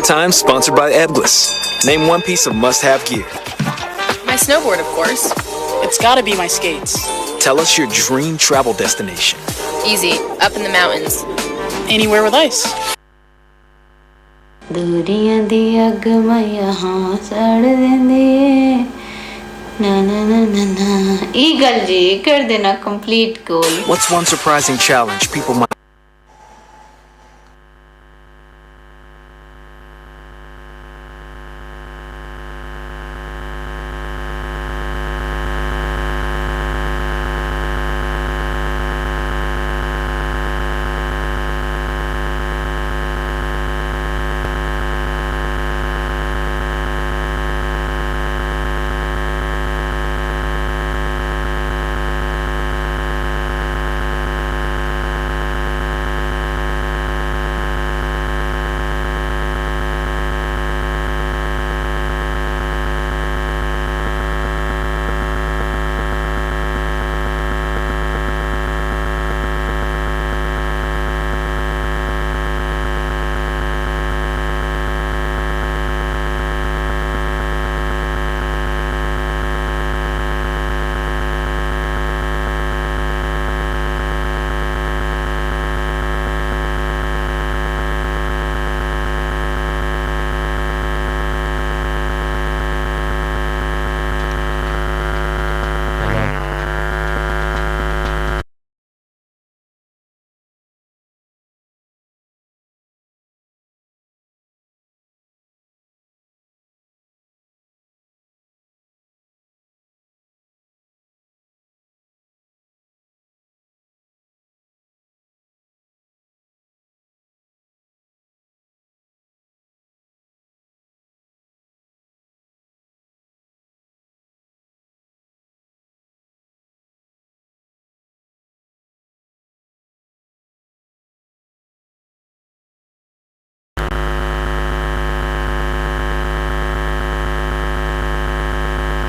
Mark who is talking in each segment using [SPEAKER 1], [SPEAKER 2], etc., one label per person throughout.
[SPEAKER 1] Time sponsored by Ebglis. Name one piece of must-have gear.
[SPEAKER 2] My snowboard, of course.
[SPEAKER 3] It's gotta be my skates.
[SPEAKER 1] Tell us your dream travel destination.
[SPEAKER 2] Easy. Up in the mountains.
[SPEAKER 3] Anywhere with ice.
[SPEAKER 4] दूरियां दी अग मैं यहाँ सड़ देंदे ना ना ना ना ना ईगल जी कर देना complete goal.
[SPEAKER 1] What's one surprising challenge people might...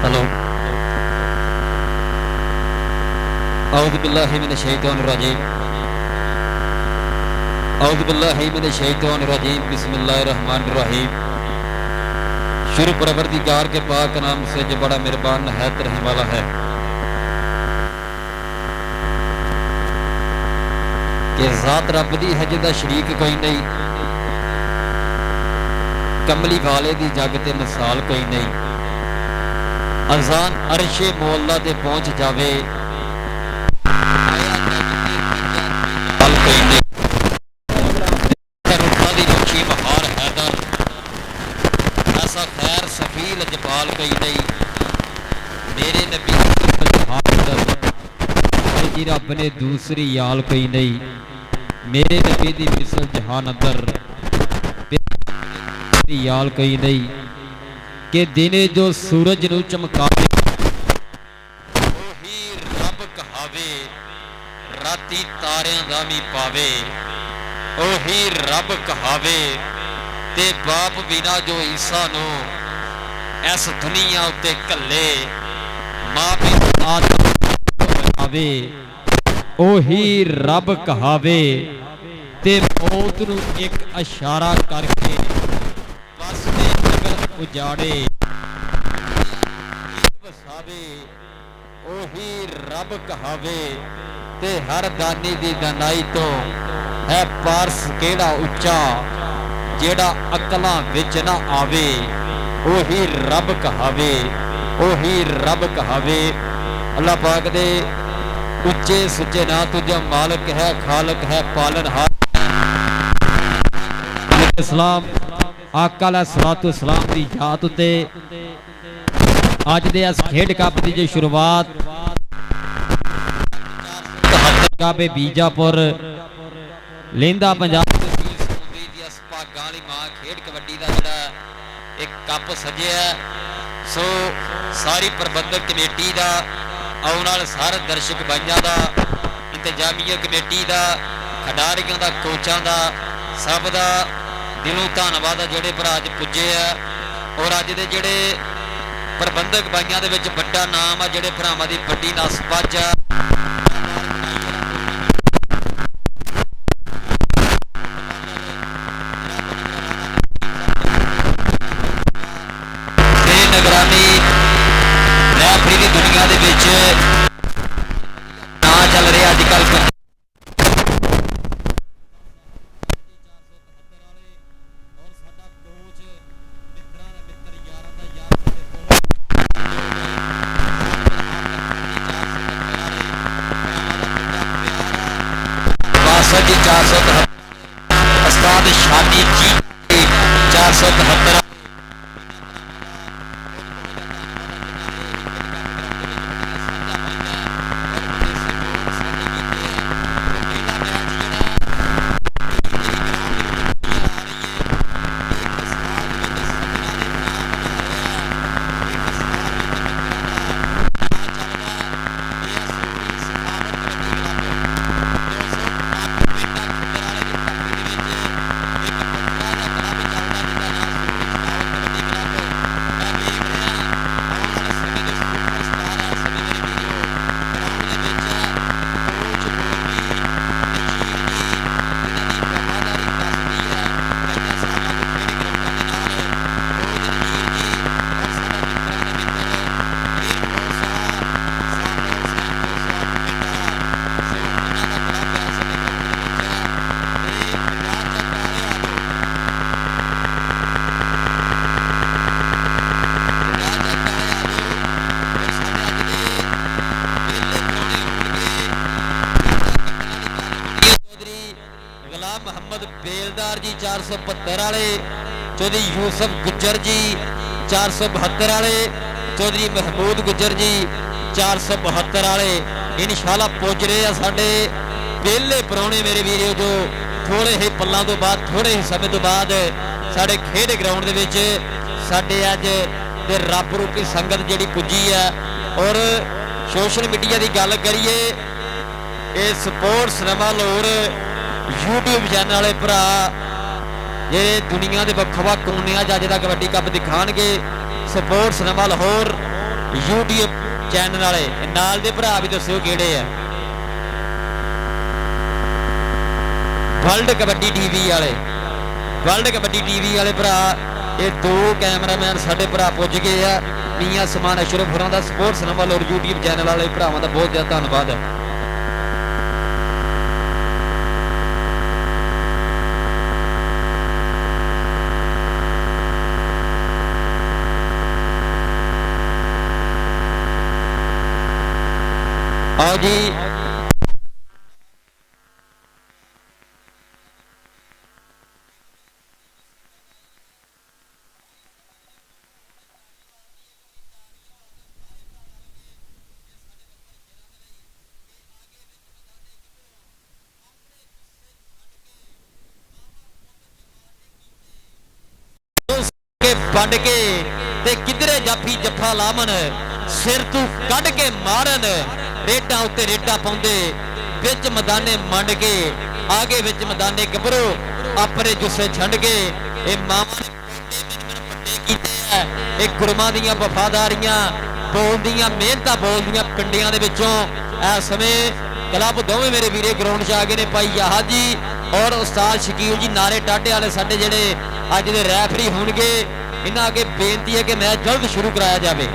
[SPEAKER 5] hello औज़ु बिल्लाहि मिनश शैतानिर रजीम औज़ु बिल्लाहि मिनश शैतानिर रजीम बिस्मिल्लाहिर रहमानिर रहीम। शुरू परवरदिगार के पाक नाम से जो बड़ा मेहरबान नहायत रहने वाला है कि ज़ात रब दी है जिहदा शरीक कोई नहीं, कमली वाले दी जग ते मिसाल कोई नहीं। अजान अरशे मौला ते पहुंच जावे ऐसा खैर सफील जबाल कोई नहीं। मेरे नबी जी रब ने दूसरी याल कोई नहीं। मेरे नबी दी मिसल जहान अंदर याल कोई नहीं कि दिने जो सूरज नू चमकावे ओही रब कहावे, राती तारियां दा भी पावे ओही रब कहावे। ते बाप बिना जो ईसा नू इस दुनिया उत्ते कल्ले मां पिता आदम बनावे ओही रब कहावे। ते मौत नू एक इशारा करके बस दे उजाड़े वसावे ओही रब कहावे। ते हर दानी दी दानाई तो है पारस केड़ा उच्चा जेड़ा अकलां विच ना आवे ओही रब कहावे ओही रब कहावे। अल्लाह पाक दे उच्चे सुच्चे ना तुझा मालिक है, खालक है, पालनहार। इस्लाम आका अलैहिस्सलातु वस्सलाम दी याद उत्ते अज दे इस खेड कप दी जो शुरुआत काबे बीजापुर लेंदा पंजाब खेड कबड्डी का जिहड़ा एक कप सजिया सो सारी प्रबंधक कमेटी का आउण वाले सारे दर्शक भाइयों का इंतजामिया कमेटी का खिडारियों का कोचां का सब का दिलों धन्नवाद है जोड़े भरा अज पुजे है। और अज दे जोड़े प्रबंधक भाइयों के बड़ा नाम है जोड़े भरावां की बड़ी नसपज है। 473 ਉਸਤਾਦ ਸ਼ਾਨੀ ਜੀ 473 मोहम्मद बेलदार जी 475 वाले, चौधरी यूसुफ गुज्जर जी 472 वाले, चौधरी महमूद गुज्जर जी 472 वाले इंशाअल्लाह पहुंच रहे हैं साडे पहले परौने मेरे वीरो जो थोड़े ही पल्लां तो बाद थोड़े ही समय तो बाद साडे खेड ग्राउंड दे विच साडे अज दे रब रूपी संगत जिहड़ी पुजी है। और सोशल मीडिया की गल करिए ये स्पोर्ट्स नवा लाहौर यूट्यूब चैनल वाले भरा ये दुनिया के ਵੱਖ-ਵੱਖ कोनियां अज का कबड्डी कप दिखाणगे। स्पोर्ट्स नवा लाहौर यूट्यूब चैनल वाले नाल दे भरा भी दस्सिओ किहड़े आ। वर्ल्ड कबड्डी टीवी वाले, वर्ल्ड कबड्डी टीवी वाले भरा ये दो कैमरामैन साडे भरा पुज गए आ। मियां समान अशरफ होरां दा स्पोर्ट्स नवा लाहौर यूट्यूब चैनल वाले भरावां दा बहुत ज़्यादा धन्नवाद है। आओ जी वंड के ते किधरे जाफी जफा लावन सिर तू कढ़ के मारन रेटा उत्ते रेटा पाउंदे विच मैदाने मंड के आगे विच मैदाने गबरो अपने जुस्से छंड के ये मावां ने पट्टे कीते है। ये गुरमां दीयां वफादारियां बोलदियां मेहनतां बोलदियां पिंडियां दे विचों इस समय क्लब दोवें मेरे वीरे ग्राउंड च आ गए ने। भाई याहा जी और उस्ताद शकील जी नारे टाटे वाले साडे जिहड़े अज दे रैफरी होणगे इन्हां अगे बेनती है कि मैच जल्द शुरू कराया जाए।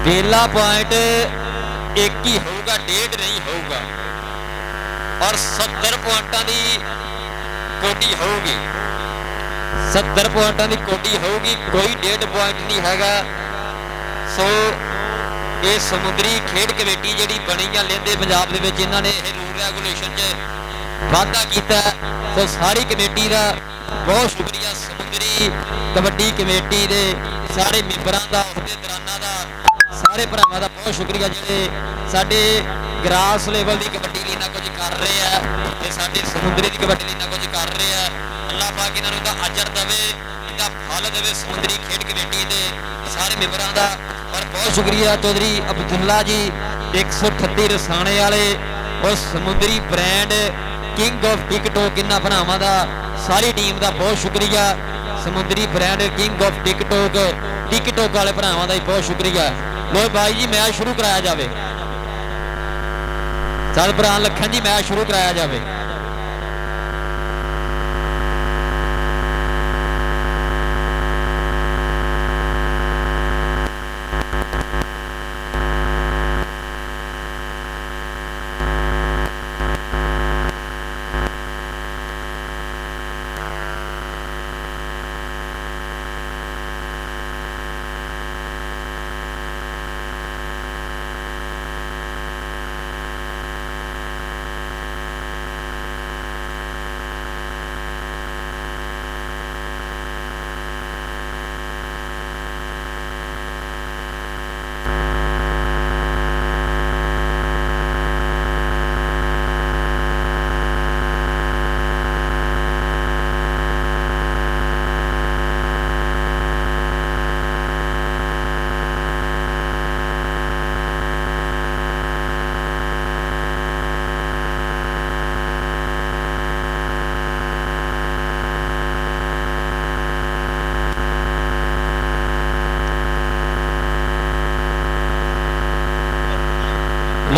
[SPEAKER 5] बेला पॉइंट एक ही होगा, डेढ़ नहीं होगा और 70 पॉइंटां दी कोटी होगी, 70 पॉइंटां दी कोटी होगी, कोई 1.5 पॉइंट नहीं हैगा। सो ये समुद्री खेड कमेटी जिहड़ी बनी आ लेंदे पंजाब दे विच इन्हां ने रूल रेगूलेशन च वाधा कीता। सो सारी कमेटी दा बहुत शुक्रिया, समुद्री कबड्डी कमेटी दे सारे मैंबरां दा, अहुदेदारां दा, सारे भरावां दा बहुत शुक्रिया जिहड़े साडे ग्रास लेवल की कबड्डी लई इन्ना कुछ कर रहे हैं ते साडे समुद्री की कबड्डी लई इन्ना कुछ कर रहे हैं। अल्लाह पाक इन्हां नूं दा अजर देवे, इहदा फल देवे समुद्री खेड कमेटी दे सारे मैंबरां दा। पर बहुत शुक्रिया चौधरी अब्दुल्ला जी 138 रसाणे वाले और समुद्री ब्रांड किंग ऑफ टिकटॉक इन्हां भरावां दा सारी टीम दा बहुत शुक्रिया। समुद्री ब्रांड किंग ऑफ टिकटॉक वाले भरावां दा बहुत शुक्रिया। लो भाई जी मैच शुरू कराया जाए, सारे भरा लखन जी मैच शुरू कराया जाए।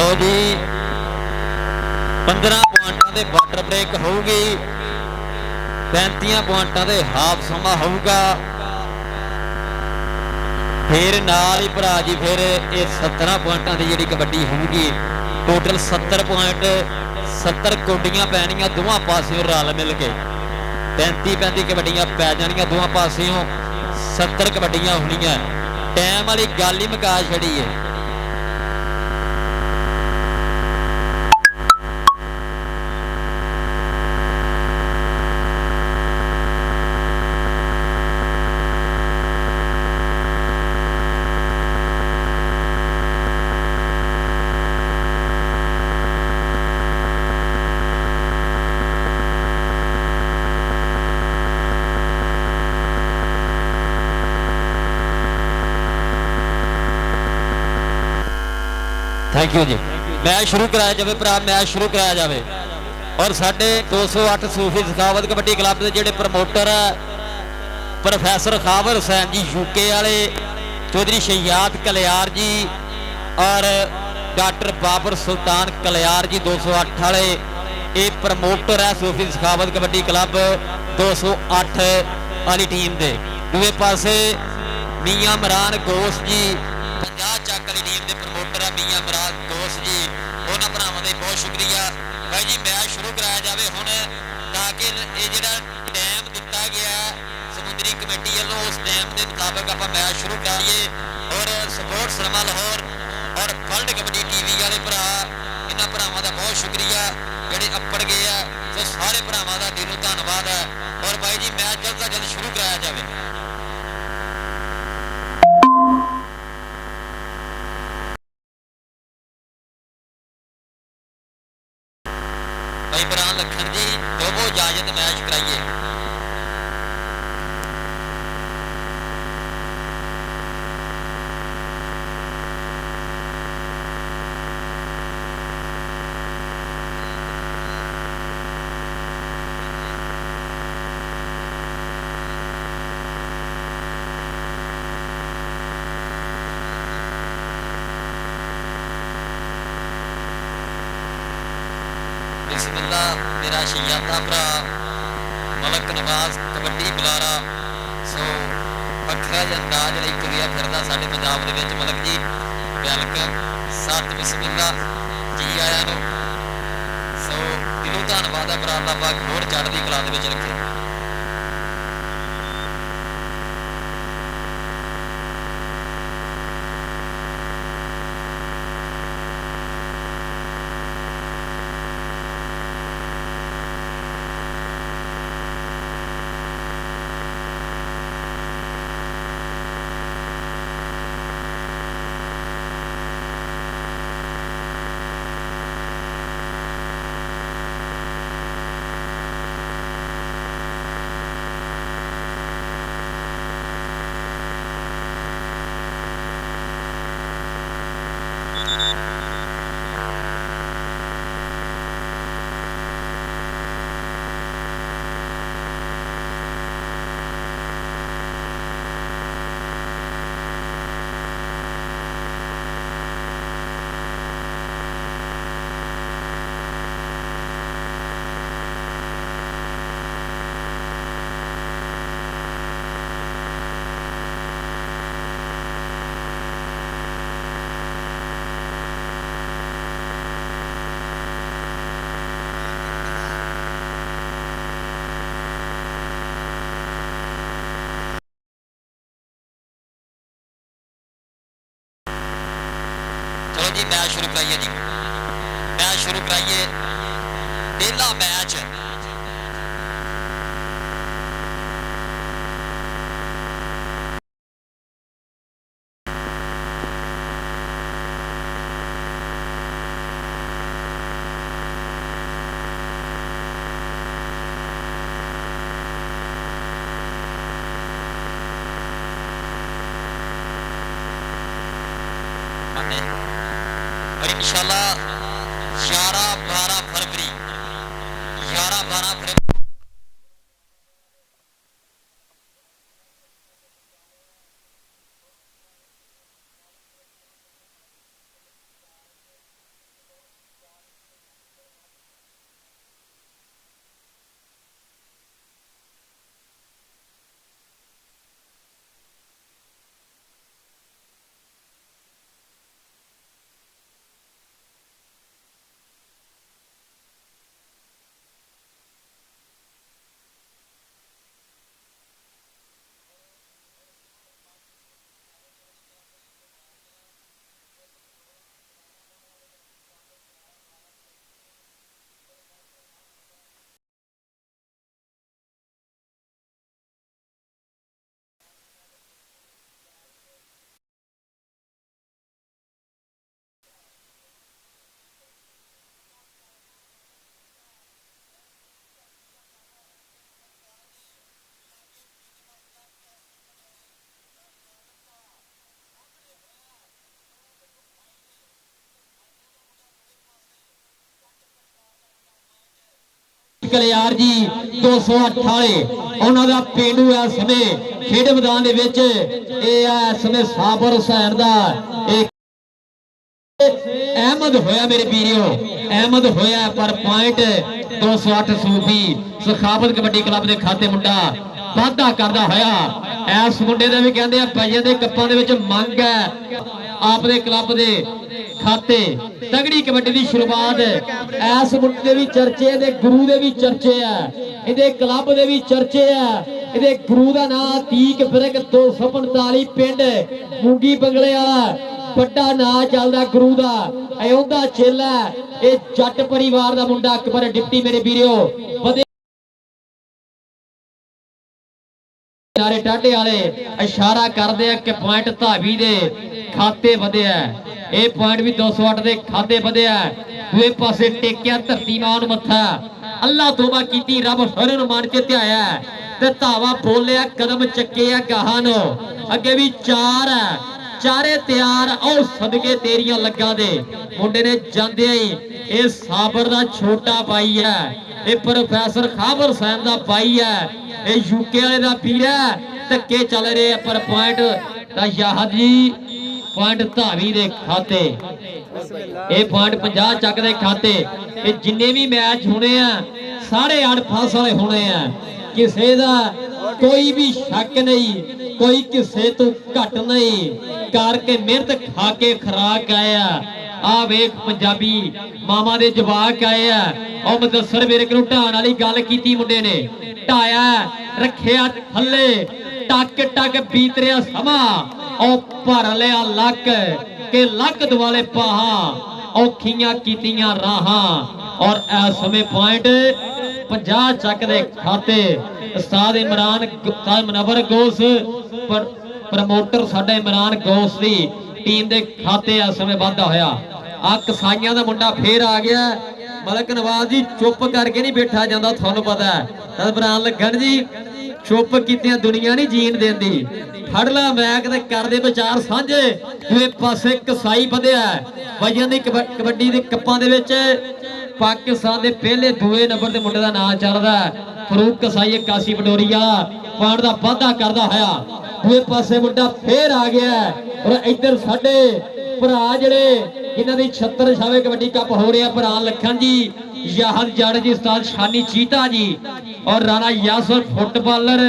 [SPEAKER 5] लो जी 15 ਪੁਆਇੰਟਾਂ ਦੇ ਵਾਟਰ ਬ੍ਰੇਕ ਹੋਊਗੀ 35 ਪੁਆਇੰਟਾਂ ਦੇ ਹਾਫ ਸਮਾਂ ਹੋਊਗਾ ਫਿਰ ਨਾਲ ਹੀ ਭਰਾ ਜੀ ਫਿਰ ਇਹ 17 ਪੁਆਇੰਟਾਂ ਦੀ ਜਿਹੜੀ ਕਬੱਡੀ ਹੋਊਗੀ ਟੋਟਲ 70 ਪੁਆਇੰਟ 70 ਕੌਡੀਆਂ ਪੈਣੀਆਂ ਦੋਵਾਂ ਪਾਸਿਓਂ ਰਲ ਮਿਲ ਕੇ 35 ਕਬੱਡੀਆਂ ਪੈ ਜਾਣੀਆਂ ਦੋਵਾਂ ਪਾਸਿਓਂ 70 ਕਬੱਡੀਆਂ ਹੋਣੀਆਂ ਟਾਈਮ ਵਾਲੀ ਗੱਲ ਹੀ ਮੁਕਾ ਛੜੀ ਹੈ थैंक यू जी मैच शुरू कराया जाए भरा मैच शुरू कराया जाए और साढ़े 208 सूफी सखावत कबड्डी क्लब के जोड़े प्रमोटर है प्रोफैसर खावर हुसैन जी यूके वाले चौधरी शहयाद कलियार जी और डॉक्टर बाबर सुल्तान कलियार जी 208 वाले ये प्रमोटर है सूफी सखावत कबड्डी क्लब 208 वाली टीम के दूसरे पासे मियाँ इमरान गोस जी 50 ਚੱਕ ਵਾਲੀ ਟੀਮ ਦੇ ਪ੍ਰਮੋਟਰ ਆ ਮੀਆਂ ਇਮਰਾਨ ਦੋਸ ਜੀ ਉਹਨਾਂ ਭਰਾਵਾਂ ਦਾ ਬਹੁਤ ਸ਼ੁਕਰੀਆ ਭਾਈ ਜੀ ਮੈਚ ਸ਼ੁਰੂ ਕਰਾਇਆ ਜਾਵੇ ਹੁਣ ਤਾਂ ਕਿ ਇਹ ਜਿਹੜਾ ਟਾਈਮ ਦਿੱਤਾ ਗਿਆ ਸਮੁੰਦਰੀ ਕਮੇਟੀ ਵੱਲੋਂ ਉਸ ਟਾਈਮ ਦੇ ਮੁਤਾਬਕ ਆਪਾਂ ਮੈਚ ਸ਼ੁਰੂ ਕਰਾਈਏ ਔਰ ਸਪੋਰਟਸ ਰਮਾ ਲਾਹੌਰ ਔਰ ਵਰਲਡ ਕਬੱਡੀ ਟੀਵੀ ਵਾਲੇ ਭਰਾ ਇਹਨਾਂ ਭਰਾਵਾਂ ਦਾ ਬਹੁਤ ਸ਼ੁਕਰੀਆ ਜਿਹੜੇ ਅੱਪੜ ਗਏ ਆ ਸੋ ਸਾਰੇ ਭਰਾਵਾਂ ਦਾ ਦਿਲੋਂ ਧੰਨਵਾਦ ਹੈ ਔਰ ਭਾਈ ਜੀ ਮੈਚ ਜਲਦ ਤੋਂ ਜਲਦ ਸ਼ੁਰੂ ਕਰਾਇਆ ਜਾਵੇ भाई बरान लखन जी दो इजाजत मैच कराइए बिस्मिल्लाह मेरा शयादा भरा मलक नवाज कबड्डी बुलारा सो ਵੱਖਰਾ ਜਿਹਾ ਅੰਦਾਜ਼ ਲਈ ਤੁਰਿਆ ਫਿਰਦਾ ਸਾਡੇ ਪੰਜਾਬ ਦੇ ਵਿੱਚ ਮਲਕ ਜੀ ਵੈਲਕਮ ਸਤ ਬਿਸਮਿਲ੍ਲਾ ਜੀ ਆਇਆਂ ਨੂੰ ਸੋ ਦਿਲੋਂ ਧੰਨਵਾਦ ਹੈ ਭਰਾ ਅੱਲਾਹ ਪਾਕ ਹੋਰ ਚੜ੍ਹਦੀ ਕਲਾ ਦੇ ਵਿੱਚ ਰੱਖੇ जी मैच शुरू कराइए जी मैच शुरू कराइए पहला मैच और इंशाल्लाह 11-12 फरवरी 11-12 फरवरी
[SPEAKER 6] ਕਲਿਆਰ ਜੀ 208 ਵਾਲੇ ਉਹਨਾਂ ਦਾ ਪਿੰਡੂ ਇਸ ਸਮੇਂ ਖੇਡ ਮੈਦਾਨ ਦੇ ਵਿੱਚ ਇਹ ਇਸ ਸਮੇਂ ਸਾਬਰ ਹੁਸੈਨ ਦਾ ਇਹ ਅਹਿਮਦ ਹੋਇਆ ਮੇਰੇ ਵੀਰੋ, ਅਹਿਮਦ ਹੋਇਆ ਪਰ ਪੁਆਇੰਟ 208 ਸੂਫੀ ਸਖਾਵਤ ਕਬੱਡੀ ਕਲੱਬ ਦੇ ਖਾਤੇ ਮੁੰਡਾ ਵਾਧਾ ਕਰਦਾ ਹੋਇਆ। ਇਸ ਮੁੰਡੇ ਦਾ ਵੀ ਕਹਿੰਦੇ ਆ ਪੈਸੇ ਦੇ ਕੱਪਾਂ ਦੇ ਵਿੱਚ ਮੰਗ ਹੈ ਆਪਦੇ ਕਲੱਬ ਦੇ ਖਾਤੇ। ਤਗੜੀ ਕਬੱਡੀ ਦੀ ਸ਼ੁਰੂਆਤ ਇਸ ਮੁੰਡੇ ਦੇ ਵੀ ਚਰਚੇ, ਦੇ ਗੁਰੂ ਦੇ ਵੀ ਚਰਚੇ ਆ, ਇਹਦੇ ਕਲੱਬ ਦੇ ਵੀ ਚਰਚੇ ਆ। ਇਹਦੇ ਗੁਰੂ ਦਾ ਨਾਮ ਤੀਕ ਫਿਰਕ 245 ਪਿੰਡ ਮੂੰਗੀ ਬੰਗਲੇ ਵਾਲਾ ਵੱਡਾ ਨਾਂ ਚੱਲਦਾ ਗੁਰੂ ਦਾ। ਇਉਂਦਾ ਚੇਲਾ ਇਹ ਜੱਟ ਪਰਿਵਾਰ ਦਾ ਮੁੰਡਾ ਅਕਬਰ ਡਿਪਟੀ ਮੇਰੇ ਵੀਰੋ ਵਧੇ ਨਾਰੇ ਟਾਡੇ ਵਾਲੇ ਇਸ਼ਾਰਾ ਕਰਦੇ ਆ ਕਿ ਪੁਆਇੰਟ ਧਾਵੀ ਦੇ ਖਾਤੇ ਵਧਿਆ। ਇਹ ਪੁਆਇੰਟ ਵੀ 208 ਦੇ ਖਾਤੇ ਵਧਿਆ। ਦੂਏ ਪਾਸੇ ਟੇਕਿਆ ਧਰਤੀ ਮਾਂ ਨੂੰ ਮੱਥਾ, ਅੱਲਾ ਤੋਬਾ ਕੀਤੀ, ਰੱਬ ਫਰੇ ਨੂੰ ਮੰਨ ਕੇ ਧਿਆਇਆ ਤੇ ਧਾਵਾ ਬੋਲਿਆ, ਕਦਮ ਚੱਕੇ ਆ ਗਾਹਾਂ ਨੂੰ। ਅੱਗੇ ਵੀ ਚਾਰ ਹੈ, ਚਾਰੇ ਤਿਆਰ ਆਓ ਸਦਕੇ ਤੇਰੀਆਂ ਲੱਗਾ ਦੇ। ਮੁੰਡੇ ਨੇ ਜਾਂਦਿਆਂ ਹੀ ਇਹ ਸਾਬਰ ਦਾ ਛੋਟਾ ਬਾਈ ਹੈ, ਇਹ ਪ੍ਰੋਫੈਸਰ ਖਾਬਰ ਹੁਸੈਨ ਦਾ ਬਾਈ ਹੈ, ਇਹ ਯੂਕੇ ਵਾਲੇ ਦਾ ਵੀਰ ਹੈ। ਧੱਕੇ ਚੱਲ ਰਹੇ ਪਰ ਪੁਆਇੰਟ ਤਾਂ ਯਾਹਦ ਜੀ ਪੁਆਇੰਟ ਧਾਵੀ ਦੇ ਖਾਤੇ। ਇਹ ਪੁਆਇੰਟ 50 ਚੱਕ ਦੇ ਖਾਤੇ। ਇਹ ਜਿੰਨੇ ਵੀ ਮੈਚ ਹੋਣੇ ਆ ਸਾਰੇ 8 ਫਾਸ ਵਾਲੇ ਹੋਣੇ ਆ, ਕਿਸੇ ਦਾ ਕੋਈ ਵੀ ਸ਼ੱਕ ਨਹੀਂ, ਕੋਈ ਕਿਸੇ ਤੋਂ ਘੱਟ ਨਹੀਂ। ਕਰਕੇ ਮਿਹਨਤ ਖਾ ਕੇ ਖਰਾਕ ਆਇਆ। ਆ ਵੇਖ ਪੰਜਾਬੀ ਮਾਮਾ ਦੇ ਜਵਾਕ ਆਏ ਆ। ਉਹ ਮੁਦੱਸਰ ਵੀਰਕ ਨੂੰ ਢਾਣ ਵਾਲੀ ਗੱਲ ਕੀਤੀ ਮੁੰਡੇ ਨੇ, ਢਾਇਆ ਰੱਖਿਆ ਥੱਲੇ, ਟੱਕ ਟੱਕ ਬੀਤ ਰਿਹਾ ਸਮਾਂ। ਉਹ ਭਰ ਲਿਆ ਲੱਕ ਕਿ ਲੱਕ ਦੁਆਲੇ ਪਾਹਾਂ, ਔਖੀਆਂ ਕੀਤੀਆਂ ਰਾਹਾਂ। ਔਰ ਇਸ ਸਮੇਂ ਪੁਆਇੰਟ 50 ਚੱਕ ਦੇ ਖਾਤੇ। ਉਸਤਾਦ ਇਮਰਾਨ ਮਨਵਰ ਗੋਸ ਪ੍ਰਮੋਟਰ ਸਾਡਾ ਇਮਰਾਨ ਗੋਸ ਦੀ ਟੀਮ ਦੇ ਖਾਤੇ ਇਸ ਸਮੇਂ ਵਾਧਾ ਹੋਇਆ। ਆ ਕਸਾਈਆਂ ਦਾ ਮੁੰਡਾ ਫੇਰ ਆ ਗਿਆ। ਮਲਕ ਨਵਾਜ਼ ਜੀ ਚੁੱਪ ਕਰਕੇ ਨਹੀਂ ਬੈਠਾ ਜਾਂਦਾ, ਤੁਹਾਨੂੰ ਪਤਾ ਹੈ। ਤਦਬਰਾਨ ਲੱਗਣ ਜੀ ਚੁੱਪ ਕੀਤਿਆਂ ਦੁਨੀਆ ਨਹੀਂ ਜੀਣ ਦਿੰਦੀ। ਫੜ ਲਾ ਮੈਕ ਤੇ ਕਰਦੇ ਵਿਚਾਰ ਸਾਂਝੇ। ਦੂਏ ਪਾਸੇ ਕਸਾਈ ਵਧਿਆ ਵਜਨ ਦੀ ਕਬੱਡੀ ਦੇ ਕੱਪਾਂ ਦੇ ਵਿੱਚ ਪਾਕਿਸਤਾਨ ਦੇ ਪਹਿਲੇ ਦੂਏ ਨੰਬਰ ਦੇ ਮੁੰਡੇ ਦਾ ਨਾਮ ਚੱਲਦਾ ਫਰੂਕ ਕਸਾਈ 81 ਪਟੋਰੀਆ ਪੁਆਇੰਟ ਦਾ ਵਾਧਾ ਕਰਦਾ ਹੋਇਆ। ਦੂਏ ਪਾਸੇ ਮੁੰਡਾ ਫੇਰ ਆ ਗਿਆ। ਔਰ ਇੱਧਰ ਸਾਡੇ ਭਰਾ ਜਿਹੜੇ ਜਿਨ੍ਹਾਂ ਦੀ 76 ਛਾਵੇ ਕਬੱਡੀ ਕੱਪ ਹੋ ਰਿਹਾ, ਭਰਾ ਲਖਨ ਜੀ, ਯਾਹਦ ਜੜ ਜੀ, ਉਸਤਾਦ ਸ਼ਾਨੀ ਚੀਤਾ ਜੀ ਔਰ ਰਾਣਾ ਯਾਸਰ ਫੁੱਟਬਾਲਰ,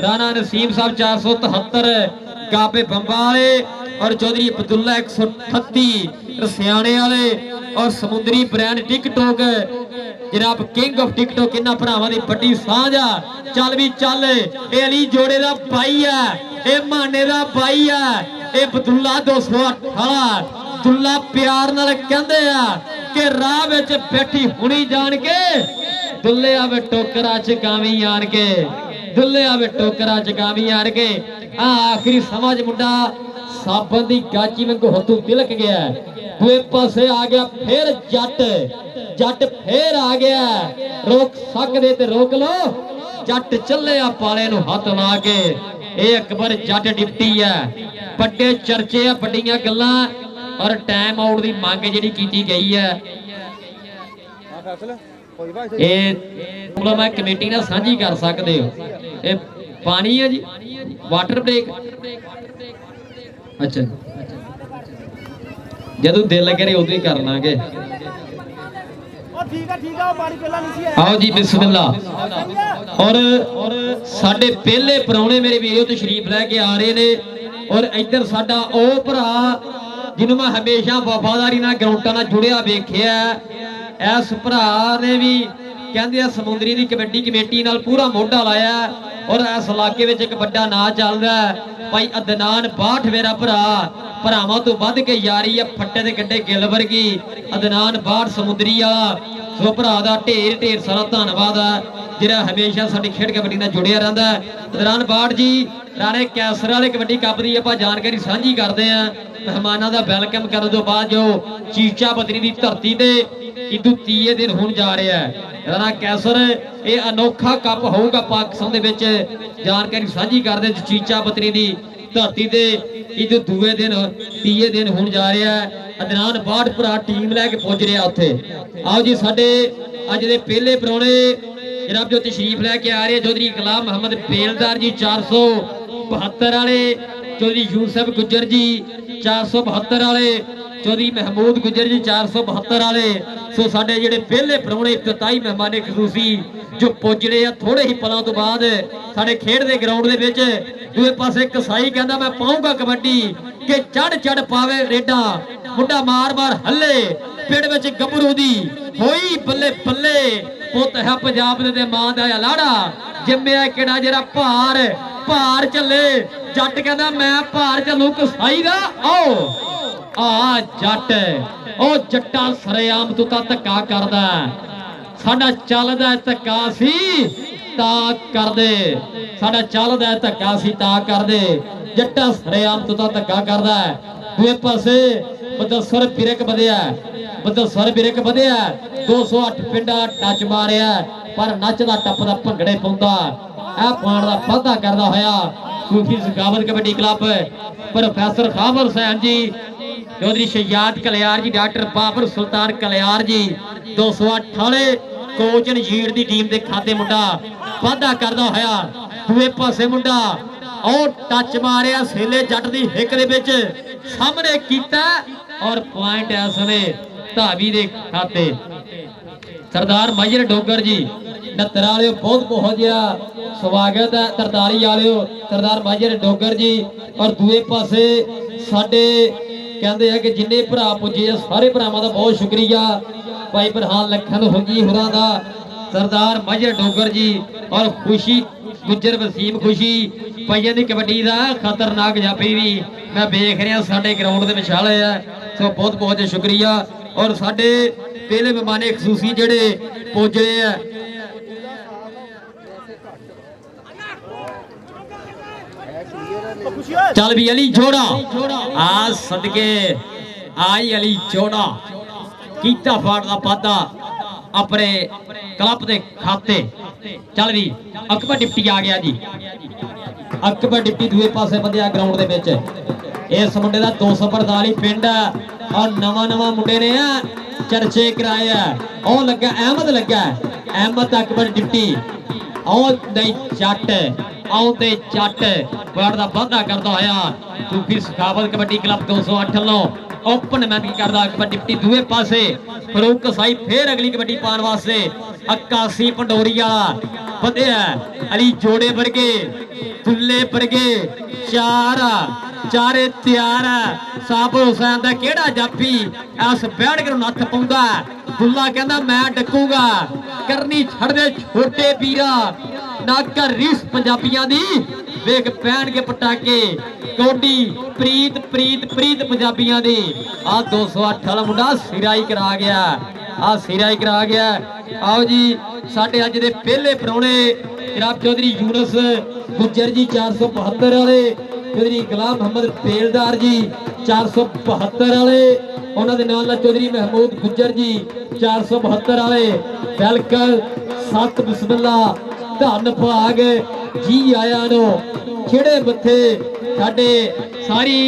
[SPEAKER 6] ਰਾਣਾ ਨਸੀਮ ਸਾਹਿਬ 473, ਕਾਬੇ ਬੰਬਾ ਵਾਲੇ ਔਰ ਚੌਧਰੀ ਅਬਦੁੱਲਾ 138 ਰਸਿਆਣੇ ਵਾਲੇ ਔਰ ਸਮੁੰਦਰੀ ਬ੍ਰਾਂਡ ਟਿਕਟੋਕ ਜਨਾਬ ਕਿੰਗ ਆਫ ਟਿਕਟੋਕ। ਇਹਨਾਂ ਭਰਾਵਾਂ ਦੀ ਵੱਡੀ ਸਾਂਝ ਆ। ਚੱਲ ਵੀ ਚੱਲ, ਇਹ ਅਲੀ ਜੋੜੇ ਦਾ ਬਾਈ ਆ, ਇਹ ਮਾਨੇ ਦਾ ਬਾਈ ਆ, ਇਹ ਅਬਦੁੱਲਾ 208 ਦੁੱਲਾ ਪਿਆਰ ਨਾਲ ਕਹਿੰਦੇ ਆ ਕਿ ਰਾਹ ਵਿੱਚ ਬੈਠੀ ਹੁਣੀ ਜਾਣ ਕੇ ਦੁੱਲੇ ਆਵੇ ਟੋਕਰਾ ਚਕਾਵੀ ਆਣ ਕੇ, ਦੁੱਲੇ ਆਵੇ ਟੋਕਰਾ ਚਕਾਵੀ ਆਣ ਕੇ। ਆ ਆਖਰੀ ਸਮਝ ਮੁੰਡਾ ਸਾਬਨ ਦੀ ਗਾਚੀ ਵਾਂਗੂ ਹੱਥੋਂ ਤਿਲਕ ਗਿਆ। ਦੂਏ ਪਾਸੇ ਆ ਗਿਆ ਫੇਰ ਜੱਟ, ਜੱਟ ਫੇਰ ਆ ਗਿਆ। ਰੋਕ ਸਕਦੇ ਤੇ ਰੋਕ ਲੋ, ਜੱਟ ਚੱਲਿਆ ਪਾਲੇ ਨੂੰ ਹੱਥ ਲਾ ਕੇ। ਇਹ ਅਕਬਰ ਜੱਟ ਡਿਪਟੀ ਹੈ, ਵੱਡੇ ਚਰਚੇ ਆ, ਵੱਡੀਆਂ ਗੱਲਾਂ ਔਰ ਟਾਈਮ ਆਊਟ ਦੀ ਮੰਗ ਜਿਹੜੀ ਕੀਤੀ ਗਈ ਹੈ ਇਹ ਮੈਂ ਕਮੇਟੀ ਨਾਲ ਸਾਂਝੀ ਕਰ ਸਕਦੇ ਹੋ। ਇਹ ਪਾਣੀ ਹੈ ਜੀ, ਵਾਟਰ ਬ੍ਰੇਕ। ਅੱਛਾ ਜਦੋਂ ਦਿਲ ਕਰੇ ਉਦੋਂ ਹੀ ਕਰ ਲਾਂਗੇ। आओ जी बिस्मिल्लाह। और साडे पहले परौने मेरे वीडियो तो शरीफ लैके आ रहे ने। और इधर साडा ओ भरा जिन्हों मैं हमेशा वफादारी नाल ग्राउंडां नाल जुड़िया वेखिया, इस भरा ने भी कहंदे समुंदरी दी कबड्डी कमेटी नाल पूरा मोढा लाया। और इस इलाके विच एक वड्डा नाम चलदा भाई अदनान बाठ मेरा भरा, भरावां तो वध के यारी है, फट्टे दे गड्डे गिल वर्गी अदनान बाठ समुंदरी वाला। सो भरा दा ढेर ढेर सारा धन्नवाद है जिहड़ा हमेशा साडी खेड कबड्डी नाल जुड़िया रहिंदा है। अदनान बाठ जी राणे कैसर वाले कबड्डी कप दी आपां जानकारी साझी करदे आ। मेहमानां दा वेलकम करन तों बाद जो चीचा बदरी दी धरती ते इदू 30 दिन होण जा रहा है राणा कैसर, ये अनोखा कप होगा पाकिस्तान दे विच, जानकारी साझी करदे चीचा बदरी दी धरती ते इदू दूए दिन 30 दिन होण जा रहा है। अदनान बाठ भरा टीम लैके पहुंच रहा उत्थे। आओ जी साडे अज दे पहले परौणे जनाब जो तशरीफ लैके आ रहे चौधरी गुलाम मोहम्मद बेलदार जी 472 वाले, चौधरी यूसफ गुज्जर जी 472 वाले, चौधरी महमूद गुज्जर जी 472 वाले। सो साडे जिहड़े पहले प्राहुणे इफ्तिताही मेहमाने खसूसी जो पुजड़े आ थोड़े ही पलों तो बाद साडे खेड दे ग्राउंड दे विच। दूए पासे कसाई कहंदा मैं पाऊंगा कबड्डी कि चढ़ चढ़ पावे रेडा, मुंडा मार मार हल्ले, पिंड विच गभरू दी होई बल्ले बल्ले, पुत है पंजाब दे मां दा लाड़ा, जम्मिया किड़ा जरा भार भार चले। जट कहंदा मैं भार चलू कसाई दा, आओ आ जट ओ जट्टा सरेआम तू तां धक्का करदा, साडा चलदा धक्का सी तां कर दे, साडा चलदा धक्का सी तां कर दे, जट्टा सरेआम तू तां धक्का करदा। दूए पासे बदसर बिरक बधिया, बदसर बिरक बधिया 208 पिंडा टच मारिया पर नचदा टपदा भंगड़े पाउंदा, ए पाण दा वाधा करदा होया सूफी सखावत कबड्डी क्लब प्रोफैसर खाबर हुसैन जी, चौधरी शयाद कलियार जी, डॉक्टर बाबर सुल्तान कलियार जी 208 वाले कोच नजीर दी टीम दे खाते मुंडा वाधा करदा होया। दूए पासे मुंडा और टच मारिया सेले जट दी हिक दे विच सामने कीता और पॉइंट इस समय धावी दे खाते। सरदार माहिर डोगर जी 69 वाले बहुत बहुत जिहा स्वागत है, 43 वाले सरदार माहिर डोगर जी। और दूए पासे साडे कहते हैं कि जिन्ने भरा पुजे सारे भरावां दा बहुत शुक्रिया, भाई प्रधान लखन होगी होरां दा, सरदार माहिर डोगर जी और खुशी गुज्जर वसीम खुशी भाइयों की कबड्डी का खतरनाक जाफी भी मैं देख रहा साडे ग्राउंड के विछाले है। सो बहुत बहुत शुक्रिया। और साडे पहले मेहमाने खसूसी जेडे पुजे है चल भी अली जोड़ा आ सदके आई अली जोड़ा कीता फाड़ दा पादा अपने क्लब के खाते। चल भी अकबर डिप्टी आ गया जी, अकबर डिप्टी दूए पासे बंदिया ग्राउंड दे विच। इस मुंडे दा 245 पिंड है और नवा नवा मुंडे ने चर्चे कराए है। ओ लगा अहमद लगा अहमद अकबर डिप्टी ओ नहीं जट आउंदे जट पाड़ दा वाधा करदा होया सूफी सखावत कबड्डी क्लब 208 लो ओपन मैच करदा अकबर डिप्टी। दूए पासे फरूक कसाई फिर अगली कबड्डी पाने वास्ते 81 पंडोरी वाला बधिया अली जोड़े वर्गे दुल्ले वर्गे चारे तैयार है। साबर हुसैन दा केड़ा जाफी इस बैठ के नत्थ पाउंदा, दुल्ला कहंदा मैं डकूंगा करनी छड़ दे छोटे वीरा ना कर रीस पंजाबियां दी वेख पहन के पटाके कोडी प्रीत प्रीत प्रीत पंजाबियां दी। आ 208 वाला मुंडा सिराई करा गया, आ सिराई करा गया। आओ जी साडे अज दे पहले प्राहुणे जनाब चौधरी यूनस गुज्जर जी 472 वाले, चौधरी गुलाम मोहम्मद बेलदार जी 472 वाले, उन्होंने नाल चौधरी महमूद गुज्जर जी 472 वाले। बिल्कुल सत बिस्मिल्ला धन भाग जी आया नो खिड़े मथे साडे सारी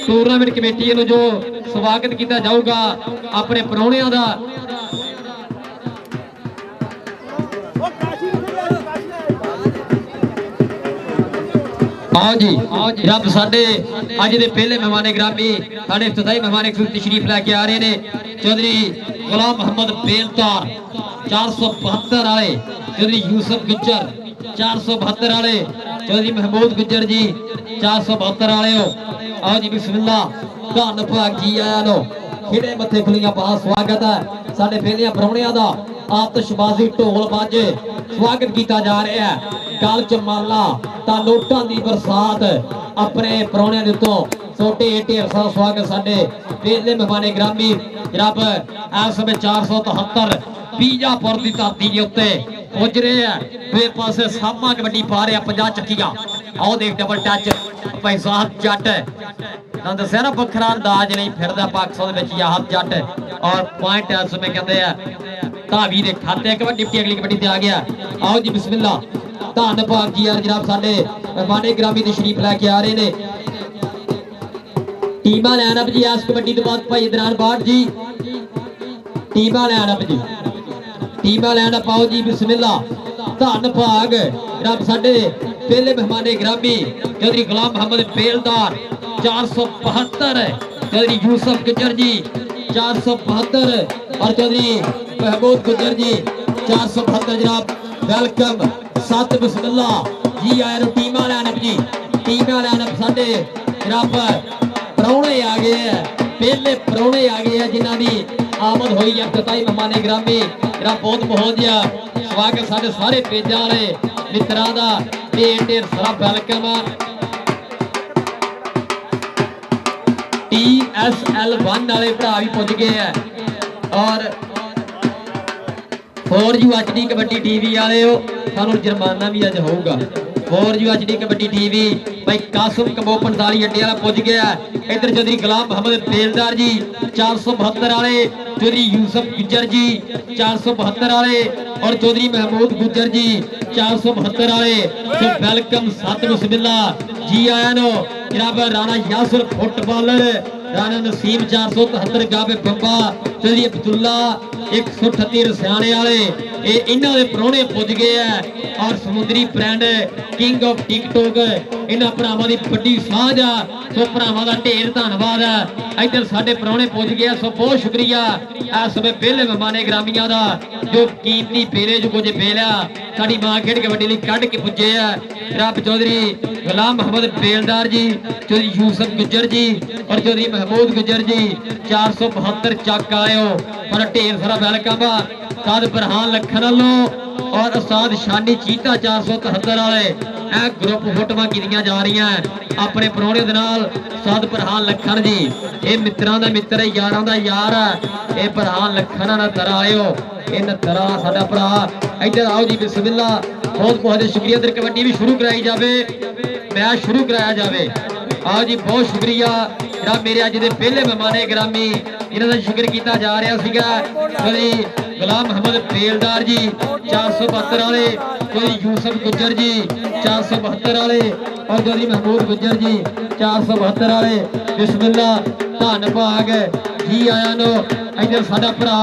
[SPEAKER 6] टूरनामेंट कमेटी नु जो स्वागत किया जाऊगा अपने प्राहुणियां दा। आओ जी रब साडे अज दे पहले मेहमाने ग्रामी साडे इफ्तिताही मेहमाने तशरीफ लैके आ रहे ने चौधरी गुलाम मोहम्मद बेलदार 472 वाले, चौधरी यूसुफ गुज्जर 472 वाले, चौधरी महमूद गुज्जर जी 472 वाले हो। आओ जी बिस्मिल्ला धन भाग जी आया लो खिड़े मथे खुलियां पा स्वागत है साडे पहले प्राहुणियां दा। आतशबाजी ढोल बाजे स्वागत किया जा रहा है। गल च माला ता नोटां दी बरसात अपने प्राहुणियां दे उत्तों छोटे ढेर सारा स्वागत साडे पहले मेहमाने ग्रामी जनाब इस समय 473 बीजापुर की धरती के उत्ते पुज रहे हैं। दूए पासे सामा कबड्डी पा रहे 50 चक्कियां। आओ देख डबल टच भाई साहब जट दस्या ना बखरा अंदाज नहीं फिरदा पाकिस्तान में याद जट और पॉइंट इस समय कहते हैं धावी के खाते। कबड्डी अगली कबड्डी ते आ गया। आओ जी बिस्मिल्ला धन भाग जी यार जनाब साडे मेहमाने ग्रामी दी शरीफ लैके आ रहे ने टीमा लैन अप जी। इस कबड्डी तो बाद भाई इदरान बाट जी टीमा लैन अप जी, टीमा लैन अप आओ जी बिस्मिल्ला ਧੰਨ ਭਾਗ ਰੱਬ ਸਾਡੇ ਪਹਿਲੇ ਮਹਿਮਾਨੇ ਗ੍ਰਾਮੀ ਚੌਧਰੀ ਗੁਲਾਮ ਮੁਹੰਮਦ ਬੇਲਦਾਰ 472 चौधरी यूसुफ गुज्जर जी 472 और चौधरी महमूद गुज्जर जी 472 जनाब वेलकम सत बिस्मिल्लाह जी आए टीम वाले जी टीम वाले साडे जनाब परौणे आ गए हैं पहले परौणे आ गए हैं जिन्हां दी आमद हुई है इफ्तिताही मेहमाने ग्रामी जनाब बहुत बहुत जिहा स्वागत साडे सारे पेजां वाले मित्रां दा ढेर सारा वेलकम TSL1 वाले भरा भी पुज गए हैं और 4U HD कबड्डी टीवी वाले हो सानू जुर्माना भी अज होगा 4U HD कबड्डी टीवी भाई कासिम कमो 45 अड्डे वाला पुज गया इधर चौधरी गुलाम मुहम्मद बेलदार जी 472 वाले चौधरी यूसुफ गुज्जर जी 472 वाले और चौधरी महमूद गुज्जर जी 472 वाले तो वेलकम सत बिस्मिल्लाह जी आया नो जनाब राणा यासर फुटबॉलर राणा नसीम 473 गाबे बंबा चौधरी अब्दुल्ला 138 रसियाने वाले ये इन्हां दे परौणे पुज गए हैं और समुद्री ब्रांड किंग ऑफ टिकटॉक इन्हां भरावां दी बड़ी साझ आ सो भरावां दा ढेर धन्नवाद है इधर साडे परौणे पुज गए सो बहुत शुक्रिया इस समय पहले मेहमाने ग्रामीਆਂ ਦਾ जो कीमती बेले जो कुछ बेलिया साडी मां खेड कबड्डी लई कढ के पुजे है रब चौधरी गुलाम मुहम्मद बेलदार जी चौधरी यूसुफ गुज्जर जी और चौधरी महमूद गुज्जर जी 472 चक आए हो और ढेर सारा वेलकम उस्ताद बरहान लखन वालों और उस्ताद शानी चीता 473 वाले ਇਹ ग्रुप फोटोआं कीतियां जा रही हैं अपने परौणे दे नाल उस्ताद बरहान लखन जी ये मित्रां दा मित्र यारां दा यार है ये बरहान लखन ना दरा आयो इन दरा साडा भरा इधर आओ जी बिस्मिल्लाह बहुत बहुत शुक्रिया इधर कबड्डी भी शुरू कराई जावे मैच शुरू कराया जावे आओ जी बहुत शुक्रिया जरा मेरे अज दे पहले मेहमाने ग्रामी इन्हां दा जिक्र कीता जा रहा सीगा चौधरी गुलाम मुहम्मद बेलदार जी 472 वाले चौधरी यूसुफ गुज्जर जी 472 वाले और चौधरी महमूद गुज्जर जी 472 वाले बिस्मिल्लाह धन भाग जी आया नो इधर साडा भरा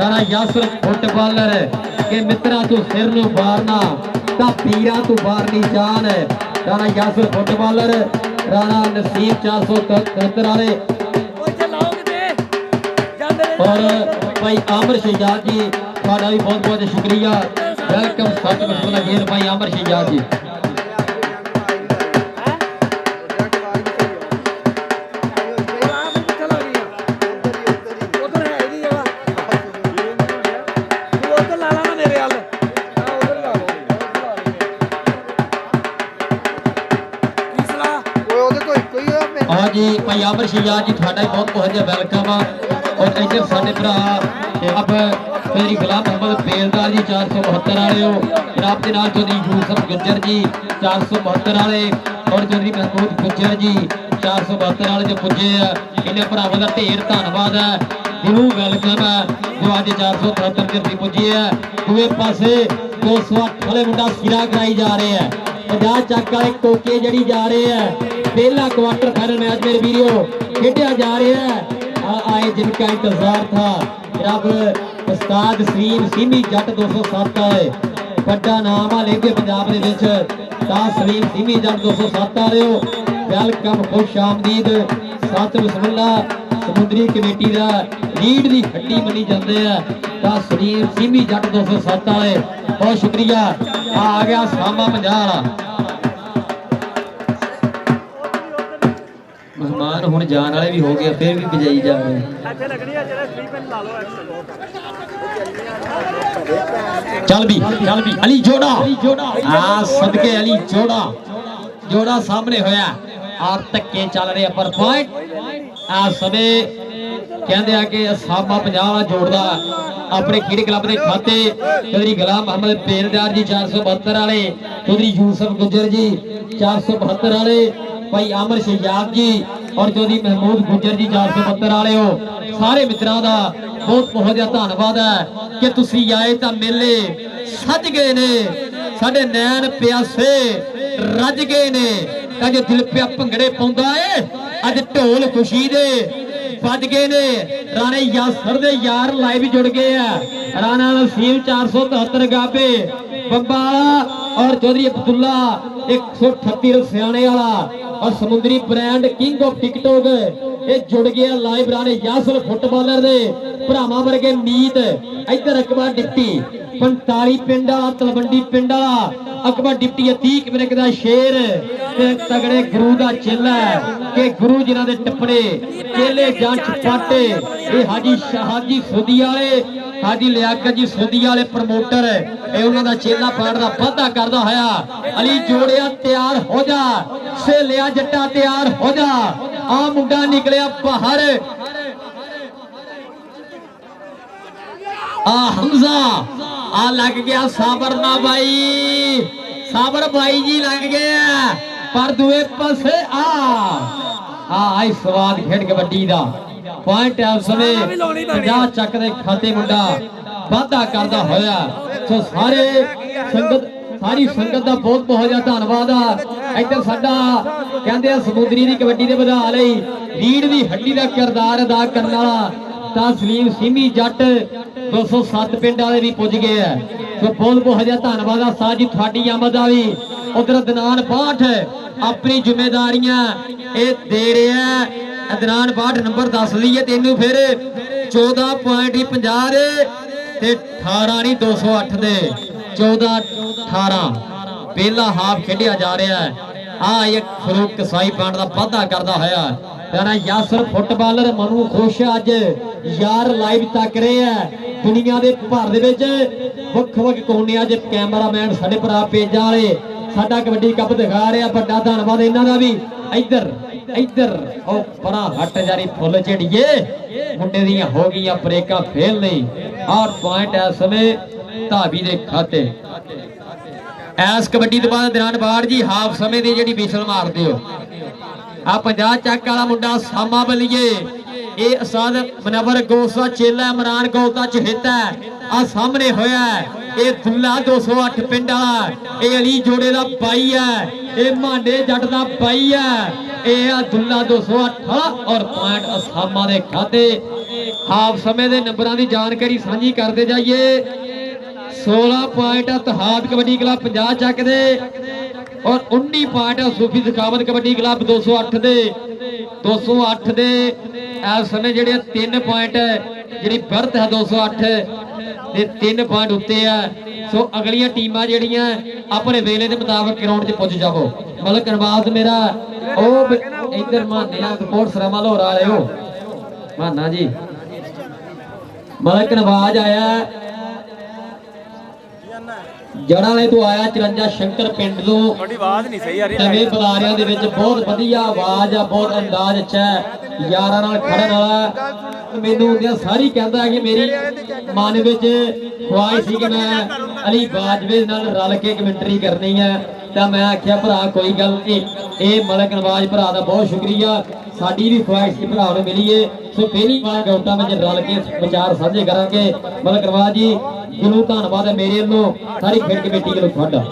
[SPEAKER 6] राणा यासर फुटबॉलर के मित्रा तू सिर नू बारना ता पीरा तू बारनी जान राणा यासर फुटबॉलर राणा नसीम 473 वाले और भाई आमर शहजाद जी थोड़ा भी बहुत बहुत शुक्रिया वेलकम सत बिस्मिल्लाह गेर भाई आमर शहजाद जी हाँ जी भाई आमर शहजाद जी थोड़ा भी बहुत बहुत वेलकम और इधर साडे भरा अब चौधरी गुलाम मुहम्मद बेलदार जी 472 वाले हो जनाब के नाल चौधरी यूसुफ गुज्जर जी 472 वाले और चौधरी महमूद गुज्जर जी 472 वाले जो पुजे इन्हें भरावां दा ढेर धन्नवाद है दिलों वेलकम है जो अज 473 धरती पुजी है दूए पासे 208 वाले मुंडा सिरा कराई जा रहे हैं 50 चक वाले टोके जड़ी जा रहे हैं पहला क्वार्टर फाइनल मैच मेरे वीडियो खेडिया जा रहा है आए जिनका इंतजार था जनाब उस्ताद सलीम सीमी जट 207 है बड़ा नाम आ लेंगे पंजाब दे विच उस्ताद सलीम सीमी जट 207 आ रहे हो वेलकम खुश आमदीद सत बिस्मिल्लाह समुद्री कमेटी दा लीड दी हड्डी बनी जाते हैं उस्ताद सलीम सीमी जट 207 वाले बहुत शुक्रिया आ गया सामा 50 वाला मेहमान हुण जान वाले भी हो गए फिर भी बजाई जा रहे चल भी अली जोड़ा सदके अली जोड़ा सामने होया और धक्के चल रहे पर पॉइंट आ समय कहते हैं कि सामा 50 वाला जोड़दा अपने खेड क्लब के खाते चौधरी गुलाम मुहम्मद बेलदार जी 472 वाले चौधरी यूसुफ गुज्जर जी 472 वाले भाई आमर शहजाद जी और चौधरी महमूद गुज्जर जी 472 वाले हो सारे मित्रों का बहुत बहुत धन्यवाद है कि तुसी आए तो मेले सज गए ने साडे नैन प्यासे रज गए ने अज दिल पिया भंगड़े पाउंदा है अज ढोल खुशी दे बज गए ने राणे यासर दे यार लाइव जुड़ गए हैं राणा नसीम 473 गाबे ਬੰਬਾ ਵਾਲਾ ਔਰ ਚੌਧਰੀ ਅਬਦੁੱਲਾ 138 ਰਸਿਆਣੇ ਵਾਲਾ ਔਰ ਸਮੁੰਦਰੀ ਬ੍ਰਾਂਡ ਕਿੰਗ ਆਫ ਟਿਕਟੋਕ ਇਹ ਜੁੜ ਗਿਆ ਲਾਈਵ ਰਾਣੇ ਯਾਸਰ ਫੁੱਟਬਾਲਰ ਦੇ ਭਰਾਵਾਂ ਵਰਗੇ ਮੀਤ। ਇੱਧਰ ਅਕਬਰ ਡਿਪਟੀ 45 ਪਿੰਡ ਵਾਲਾ ਤਲਵੰਡੀ ਪਿੰਡ ਵਾਲਾ ਅਕਬਰ ਡਿਪਟੀ 30 ਮਿੰਟ ਦਾ ਸ਼ੇਰ ਤੇ ਤਗੜੇ ਗੁਰੂ ਦਾ ਚੇਲਾ ਕਿ ਗੁਰੂ ਜਿਨ੍ਹਾਂ ਦੇ ਟੱਪੜੇ ਚੇਲੇ ਜਾਂ ਚਪਾਟੇ ਇਹ ਹਾਜੀ ਸੋਦੀ ਵਾਲੇ ਹਾਜੀ ਲਿਆਕਤ ਜੀ ਸੋਦੀ ਵਾਲੇ ਪ੍ਰਮੋਟਰ ਇਹ ਉਹਨਾਂ ਦਾ ਚੇਲਾ ਪਾਣ ਦਾ ਵਾਅਦਾ ਕਰਦਾ ਹੋਇਆ ਅਲੀ ਜੋੜਿਆ ਤਿਆਰ ਹੋ ਜਾ ਸੇਲਿਆ ਜੱਟਾ ਤਿਆਰ ਹੋ ਜਾ ਆ ਮੁੰਡਾ ਨਿਕਲਿਆ ਬਾਹਰ ਆ ਹਮਜ਼ਾ ਆ ਲੱਗ ਗਿਆ ਸਾਬਰ ਨਾ ਬਾਈ ਸਾਬਰ ਬਾਈ ਜੀ ਲੱਗ ਗਿਆ ਪਰ ਦੂਏ ਪਾਸੇ ਆਈ ਸਵਾਦ ਖੇਡ ਕਬੱਡੀ ਦਾ ਪੁਆਇੰਟ ਇਸ ਸਮੇਂ 50 ਚੱਕ ਦੇ ਖਾਤੇ ਮੁੰਡਾ ਵਾਅਦਾ ਕਰਦਾ ਹੋਇਆ। ਸੋ ਸਾਰੀ ਸੰਗਤ ਦਾ ਬਹੁਤ ਜ਼ਿਆਦਾ ਧੰਨਵਾਦ ਆ। ਇੱਧਰ ਸਾਡਾ ਕਹਿੰਦੇ ਆ ਸਮੁੰਦਰੀ ਦੀ ਕਬੱਡੀ ਦੇ ਵਧਾ ਲਈ ਰੀੜ ਦੀ ਹੱਡੀ ਦਾ ਕਿਰਦਾਰ ਅਦਾ ਕਰਨ ਵਾਲਾ ਤਾਂ ਸਲੀਮ ਸੀਮੀ ਜੱਟ 207 ਪਿੰਡ ਵਾਲੇ ਵੀ ਪੁੱਜ ਗਏ ਆ। ਸੋ ਬਹੁਤ ਜ਼ਿਆਦਾ ਧੰਨਵਾਦ ਆ ਸਾਜ ਜੀ ਤੁਹਾਡੀ ਆਮਦ ਆ ਵੀ। ਉਧਰ ਅਦਨਾਨ ਬਾਠ ਆਪਣੀ ਜ਼ਿੰਮੇਵਾਰੀਆਂ ਇਹ ਦੇ ਰਿਹਾ। ਅਦਨਾਨ ਬਾਠ ਨੰਬਰ ਦੱਸ ਲਈਏ ਤੈਨੂੰ ਫਿਰ 14 ਪੁਆਇੰਟ ਹੀ 50 ਦੇ ਤੇ 18 ਨਹੀਂ 208 ਦੇ 14 18 ਪਹਿਲਾ ਹਾਫ ਖੇਡਿਆ ਜਾ ਰਿਹਾ ਹੈ। ਆ ਇੱਕ ਫਰੂਕ ਕਸਾਈ ਪਾਣ ਦਾ ਵਾਅਦਾ ਕਰਦਾ ਹੋਇਆ ਰਾਣਾ ਯਾਸਰ ਫੁੱਟਬਾਲਰ ਮਨੂ ਖੁਸ਼ ਅੱਜ ਯਾਰ ਲਾਈਵ ਤੱਕ ਰਹੇ ਆ ਦੁਨੀਆ ਦੇ ਭਰ ਦੇ ਵਿੱਚ ਵੱਖ ਕੋਨਿਆਂ 'ਚ ਕੈਮਰਾਮੈਨ ਸਾਡੇ ਭਰਾ ਪੇਜਾਂ ਵਾਲੇ ਸਾਡਾ ਕਬੱਡੀ ਕੱਪ ਦਿਖਾ ਰਿਹਾ। ਵੱਡਾ ਧੰਨਵਾਦ ਇਹਨਾਂ ਦਾ ਵੀ। ਇੱਧਰ ਉਹ ਬੜਾ ਹੱਟ ਜਾਰੀ ਫੁੱਲ ਝੜੀਏ ਮੁੰਡੇ ਦੀਆਂ ਹੋ ਗਈਆਂ ਬ੍ਰੇਕਾਂ ਫੇਲ ਨਹੀਂ ਔਰ ਪੁਆਇੰਟ ਇਸ ਸਮੇਂ ਧਾਬੀ ਦੇ ਖਾਤੇ। ਐਸ ਕਬੱਡੀ ਤੋਂ ਬਾਅਦ ਦੌਰਾਨ ਬਾੜ ਜੀ ਹਾਫ ਸਮੇਂ ਦੀ ਜਿਹੜੀ ਵਿਸਲ ਮਾਰਦੇ ਹੋ ਆ 50 ਚੱਕ ਵਾਲਾ ਮੁੰਡਾ ਸਾਮਾ ਬਲੀਏ ਇਹ ਅਸਾਦ ਮਨਵਰ ਗੋਸਾ ਚੇਲਾ ਇਮਰਾਨ ਗੋਲਤਾ ਚਹੇਤਾ ਆ ਸਾਹਮਣੇ ਹੋਇਆ ਇਹ ਦੁੱਲਾ 208 ਪਿੰਡ ਵਾਲਾ ਇਹ ਅਲੀ ਜੋੜੇ ਦਾ ਬਾਈ ਹੈ ਇਹ ਮਾਂਡੇ ਜੱਟ ਦਾ ਬਾਈ ਹੈ ਇਹ ਆ ਦੁੱਲਾ 208 ਵਾਲਾ ਔਰ ਪੁਆਇੰਟ ਅਸਾਮਾ ਦੇ ਖਾਤੇ। ਹਾਫ ਸਮੇਂ ਦੇ ਨੰਬਰਾਂ ਦੀ ਜਾਣਕਾਰੀ ਸਾਂਝੀ ਕਰਦੇ ਜਾਈਏ। 16 ਪੁਆਇੰਟ ਤਹਾਦ ਕਬੱਡੀ ਕਲੱਬ 50 ਚੱਕ ਦੇ ਔਰ 19 ਪੁਆਇੰਟ ਸੂਫੀ ਸਖਾਵਤ ਕਬੱਡੀ ਕਲੱਬ 208 ਦੇ ਇਸ ਸਮੇਂ ਜਿਹੜੇ 3 ਪੁਆਇੰਟ ਜਿਹੜੀ ਬਰਥ ਹੈ 208 ਤੇ 3 ਪੁਆਇੰਟ ਉੱਤੇ ਆ। ਸੋ ਅਗਲੀਆਂ ਟੀਮਾਂ ਜਿਹੜੀਆਂ ਆਪਣੇ ਵੇਲੇ ਦੇ ਮੁਤਾਬਕ ਗਰਾਊਂਡ 'ਚ ਪੁੱਜ ਜਾਵੋ। ਮਲਕ ਨਵਾਜ਼ ਮੇਰਾ ਉਹ ਇੱਧਰ ਮਾਨਿਆ ਸਪੋਰਟਸ ਰਮਾ ਲਾਹੌਰ ਵਾਲੇ ਹੋ ਮਾਨਾ ਜੀ ਮਲਕ ਨਵਾਜ਼ ਆਇਆ ਜੜਾਂ ਵਾਲੇ ਤੋਂ ਆਇਆ 54 ਸ਼ੰਕਰ ਪਿੰਡ ਤੋਂ। ਤੁਹਾਡੀ ਆਵਾਜ਼ ਨਹੀਂ ਸਹੀ ਆ ਰਹੀ। ਨਵੇਂ ਬੁਲਾਰਿਆਂ ਦੇ ਵਿੱਚ ਬਹੁਤ ਵਧੀਆ ਆਵਾਜ਼ ਆ ਬਹੁਤ ਅੰਦਾਜ਼ ਅੱਛਾ ਯਾਰਾਂ ਨਾਲ ਖੜਨ ਵਾਲਾ। ਮੈਨੂੰ ਉਹਦੀਆਂ ਸਾਰੀ ਕਹਿੰਦਾ ਕਿ ਮੇਰੀ ਮਨ ਵਿੱਚ ਖੁਆਇਸ਼ ਸੀ ਕਿ ਮੈਂ ਅਲੀ ਬਾਜਵੇ ਨਾਲ ਰਲ ਕੇ ਕਮੈਂਟਰੀ ਕਰਨੀ ਹੈ ਤਾਂ ਮੈਂ ਆਖਿਆ ਭਰਾ ਕੋਈ ਗੱਲ ਨਹੀਂ ਇਹ ਮਲਕ ਨਵਾਜ਼ ਭਰਾ ਦਾ ਬਹੁਤ ਸ਼ੁਕਰੀਆ ਸਾਡੀ ਵੀ ਖੁਆਇਸ਼ ਸੀ ਭਰਾ ਨੂੰ ਮਿਲੀਏ। ਸੋ ਪਹਿਲੀ ਵਾਰ ਗੌਟਾ ਵਿੱਚ ਰਲ ਕੇ ਵਿਚਾਰ ਸਾਂਝੇ ਕਰਾਂਗੇ। ਮਲਕ ਨਵਾਜ਼ ਜੀ ਦਿਲੋਂ ਧੰਨਵਾਦ ਹੈ ਮੇਰੇ ਵੱਲੋਂ ਸਾਰੀ ਖੇਡ ਕਮੇਟੀ ਵੱਲੋਂ ਤੁਹਾਡਾ।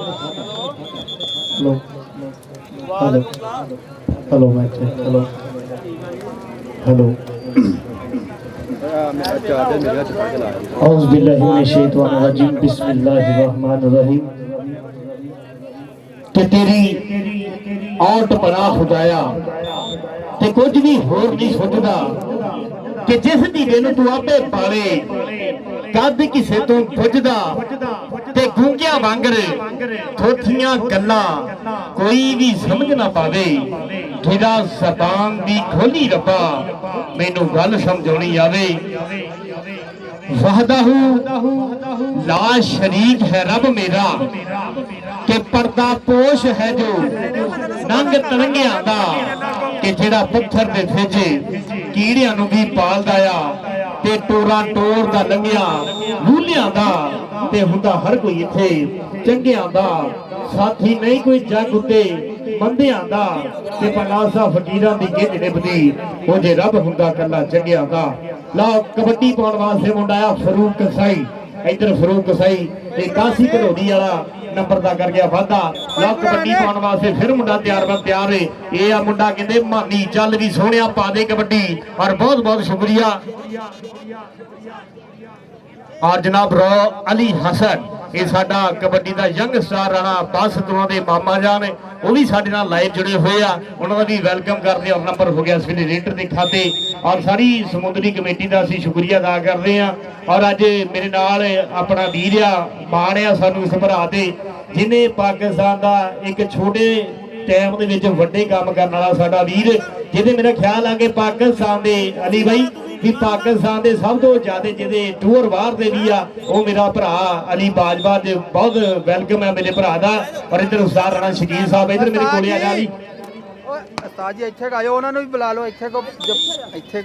[SPEAKER 7] हेलो मैच हेलो औज़ बिल्लाहि मिनश शैतानिर रजीम बिस्मिल्लाहिर रहमानिर रहीम। कि तेरी औट बना खुदाया ते कुछ भी होर नहीं सोचदा कि जिस धीरे नूं तू आपे पाले कद किसे तो पुजदा ते गूंगिया वांगर थोथियां गल्लां कोई भी समझ ना पावे तेरा ज़बान दी खोली रब्बा मैनू गल समझाउणी आवे। वहदहू ला शरीक है रब मेरा कि पर्दा पोश है जो नंग तरंगियां दा कि जेड़ा पत्थर दे भेजे कीड़ियां नू भी पालदा आ ते टोरा टोर दा लंघिया लूलियां दा ते हुंदा हर कोई इत्थे चंगियां दा साथी नहीं कोई जग उत्ते मंदियां दा ते पनासा फकीरां दी गिण निभदी ओ जे रब हुंदा कल्ला चंगियां दा। लो कबड्डी पाउण वास्ते मुंडा आ फरूक कसाई इधर फरूक कसाई ते कासी घड़ोड़ी वाला नंबर दा कर गया वादा। लो कबड्डी पाउण वास्ते फिर मुंडा तैयार है ये आ मुंडा कहंदे मानी चल भी सोहणिया पा दे कबड्डी और बहुत बहुत शुक्रिया। और जनाब रो अली हसन ਇਹ ਸਾਡਾ ਕਬੱਡੀ ਦਾ ਯੰਗ ਸਟਾਰ ਰਾਣਾ ਬੱਸ ਦੋਵਾਂ ਦੇ ਮਾਮਾ ਜਾਨ ਉਹ ਵੀ ਸਾਡੇ ਨਾਲ ਲਾਈਵ ਜੁੜੇ ਹੋਏ ਆ, ਉਹਨਾਂ ਦਾ ਵੀ ਵੈਲਕਮ ਕਰਦੇ ਔਰ ਨੰਬਰ ਹੋ ਗਿਆ ਇਸ ਵੇਲੇ ਰੇਡਰ ਦੇ ਖਾਤੇ। ਔਰ ਸਾਰੀ ਸਮੁੰਦਰੀ ਕਮੇਟੀ ਦਾ ਅਸੀਂ ਸ਼ੁਕਰੀਆ ਅਦਾ ਕਰਦੇ ਆ। ਔਰ ਅੱਜ ਮੇਰੇ ਨਾਲ ਆਪਣਾ ਵੀਰ ਆ, ਮਾਣ ਆ ਸਾਨੂੰ ਇਸ ਭਰਾ ਤੇ, ਜਿਹਨੇ ਪਾਕਿਸਤਾਨ ਦਾ ਇੱਕ ਛੋਟੇ ਟਾਈਮ ਦੇ ਵਿੱਚ ਵੱਡੇ ਕੰਮ ਕਰਨ ਵਾਲਾ ਸਾਡਾ ਵੀਰ, ਜਿਹਦੇ ਮੇਰਾ ਖਿਆਲ ਆ ਕਿ ਪਾਕਿਸਤਾਨ ਦੇ ਅਲੀ ਬਾਈ ਕਿ ਪਾਕਿਸਤਾਨ ਦੇ ਸਭ ਤੋਂ ਜ਼ਿਆਦਾ ਜਿਹਦੇ ਟੂਰ ਬਾਹਰ ਦੇ ਵੀ ਆ, ਉਹ ਮੇਰਾ ਭਰਾ ਅਲੀ ਬਾਜਵਾ ਦੇ ਬਹੁਤ ਵੈਲਕਮ ਹੈ ਮੇਰੇ ਭਰਾ ਦਾ। ਔਰ ਇੱਧਰ ਉਸਤਾਦ ਰਾਣਾ ਸ਼ਕੀਲ ਸਾਹਿਬ ਇੱਧਰ ਮੇਰੇ ਕੋਲੇ ਆ ਜਾ ਜੀ।
[SPEAKER 8] ਉਸਤਾਦ ਜੀ ਇੱਥੇ ਆਜੋ, ਉਹਨਾਂ ਨੂੰ ਵੀ ਬੁਲਾ ਲਓ, ਇੱਥੇ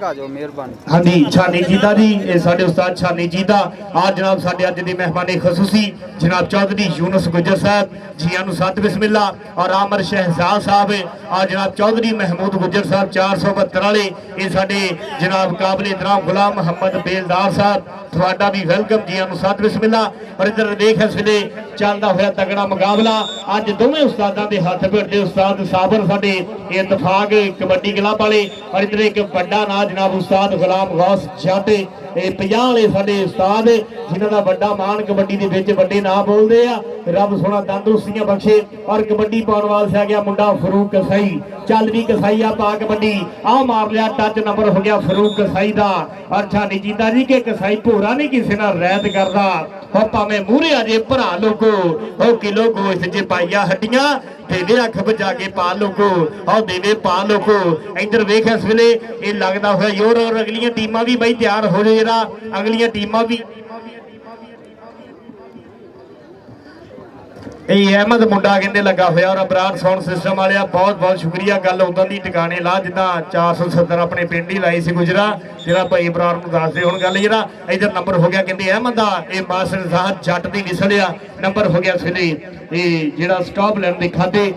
[SPEAKER 8] ਆਜੋ, ਮਿਹਰਬਾਨੀ।
[SPEAKER 7] ਹਾਂਜੀ ਛਾਨੀ ਜੀਦਾ ਜੀ, ਇਹ ਸਾਡੇ ਉਸਤਾਦ ਛਾਨੀ ਜੀਦਾ। ਆ ਜਨਾਬ ਸਾਡੇ ਅੱਜ ਦੇ ਮਹਿਮਾਨੇ ਖਸੂਸੀ ਜਨਾਬ ਚੌਧਰੀ ਯੂਨਸ ਗੁੱਜਰ ਸਾਹਿਬ ਜੀਆਂ ਨੂੰ ਸਤ ਬਿਸਮਿल्ला। ਔਰ ਆਮਰ ਸ਼ਹਿਜ਼ਾਦ ਸਾਹਿਬ, ਆ ਜਨਾਬ ਚੌਧਰੀ ਮਹਿਮੂਦ ਗੁੱਜਰ ਸਾਹਿਬ 472 ਵਾਲੇ, ਇਹ ਸਾਡੇ ਜਨਾਬ ਕਾਬਲੇ ਇਤਰਾਮ ਗੁਲਾਮ ਮੁਹੰਮਦ ਬੇਲਦਾਰ ਸਾਹਿਬ, ਤੁਹਾਡਾ ਵੀ ਵੈਲਕਮ ਜੀਆਂ ਨੂੰ ਸਤ ਬਿਸਮਿल्ला। ਔਰ ਇੱਧਰ ਦੇਖ ਇਸ ਵੇਲੇ ਚੱਲਦਾ ਹੋਇਆ ਤਗੜਾ ਮੁਕਾਬਲਾ, ਅੱਜ ਦੋਵੇਂ ਉਸਤਾਦਾਂ ਦੇ ਹੱਥ ਭਿੜਦੇ। ਉਸਤਾਦ ਸਾਬਰ ਸਾਡੇ ਇਤਫਾਕ ਕਬੱਡੀ ਕਲੱਬ ਵਾਲੇ, ਔਰ ਇੱਧਰ ਇੱਕ ਵੱਡਾ ਨਾਂ ਜਨਾਬ ਉਸਤਾਦ ਗੁਲਾਮ ਗੌਸ ਜੱਟ, ਇਹ 50 ਵਾਲੇ ਸਾਡੇ ਉਸਤਾਦ, ਜਿਨ੍ਹਾਂ ਦਾ ਵੱਡਾ ਮਾਣ ਕਬੱਡੀ ਦੇ ਵਿੱਚ ਵੱਡੇ ਨਾਂ ਬੋਲਦੇ ਆ। ਰੱਬ ਸੋਹਣਾ ਤੰਦਰੁਸਤੀਆਂ ਬਖਸ਼ੇ। ਔਰ ਕਬੱਡੀ ਪਾਉਣ ਵਾਲਾ ਆ ਗਿਆ ਮੁੰਡਾ ਫਰੂਕ ਕਸਾਈ, ਚੱਲ ਵੀ ਕਸਾਈ ਆ ਪਾ ਕਬੱਡੀ, ਆਹ ਮਾਰ ਲਿਆ ਟੱਚ ਨੰਬਰ ਹੋ ਗਿਆ ਫਰੂਕ ਕਸਾਈ ਦਾ। ਔਰ ਛਾਨੀ ਜੀਦਾ ਜੀ ਕਿ ਕਸਾਈ ਭੋਰਾ ਨਹੀਂ ਕਿਸੇ ਨਾਲ ਰਹਿਤ ਕਰਦਾ, ਹੋ ਭਾਵੇਂ ਮੂਹਰੇ ਆ ਜੇ ਭਰਾ ਲੋਕੋ, ਹੋ ਕਿਲੋ ਗੋਸ਼ਤ ਜੇ ਪਾਈਆ ਹੱਡੀਆਂ ਦੇਵੇ ਅੱਖ ਬਚਾ ਕੇ ਪਾ ਲੋਕੋ, ਆਹ ਦੇਵੇ ਪਾ ਲੋਕੋ। ਇੱਧਰ ਵੇਖ ਇਸ ਵੇਲੇ ਇਹ ਲੱਗਦਾ ਹੋਇਆ ਯੋਰ। ਔਰ ਅਗਲੀਆਂ ਟੀਮਾਂ ਵੀ ਬਈ ਤਿਆਰ ਹੋ ਜਾਓ ਜਰਾ, ਅਗਲੀਆਂ ਟੀਮਾਂ ਵੀ। ਇਹ ਅਹਿਮਦ ਮੁੰਡਾ ਕਹਿੰਦੇ ਲੱਗਾ ਹੋਇਆ, ਔਰ ਅਬਰਾਰ ਸਾਊਂਡ ਸਿਸਟਮ ਵਾਲਿਆ ਬਹੁਤ ਬਹੁਤ ਸ਼ੁਕਰੀਆ। ਗੱਲ ਉਦਾਂ ਦੀ ਟਿਕਾਣੇ ਲਾ ਜਿੱਦਾਂ 470 ਆਪਣੇ ਪਿੰਡ ਹੀ ਲਾਈ ਸੀ ਗੁਜਰਾ, ਜਿਹੜਾ ਭਾਈ ਅਬਰਾਰ ਨੂੰ ਦੱਸਦੇ ਹੁਣ ਗੱਲ। ਜਿਹੜਾ ਇੱਧਰ ਨੰਬਰ ਹੋ ਗਿਆ ਕਹਿੰਦੇ ਅਹਿਮਦ ਦਾ, ਇਹ ਮਾਸਟਰ ਸਾਹਿਬ ਜੱਟ ਦੀ ਵਿਸਲ ਆ, ਨੰਬਰ ਹੋ ਗਿਆ ਇਸ ਵੇਲੇ ਇਹ ਜਿਹੜਾ ਸਟਾਪ ਲੈਣ ਦੇ ਖਾਤੇ।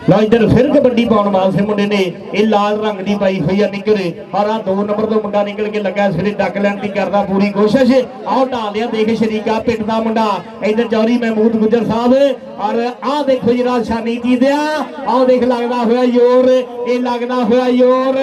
[SPEAKER 7] ਲਓ ਇੱਧਰ ਫਿਰ ਕਬੱਡੀ ਪਾਉਣ ਵਾਲੇ ਮੁੰਡੇ ਨੇ ਇਹ ਲਾਲ ਰੰਗ ਦੀ ਪਾਈ ਹੋਈ ਆ ਨਿਕਰੇ, ਔਰ ਆ 2 ਨੰਬਰ ਤੋਂ ਮੁੰਡਾ ਨਿਕਲ ਕੇ ਲੱਗਾ ਇਸ ਵੇਲੇ ਡੱਕ ਲੈਣ ਦੀ ਕਰਦਾ ਪੂਰੀ ਕੋਸ਼ਿਸ਼। ਆਹ ਢਾਲ ਲਿਆ ਦੇਖ ਸ਼ਰੀਕਾ ਪਿੱਟ ਦਾ ਮੁੰਡਾ, ਇੱਧਰ ਚੌਧਰੀ ਮਹਿਮੂਦ ਗੁੱਜਰ ਸਾਹਿਬ। ਔਰ ਆਹ ਦੇਖੋ ਜਿਹੜਾ ਸ਼ਾਨੀ ਜੀ ਦਿਆ, ਆਹ ਦੇਖ ਲੱਗਦਾ ਹੋਇਆ ਯੋਰ, ਇਹ ਲੱਗਦਾ ਹੋਇਆ ਯੋਰ।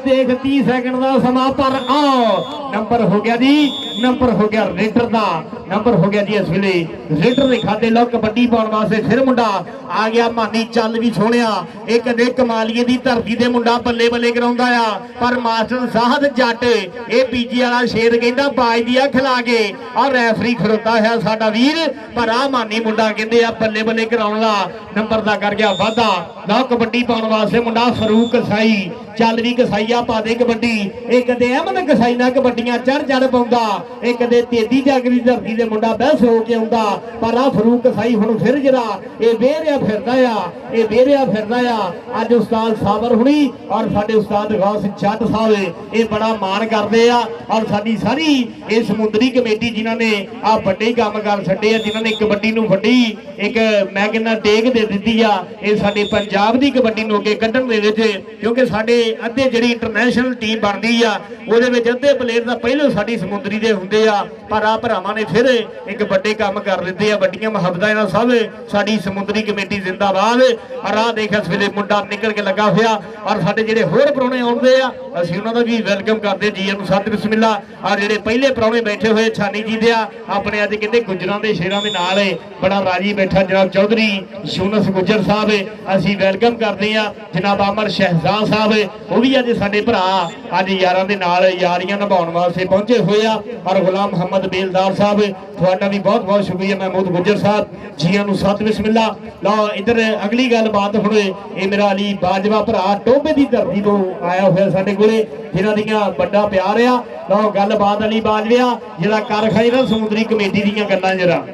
[SPEAKER 7] ਦੇਖ 30 ਸੈਕਿੰਡ ਦਾ ਸਮਾਂ, ਪਰ ਆਹ ਨੰਬਰ ਹੋ ਗਿਆ ਜੀ, ਨੰਬਰ ਹੋ ਗਿਆ ਰੇਡਰ ਦਾ, ਨੰਬਰ ਹੋ ਗਿਆ ਜੀ ਇਸ ਵੇਲੇ ਰੇਡਰ ਦੇ ਖਾਤੇ। ਲਓ ਕਬੱਡੀ ਪਾਉਣ ਵਾਸਤੇ ਫਿਰ ਮੁੰਡਾ ਆ ਗਿਆ ਮਾਨੀ, ਚੱਲ ਵੀ ਸੋਹਣਿਆ, ਇਹ ਕਦੇ ਕਮਾਲੀਏ ਦੀ ਧਰਤੀ ਦੇ ਮੁੰਡਾ ਬੱਲੇ ਬੱਲੇ ਕਰਾਉਂਦਾ ਆ, ਪਰ ਮਾਸਟਰ ਸਾਹਦ ਜੱਟ ਇਹ ਪੀਜੀ ਵਾਲਾ ਸ਼ੇਰ ਕਹਿੰਦਾ ਬਾਜ ਦੀ ਅੱਖ ਲਾ ਕੇ। ਆਹ ਰੈਫਰੀ ਖੜੋਤਾ ਹੈ ਸਾਡਾ ਵੀਰ, ਪਰ ਆ ਮਾਨੀ ਮੁੰਡਾ ਕਹਿੰਦੇ ਆ ਬੱਲੇ ਬੱਲੇ ਕਰਾਉਣ ਦਾ ਨੰਬਰ ਦਾ ਕਰ ਗਿਆ ਵਾਧਾ। ਲਓ ਕਬੱਡੀ ਪਾਉਣ ਵਾਸਤੇ ਮੁੰਡਾ ਫਰੂਕ ਕਸਾਈ, ਚੱਲ ਵੀ ਕਸਾਈਆ ਪਾ ਦੇ ਕਬੱਡੀ। ਇਹ ਕਦੇ ਅਹਿਮਦ ਕਸਾਈ ਨਾਲ ਕਬੱਡੀਆਂ ਚੜ ਪਾਉਂਦਾ, ਇਹ ਕਦੇ ਤੇਦੀ ਜਾਗਰੀ ਧਰਤੀ ਦੇ ਮੁੰਡਾ ਬਹਿਸ ਹੋ ਕੇ ਆਉਂਦਾ, ਪਰ ਆ ਫਰੂਕ ਕਸਾਈ ਹੁਣ ਫਿਰ ਜਿਹੜਾ ਇਹ ਵੇਰਿਆ ਫਿਰਦਾ ਆ, ਇਹ ਵੇਰਿਆ ਫਿਰਦਾ ਆ। ਅੱਜ ਉਸਤਾਦ ਸਾਬਰ ਹੁਣੀ ਔਰ ਸਾਡੇ ਉਸਤਾਦ ਗੌਸ ਜੱਟ ਸਾਹਿਬ ਇਹ ਬੜਾ ਮਾਣ ਕਰਦੇ ਆ। ਔਰ ਸਾਡੀ ਸਾਰੀ ਇਹ ਸਮੁੰਦਰੀ ਕਮੇਟੀ ਜਿਨ੍ਹਾਂ ਨੇ ਆ ਵੱਡੇ ਕੰਮ ਕਰ ਛੱਡੇ ਆ, ਜਿਨ੍ਹਾਂ ਨੇ ਕਬੱਡੀ ਨੂੰ ਵੱਡੀ ਇੱਕ ਮੈਂ ਕਹਿੰਦਾ ਟੇਕ ਦੇ ਦਿੱਤੀ ਆ, ਇਹ ਸਾਡੇ ਪੰਜਾਬ ਦੀ ਕਬੱਡੀ ਨੂੰ ਅੱਗੇ ਕੱਢਣ ਦੇ ਵਿੱਚ। ਕਿਉਂਕਿ ਸਾਡੇ ਅੱਧੇ ਜਿਹੜੀ ਇੰਟਰਨੈਸ਼ਨਲ ਟੀਮ ਬਣਦੀ ਆ ਉਹਦੇ ਵਿੱਚ ਅੱਧੇ ਪਲੇਅਰ ਤਾਂ ਪਹਿਲਾਂ ਸਾਡੀ ਸਮੁੰਦਰੀ ਦੇ ਹੁੰਦੇ ਆ, ਪਰ ਆ ਭਰਾਵਾਂ ਨੇ ਫਿਰ ਇੱਕ ਵੱਡੇ ਕੰਮ ਕਰ ਦਿੱਤੇ ਆ, ਵੱਡੀਆਂ ਮੁਹੱਬਤਾਂ ਇਹਨਾਂ ਸਭ। ਸਾਡੀ ਸਮੁੰਦਰੀ ਕਮੇਟੀ ਜ਼ਿੰਦਾਬਾਦ। ਔਰ ਆ ਦੇਖ ਇਸ ਵੇਲੇ ਮੁੰਡਾ ਨਿਕਲ ਕੇ ਲੱਗਾ ਹੋਇਆ। ਔਰ ਸਾਡੇ ਜਿਹੜੇ ਹੋਰ ਪ੍ਰਾਹੁਣੇ ਆਉਂਦੇ ਆ ਅਸੀਂ ਉਹਨਾਂ ਦਾ ਵੀ ਵੈਲਕਮ ਕਰਦੇ ਜੀ ਨੂੰ ਸਤ ਬਿਸਮਿल्ला। ਔਰ ਜਿਹੜੇ ਪਹਿਲੇ ਪ੍ਰਾਹੁਣੇ ਬੈਠੇ ਹੋਏ ਛਾਨੀ ਜੀ ਦੇ ਆ ਆਪਣੇ, ਅੱਜ ਕਹਿੰਦੇ ਗੁੱਜਰਾਂ ਦੇ ਸ਼ੇਰਾਂ ਦੇ ਨਾਲ ਬੜਾ ਰਾਜੀ ਬੈਠਾ ਜਨਾਬ ਚੌਧਰੀ ਯੂਨਸ ਗੁੱਜਰ ਸਾਹਿਬ, ਅਸੀਂ ਵੈਲਕਮ ਕਰਦੇ ਆ। ਜਨਾਬ ਆਮਰ ਸ਼ਹਿਜ਼ਾਦ ਸਾਹਿਬ ਉਹ ਵੀ ਅੱਜ ਸਾਡੇ ਭਰਾ ਅੱਜ ਯਾਰਾਂ ਦੇ ਨਾਲ ਯਾਰੀਆਂ ਨਿਭਾਉਣ ਵਾਸਤੇ ਪਹੁੰਚੇ ਹੋਏ ਆ। ਔਰ ਗੁਲਾਮ ਮੁਹੰਮਦ ਬੇਲਦਾਰ ਸਾਹਿਬ ਤੁਹਾਡਾ ਵੀ ਬਹੁਤ ਬਹੁਤ ਸ਼ੁਕਰੀਆ। ਮਹਿਮੂਦ ਗੁੱਜਰ ਸਾਹਿਬ ਜੀਆਂ ਨੂੰ ਸਤ ਬਿਸਮਿल्ला। ਲਓ ਇੱਧਰ ਅਗਲੀ ਗੱਲਬਾਤ ਹੁਣ ਇਹ ਮੇਰਾ ਅਲੀ ਬਾਜਵਾ ਭਰਾ ਟੋਬੇ ਦੀ ਧਰਤੀ ਤੋਂ ਆਇਆ ਹੋਇਆ ਸਾਡੇ ਕੋਲੇ, ਜਿਨ੍ਹਾਂ ਦੀਆਂ ਵੱਡਾ ਪਿਆਰ ਆ। ਲਓ ਗੱਲਬਾਤ ਅਲੀ ਬਾਜਵਿਆ ਜਿਹੜਾ ਕਰ ਖਾਈ ਨਾ ਸਮੁੰਦਰੀ ਕਮੇਟੀ ਦੀਆਂ ਗੱਲਾਂ ਜਰਾ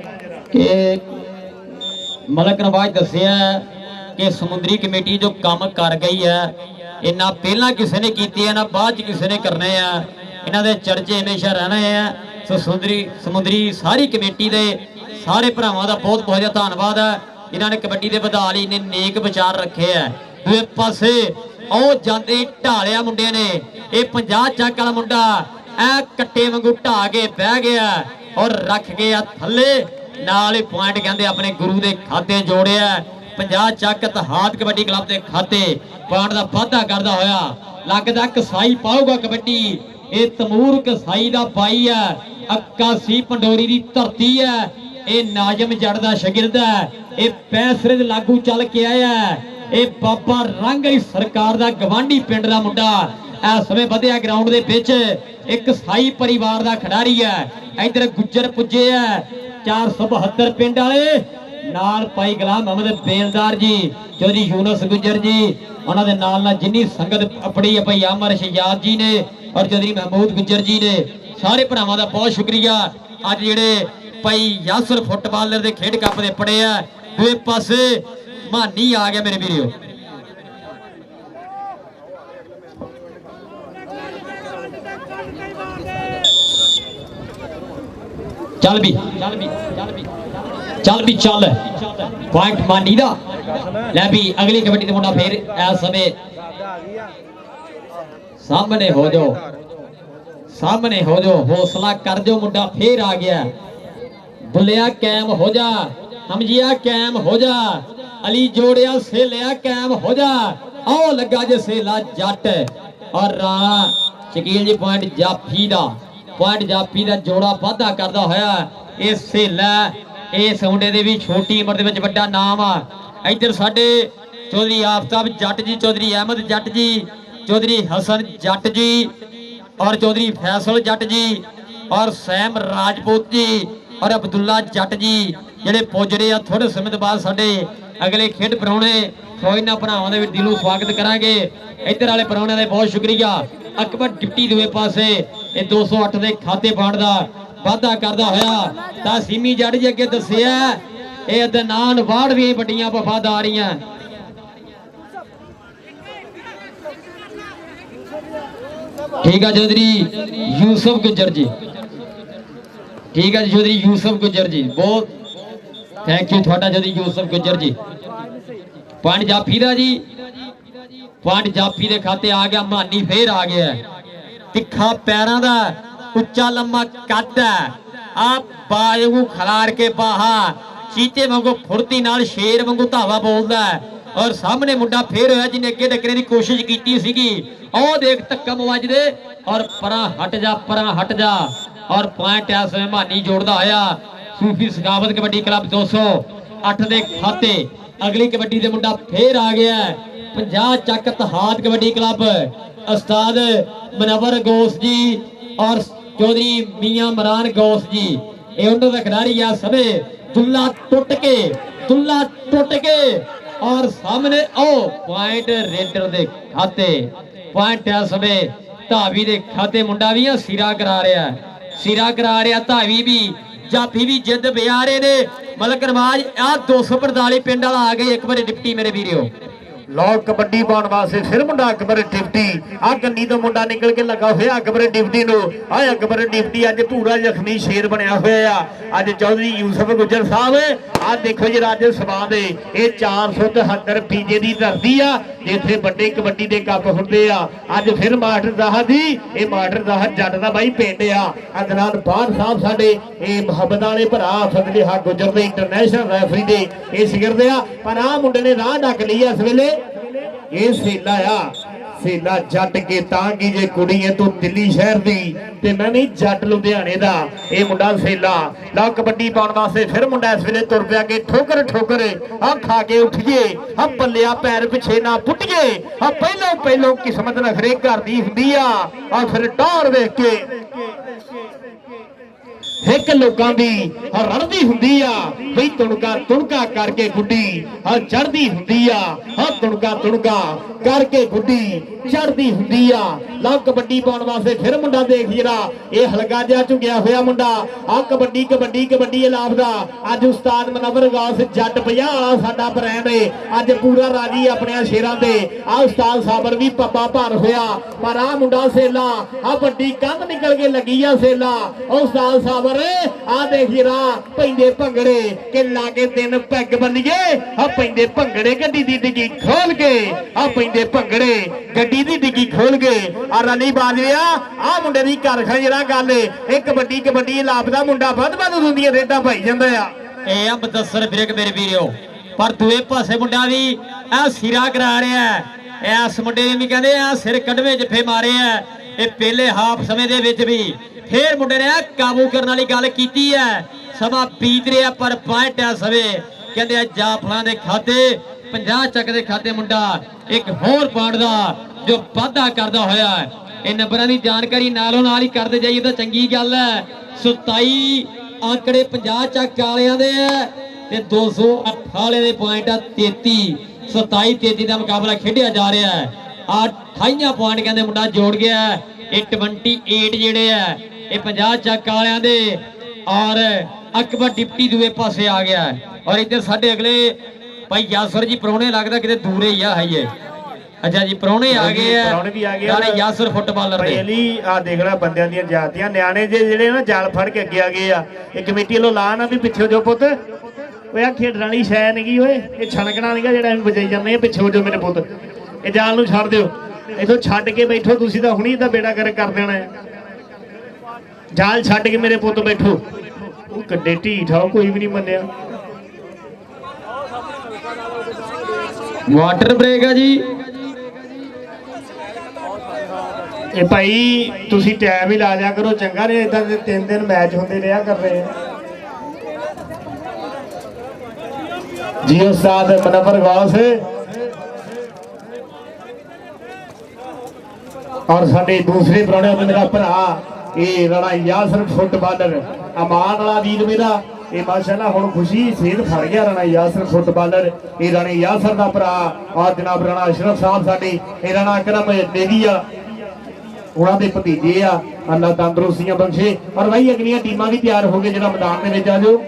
[SPEAKER 6] ਕਿ ਮਲਕ ਨਵਾਜ਼ ਦੱਸਿਆ ਕਿ ਸਮੁੰਦਰੀ ਕਮੇਟੀ ਜੋ ਕੰਮ ਕਰ ਗਈ ਹੈ ਇਹ ਨਾ ਪਹਿਲਾਂ ਕਿਸੇ ਨੇ ਕੀਤੀ ਹੈ ਨਾ ਬਾਅਦ ਚ ਕਿਸੇ ਨੇ ਕਰਨੇ ਆ, ਇਹਨਾਂ ਦੇ ਚਰਚੇ ਹਮੇਸ਼ਾ ਰਹਿਣੇ ਆ। ਸੋ ਸਮੁੰਦਰੀ ਸਾਰੀ ਕਮੇਟੀ ਦੇ ਸਾਰੇ ਭਰਾਵਾਂ ਦਾ ਬਹੁਤ ਬਹੁਤ ਜ਼ਿਆਦਾ ਧੰਨਵਾਦ ਹੈ, ਇਹਨਾਂ ਨੇ ਕਬੱਡੀ ਦੇ ਵਧਾ ਲਈ ਨੇ ਨੇਕ ਵਿਚਾਰ ਰੱਖੇ ਆ। ਦੂਏ ਪਾਸੇ ਉਹ ਜਾਂਦੇ ਢਾਲਿਆ ਮੁੰਡੇ ਨੇ, ਇਹ 50 ਚੱਕ ਵਾਲਾ ਮੁੰਡਾ ਐ ਕੱਟੇ ਵਾਂਗੂ ਢਾ ਕੇ ਬਹਿ ਗਿਆ ਔਰ ਰੱਖ ਗਿਆ ਥੱਲੇ, ਨਾਲ ਹੀ ਪੁਆਇੰਟ ਕਹਿੰਦੇ ਆਪਣੇ ਗੁਰੂ ਦੇ ਖਾਤੇ ਜੋੜਿਆ। 50 ਚੱਕ ਤਹਾਤ ਕਬੱਡੀ ਕਲੱਬ ਦੇ ਖਾਤੇ ਪੁਆਇੰਟ ਦਾ ਵਾਧਾ ਕਰਦਾ ਹੋਇਆ ਲੱਗਦਾ ਕਸਾਈ ਪਾਊਗਾ ਕਬੱਡੀ। ਇਹ ਤਮੂਰ ਕਸਾਈ ਦਾ ਬਾਈ ਹੈ 81 ਪੰਡੋਰੀ ਦੀ ਧਰਤੀ ਹੈ ਇਹ ਨਾਜ਼ਮ ਜੜ ਦਾ ਸ਼ਾਗਿਰਦ ਹੈ ਇਹ ਪੈਸਰੇ ਦੇ ਲਾਗੂ ਚੱਲ ਕੇ ਆਇਆ ਇਹ ਬਾਬਾ ਰੰਗ ਵਾਲੀ ਸਰਕਾਰ ਦਾ ਗਵਾਂਢੀ ਪਿੰਡ ਦਾ ਮੁੰਡਾ ਇਸ ਸਮੇਂ ਵਧਿਆ ਗਰਾਊਂਡ ਦੇ ਵਿੱਚ ਇੱਕ ਸਾਈ ਪਰਿਵਾਰ ਦਾ ਖਿਡਾਰੀ ਹੈ ਇਧਰ ਗੁੱਜਰ ਪੁੱਜੇ ਹੈ 472 ਪਿੰਡ ਵਾਲੇ ਨਾਲ ਭਾਈ ਗੁਲਾਮ ਮੁਹੰਮਦ ਬੇਲਦਾਰ ਜੀ ਚੌਧਰੀ ਯੂਨਸ ਗੁੱਜਰ ਜੀ ਉਹਨਾਂ ਦੇ ਨਾਲ ਜਿੰਨੀ ਸੰਗਤ ਆਪਣੀ ਹੈ ਭਾਈ ਆਮਰ ਸ਼ਿਜਾਤ ਜੀ ਨੇ ਔਰ ਚੌਧਰੀ ਮਹਿਮੂਦ ਗੁੱਜਰ ਜੀ ਨੇ ਸਾਰੇ ਭਰਾਵਾਂ ਦਾ ਬਹੁਤ ਸ਼ੁਕਰੀਆ ਅੱਜ ਜਿਹੜੇ ਭਾਈ ਯਾਸਰ ਫੁੱਟਬਾਲਰ ਦੇ ਖੇਡ ਕੱਪ ਦੇ ਪੜੇ ਆ ਦੂਏ ਪਾਸੇ ਮਾਨੀ ਆ ਗਿਆ ਮੇਰੇ ਵੀਰੋ ਚੱਲ ਵੀ ਚੱਲ ਪੁਆਇੰਟ ਮਾਨੀ ਦਾ ਲੈ ਵੀ ਅਗਲੀ ਕਬੱਡੀ ਦੇ ਮੁੰਡਾ ਫੇਰ ਇਸ ਸਮੇਂ ਸਾਹਮਣੇ ਹੋ ਜਾਓ ਹੌਸਲਾ ਕਰ ਜੋ ਮੁੰਡਾ ਫੇਰ ਆ ਗਿਆ ਬੁੱਲਿਆ ਕੈਮ ਹੋ ਜਾ ਸਮਝਿਆ ਕੈਮ ਹੋ ਜਾ ਅਲੀ ਜੋੜਿਆ ਸੇਲਿਆ ਕੈਮ ਹੋ ਜਾ ਆਓ ਲੱਗਾ ਜੇ ਸੇਲਾ ਜੱਟ ਔਰ ਰਾਣਾ ਸ਼ਕੀਲ ਜੀ ਪੁਆਇੰਟ ਜਾਫੀ ਦਾ ਜੋੜਾ ਵਾਧਾ ਕਰਦਾ ਹੋਇਆ ਇਹ ਸੇਲਾ ਇਸ ਮੁੰਡੇ ਦੇ ਵੀ ਛੋਟੀ ਉਮਰ ਦੇ ਵਿੱਚ ਵੱਡਾ ਨਾਮ ਆ ਇੱਧਰ ਸਾਡੇ ਚੌਧਰੀ ਆਫਤਾਬ ਜੱਟ ਜੀ ਚੌਧਰੀ ਅਹਿਮਦ ਜੱਟ ਜੀ ਚੌਧਰੀ ਹਸਨ ਜੱਟ ਜੀ और चौधरी फैसल जट जी और सैम राजपूत जी और अब्दुल्ला जट जी ਜਿਹੜੇ ਪੁੱਜੜੇ ਆ ਥੋੜੇ ਸਮੇਂ ਤੋਂ ਬਾਅਦ ਸਾਡੇ ਅਗਲੇ ਖੇਡ ਪਰੌਣੇ ਫੌਜਨਾ ਭਰਾਵਾਂ ਦੇ ਦਿਲੋਂ ਸਵਾਗਤ ਕਰਾਂਗੇ ਇੱਧਰ ਵਾਲੇ ਪਰੌਣਿਆਂ ਦਾ ਬਹੁਤ ਸ਼ੁਕਰੀਆ ਅਕਬਰ ਡਿਪਟੀ ਦੂਏ ਪਾਸੇ ਇਹ 208 ਦੇ ਖਾਤੇ ਪਾਉਣ ਦਾ ਵਾਅਦਾ ਕਰਦਾ ਹੋਇਆ ਤਾਂ ਸੀਮੀ ਜੱਟ ਜੀ ਅੱਗੇ ਦੱਸਿਆ ਇਹ ਅਦਨਾਨ ਵਾੜ ਵੀ ਵੱਡੀਆਂ ਵਫਾਦਾਰੀਆਂ ठीक है चौधरी यूसुफ गुजर जी ठीक है चौधरी यूसुफ गुजर जी बहुत थैंक यू थोड़ा चौधरी यूसुफ गुजर जी पॉइंट जाफी दा जी पॉइंट जाफी दे खाते आ गया मानी फिर आ गया तिखा पैरों दा उच्चा लम्मा कद है आप बाजू खलार के बाहा चीते वांगू फुर्ती नाल शेर वांगू धावा बोलदा है और सामने मुंडा फेर होया जिन्हें अगे डकने की कोशिश की सीगी ओ देख धक्का मवजदे और परा हट जा और पॉइंट इस मेहमानी जोड़दा होया सूफी सखावत कबड्डी क्लब 208 दे खाते अगली कबड्डी दे मुंडा फेर आ गया 50 चक तहाद कबड्डी क्लब उस्ताद मनवर गौस जी और चौधरी मियां मरान गौस जी ये उन्होंने दा खिडारी आ सबे दुल्ला टुट के और सामने ओ पॉइंट रेडर दे खाते पॉइंट इस समय धावी दे खाते मुंडा भी सिरा करा रहा धावी भी जाफी भी जिद बिया रहे ने मलक नवाज आ 245 पिंड वाला आ गए एक बार डिप्टी मेरे वीरो
[SPEAKER 7] लो कबड्डी पाने वास्ते फिर मुंडा अकबर डिप्टी आ गन्नी तो मुंडा निकल के लगा होया अकबर डिप्टी नु आ अकबर डिप्टी अज पूरा जख्मी शेर बनया होया अज चौधरी यूसुफ गुजर साहब आ देखो जी राजे सभा दे ये 473 पीजे दी धरती आ जिथे बड़े कबड्डी दे कप हुंदे आ अज फिर मास्टर दाहद दी ये मास्टर दाहद जट दा बाई पिंड आ अदनान बान साहब साडे ये मुहब्बत वाले भरा फजले हा गुजर दे इंटरनेशनल रेफरी दे ये सिगरदे आ पर आ मुंडे ने राह ढक ली इस वेले ये सेला सेला जट के तांगी जे कुड़ी है तू दिल्ली शहर दी ते मैं नहीं जट लुधियाने दा ये मुंडा सेला ला कबड्डी पाउण वास्ते फिर मुंडा इस वेले तुर पिया के ठोकर आ खा के उठिए आ पल्लिया पैर पिछे ना पुटिए आ पहलों किस्मत नखरे घर दी हुंदी आ फिर टौर वेख के एक लोगों की रड़ती हुंदी आ बई तुणका करके गुड्डी चढ़ती हुंदी आ तुणका करके गुड्डी चढ़ती हुंदी आ लो कबड्डी पाउण वास्ते फिर मुंडा देख जरा ये हलका जा झुकिया होया मुंडा आ कबड्डी लाभ दा अज उस्ताद मनवर गौस जट 50 वाला साडा ब्रांड है अज पूरा राजी अपने शेरां ते आ उस्ताद साबर भी पप्पा भर होया पर आ मुंडा सेला आ वड्डी कंध निकल के लगी आ सेला उस्ताद साबर आ देख जरा पैंदे भंगड़े के लागे तीन पैग बनिए आ पैंदे भंगड़े गड्डी दी डिग्गी खोल के आ पैंदे भंगड़े गड्डी दी डिग्गी खोल के आ रनी बाजरिया आ मुंडे दी कर खजरा गल ए कबड्डी लाभ दा मुंडा वध दुनिया रेडा पाई जांदा आ
[SPEAKER 6] ए मुदस्सर ब्रेक मेरे वीरो पर दूए पासे मुंडा भी आ सिरा करा रहा है इस मुंडे भी कहते आ सिर कड़वे जफे मारे है ਇਹ ਪਹਿਲੇ ਹਾਫ ਸਮੇਂ ਦੇ ਵਿੱਚ ਵੀ ਫੇਰ ਮੁੰਡੇ ਨੇ ਕਾਬੂ ਕਰਨ ਵਾਲੀ ਗੱਲ ਕੀਤੀ ਹੈ। ਸਮਾਂ ਬੀਤ ਰਿਹਾ ਪਰ ਪੁਆਇੰਟ ਹੈ ਸਵੇ ਕਹਿੰਦੇ ਆ ਜਾਫਲਾਂ ਦੇ ਖਾਤੇ 50 ਚੱਕ ਦੇ ਖਾਤੇ ਮੁੰਡਾ ਇੱਕ ਹੋਰ ਪੁਆਇੰਟ ਦਾ ਜੋ ਵਾਧਾ ਕਰਦਾ ਹੋਇਆ ਹੈ। ਇਹ ਨੰਬਰਾਂ ਦੀ ਜਾਣਕਾਰੀ ਨਾਲੋਂ ਨਾਲ ਹੀ ਕਰਦੇ ਜਾਈਏ ਤਾਂ ਚੰਗੀ ਗੱਲ ਹੈ। 27 ਅੰਕੜੇ 50 ਚੱਕ ਵਾਲਿਆਂ ਦੇ ਹੈ ਤੇ 208 ਵਾਲੇ ਦੇ ਪੁਆਇੰਟ ਆ 33 27 33 ਦਾ ਮੁਕਾਬਲਾ ਖੇਡਿਆ ਜਾ ਰਿਹਾ ਹੈ। 28 ਪੁਆਇੰਟ ਕਹਿੰਦੇ ਮੁੰਡਾ ਜੋੜ ਗਿਆ। ਇਹ 28 ਜਿਹੜੇ ਆ ਇਹ 50 ਚੱਕ ਵਾਲਿਆਂ ਦੇ ਔਰ ਅਕਬਰ ਡਿਪਟੀ ਦੂਏ ਪਾਸੇ ਆ ਗਿਆ ਔਰ ਇੱਧਰ ਸਾਡੇ ਅਗਲੇ ਭਾਈ ਯਾਸਰ ਜੀ ਪ੍ਰਾਹੁਣੇ ਲੱਗਦਾ ਕਿਤੇ ਦੂਰੇ ਹੀ ਆ ਹੈ। ਅੱਛਾ ਜੀ ਪ੍ਰਾਹੁਣੇ ਆ ਗਏ ਆ,
[SPEAKER 7] ਪ੍ਰਾਹੁਣੇ ਵੀ ਆ ਗਏ
[SPEAKER 6] ਨਾਲੇ ਯਾਸਰ ਫੁੱਟਬਾਲਰ ਦੇ
[SPEAKER 7] ਪਹਿਲੀ ਆ ਦੇਖ ਲੈ ਬੰਦਿਆਂ ਦੀਆਂ ਜਾਤੀਆਂ ਨਿਆਣੇ ਜਿਹੜੇ ਨਾ ਜਾਲ ਫੜ ਕੇ ਅੱਗੇ ਆ ਗਏ ਆ। ਇਹ ਕਮੇਟੀ ਵੱਲੋਂ ਲਾ ਨਾ ਵੀ ਪਿੱਛੇ ਜੋ ਪੁੱਤ ਓਏ ਆ ਖੇਡਣ ਵਾਲੀ ਸ਼ੈ ਨਹੀਂਗੀ ਓਏ, ਇਹ ਛਣਕਣਾ ਨਹੀਂਗਾ ਜਿਹੜਾ ਅਸੀਂ ਵਜਾਈ ਜਾਂਦੇ ਆ। ਪਿੱਛੇ ਜੋ ਮੇਰੇ ਪੁੱਤ ਇਹ ਜਾਲ ਨੂੰ ਛੱਡ ਦਿਓ, ਇਥੋਂ ਛੱਡ ਕੇ ਬੈਠੋ ਤੁਸੀਂ ਤਾਂ ਹੁਣੀ ਤਾਂ ਬੇੜਾ ਕਰ ਦੇਣਾ ਹੈ। ਜਾਲ ਛੱਡ ਕੇ ਮੇਰੇ ਪੁੱਤ ਬੈਠੋ। ਉਹ ਕੱਡੇ ਢੀਠ ਆ, ਕੋਈ ਵੀ ਨਹੀਂ ਮੰਨਿਆ।
[SPEAKER 6] ਵਾਟਰ ਬ੍ਰੇਕ ਆ ਜੀ।
[SPEAKER 7] ਇਹ ਭਾਈ ਤੁਸੀਂ ਟਾਈਮ ਹੀ ਲਾ ਦਿਆ ਕਰੋ, ਚੰਗਾ ਨਹੀਂ ਇਦਾਂ ਦੇ 3 ਦਿਨ ਮੈਚ ਹੁੰਦੇ ਰਿਹਾ ਕਰ ਰਹੇ ਆ ਜੀ। ਉਸਤਾਦ ਮਨਵਰ ਗੌਸ ਔਰ ਸਾਡੇ ਦੂਸਰੇ ਪ੍ਰਾਹੁਣੇ ਮੇਰਾ ਭਰਾ ਇਹ ਰਾਣਾ ਯਾਸਰ ਫੁੱਟਬਾਲਰ ਅਮਾਨ ਵਾਲਾ ਵੀਰ ਮੇਰਾ, ਇਹ ਮਾਸ਼ਾਅੱਲਾ ਹੁਣ ਖੁਸ਼ੀ ਸੇਧ ਫੜ ਗਿਆ। ਰਾਣਾ ਯਾਸਰ ਫੁੱਟਬਾਲਰ ਇਹ ਰਾਣੇ ਯਾਸਰ ਦਾ ਭਰਾ ਔਰ ਜਨਾਬ ਰਾਣਾ ਅਸ਼ਰਫ ਸਾਹਿਬ ਸਾਡੇ ਇਹ ਰਾਣਾ ਅਕਰਮ ਦੇਵੀ ਆ ਉਹਨਾਂ ਦੇ ਭਤੀਜੇ ਆ। ਅੱਲਾ ਤੰਦਰੁਸਤੀਆਂ ਬਖਸ਼ੇ ਔਰ ਭਾਈ ਅਗਲੀਆਂ ਟੀਮਾਂ ਵੀ ਤਿਆਰ ਹੋ ਗਏ ਜਿਹੜਾ ਮੈਦਾਨ ਦੇ ਵਿੱਚ ਆ ਜਾਓ।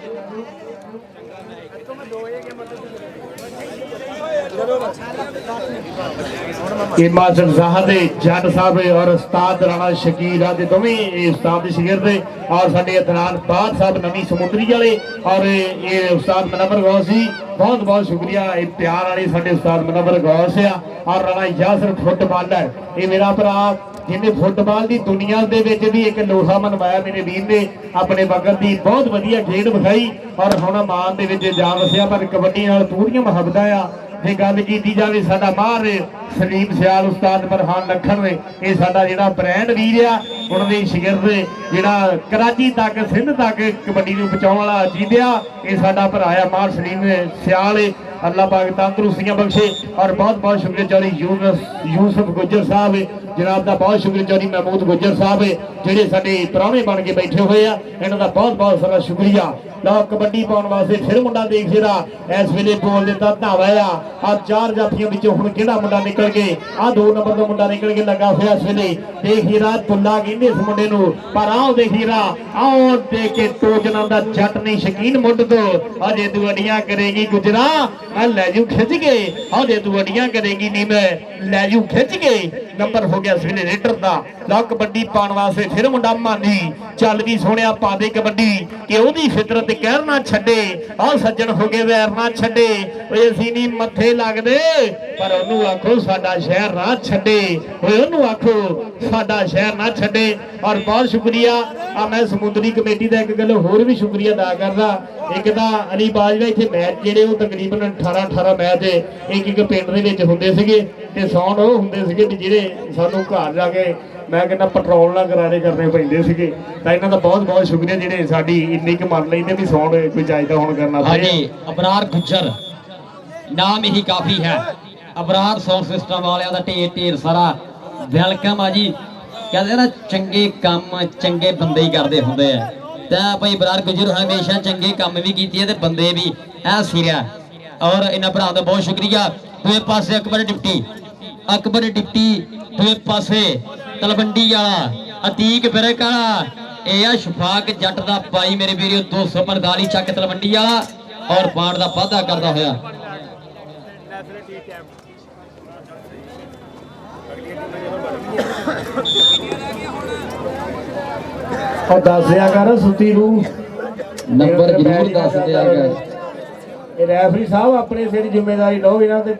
[SPEAKER 7] ਇਹ ਮਾਜ਼ਰ ਜ਼ਾਹਦੇ ਜੱਟ ਸਾਹਿਬ ਔਰ ਉਸਤਾਦ ਰਾਣਾ ਸ਼ਕੀਰ ਆ ਦੇ ਦੋਵੇਂ ਇਹ ਉਸਤਾਦ ਦੇ ਸ਼ਾਗਿਰਦ ਔਰ ਸਾਡੇ ਅਦਨਾਨ ਬਾਦ ਸਾਹਿਬ ਨਵੀਂ ਸਮੁੰਦਰੀ ਵਾਲੇ ਔਰ ਇਹ ਉਸਤਾਦ ਮਨਵਰ ਗੌਸ ਜੀ ਬਹੁਤ ਬਹੁਤ ਸ਼ੁਕਰੀਆ। ਇਹ ਪਿਆਰ ਵਾਲੇ ਸਾਡੇ ਉਸਤਾਦ ਮਨਵਰ ਗੌਸ ਆ ਔਰ ਰਾਣਾ ਯਾਸਰ ਫੁੱਟਬਾਲਰ ਇਹ ਮੇਰਾ ਭਰਾ ਜਿਹਨੇ ਫੁੱਟਬਾਲ ਦੀ ਦੁਨੀਆ ਦੇ ਵਿੱਚ ਵੀ ਇੱਕ ਲੋਹਾ ਮਨਵਾਇਆ। ਮੇਰੇ ਵੀਰ ਨੇ ਆਪਣੇ ਵਕਤ ਦੀ ਬਹੁਤ ਵਧੀਆ ਖੇਡ ਵਿਖਾਈ ਔਰ ਹੁਣ ਮਾਨ ਦੇ ਵਿੱਚ ਜਾ ਵਸਿਆ। ਪਰ ਕਬੱਡੀ ਨਾਲ ਪੂਰੀਆਂ ਮੁਹੱਬਤਾਂ ਆ। ਜੇ ਗੱਲ ਕੀਤੀ ਜਾਵੇ ਸਾਡਾ ਮਾਹਰ ਸਲੀਮ ਸਿਆਲ ਉਸਤਾਦ ਬਰਹਾਨ ਲੱਖਣ ਨੇ ਇਹ ਸਾਡਾ ਜਿਹੜਾ ਬ੍ਰਾਂਡ ਵੀਰ ਆ ਉਹਨਾਂ ਦੇ ਸ਼ਾਗਿਰਦ ਜਿਹੜਾ ਕਰਾਚੀ ਤੱਕ ਸਿੰਧ ਤੱਕ ਕਬੱਡੀ ਨੂੰ ਪਹੁੰਚਾਉਣ ਵਾਲਾ ਜੀਦਿਆ ਇਹ ਸਾਡਾ ਭਰਾ ਆ ਮਾਹਰ ਸਲੀਮ ਸਿਆਲ। ਅੱਲਾਹ ਪਾਕ ਤੰਦਰੁਸਤੀਆਂ ਬਖਸ਼ੇ ਔਰ ਬਹੁਤ ਬਹੁਤ ਸ਼ੁਕਰੀਆ ਚੌਧਰੀ ਯੂਸਫ ਗੁੱਜਰ ਸਾਹਿਬ ਜਨਾਬ ਦਾ ਬਹੁਤ ਸ਼ੁਕਰੀਆ ਚੌਧਰੀ ਮਹਿਮੂਦ ਗੁੱਜਰ ਸਾਹਿਬ ਜਿਹੜੇ ਸਾਡੇ ਪ੍ਰਾਹੁਣੇ ਬਣ ਕੇ ਬੈਠੇ ਹੋਏ ਆ। ਇਹਨਾਂ ਦਾ ਬਹੁਤ ਬਹੁਤ ਸਾਰਾ ਸ਼ੁਕਰੀਆ। ਲਓ ਕਬੱਡੀ ਪਾਉਣ ਵਾਸਤੇ ਫਿਰ ਮੁੰਡਾ ਦੇਖ ਜਿਹੜਾ ਇਸ ਵੇਲੇ ਬੋਲ ਦਿੱਤਾ ਧਾਵਾ ਆ 4 ਜਾਫੀਆਂ ਵਿੱਚੋਂ ਹੁਣ ਕਿਹੜਾ ਮੁੰਡਾ ਨਿਕਲ ਕੇ ਆ 2 ਨੰਬਰ ਦਾ ਮੁੰਡਾ ਨਿਕਲ ਕੇ ਲੱਗਾ ਹੋਇਆ ਇਸ ਵੇਲੇ। ਦੇਖ ਹੀਰਾ ਤੁੱਲਾ ਕਹਿੰਦੇ ਇਸ ਮੁੰਡੇ ਨੂੰ ਪਰ ਆਓ ਦੇਖ ਹੀਰਾ ਆਓ ਦੇਖ ਕੇ ਟੋਜਨਾਂ ਦਾ ਜੱਟ ਨਹੀਂ ਸ਼ਕੀਨ ਮੁੱਢ ਤੋਂ ਅਜੇ ਤੂੰ ਅੜੀਆਂ ਕਰੇਗੀ ਗੁਜਰਾ ਮੈਂ ਲੈ ਜੂ ਖਿੱਚ ਕੇ ਅਜੇ ਤੂੰ ਅੜੀਆਂ ਕਰੇਗੀ ਨਹੀਂ ਮੈਂ ਲੈ ਜੂ ਖਿੱਚ ਕੇ। ਨੰਬਰ ਹੋ ਗਿਆ ਇਸ ਵੇਲੇ ਰੇਡਰ ਦਾ। ਲਓ ਕਬੱਡੀ ਪਾਉਣ ਵਾਸਤੇ ਫਿਰ ਮੁੰਡਾ ਮਾਨੀ ਚੱਲ ਵੀ ਸੋਹਣਿਆ ਪਾ ਦੇ ਕਬੱਡੀ ਕਿ ਉਹਦੀ ਫਿਤਰਤ ਕਹਿਰ ਨਾ ਛੱਡੇ। ਆਹ ਸੱਜਣ ਹੋ ਗਏ ਵੈਰ ਨਾ ਛੱਡੇ ਓਏ ਅਸੀਂ ਨਹੀਂ ਮੱਥੇ ਲੱਗਦੇ ਪਰ ਉਹਨੂੰ ਆਖੋ ਸਾਡਾ ਸ਼ਹਿਰ ਨਾ ਛੱਡੇ ਓਏ ਉਹਨੂੰ ਆਖੋ ਸਾਡਾ ਸ਼ਹਿਰ ਨਾ ਛੱਡੇ। ਔਰ ਬਹੁਤ ਸ਼ੁਕਰੀਆ ਆ ਮੈਂ ਸਮੁੰਦਰੀ ਕਮੇਟੀ ਦਾ ਇੱਕ ਗੱਲ ਹੋਰ ਵੀ ਸ਼ੁਕਰੀਆ ਅਦਾ ਕਰਦਾ। ਇੱਕ ਤਾਂ ਅਲੀ ਬਾਜਵਾ ਇੱਥੇ ਮੈਚ ਜਿਹੜੇ ਉਹ ਤਕਰੀਬਨ 18 ਮੈਚ ਇੱਕ ਪਿੰਡ ਦੇ ਵਿੱਚ ਹੁੰਦੇ ਸੀਗੇ ਤੇ ਸੌਣ ਉਹ ਹੁੰਦੇ ਸੀਗੇ ਵੀ ਜਿਹੜੇ ਸਾਨੂੰ ਘਰ ਜਾ ਕੇ ਮੈਂ ਕਹਿੰਦਾ ਪੈਟਰੋਲ ਨਾਲ ਗਰਾਰੇ ਕਰਨੇ ਪੈਂਦੇ ਸੀਗੇ। ਤਾਂ ਇਹਨਾਂ ਦਾ ਬਹੁਤ ਬਹੁਤ ਸ਼ੁਕਰੀਆ ਜਿਹੜੇ ਸਾਡੀ ਇੰਨੀ ਕੁ ਮੰਨ ਲੈਂਦੇ ਵੀ ਸੌਣ ਕੋਈ ਚਾਹੀਦਾ ਹੁਣ ਕਰਨਾ
[SPEAKER 6] ਹਾਂਜੀ ਅਬਰਾਰ ਗੁੱਜਰ ਨਾਮ ਹੀ ਕਾਫੀ ਹੈ। ਅਬਰਾਰ ਸਾਊਂਡ ਸਿਸਟਮ ਵਾਲਿਆਂ ਦਾ ਢੇਰ ਸਾਰਾ ਵੈਲਕਮ ਆ ਜੀ। ਕਹਿੰਦੇ ਨਾ ਚੰਗੇ ਕੰਮ ਚੰਗੇ ਬੰਦੇ ਹੀ ਕਰਦੇ ਹੁੰਦੇ ਆ ਤਾਂ ਭਾਈ ਅਬਰਾਰ ਗੁੱਜਰ ਹਮੇਸ਼ਾ ਚੰਗੇ ਕੰਮ ਵੀ ਕੀਤੇ ਤੇ ਬੰਦੇ ਵੀ ਐ ਸਿਰਿਆ ਔਰ ਇਹਨਾਂ ਭਰਾ ਦਾ ਬਹੁਤ ਸ਼ੁਕਰੀਆ। ਦੂਏ ਪਾਸੇ ਅਕਬਰ ਡਿਪਟੀ ਦੂਏ ਪਾਸੇ ਤਲਵੰਡੀ ਵਾਲਾ ਅਤੀਕ ਬਿਰਕ ਵਾਲਾ ਇਹ ਆ ਸ਼ਫਾਕ ਜੱਟ ਦਾ ਭਾਈ ਮੇਰੇ ਵੀਰੋ 245 ਚੱਕ ਤਲਵੰਡੀ ਵਾਲਾ ਔਰ ਪਾਣ ਦਾ ਵਾਧਾ ਕਰਦਾ ਹੋਇਆ।
[SPEAKER 7] ਉਹ ਦੱਸ ਦਿਆ ਕਰ ਸੁੱਤੀ ਨੂੰ
[SPEAKER 6] ਨੰਬਰ ਜ਼ਰੂਰ ਦੱਸ ਦਿਆ ਕਰ।
[SPEAKER 7] ਇਹ ਰੈਫਰੀ ਸਾਹਿਬ ਆਪਣੇ ਸਿਰ ਜ਼ਿੰਮੇਵਾਰੀ ਲਓ ਇਹਨਾਂ ਤੇ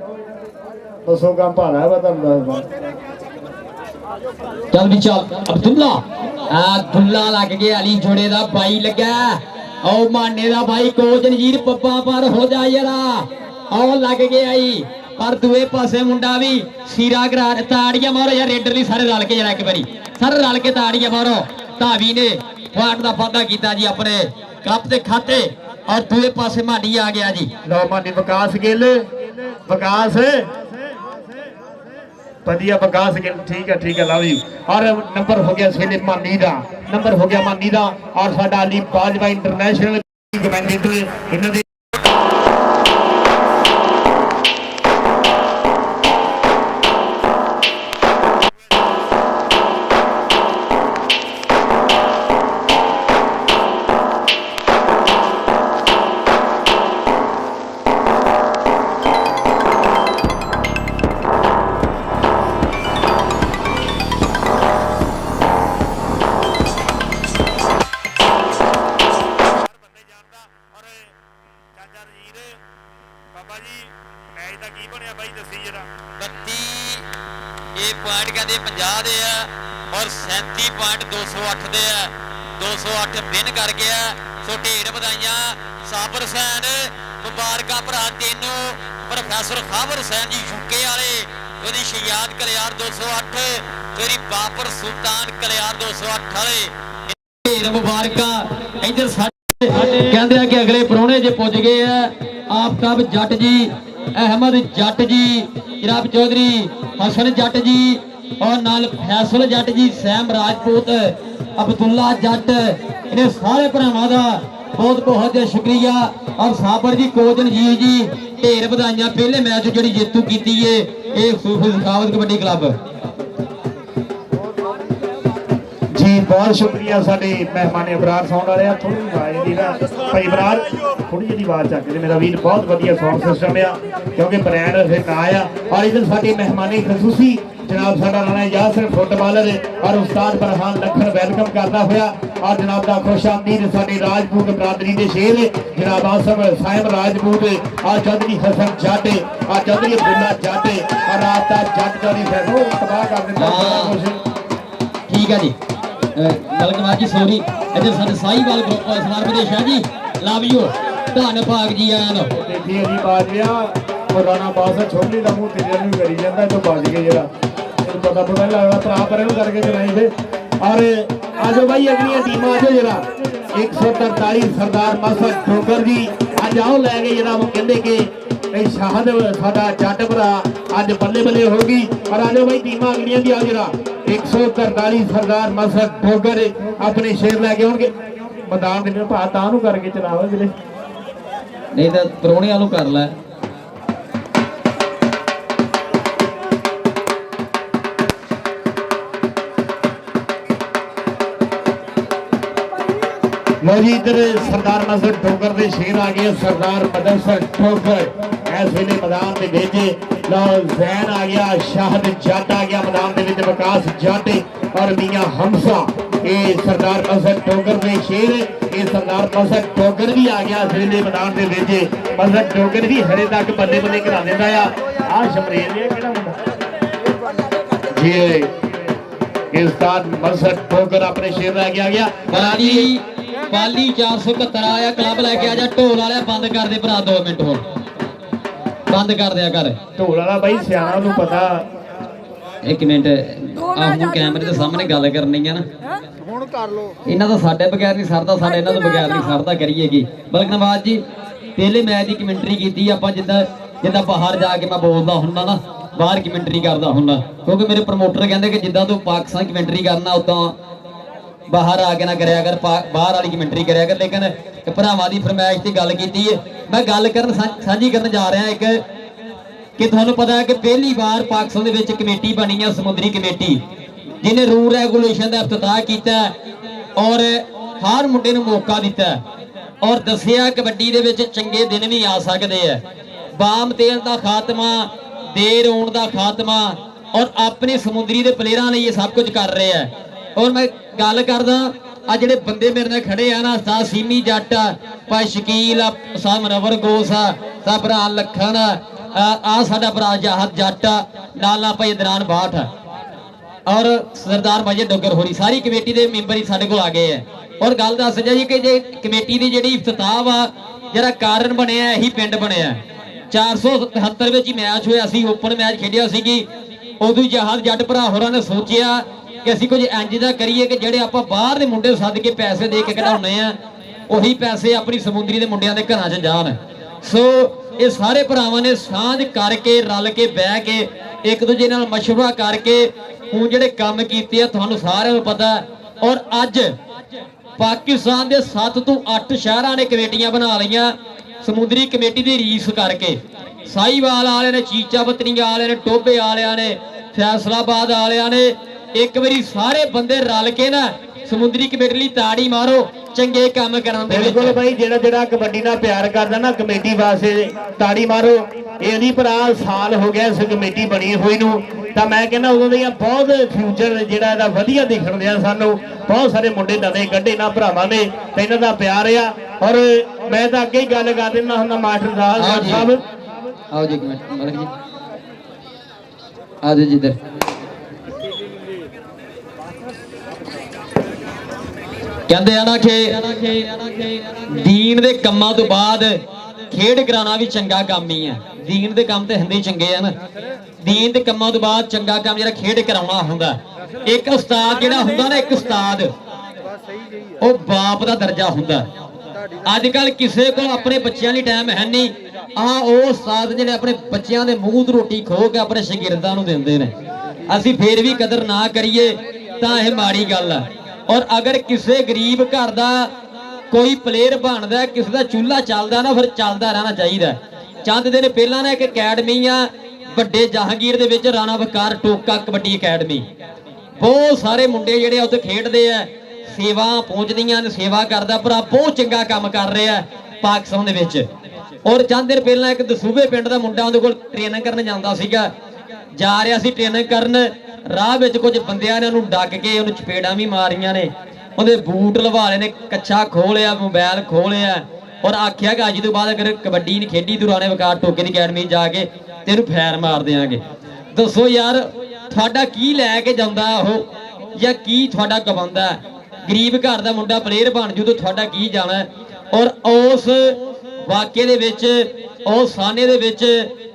[SPEAKER 7] ਦੱਸੋ ਕੰਮ ਭਾਣਾ ਵਾ ਤੁਹਾਨੂੰ ਦੱਸਦਾ।
[SPEAKER 6] ਚੱਲ ਵੀ ਚੱਲ ਅਬਦੁੱਲਾ ਲੱਗ ਗਿਆ ਅਲੀ ਜੋੜੇ ਦਾ ਬਾਈ ਲੱਗਾ ਉਹ ਮਾਨੇ ਦਾ ਬਾਈ ਕੋਚ ਨਜੀਰ ਪੱਪਾ ਪਰ ਹੋ ਜਾ ਯਾਰਾ ਉਹ ਲੱਗ ਗਿਆ ਈ ਪਰ ਦੂਏ ਪਾਸੇ ਮੁੰਡਾ ਵੀ ਸੀਰਾ ਕਰਾ ਤਾੜੀਆਂ ਮਾਰੋ ਯਾਰ ਰੇਡਰ ਲਈ ਸਾਰੇ ਰਲ ਕੇ ਜਰਾ ਇੱਕ ਵਾਰੀ ਸਾਰੇ ਰਲ ਕੇ ਤਾੜੀਆਂ ਮਾਰੋ। ਧਾਵੀ ਨੇ ਪੁਆਇੰਟ ਦਾ ਵਾਅਦਾ ਕੀਤਾ ਜੀ ਆਪਣੇ ਕੱਪ ਦੇ ਖਾਤੇ ਔਰ ਦੂਏ ਪਾਸੇ ਮਾਨੀ ਆ ਗਿਆ ਜੀ।
[SPEAKER 7] ਲਓ ਮਾਨੀ ਵਿਕਾਸ ਗਿੱਲ ਵਿਕਾਸ ਵਧੀਆ ਵਿਕਾਸ ਗਿੱਲ ਠੀਕ ਹੈ ਲਓ ਜੀ। ਔਰ ਨੰਬਰ ਹੋ ਗਿਆ ਸੇਲੇ ਮਾਨੀ ਦਾ ਨੰਬਰ ਹੋ ਗਿਆ ਮਾਨੀ ਦਾ ਔਰ ਸਾਡਾ ਅਲੀ ਬਾਜਵਾ ਇੰਟਰਨੈਸ਼ਨਲ ਕਮੈਂਡੇਟਰ ਇਹਨਾਂ ਦੇ
[SPEAKER 9] ਬਾਬਾ ਜੀ ਮੈਚ ਦਾ ਕੀ ਬਣਿਆ ਬਾਈ ਦੱਸੀ ਜਰਾ।
[SPEAKER 5] 32 ਇਹ ਪੁਆਇੰਟ ਕਹਿੰਦੇ 50 ਦੇ ਆ ਔਰ 37 ਪੁਆਇੰਟ 208 ਦੇ ਆ। 208 ਵਿਨ ਕਰ ਗਿਆ ਸੋ ਢੇਰ ਵਧਾਈਆਂ ਸਾਬਰ ਹੁਸੈਨ ਮੁਬਾਰਕਾਂ ਭਰਾ ਤੈਨੂੰ ਪ੍ਰੋਫੈਸਰ ਖਾਬਰ ਹੁਸੈਨ ਜੀ ਯੂਕੇ ਵਾਲੇ ਉਹਦੀ ਸ਼ਿਆਦ ਕਲਿਆਰ 208 ਤੇਰੀ ਬਾਪਰ ਸੁਲਤਾਨ ਕਲਿਆਰ 208 ਵਾਲੇ
[SPEAKER 6] ਢੇਰ ਮੁਬਾਰਕਾਂ। ਇੱਧਰ ਸਾਡੇ ਕਹਿੰਦੇ ਆ ਕਿ ਅਗਲੇ ਪ੍ਰਾਹੁਣੇ ਜੇ ਪੁੱਜ ਗਏ ਆ ਆਫਤਾਬ ਜੱਟ ਜੀ ਅਹਿਮਦ ਜੱਟ ਜੀ ਜਨਾਬ ਚੌਧਰੀ ਹਸਨ ਜੱਟ ਜੀ और नाल फैसल जट जी सैम राजपूत अब्दुल्ला जट इन्हें सारे भरावां दा बहुत बहुत शुक्रिया और साबर जी कोचन जी ढेर बधाइयां पहले मैच जिहड़ी जेतू कीती है ये सूफी सखावत कबड्डी क्लब
[SPEAKER 7] जी बहुत शुक्रिया साडे मेहमान इबरार साउंड वाले थोड़ी आवाज दी ना भाई इबरार थोड़ी जी आवाज चक दे मेरा वीर बहुत वधिया साउंड सिस्टम आ क्योंकि ब्रांड फिर ना आया और इधर साडे मेहमाने खसूसी जनाब साडा राणा यासर फुटबालर और उस्ताद फरहान लखन वेलकम करता हुआ और जनाब दा खुशामदीद साडे राजपूत बरादरी दे शेर जनाब आसम साइम राजपूत और चौधरी हसन जट और चौधरी अब्दुल्ला जट और आफ्ताब जट चौधरी फैसलो तबाह कर दिता
[SPEAKER 6] ठीक है जी मलकनाथ जी सॉरी इधर साडे साहीवाल ग्रुप सलार विदेश है जी लव यू धन भाग जी आया नो
[SPEAKER 7] देखिए जी बाजविया और राणा बास छोटी का मुंह तेरे भी करी जाता तो बाज गए जरा पता पता नहीं लगता तरा पर करके चलाई थे और आज भाई अगली टीम आज जरा 143 सरदार मसद ठोकर जी आज आओ लै गए जरा वो कहते कि शाहद साडा जट भरा अज बल्ले बल्ले होगी और आज भाई टीम अगलियां भी आ जरा 143 सरदार मसद ठोकर अपने शेर लैके आउणगे मैदान दे भा तां नूं करके चलाओ जिले
[SPEAKER 6] नहीं तो प्रोने वालों कर लै
[SPEAKER 7] लो जी इधर सरदार मसद ठोकर के शेर आ गए सरदार मदरसर ठोकर इस वेले मैदान के भेजे लो जैन आ गया शाहद जट आ गया मैदान के विकास जट और मियां हमसा ये सरदार मसद ठोकर के शेर ये सरदार मसद ठोकर भी आ गया इस वेले मैदान के भेजे मसद ठोकर भी हरे तक बल्ले बल्ले करा देता आ शमरेल जी ये उस्ताद मसद ठोकर अपने शेर लै गया
[SPEAKER 6] पाली 471 आया क्लब लैके आ जा ढोल वाले बंद कर दे भरा 2 मिनट हो बंद कर दिया कर
[SPEAKER 7] ढोल वाला भाई सियाना नूं पता
[SPEAKER 6] एक मिनट आह कैमरे के सामने गल करनी है ना
[SPEAKER 8] ਹੁਣ ਕਰ ਲੋ
[SPEAKER 6] इन्हां दा साडे बगैर नहीं सरदा साडे इन्हां तों बगैर नहीं सरदा करिए की बल्कि नवाज जी पहले मैच की कमेंटरी की आपां जिद्दां बाहर जाके मैं बोलदा हुंदा ना बाहर कमेंटरी करदा हुंदा क्योंकि मेरे प्रमोटर कहंदे कि जिद्दां तू पाकिस्तान कमेंटरी करना उदां बाहर आके ना कराया कर बाहर वाली कमेंटरी कराया कर लेकिन भरावां दी फरमाइश की गल कीती है मैं गल करन साझी करन जा रहा एक कि तुहानूं पता है कि पहली बार पाकिस्तान दे विच कमेटी बनी है समुद्री कमेटी जिन्हें रूल रेगूलेशन का इफ्तिताह किया और हर मुंडे नूं मौका दिता और दसिया कबड्डी दे विच चंगे दिन भी आ सकते हैं बाम तेल का खात्मा देर होने का खात्मा और अपने समुद्री के प्लेयरां लई ये सब कुछ कर रहे हैं और मैं गल करदा आ जिहड़े बंदे मेरे नाल खड़े आ ना सा सीमी जट भाई शकील सा मनवर गोस सा भरा लखन आ साडा भरा जहाद जट नाला भाई दरान बाठ और सरदार मजे डोगर होरी सारी कमेटी के मैंबर ही साडे कोल आ गए हैं और गल दस जी कि जे कमेटी की जिहड़ी इफ्तिताह वा जिहड़ा कारण बनिया यही पिंड बनिया 477 ਵਿੱਚ ਹੀ ਮੈਚ ਹੋਇਆ ਸੀ, ਓਪਨ ਮੈਚ ਖੇਡਿਆ ਸੀਗੀ। ਉਦੋਂ ਜਹਾਜ਼ ਜੱਟ ਭਰਾ ਹੋਰਾਂ ਨੇ ਸੋਚਿਆ ਕਿ ਅਸੀਂ ਕੁਝ ਇੰਜ ਦਾ ਕਰੀਏ ਕਿ ਜਿਹੜੇ ਆਪਾਂ ਬਾਹਰ ਦੇ ਮੁੰਡੇ ਸੱਦ ਕੇ ਪੈਸੇ ਦੇ ਕੇ ਕਢਾਉਣੇ ਆ, ਉਹੀ ਪੈਸੇ ਆਪਣੀ ਸਮੁੰਦਰੀ ਦੇ ਮੁੰਡਿਆਂ ਦੇ ਘਰਾਂ 'ਚ ਜਾਣ। ਸੋ ਇਹ ਸਾਰੇ ਭਰਾਵਾਂ ਨੇ ਸਾਂਝ ਕਰਕੇ ਰਲ ਕੇ ਬਹਿ ਕੇ ਇੱਕ ਦੂਜੇ ਨਾਲ ਮਸ਼ਵਰਾ ਕਰਕੇ ਹੁਣ ਜਿਹੜੇ ਕੰਮ ਕੀਤੇ ਆ ਤੁਹਾਨੂੰ ਸਾਰਿਆਂ ਨੂੰ ਪਤਾ। ਔਰ ਅੱਜ ਪਾਕਿਸਤਾਨ ਦੇ 7 ਤੋਂ 8 ਸ਼ਹਿਰਾਂ ਨੇ ਕਮੇਟੀਆਂ ਬਣਾ ਲਈਆਂ ਸਮੁੰਦਰੀ ਕਮੇਟੀ ਦੀ ਰੀਸ ਕਰਕੇ। ਸਾਹੀਵਾਲ ਵਾਲਿਆਂ ਨੇ, ਚੀਚਾ ਬਤਨੀਆਂ ਵਾਲਿਆਂ ਨੇ, ਟੋਬੇ ਵਾਲਿਆਂ ਨੇ, ਫੈਸਲਾਬਾਦ ਵਾਲਿਆਂ ਨੇ, ਇੱਕ ਵਾਰੀ ਸਾਰੇ ਬੰਦੇ ਰਲ ਕੇ ਨਾ ਸਮੁੰਦਰੀ ਕਮੇਟੀ ਲਈ ਤਾੜੀ ਮਾਰੋ ਚੰਗੇ ਕੰਮ ਕਰਨ ਦੇ ਵਿੱਚ।
[SPEAKER 7] ਬਿਲਕੁਲ ਬਾਈ, ਜਿਹੜਾ ਕਬੱਡੀ ਨਾਲ ਪਿਆਰ ਕਰਦਾ ਨਾ ਕਮੇਟੀ ਵਾਸਤੇ ਤਾੜੀ ਮਾਰੋ। ਇਹ ਨਹੀਂ ਭਰਾ ਸਾਲ ਹੋ ਗਿਆ ਇਸ ਕਮੇਟੀ ਬਣੀ ਹੋਈ ਨੂੰ, ਤਾਂ ਮੈਂ ਕਹਿੰਦਾ ਉਦੋਂ ਦੀਆਂ ਬਹੁਤ ਫਿਊਚਰ ਜਿਹੜਾ ਇਹਦਾ ਵਧੀਆ ਦਿਖਣ ਦਿਆ ਸਾਨੂੰ। ਬਹੁਤ ਸਾਰੇ ਮੁੰਡੇ ਨਵੇਂ ਕੱਢੇ ਨਾ ਭਰਾਵਾਂ ਨੇ, ਤੇ ਇਹਨਾਂ ਦਾ ਪਿਆਰ ਆ। ਔਰ ਮੈਂ ਤਾਂ ਅੱਗੇ ਹੀ ਗੱਲ ਕਰ ਦਿੰਦਾ ਹੁੰਦਾ ਮਾਸਟਰ ਸਾਹਿਬ।
[SPEAKER 6] आओ जी एक मिनट मलिक जी आ जाओ जी इधर। कहते हैं ना कि दीन दे कम्मां तो बाद खेड कराना भी चंगा काम ही है। दीन दे काम ते हिंदे चंगे है ना, दीन दे कम्मां तो बाद चंगा काम जिहड़ा खेड कराउणा हुंदा। एक उस्ताद जिहड़ा हुंदा ना, एक उस्ताद ਉਹ ਬਾਪ ਦਾ ਦਰਜਾ ਹੁੰਦਾ। ਅੱਜ ਕੱਲ ਕਿਸੇ ਕੋਲ ਆਪਣੇ ਬੱਚਿਆਂ ਲਈ ਟਾਈਮ ਹੈ ਨਹੀਂ। ਉਹ ਉਸਤਾਦ ਜਿਹੜੇ ਆਪਣੇ ਬੱਚਿਆਂ ਦੇ ਮੂੰਹ ਤੋਂ ਰੋਟੀ ਖੋ ਕੇ ਆਪਣੇ ਸ਼ਾਗਿਰਦਾਂ ਨੂੰ ਦਿੰਦੇ ਨੇ, ਅਸੀਂ ਫੇਰ ਵੀ ਕਦਰ ਨਾ ਕਰੀਏ ਤਾਂ ਇਹ ਮਾੜੀ ਗੱਲ ਆ। ਔਰ ਅਗਰ ਕਿਸੇ ਗਰੀਬ ਘਰ ਦਾ ਕੋਈ ਪਲੇਅਰ ਬਣਦਾ, ਕਿਸੇ ਦਾ ਚੁੱਲ੍ਹਾ ਚੱਲਦਾ ਨਾ, ਫਿਰ ਚੱਲਦਾ ਰਹਿਣਾ ਚਾਹੀਦਾ। ਚੰਦ ਦਿਨ ਪਹਿਲਾਂ ਨਾ ਇੱਕ ਅਕੈਡਮੀ ਆ ਵੱਡੇ ਜਹਾਂਗੀਰ ਦੇ ਵਿੱਚ, ਰਾਣਾ ਵਕਾਰ ਟੋਕਾ ਕਬੱਡੀ ਅਕੈਡਮੀ। ਬਹੁਤ ਸਾਰੇ ਮੁੰਡੇ ਜਿਹੜੇ ਉੱਥੇ ਖੇਡਦੇ ਆ, ਸੇਵਾ ਪਹੁੰਚਦੀਆਂ ਨੇ, ਸੇਵਾ ਕਰਦਾ ਭਰਾ, ਬਹੁਤ ਚੰਗਾ ਕੰਮ ਕਰ ਰਿਹਾ ਪਾਕਿਸਤਾਨ ਦੇ ਵਿੱਚ। ਔਰ ਚੰਦ ਦਿਨ ਪਹਿਲਾਂ ਇੱਕ ਦਸੂਬੇ ਪਿੰਡ ਦਾ ਮੁੰਡਾ ਉਹਦੇ ਕੋਲ ਟ੍ਰੇਨਿੰਗ ਕਰਨ ਜਾਂਦਾ ਸੀਗਾ, ਜਾ ਰਿਹਾ ਸੀ ਟ੍ਰੇਨਿੰਗ ਕਰਨ, ਰਾਹ ਵਿੱਚ ਕੁਝ ਬੰਦਿਆਂ ਨੇ ਉਹਨੂੰ ਡੱਕ ਕੇ ਉਹਨੂੰ ਚਪੇੜਾਂ ਵੀ ਮਾਰੀਆਂ ਨੇ, ਉਹਦੇ ਬੂਟ ਲਵਾ ਲਏ ਨੇ, ਕੱਛਾ ਖੋਲਿਆ, ਮੋਬਾਈਲ ਖੋਲਿਆ, ਔਰ ਆਖਿਆ ਕਿ ਅੱਜ ਤੋਂ ਬਾਅਦ ਅਗਰ ਕਬੱਡੀ ਨਹੀਂ ਖੇਡੀ ਤੂੰ ਰਾਣੇ ਵਕਾਰ ਟੋਕੇ ਦੀ ਅਕੈਡਮੀ ਜਾ ਕੇ ਤੈਨੂੰ ਫੈਰ ਮਾਰ ਦਿਆਂਗੇ। ਦੱਸੋ ਯਾਰ ਤੁਹਾਡਾ ਕੀ ਲੈ ਕੇ ਜਾਂਦਾ ਉਹ, ਜਾਂ ਕੀ ਤੁਹਾਡਾ ਕਮਾਉਂਦਾ? ਗਰੀਬ ਘਰ ਦਾ ਮੁੰਡਾ ਪਲੇਅਰ ਬਣ ਜੂ ਤਾਂ ਤੁਹਾਡਾ ਕੀ ਜਾਣਾ? ਔਰ ਉਸ ਵਾਕੇ ਦੇ ਵਿੱਚ, ਉਸ ਸਾਨੇ ਦੇ ਵਿੱਚ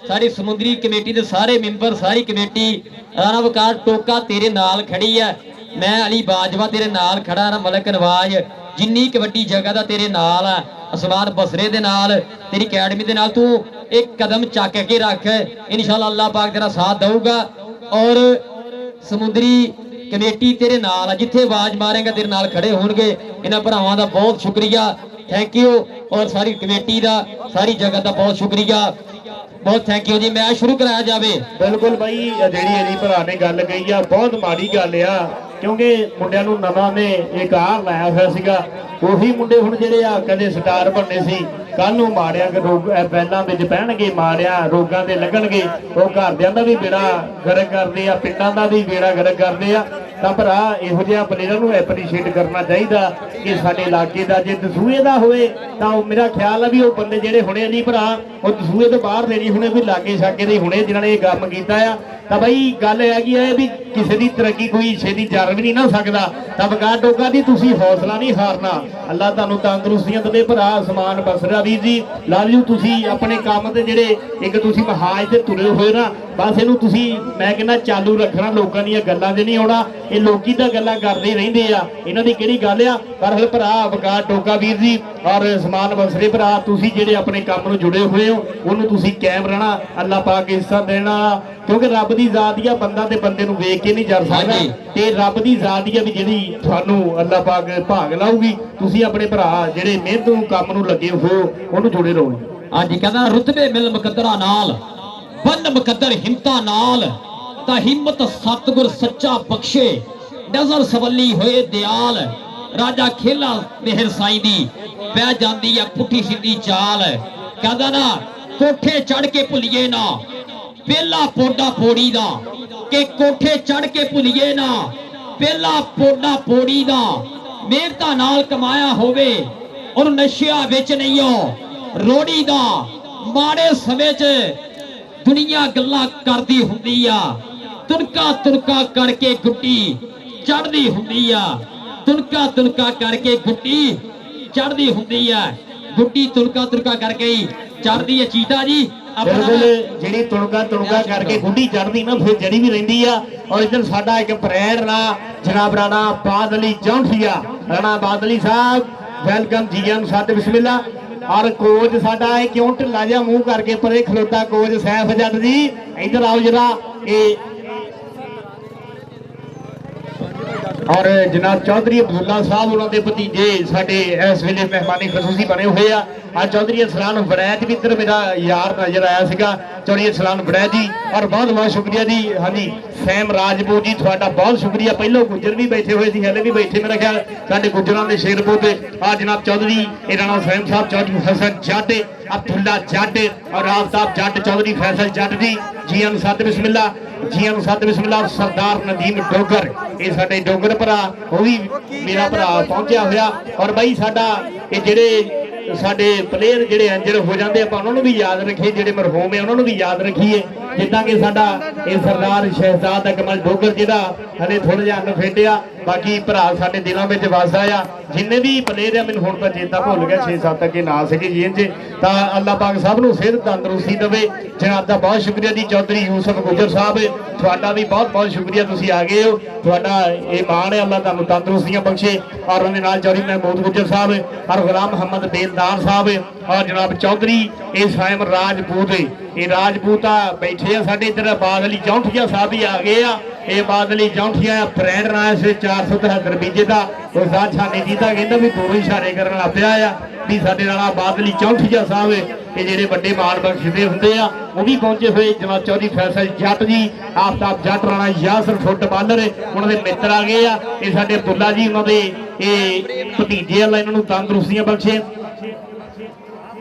[SPEAKER 6] ਸਾਡੀ ਸਮੁੰਦਰੀ ਕਮੇਟੀ ਦੇ ਸਾਰੇ ਮੈਂਬਰ, ਸਾਰੀ ਕਮੇਟੀ ਰਾਣਾ ਵਕਾਰ ਟੋਕਾ ਤੇਰੇ ਨਾਲ ਖੜੀ ਹੈ। ਮੈਂ ਅਲੀ ਬਾਜਵਾ ਤੇਰੇ ਨਾਲ ਖੜਾ ਨਾ, ਮਲਕ ਨਵਾਜ਼ ਜਿੰਨੀ ਕਬੱਡੀ ਜਗ੍ਹਾ ਦਾ ਤੇਰੇ ਨਾਲ ਆ, ਅਸਮਾਨ ਬਸਰੇ ਦੇ ਨਾਲ, ਤੇਰੀ ਅਕੈਡਮੀ ਦੇ ਨਾਲ, ਤੂੰ ਇੱਕ ਕਦਮ ਚੱਕ ਕੇ ਰੱਖ, ਇਨਸ਼ਾਅੱਲਾ ਅੱਲਾਹ ਪਾਕ ਤੇਰਾ ਸਾਥ ਦਊਗਾ। ਔਰ ਸਮੁੰਦਰੀ ਕਮੇਟੀ ਤੇਰੇ ਨਾਲ ਆ, ਜਿੱਥੇ ਆਵਾਜ਼ ਮਾਰੇਗਾ ਤੇਰੇ ਨਾਲ ਖੜੇ ਹੋਣਗੇ। ਇਹਨਾਂ ਭਰਾਵਾਂ ਦਾ ਬਹੁਤ ਸ਼ੁਕਰੀਆ, ਥੈਂਕ ਯੂ। ਔਰ ਸਾਰੀ ਕਮੇਟੀ ਦਾ, ਸਾਰੀ ਜਗ੍ਹਾ ਦਾ ਬਹੁਤ ਸ਼ੁਕਰੀਆ, ਬਹੁਤ ਥੈਂਕ ਯੂ ਜੀ। ਮੈਚ ਸ਼ੁਰੂ ਕਰਾਇਆ ਜਾਵੇ।
[SPEAKER 7] ਬਿਲਕੁਲ ਬਾਈ, ਜਿਹੜੀ ਇਹਦੀ ਭਰਾ ਨੇ ਗੱਲ ਕਹੀ ਆ ਬਹੁਤ ਮਾੜੀ ਗੱਲ ਆ, ਕਿਉਂਕਿ ਮੁੰਡਿਆਂ ਨੂੰ ਨਵਾਂ ਨੇ ਇੱਕ ਆਹ ਲਾਇਆ ਹੋਇਆ ਸੀਗਾ। ਉਹੀ ਮੁੰਡੇ ਹੁਣ ਜਿਹੜੇ ਆ ਕਦੇ ਸਟਾਰ ਬਣਨੇ ਸੀ, ਕੱਲ ਨੂੰ ਮਾਰਿਆ ਕਿ ਰੋਗ ਬੈਲਾਂ ਵਿੱਚ ਪਹਿਣਗੇ, ਮਾਰਿਆ ਰੋਗਾਂ ਤੇ ਲੱਗਣਗੇ, ਉਹ ਘਰਦਿਆਂ ਦਾ ਵੀ ਬੇੜਾ ਗਰਕ ਕਰਦੇ ਆ, ਪਿੰਡਾਂ ਦਾ ਵੀ ਬੇੜਾ ਗਰਕ ਕਰਦੇ ਆ। ਤਾਂ ਭਰਾ ਇਹੋ ਜਿਹਾ ਪਲੇਅਰਾਂ ਨੂੰ ਐਪਰੀਸ਼ੀਏਟ ਕਰਨਾ ਚਾਹੀਦਾ ਕਿ ਸਾਡੇ ਇਲਾਕੇ ਦਾ ਜੇ ਦਸੂਏ ਦਾ ਹੋਵੇ ਤਾਂ ਉਹ ਮੇਰਾ ਖਿਆਲ ਆ ਵੀ ਉਹ ਬੰਦੇ ਜਿਹੜੇ ਹੁਣੇ ਨਹੀਂ ਭਰਾ, ਉਹ ਦਸੂਏ ਤੋਂ ਬਾਹਰ ਦੇ ਨਹੀਂ ਹੁਣੇ, ਵੀ ਲਾਗੇ ਛਾਗੇ ਦੇ ਹੁਣੇ ਜਿਨ੍ਹਾਂ ਨੇ ਇਹ ਕੰਮ ਕੀਤਾ ਆ। ਤਾਂ ਬਾਈ ਗੱਲ ਹੈਗੀ ਆ ਵੀ ਕਿਸੇ ਦੀ ਤਰੱਕੀ ਕੋਈ ਛੇਤੀ ਜਰ ਵੀ ਨਹੀਂ ਨਾ ਸਕਦਾ। ਤਾਂ ਵਕਾਰ ਟੋਕਾ ਦੀ ਤੁਸੀਂ ਹੌਸਲਾ ਨਹੀਂ ਹਾਰਨਾ, ਅੱਲਾ ਤੁਹਾਨੂੰ ਤੰਦਰੁਸਤੀਆਂ ਦੇਵੇ ਭਰਾ। ਸਮਾਨ ਬਸਰਾ ਵੀਰ ਜੀ, ਲਵ ਯੂ। ਤੁਸੀਂ ਆਪਣੇ ਕੰਮ ਤੇ ਜਿਹੜੇ ਇੱਕ ਤੁਸੀਂ ਮਹਾਜ ਤੇ ਤੁਰੇ ਹੋਏ ਨਾ, ਬਸ ਇਹਨੂੰ ਤੁਸੀਂ ਮੈਂ ਕਹਿੰਦਾ ਚਾਲੂ ਰੱਖਣਾ, ਲੋਕਾਂ ਦੀਆਂ ਗੱਲਾਂ 'ਚ ਨਹੀਂ ਆਉਣਾ। ਇਹ ਲੋਕੀ ਤਾਂ ਗੱਲਾਂ ਕਰਦੇ ਰਹਿੰਦੇ ਆ, ਇਹਨਾਂ ਦੀ ਕਿਹੜੀ ਗੱਲ ਆ। ਪਰ ਫਿਰ ਭਰਾ ਵਕਾਰ ਟੋਕਾ ਵੀਰ ਜੀ ਔਰ ਸਮਾਨ ਬਸਰੇ ਭਰਾ, ਤੁਸੀਂ ਜਿਹੜੇ ਆਪਣੇ ਕੰਮ ਨੂੰ ਜੁੜੇ ਹੋਏ ਹੋ ਉਹਨੂੰ ਤੁਸੀਂ ਕਾਇਮ ਰਹਿਣਾ, ਅੱਲਾ ਪਾਕ ਹਿੱਸਾ ਦੇਣਾ। ਕਿਉਂਕਿ ਰੱਬ ਦੀ ਜ਼ਾਤ ਹੀ ਆ, ਬੰਦਾ ਤੇ ਬੰਦੇ ਨੂੰ ਵੇਖ ਕੇ ਨਹੀਂ ਜਰ ਸਕਦਾ, ਤੇ ਰੱਬ ਦੀ ਜ਼ਾਤ ਹੀ ਆ ਵੀ ਜਿਹੜੀ ਤੁਹਾਨੂੰ ਅੱਲਾ ਪਾਕ ਭਾਗ ਲਾਊਗੀ। ਤੁਸੀਂ ਆਪਣੇ ਭਰਾ ਜਿਹੜੇ ਮਿਹਨਤ ਨੂੰ ਕੰਮ ਨੂੰ ਲੱਗੇ ਹੋ ਉਹਨੂੰ ਜੁੜੇ ਰਹੋ।
[SPEAKER 6] ਅੱਜ ਕਹਿੰਦਾ ਰੁਤਬੇ ਮਿਲ ਮੁਕੱਦਰਾਂ ਨਾਲ, ਬੰਨ ਮੁਕੱਦਰ ਹਿੰਮਤਾਂ ਨਾਲ, ਤਾਂ ਹਿੰਮਤ ਸਤਿਗੁਰ ਸੱਚਾ ਬਖਸ਼ੇ, ਨਜ਼ਰ ਸਵੱਲੀ ਹੋਏ ਦਿਆਲ, ਰਾਜਾ ਖੇਲਾ ਮਿਹਰ ਸਾਈ ਦੀ, ਪੈ ਜਾਂਦੀ ਆ ਪੁੱਠੀ ਸਿੱਧੀ ਚਾਲ। ਕਹਿੰਦਾ ਨਾ ਕੋਠੇ ਚੜ ਕੇ ਭੁੱਲੀਏ ਨਾ ਪਹਿਲਾ ਪੋਡਾ ਪੋੜੀ ਦਾ, ਕਿ ਕੋਠੇ ਚੜ ਕੇ ਭੁੱਲੀਏ ਨਾ ਪਹਿਲਾ ਪੋਡਾ ਪੋੜੀ ਦਾ, ਮਿਹਨਤਾਂ ਨਾਲ ਕਮਾਇਆ ਹੋਵੇ ਔਰ ਨਸ਼ਿਆਂ ਵਿੱਚ ਨਹੀਂ ਹੋ ਰੋੜੀ ਦਾ। ਮਾੜੇ ਸਮੇਂ 'ਚ ਦੁਨੀਆ ਗੱਲਾਂ ਕਰਦੀ ਹੁੰਦੀ ਆ, ਤੁਨਕਾ ਤੁਨਕਾ ਕਰਕੇ ਗੁੱਟੀ ਚੜਦੀ ਹੁੰਦੀ ਆ, ਤੁਨਕਾ ਤੁਨਕਾ ਕਰਕੇ ਗੁੱਟੀ ਚੜਦੀ ਹੁੰਦੀ ਆ, ਗੁੱਟੀ ਤੁਨਕਾ ਤੁਨਕਾ ਕਰਕੇ ਹੀ ਚੜਦੀ ਹੈ। ਚੀਤਾ ਜੀ
[SPEAKER 7] ਬਿਲਕੁਲ ਜਿਹੜੀ ਤੁਣਕਾ ਕਰਕੇ ਗੁੱਡੀ ਚੜਦੀ ਨਾ ਫਿਰ ਜੜੀ ਵੀ ਰਹਿੰਦੀ ਆ। ਔਰ ਇੱਧਰ ਸਾਡਾ ਇੱਕ ਬ੍ਰੈਂਡ ਨਾ ਜਨਾਬ ਰਾਣਾ ਬਾਦਲੀ ਜੌਂਠੀਆ, ਰਾਣਾ ਬਾਦਲੀ ਸਾਹਿਬ ਵੈਲਕਮ ਜੀ ਐਮ ਸਤ ਬਿਸਮਿਲ੍ਲਾ। ਔਰ ਕੋਚ ਸਾਡਾ ਇਹ ਕਿਉਂ ਢਿੱਲਾ ਜਿਹਾ ਮੂੰਹ ਕਰਕੇ ਪਰੇ ਖਲੋਤਾ ਕੋਚ ਸੈਫ ਜੱਟ ਜੀ, ਇੱਧਰ ਆਓ ਜਰਾ। ਇਹ ਔਰ ਜਨਾਬ ਚੌਧਰੀ ਅਬਦੁੱਲਾ ਸਾਹਿਬ ਉਹਨਾਂ ਦੇ ਭਤੀਜੇ ਸਾਡੇ ਇਸ ਵੇਲੇ ਮਹਿਮਾਨੀ ਖਸੂਸੀ ਬਣੇ ਹੋਏ ਆ। ਆ ਚੌਧਰੀ ਅਸਲਾਨ ਬੜੈਚ ਵੀ ਇੱਧਰ ਮੇਰਾ ਯਾਰ ਨਜ਼ਰ ਆਇਆ ਸੀਗਾ, ਚੌਧਰੀ ਅਸਲਾਨ ਬੜੈਚ ਜੀ। ਔਰ ਬਹੁਤ ਬਹੁਤ ਸ਼ੁਕਰੀਆ ਜੀ। ਹਾਂਜੀ ਸੈਮ ਰਾਜਪੂਤ ਜੀ ਤੁਹਾਡਾ ਬਹੁਤ ਸ਼ੁਕਰੀਆ। ਪਹਿਲੋਂ ਗੁੱਜਰ ਵੀ ਬੈਠੇ ਹੋਏ ਸੀ, ਹਲੇ ਵੀ ਬੈਠੇ ਮੇਰਾ ਖਿਆਲ ਸਾਡੇ ਗੁੱਜਰਾਂ ਦੇ ਸ਼ੇਰਪੁਰ ਦੇ। ਆ ਜਨਾਬ ਚੌਧਰੀ ਇਹ ਰਾਣਾ ਸੈਮ ਸਾਹਿਬ, ਚੌਧਰੀ ਹਸਨ ਜੱਟ, ਅਬਦੁੱਲਾ ਜੱਟ ਔਰ ਆਫਤਾਬ ਜੱਟ, ਚੌਧਰੀ ਫੈਸਲ ਜੱਟ ਜੀ, ਜੀ ਐਮ ਸਤ ਬਿਸਮਿਲ੍ਲਾ, ਜੀ ਐਮ ਸਤ ਬਿਸਮਿਲ੍ਲਾ। ਸਰਦਾਰ ਨਦੀਮ ਡੋਗਰ ਇਹ ਸਾਡੇ ਡੋਗਰ ਭਰਾ, ਉਹ ਵੀ ਮੇਰਾ ਭਰਾ ਪਹੁੰਚਿਆ ਹੋਇਆ। ਔਰ ਬਾਈ ਸਾਡਾ ਇਹ ਜਿਹੜੇ ਸਾਡੇ ਪਲੇਅਰ ਜਿਹੜੇ ਇੰਜਰ ਹੋ ਜਾਂਦੇ ਆਪਾਂ ਉਹਨਾਂ ਨੂੰ ਵੀ ਯਾਦ ਰੱਖੀਏ, ਜਿਹੜੇ ਮਰਹੂਮ ਹੈ ਉਹਨਾਂ ਨੂੰ ਵੀ ਯਾਦ ਰੱਖੀਏ। ਜਿੱਦਾਂ ਕਿ ਸਾਡਾ ਇਹ ਸਰਦਾਰ ਸ਼ਹਿਜ਼ਾਦ ਅਕਮਲ ਡੋਗਰ ਜਿਹੜਾ ਹਲੇ ਥੋੜਾ ਜਿਹਾ ਅਨਫਿੱਟ, ਬਾਕੀ ਭਰਾ ਸਾਡੇ ਦਿਲਾਂ ਵਿੱਚ ਵਸਦਾ ਆ। ਜਿੰਨੇ ਵੀ ਪਲੇਅਰ ਆ ਮੈਨੂੰ ਹੁਣ ਤਾਂ ਚੇਤਾ ਭੁੱਲ ਗਿਆ, 6-7 ਅੱਗੇ ਨਾਂ ਸੀਗੇ ਜੇਨ 'ਚ। ਤਾਂ ਅੱਲਾਹ ਪਾਕ ਸਭ ਨੂੰ ਸਿਹਤ ਤੰਦਰੁਸਤੀ ਦੇਵੇ। ਜਨਾਬ ਦਾ ਬਹੁਤ ਸ਼ੁਕਰੀਆ ਜੀ। ਚੌਧਰੀ ਯੂਸਫ ਗੁੱਜਰ ਸਾਹਿਬ ਤੁਹਾਡਾ ਵੀ ਬਹੁਤ ਬਹੁਤ ਸ਼ੁਕਰੀਆ, ਤੁਸੀਂ ਆ ਗਏ ਹੋ, ਤੁਹਾਡਾ ਇਹ ਮਾਣ ਹੈ। ਅੱਲਾਹ ਤੁਹਾਨੂੰ ਤੰਦਰੁਸਤੀਆਂ ਬਖਸ਼ੇ। ਔਰ ਉਹਦੇ ਨਾਲ ਚੌਧਰੀ ਮਹਿਮੂਦ ਗੁੱਜਰ ਸਾਹਿਬ ਔਰ ਗੁਲਾਮ ਮੁਹੰਮਦ ਬੇਲਦਾਰ ਸਾਹਿਬ ਔਰ ਜਨਾਬ ਚੌਧਰੀ ਇਹ ਸਾਇਮ ਰਾਜਪੂਤ, ਇਹ ਰਾਜਪੂਤਾ ਬੈਠੇ ਆ ਸਾਡੇ ਇੱਧਰ। ਬਾਦਲੀ ਜੌਂਠੀਆ ਸਾਹਿਬ ਵੀ ਆ ਗਏ ਆ। ਇਹ ਬਾਦਲੀ ਜੌਂਠੀਆ ਬ੍ਰੈਂਡ ਰਾਜ 473 ਬੀਜੇ ਦਾ ਉਸਤਾਦ ਛਾਨੀ ਜੀ ਦਾ ਕਹਿੰਦਾ ਵੀ ਦੋ ਇਸ਼ਾਰੇ ਕਰਨ ਲੱਗ ਪਿਆ ਆ ਵੀ ਸਾਡੇ ਨਾਲ ਬਾਦਲੀ ਚੌਂਠੀਆ ਸਾਹਿਬ ਇਹ ਜਿਹੜੇ ਵੱਡੇ ਮਾਣ ਬਖਸ਼ਦੇ ਹੁੰਦੇ ਆ ਉਹ ਵੀ ਪਹੁੰਚੇ ਹੋਏ। ਜਨਾਬ ਚੌਧਰੀ ਫੈਸਲ ਜੱਟ ਜੀ, ਆਫਤਾਬ ਜੱਟ, ਰਾਣਾ ਯਾਸਰ ਫੁੱਟਬਾਲਰ ਉਹਨਾਂ ਦੇ ਮਿੱਤਰ ਆ ਗਏ ਆ। ਇਹ ਸਾਡੇ ਅਬਦੁੱਲਾ ਜੀ ਉਹਨਾਂ ਦੇ ਇਹ ਭਤੀਜੇ ਅੱਲਾ ਇਹਨਾਂ ਨੂੰ ਤੰਦਰੁਸਤੀਆਂ ਬਖਸ਼ੇ।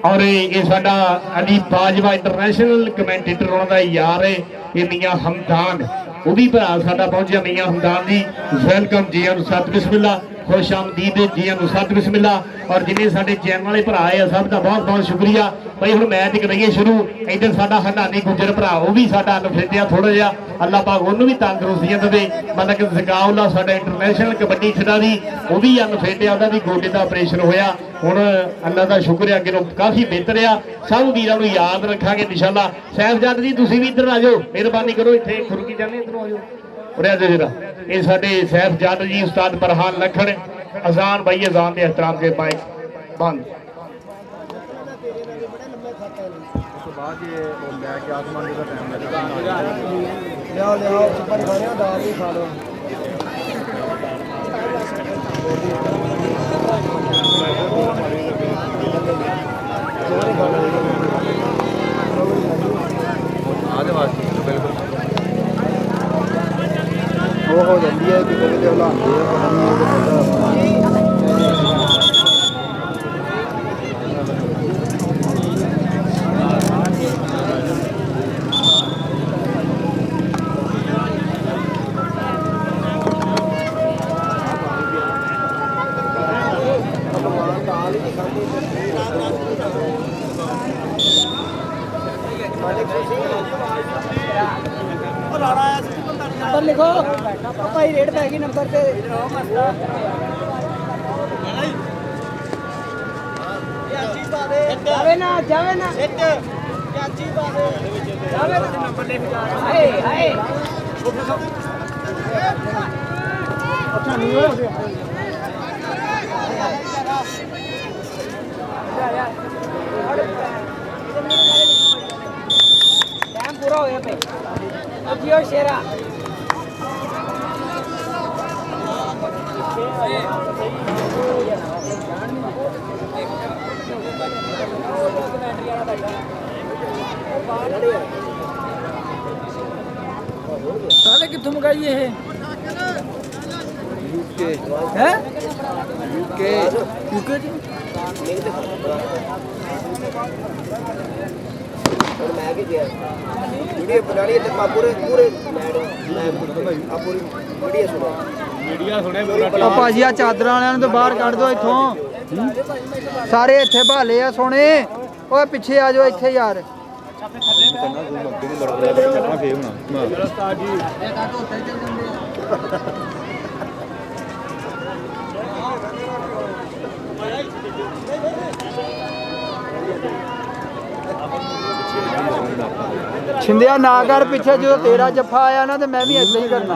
[SPEAKER 7] ਔਰ ਇਹ ਸਾਡਾ ਅਲੀ ਬਾਜਵਾ ਇੰਟਰਨੈਸ਼ਨਲ ਕਮੈਂਟੇਟਰ ਉਹਨਾਂ ਦਾ ਯਾਰ ਹੈ ਇਹ ਮੀਆਂ ਹਮਦਾਨ, ਉਹ ਵੀ ਭਰਾ ਸਾਡਾ ਪਹੁੰਚਿਆ ਮੀਆਂ ਹਮਦਾਨ ਜੀ, ਵੈਲਕਮ ਜੀ ਨੂੰ ਸਤ ਬਿਸਮਿਲ੍ਲਾ, ਖੁਸ਼ ਆਮਦੀਦ ਜੀ ਨੂੰ ਸਤ ਬਿਸਮਿਲ੍ਲਾ। ਔਰ ਜਿੰਨੇ ਸਾਡੇ ਚੈਨਲ ਵਾਲੇ ਭਰਾ ਆ ਸਭ ਦਾ ਬਹੁਤ ਬਹੁਤ ਸ਼ੁਕਰੀਆ। ਭਾਈ ਹੁਣ ਮੈਚ ਕਰਾਈਏ ਸ਼ੁਰੂ। ਇੱਧਰ ਸਾਡਾ ਹੰਡਾਨੀ ਗੁੱਜਰ ਭਰਾ ਉਹ ਵੀ ਸਾਡਾ ਅਨਫਿੱਟਿਆ ਥੋੜਾ ਜਿਹਾ, ਅੱਲਾਹ ਪਾਕ ਉਹਨੂੰ ਵੀ ਤੰਦਰੁਸਤੀਆਂ ਦੇਵੇ। ਮਤਲਬ ਕਿ ਜ਼ਕਾਉਲਾ ਸਾਡਾ ਇੰਟਰਨੈਸ਼ਨਲ ਕਬੱਡੀ ਖਿਡਾਰੀ ਉਹ ਵੀ ਅਨਫਿੱਟਿਆ, ਉਹਦਾ ਵੀ ਗੋਡੇ ਦਾ ਆਪਰੇਸ਼ਨ ਹੋਇਆ। ਹੁਣ ਅੱਲਾਹ ਦਾ ਸ਼ੁਕਰ ਹੈ ਅੱਗੇ ਨੂੰ ਕਾਫੀ ਬਿਹਤਰ ਆ। ਸਭ ਵੀਰਾਂ ਨੂੰ ਯਾਦ ਰੱਖਾਂਗੇ ਇਨਸ਼ਾਅੱਲਾ। ਸੈਫ ਜੱਟ ਜੀ ਤੁਸੀਂ ਵੀ ਇੱਧਰ ਆ ਜਾਓ, ਮਿਹਰਬਾਨੀ ਕਰੋ, ਇੱਥੇ ਖੁਰਕੀ ਜਾਂਦੇ ਇੱਧਰੋਂ ਆ ਜਾਓ, ਉਰੇ ਆ ਜਾਓ ਜਰਾ। ਇਹ ਸਾਡੇ ਸੈਫ ਜੱਟ ਜੀ, ਉਸਤਾਦ ਬਰਹਾਨ ਲਖਣ, ਅਜ਼ਾਨ ਭਾਈ ਅਜ਼ਾਨ ਦੇ एहतराम के माइक बंद।
[SPEAKER 8] बाद ये लैके आसमान का टाइम लगेगा, ले आओ ऊपर खा रहे हो, दाल भी खा लो। वो हो जाती है कि नंबर लिखो भाई, रेट पैगी नंबर पे जावे ना जावे ना नंबर लिख हाय हाय। अच्छा नहीं हो टाइम पूरा हो गया पे जियो शेरा। साले कितों मंगाई है? यूके है? यूके यूके वीडियो बनानी है तो पूरे पूरे आप पूरी वीडियो सुनो, वीडियो सुने। ओ भाजी आ चादर वाਲਿਆਂ ਨੂੰ तो बाहर ਕੱਢ ਦਿਓ ਇੱਥੋਂ, ਸਾਰੇ ਇੱਥੇ ਭਾਲੇ ਆ ਸੋਹਣੇ। ਓਏ ਪਿੱਛੇ ਆ ਜਾਓ ਇੱਥੇ ਯਾਰ। ਸ਼ਿੰਦਿਆ ਨਾ ਕਰ ਪਿੱਛੇ, ਜਦੋਂ ਤੇਰਾ ਜੱਫਾ ਆਇਆ ਨਾ ਤੇ ਮੈਂ ਵੀ ਏਦਾਂ ਹੀ ਕਰਨਾ।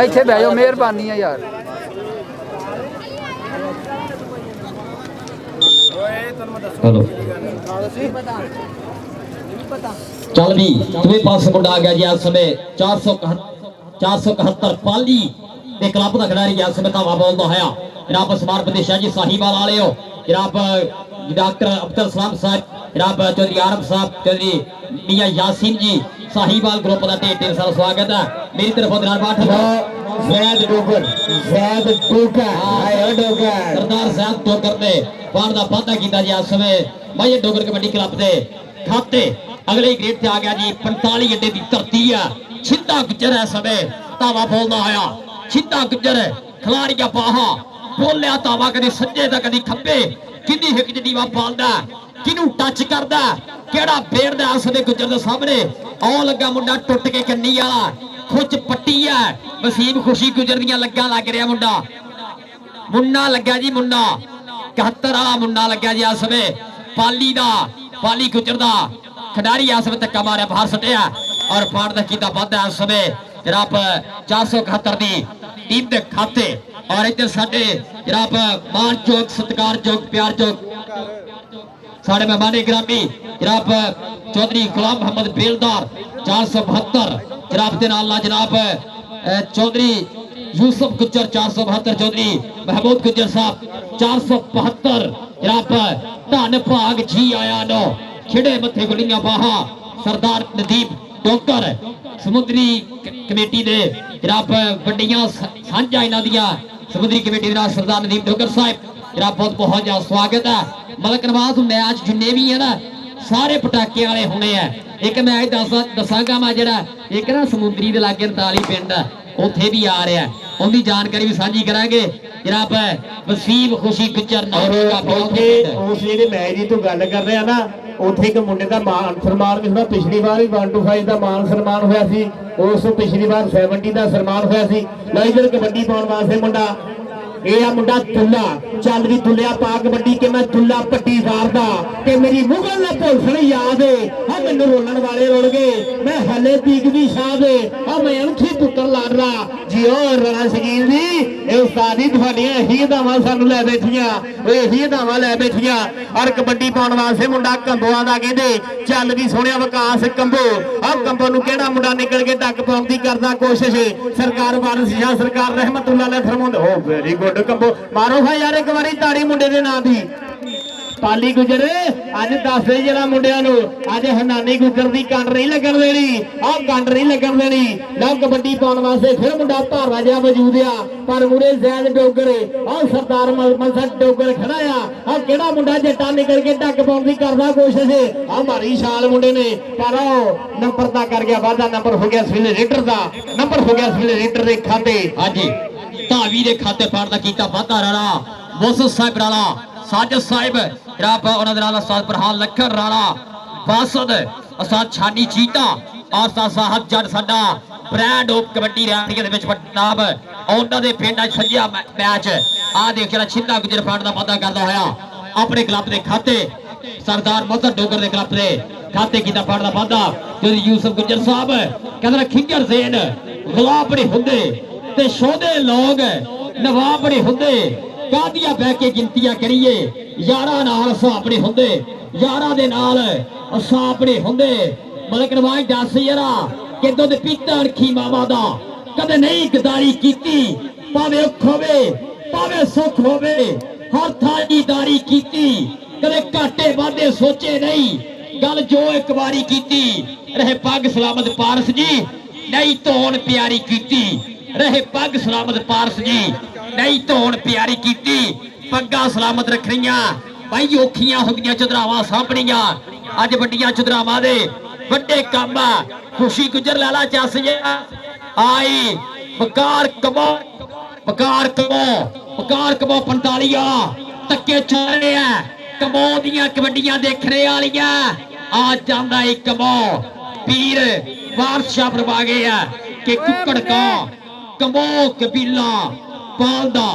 [SPEAKER 8] ਇੱਥੇ ਬਹਿ ਜਾਓ, ਮਿਹਰਬਾਨੀ ਆ ਯਾਰ।
[SPEAKER 6] हेलो चल भी तुम्हें पास मुंडा आ गया जी। इस समय 471 पाली ਦੇ ਕਲੱਬ ਦਾ ਖਿਡਾਰੀ ਇਸ ਸਮੇਂ ਧਾਵਾ ਬੋਲਦਾ ਹੋਇਆ ਜਨਾਬ ਸਮਾਰ ਪ੍ਰਦੇਸ਼ਾ ਜੀ ਸਾਹੀਵਾਲ ਵਾਲੇ ਹੋ ਜਨਾਬ डॉक्टर अब्दुल सलाम साहब, जनाब चौधरी आरब साहब, चौधरी मियां यासीन जी साहीवाल ग्रुप का ढेर ढेर सारा स्वागत है मेरी तरफ।
[SPEAKER 7] ਜ਼ੈਦ ਡੋਗਰ
[SPEAKER 6] सरदार जैद डोगर ने पान का वादा किया जी। इस समय भाई डोगर कबड्डी क्लब के खाते अगले ग्रेड से आ गया जी। 45 अड्डे की धरती है। छिंदा गुजर है समय धावा बोलना होया। छिंदा गुजर खिलाड़िया बाहा बोलिया धावा कभी सज्जे तो कभी खब्बे किन्नी हिक नीवा पालदा किनू टच करदा केड़ा फेरदा। इस वे गुजर के सामने आ लगा मुंडा टुट के कन्नी वाला खुच पट्टी है। वसीम खुशी गुजर दियां लग्गा लग रहा मुंडा मुन्ना लग्या जी। मुन्ना 71 वाला मुन्ना लग्या जी। इस वे पाली दा पाली गुजर दा खिडारी इस वे धक्का मारिया बाहर सटिया और पार दा कीता वाधा। इस वे जनाब 471 दी टीम दे खाते और इधर साडे जनाब मान चौक सत्कार चौक प्यार चौक साढ़े मेहमान ग्रामी जनाब चौधरी गुलाम मोहम्मद बेलदार 472 जनाब के नाल जनाब चौधरी यूसुफ गुज्जर 472 चौधरी महमूद गुज्जर साहब 475 जनाब धन भाग जी आया नो खिड़े मथे गुलियां बाहा सरदार नदीप डोकर समुद्री कमेटी दे जनाब वड्डियां सांझा इन्हां दियां समुद्री कमेटी दे नाल सरदार नदीप डोकर साहब जनाब बहुत बहुत ज्यादा स्वागत है। मलक नवाज मैच जिन्ने भी है ना सारे पटाखे वाले होने हैं। एक मैच दसांगा मैं जरा एक ना समुद्री दे लागे 39 पिंड उत्थे भी आ रहा है उनकी जानकारी भी साझी करांगे जनाब वसीम खुशी गुजर
[SPEAKER 7] उस जेडे मैच की तू गल कर रहा ना ਉੱਥੇ ਇੱਕ ਮੁੰਡੇ ਦਾ ਮਾਨ ਸਨਮਾਨ ਵੀ ਹੋਣਾ। ਪਿਛਲੀ ਵਾਰ ਵੀ 1 to 5 ਦਾ ਮਾਨ ਸਨਮਾਨ ਹੋਇਆ ਸੀ। ਉਸ ਤੋਂ ਪਿਛਲੀ ਵਾਰ 70 ਦਾ ਸਨਮਾਨ ਹੋਇਆ ਸੀ। ਲਓ ਇਧਰ ਕਬੱਡੀ ਪਾਉਣ ਵਾਸਤੇ ਮੁੰਡਾ ਇਹ ਆ ਮੁੰਡਾ ਤੁੱਲਾ ਚੱਲ ਵੀ ਤੁੱਲਿਆ ਪਾ ਕਬੱਡੀ ਕਿ ਮੈਂ ਤੁੱਲਾ ਪੱਟੀਦਾਰ ਦਾ ਕਿ ਮੇਰੀ ਮੁਗਲ ਨਾ ਭੁੱਲਣ ਯਾਦ ਆ ਮੈਨੂੰ ਰੋਲਣ ਵਾਲੇ ਰੁਲ ਗਏ ਮੈਂ ਹਲੇ ਪੀਕ ਵੀ ਸ਼ਾਦ ਆ ਮੈਂ ਅਣਖੀ ਪੁੱਤਰ ਲਾਡਲਾ ਜਿਓ ਰਣਾ ਸ਼ਕੀਲ ਜੀ ਇਹ ਉਸਤਾਦੀ ਤੁਹਾਡੀਆਂ ਇਹੀ ਦਾਵਾਂ ਸਾਨੂੰ ਲੈ ਬੈਠੀਆਂ ਉਹ ਇਹੀ ਦਾਵਾਂ ਲੈ ਬੈਠੀਆਂ ਔਰ ਕਬੱਡੀ ਪਾਉਣ ਵਾਸਤੇ ਮੁੰਡਾ ਕੰਬੋਆਂ ਦਾ ਕਹਿੰਦੇ ਚੱਲ ਵੀ ਸੋਹਣਿਆ ਵਿਕਾਸ ਕੰਬੋ ਆ ਕੰਬੋ ਨੂੰ ਕਿਹੜਾ ਮੁੰਡਾ ਨਿਕਲ ਕੇ ਟੱਕ ਪਾਉਣ ਦੀ ਕਰਦਾ ਕੋਸ਼ਿਸ਼ ਸਰਕਾਰ ਵਾਰਿਸ ਸ਼ਾਹ ਸਰਕਾਰ ਰਹਿਮਤੁल्लाह ਨੇ ਫਰਮਾਉਂਦੇ ਹੋ ਵੈਰੀ ਗੁੱਡ ਕੰਬੋ ਮਾਰੋ ਭਾਈ ਯਾਰ ਇੱਕ ਵਾਰੀ ਤਾੜੀ ਮੁੰਡੇ ਦੇ ਨਾਂ ਦੀ पाली गुजर अज दस दे जरा मुंडिया अज हनानी गुजर की कंड नहीं लगन देनी आ कंड नहीं लगन देनी लो कबड्डी पाने वास्ते फिर मुंडा भारा जहा मौजूद आ पर मुड़े जैद डोगर आ सरदार मलसद डोगर खड़ा आ केड़ा मुंडा जट्टा निकल के ढक पाने की करदा कोशिश आ मारी छाल मुंडे ने पर नंबर दा कर गया वादा नंबर हो गया सिविल रेडर दा नंबर हो गया सिविल रेडर दे खाते
[SPEAKER 6] हां जी धावी दे खाते पार दा कीता वादा राणा मुसद साहिब राणा साजिद साहिब जनाब उन्होंने नाल उस्ताद प्रहान लखन राणा बासद उस्ताद छानी चीता और उस्ताद साहब जट साडा ब्रांड ऑफ कबड्डी रैलियां दे विच जनाब उन्हां दे पिंड अज सज्जिया मैच आ देख जरा छिंदा गुजर पांड दा वादा करदा होया अपने क्लब दे खाते सरदार मोहम्मद डोगर दे क्लब दे खाते कीता पांड दा वादा जो यूसुफ गुजर साहब कहंदा खिंजर ज़ेन गुलाब बड़े हुंदे ते शोधे लोग नवाब बड़े हुंदे कादिया बह के गिनतियां करिए यारा नाल असां अपने हुंदे यारा दे नाल असां अपने हुंदे मलक नवाज दस यारा कि दुध पीता अणखी मावा दा कदे नहीं गदारी कीती भावे औख होवे भावे सुख होवे हर थां दी दारी कीती कदे घाटे वाधे सोचे नहीं गल जो एक बारी कीती रहे पग सलामत पारस जी नहीं धोन प्यारी कीती रहे पग सलामत पारस जी नहीं धोन प्यारी कीती पग्गा सलामत रखनिया भाई औखियां होंदियां चुदरावां साहबनियां अज वड्डियां चुदरावां दे वड्डे काम खुशी गुजर लाला चस आई बकार कमो 45 तक्के चल रहे कमो दियां कबड्डियां देखने वालियां आज जांदा एक कमो पीर बादशाह फरमा गए कि कुकड़ का कमो कबीला पालदा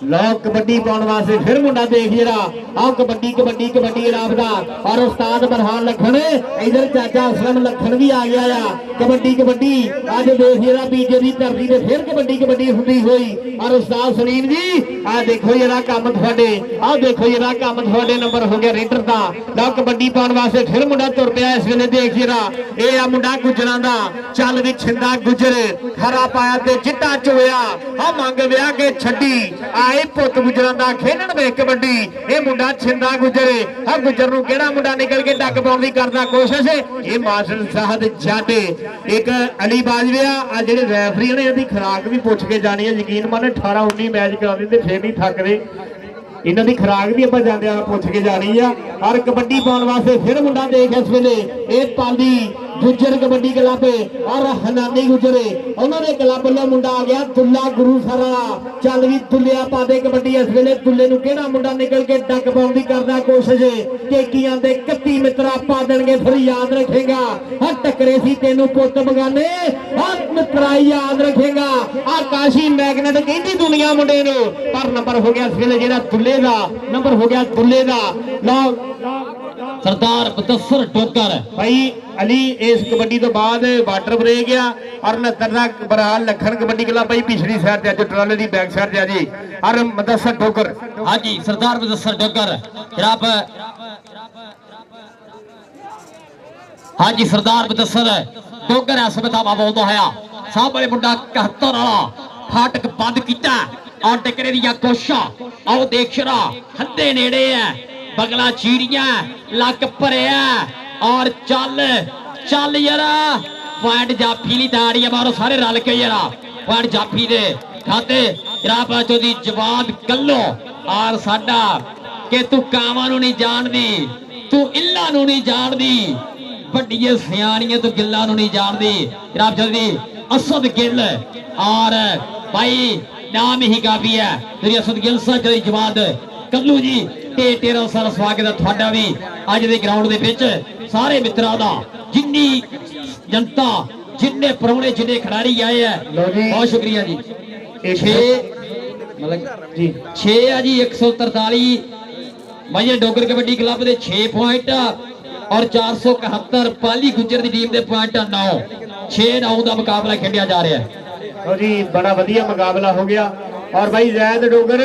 [SPEAKER 7] ਲਓ ਕਬੱਡੀ ਪਾਉਣ ਵਾਸਤੇ ਫਿਰ ਮੁੰਡਾ ਦੇਖ ਜਰਾ ਆਹ ਕਬੱਡੀ ਕਬੱਡੀ ਕਬੱਡੀ ਰਾਬਦਾ ਔਰ ਉਸਤਾਦ ਬਰਹਾਨ ਲਖਣ ਇਧਰ ਚਾਚਾ ਅਸਲਮ ਲਖਣ ਵੀ ਆ ਗਿਆ ਆ ਕਬੱਡੀ ਕਬੱਡੀ ਅੱਜ ਦੇਖ ਜਰਾ ਬੀਜੇ ਦੀ ਧਰਤੀ ਤੇ ਫਿਰ ਕਬੱਡੀ ਕਬੱਡੀ ਹੁੰਦੀ ਹੋਈ ਔਰ ਉਸਤਾਦ ਸਲੀਮ ਜੀ ਆਹ ਦੇਖੋ ਜਰਾ ਕੰਮ ਤੁਹਾਡੇ ਆਹ ਦੇਖੋ ਜਰਾ ਕੰਮ ਤੁਹਾਡੇ ਨੰਬਰ ਹੋ ਗਿਆ ਰੇਡਰ ਦਾ ਲਓ ਕਬੱਡੀ ਪਾਉਣ ਵਾਸਤੇ ਫਿਰ ਮੁੰਡਾ ਤੁਰ ਪਿਆ ਇਸ ਵੇਲੇ ਦੇਖ ਜਰਾ ਇਹ ਆ ਮੁੰਡਾ ਗੁੱਜਰਾਂ ਦਾ ਚੱਲ ਵੀ ਛਿੰਦਾ ਗੁੱਜਰ ਹਰਾ ਪਾਇਆ ਤੇ ਚਿੱਟਾ ਚੋਇਆ ਆ ਮੰਗ ਵਿਆਹ ਕੇ ਛੱਡੀ ਆਏ ਪੁੱਤ ਗੁੱਜਰਾਂ ਦਾ ਖੇਡਣ ਵੇ ਕਬੱਡੀ ਇਹ ਮੁੰਡਾ ਛਿੰਦਾ ਗੁੱਜਰ ਆ ਗੁੱਜਰ ਨੂੰ ਕਿਹੜਾ ਮੁੰਡਾ ਨਿਕਲ ਕੇ ਡੱਕ ਪਾਉਣ ਦੀ ਕਰਦਾ ਕੋਸ਼ਿਸ਼ ਇਹ ਮਾਸਟਰ ਸਾਹਿਬ ਜੱਟ ਇੱਕ ਅਲੀ ਬਾਜਵਿਆ ਆ ਜਿਹੜੇ ਰੈਫਰੀ ਨੇ ਇਹਦੀ ਖੁਰਾਕ ਵੀ ਪੁੱਛ ਕੇ ਜਾਣੀ ਹੈ ਯਕੀਨ ਮੰਨ 18 19 ਮੈਚ ਕਰਾ ਦਿੰਦੇ ਫੇਰ ਨਹੀਂ ਥੱਕਦੇ ਇਹਨਾਂ ਦੀ ਖੁਰਾਕ ਵੀ ਆਪਾਂ ਜਾਂਦਿਆਂ ਪੁੱਛ ਕੇ ਜਾਣੀ ਆ ਔਰ ਕਬੱਡੀ ਪਾਉਣ ਵਾਸਤੇ ਫਿਰ ਮੁੰਡਾ ਦੇਖ ਇਸ ਵੇਲੇ ਇਹ ਪਾਲੀ ਗੁੱਜਰ ਕਬੱਡੀ ਕਲੱਬ ਔਰ ਹਨਾਨੀ ਗੁੱਜਰੇ ਉਹਨਾਂ ਦੇ ਕਲੱਬ ਵੱਲੋਂ ਮੁੰਡਾ ਆ ਗਿਆ ਦੁੱਲਾ ਗੁਰੂ ਸਰਾ ਚੱਲ ਵੀ ਦੁੱਲਿਆ ਪਾਦੇ ਕਬੱਡੀ ਇਸ ਵੇਲੇ ਦੁੱਲੇ ਨੂੰ ਕਿਹੜਾ ਮੁੰਡਾ ਨਿਕਲ ਕੇ ਡੱਕ ਪਾਉਣ ਦੀ ਕਰਦਾ ਕੋਸ਼ਿਸ਼ ਟੇਕੀਆਂ ਦੇ 31 ਮਿੱਤਰਾ ਪਾ ਦੇਣਗੇ ਫਿਰ ਯਾਦ ਰੱਖੇਗਾ ਆ ਟੱਕਰੇ ਸੀ ਤੈਨੂੰ ਪੁੱਤ ਬਗਾਨੇ ਆ ਮਿੱਤਰਾ ਯਾਦ ਰੱਖੇਗਾ ਆ ਕਾਸ਼ੀ ਮੈਗਨੇਟ ਕਹਿੰਦੀ ਦੁਨੀਆ ਮੁੰਡੇ ਨੂੰ ਪਰ ਨੰਬਰ ਹੋ ਗਿਆ ਇਸ ਵੇਲੇ ਜਿਹੜਾ ਦੁੱਲੇ ਦਾ ਨੰਬਰ ਹੋ ਗਿਆ ਦੁੱਲੇ ਦਾ ਲਓ
[SPEAKER 6] ਸਰਦਾਰ ਬਦਸਰ ਟੋਕਰ
[SPEAKER 7] ਭਾਈ ਅਲੀ ਇਸ ਕਬੱਡੀ ਤੋਂ ਬਾਅਦ ਵਾਟਰ ਬ੍ਰੇਕ ਆ ਔਰ 69 ਦਾ ਬਰਹਾਲ ਲਖਣ ਕਬੱਡੀ ਕਲੱਬ ਭਾਈ ਪਿਛਲੀ ਸਾਈਡ ਤੇ ਅੱਜ ਟਰਾਲੇ ਦੀ ਬੈਕ ਸਾਈਡ ਤੇ ਆ ਜੀ ਔਰ ਬਦਸਰ ਟੋਕਰ
[SPEAKER 6] ਹਾਂਜੀ ਸਰਦਾਰ ਬਦਸਰ ਟੋਕਰ ਜਨਾਬ ਹਾਂਜੀ ਸਰਦਾਰ ਬਦਸਰ ਟੋਕਰ ਇਸ ਬਤਾਵਾ ਬੋਲਦਾ ਹੋਇਆ ਸਾਹਮਣੇ ਮੁੰਡਾ 71 ਵਾਲਾ ਫਾਟਕ ਬੰਦ ਕੀਤਾ ਔਰ ਟਕਰੇ ਦੀਆਂ ਕੋਸ਼ਾਂ ਆਓ ਦੇਖ ਸ਼ਰਾ ਹੱਦੇ ਨੇੜੇ ਹੈ ਬਗਲਾ ਚੀੜੀਆਂ ਲੱਕ ਭਰਿਆ ਔਰ ਚੱਲ ਚੱਲ ਯਾਰਾ ਪੁਆਇੰਟ ਜਾਫੀ ਲਈ ਤਾੜੀਆਂ ਮਾਰੋ ਸਾਰੇ ਰਲ ਕੇ ਯਾਰਾ ਪੁਆਇੰਟ ਜਾਫੀ ਦੇ ਖਾਤੇ ਜਨਾਬ ਦੀ ਜਵਾਬ ਕੱਲੋ ਔਰ ਸਾਡਾ ਕਿ ਤੂੰ ਕਾਵਾਂ ਨੂੰ ਨਹੀਂ ਜਾਣਦੀ ਤੂੰ ਇੱਲਾਂ ਨੂੰ ਨਹੀਂ ਜਾਣਦੀ ਵੱਡੀਏ ਸਿਆਣੀਆਂ ਤੂੰ ਗਿੱਲਾਂ ਨੂੰ ਨਹੀਂ ਜਾਣਦੀ ਜਨਾਬ ਜੀ ਅਸਦ ਗਿੱਲ ਔਰ ਭਾਈ ਨਾਮ ਹੀ ਕਾਫੀ ਹੈ ਤੇਰੀ ਅਸਦ ਗਿੱਲ ਸਾਹਿਬ ਦੀ ਜਵਾਬ ਕੱਲੂ ਜੀ ਢੇਰਾਂ ਸਾਰਾ ਸਵਾਗਤ ਹੈ ਤੁਹਾਡਾ ਵੀ ਅੱਜ ਦੇ ਗਰਾਊਂਡ ਦੇ ਵਿੱਚ ਸਾਰੇ ਮਿੱਤਰਾਂ ਦਾ ਜਿੰਨੀ ਜਨਤਾ ਜਿੰਨੇ ਪ੍ਰਾਹੁਣੇ ਜਿੰਨੇ ਖਿਡਾਰੀ ਆਏ ਆ ਬਹੁਤ ਸ਼ੁਕਰੀਆ ਜੀ 6 ਮਤਲਬ ਜੀ 6 ਆ ਜੀ 143 ਮਾਈਏ ਡੋਗਰ ਕਬੱਡੀ ਕਲੱਬ ਦੇ 6 ਪੁਆਇੰਟ ਔਰ 471 ਪਾਲੀ ਗੁੱਜਰ ਦੀ ਟੀਮ ਦੇ ਪੁਆਇੰਟ 9 6-9 ਦਾ ਮੁਕਾਬਲਾ ਖੇਡਿਆ ਜਾ ਰਿਹਾ ਹੈ
[SPEAKER 7] ਲਓ ਜੀ ਬੜਾ ਵਧੀਆ ਮੁਕਾਬਲਾ ਹੋ ਗਿਆ ਔਰ ਭਾਈ ਜ਼ੈਦ ਡੋਗਰ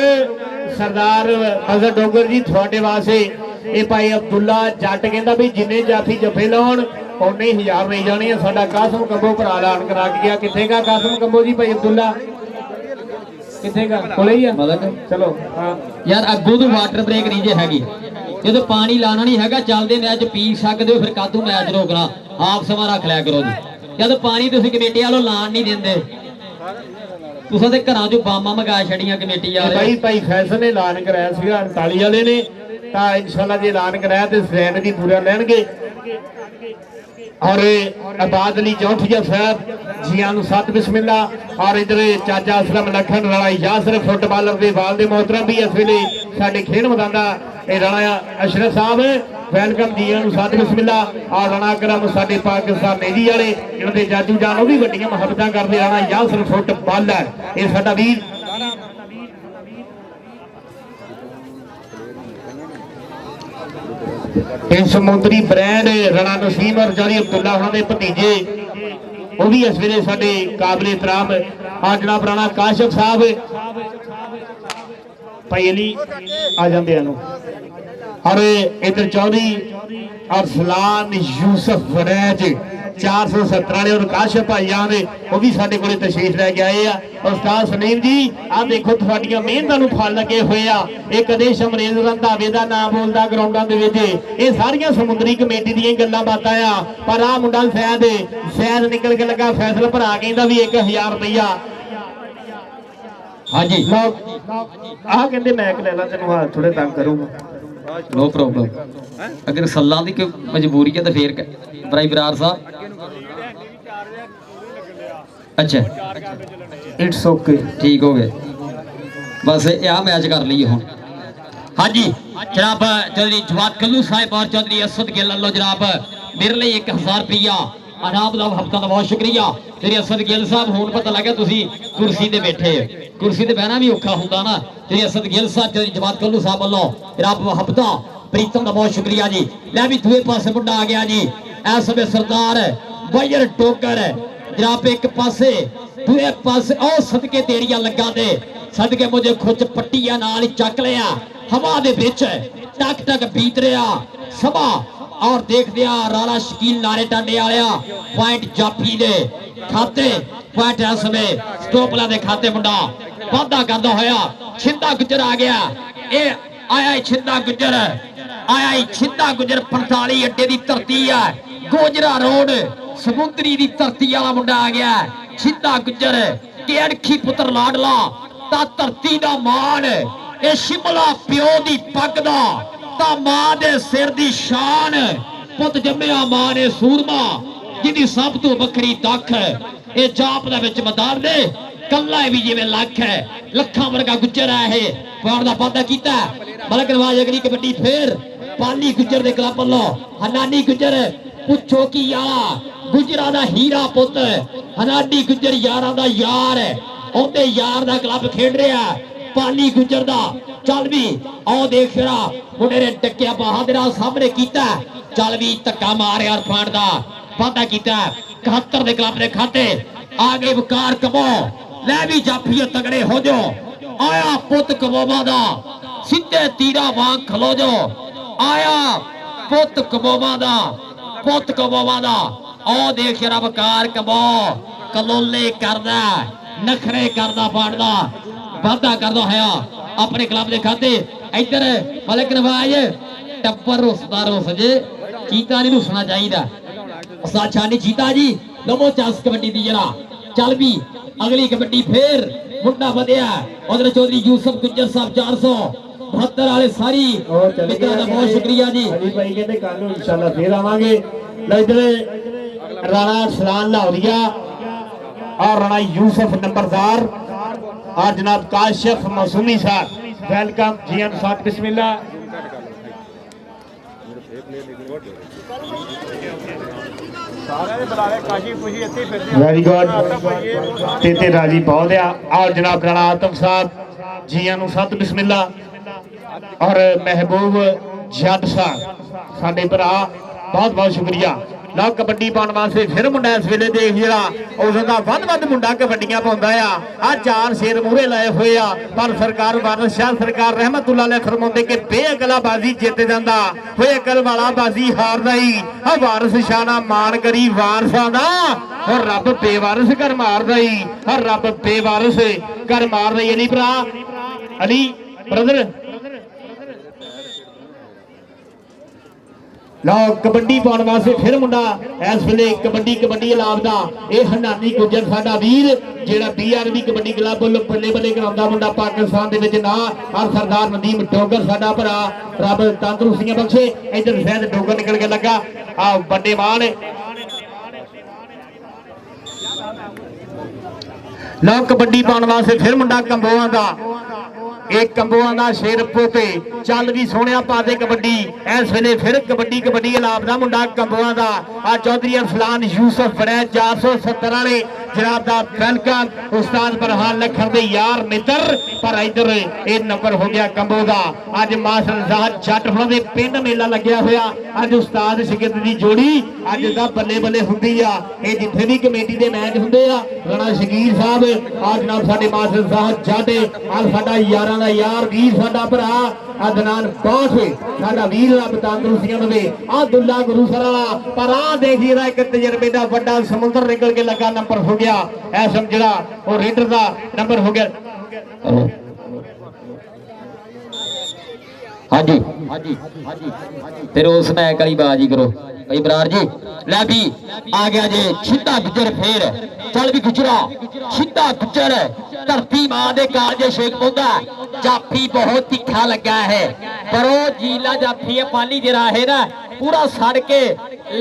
[SPEAKER 7] ਸਰਦਾਰ ਅਜ਼ਰ ਡੋਗਰ ਜੀ ਤੁਹਾਡੇ ਵਾਸਤੇ ਇਹ ਭਾਈ ਅਬਦੁੱਲਾ ਜੱਟ ਕਹਿੰਦਾ ਵੀ ਜਿੰਨੇ ਜਾਫੀ ਜਫੇ ਲਾਉਣ ਉਹਨੇ 1000 ਨਹੀਂ ਜਾਣੇ ਸਾਡਾ ਕਾਸਮ ਕੰਬੋ ਭਰਾ ਐਲਾਨ ਕਰਾ ਕੇ ਗਿਆ ਕਿੱਥੇ ਗਾ ਕਾਸਮ ਕੰਬੋ ਜੀ ਭਾਈ ਅਬਦੁੱਲਾ ਕਿੱਥੇ ਗਾ ਕੋਲੇ ਹੀ ਆ ਚਲੋ ਹਾਂ
[SPEAKER 6] ਯਾਰ ਅੱਗੋਂ ਤੋਂ ਵਾਟਰ ਬ੍ਰੇਕ ਨਹੀਂ ਜੇ ਹੈਗੀ ਜਦੋਂ ਪਾਣੀ ਲਾਣਾ ਨਹੀਂ ਹੈਗਾ ਚੱਲਦੇ ਮੈਚ ਪੀ ਸਕਦੇ ਹੋ ਫਿਰ ਕਾਹਤੋਂ ਮੈਚ ਰੋਕਣਾ ਆਪ ਸਮਾਂ ਰੱਖ ਲਿਆ ਕਰੋ ਜੀ ਜਦੋਂ ਪਾਣੀ ਤੁਸੀਂ ਕਮੇਟੀ ਵਾਲੋਂ ਲਾਣ ਨਹੀਂ ਦਿੰਦੇ ਤੁਸੀਂ ਤੇ ਘਰਾਂ ਚੋਂ ਬਾਮਾਂ ਮੰਗਾ ਛੜੀਆਂ ਕਮੇਟੀ ਵਾਲੇ
[SPEAKER 7] ਭਾਈ ਫੈਸਲ ਨੇ ਐਲਾਨ ਕਰਾਇਆ ਸੀਗਾ 48 ਵਾਲੇ ਨੇ ਤਾਂ ਇਨਸ਼ਾਅੱਲਾ ਜੇ ਐਲਾਨ ਕਰਾਇਆ ਤੇ ਸੈਨ ਵੀ ਪੂਰਾ ਲੈਣਗੇ और आबाद अली चौथिया साहब जियां सत बिस्मिल्ला और इधर चाचा असलम लखन राणा यासर फुटबालर के वाल दे मोहतरम भी इस वेले साडे खेड मैदान दा राणा अशरफ साहब वेलकम जियां सत बिस्मिल्ला और राणा करम साडे पाकिस्तान नेवी वाले जिन्होंने जाजू जान वो भी वड्डियां मुहब्बतां करदे राणा यासर फुटबालर ये साडा वीर समुद्री ब्रांड राणा नसीम और जारी अब्दुल्ला उन्होंने भतीजे वो भी इस वेले साडे काबिल एहतराम आ जनाब राणा काशिफ साहब भाई अली आ जाते हैं और इधर चौधरी और सलाम यूसुफ वरैज 470 वाले और काशिफ भाइयां ने वो भी साडे कोले तशरीफ लैके आए आ उस्ताद सलीम जी आ देखो तुहाडियां मेहनतां नूं फल लगे होए आ ये कदे शमरेज रंधावे दा नाम बोलदा ग्राउंडां दे विच ये सारियां समुद्री कमेटी दीयां गल्लां बातां आ पर आ मुंडा शायद निकल के लगा फैसला भरा कहंदा भी 1000 रुपया
[SPEAKER 6] हाँ जी
[SPEAKER 7] आ कहंदे मैं ले ला तैनूं थोड़े तंग करूंगा
[SPEAKER 6] नो प्रॉब्लम अगर सलाह की कोई मजबूरी है तो फिर भाई बरार साहब अच्छा
[SPEAKER 7] इट्स ओके
[SPEAKER 6] ठीक हो गए बस यह मैच कर लीए हुण हाँ जी जनाब चौधरी जवाद कल्लू साहिब और चौधरी असद गिल लो जनाब मेरे लिए 1000 रुपया अनाम का हफ्ता का बहुत शुक्रिया तेरे असद गिल साहब हुण पता लगा तुसी कुर्सी ते बैठे कुर्सी ते बहना भी औखा हुंदा ना श्री असद गिल साहब चौधरी जमात कल्लू साहब वालों रब मुहब्बता प्रीतम का बहुत शुक्रिया जी। लै भी दूए पासे मुंडा आ गया जी। इस समय सरदार बजर टोकर जनाब एक पासे दूए पासे ओ सदके तेरिया लगा दे सदके मुझे खुच पट्टिया नाल ही चक लिया हवा दे विच टक टक बीत रहा सभा और देख दिया राला शकील नारे टांडे आया पॉइंट जाफी दे खाते पॉइंट इस समय स्टोपला दे खाते मुंडा वादा करदा होया छिंदा गुजर आ गया ए आया छिंदा गुजर आया छिंदा गुजर 45 अड्डे की धरती है गोजरा रोड समुद्री की धरती वाला मुंडा आ गया छिंदा गुजर के अड़खी पुत्र लाडला ता धरती दा मान ए शिमला प्यो दी पग दा ता मां दे सिर दी शान पुत जम्मिया मां ने सूरमा जिहदी सब तो वखरी दख ए जाप दे विच मैदान दे कल्ला भी जिवें लख है लखा वर्गा गुजर है पार दा वादा कीता मलक नवाज अगली कबड्डी फिर पाली गुजर दे क्लब वालों हनानी गुजर पुछो की यारा गुजरा दा हीरा पुत हनानी गुजर यारा दा यार ओदे यार दा क्लब खेड रहा पाली गुजर दा चल भी आओ देख रहा मुंडे ने टक्या बहादुर सामने कीता चल भी धक्का मार यार फाड़ दा वादा कीता 71 दे क्लब ने खाते आगे वकार कमो लै भी जाफी तगड़े हो जो आया पुत कमोमा दा सीधे तीरा वांग खलो जो आया पुत कमोमा दा ओ देख जरा वकार कमो कलोले करदा नखरे करदा फाड़दा वादा करदा होया अपने क्लब दे खाते इधर मलिक नवाज टप्पर रुसदा रुस जे चीता नहीं रुसना चाहिए उस्ताद छानी चीता जी लवो चांस कबड्डी दी जरा चल भी अगली कबड्डी फिर मुंडा बदया उधर चौधरी यूसुफ गुज्जर साहब 472 वाले सारी मित्रों का बहुत शुक्रिया जी
[SPEAKER 7] अली भाई कहते कल नूं इंशाल्लाह फिर आवांगे इधर राणा सलान लाहौरिया और राणा यूसुफ नंबरदार और जनाब काशिफ मसूमी साहब वेलकम जी एम साहब बिस्मिल्लाह वेरी गुड ते राजी बहुत आ और जनाब राणा आतम साहब जी एम साहब बिस्मिल्लाह और महबूब जट साहब साडे भरा बहुत बहुत शुक्रिया लो कबड्डी पाने वास्ते फिर मुंडा इस वेले देख जरा उसका वध मुंडा कबड्डियां पाउंदा आ चार शेर मूहरे लाए हुए आ पर सरकार वारिस शाह सरकार रहमतुल्लाह अलैह फरमाउंदे कि बेअकला बाजी जित जांदा होए अकल वाला बाजी हारदा ही आ वारिस शाह ना मान करी वारसां दा और रब बेवारिस कर मारदा ही और रब बेवारिस कर मारदा ही अली भरा अली ब्रदर लो कबड्डी पाने वास्ते फिर मुंडा इस वेले कबड्डी अलावदा ये हनानी गुजर साडा वीर जेड़ा BRB कबड्डी क्लब वालों बल्ले बल्ले कराउंदा मुंडा पाकिस्तान दे विच ना और सरदार नदीम डोगर साडा भरा रब तंदुरुस्तियां बख्शे इधर शायद डोगर निकल के लगा आ बड़े मान लो कबड्डी पाने वास्ते फिर मुंडा कंबोआं दा एक कंबोआं दा शेर पोते चल भी सोहणिया पा दे कबड्डी इस वेले फिर कबड्डी अलापदा मुंडा कंबोआं दा आ चौधरी अरसलान यूसुफ बड़े 470 वाले जनाब दा वेलकम उस्ताद बरहान लखन दे यार मित्र पर इधर ये नंबर हो गया कंबो दा अज मास्टर ज़ाहद जट होना दे पिंड मेला लग्या होया अज उस्ताद शिगिर्द दी जोड़ी अज दा बल्ले बल्ले हुंदी आ ये जिथे भी कमेटी दे मैच हुंदे आ राणा शकीर साहब आ जनाब साडे मास्टर ज़ाहद जट आ साडा यारां दा यार वीर साडा भरा अदनान बाठ साडा वीर रब तंदुरुस्तियां देवे आ दुल्ला गुरु सराला पर आ देखिए दा एक तजर्बे दा वड्डा समुंदर निकल के लगा नंबर हो गया ऐसा जड़ा और रेडर दा नंबर हो गया
[SPEAKER 6] हाँ जी फिर उस मैच वाली बाजी करो भाई बरार जी लै भी आ गया जी सीधा गुजर फिर चल भी गुजरा सीधा गुजर धरती मां दे कालजे शेख पौधा जाफी बहुत तीखा लगा है पर वो जीला जाफी पानी जरा है ना पूरा सड़ के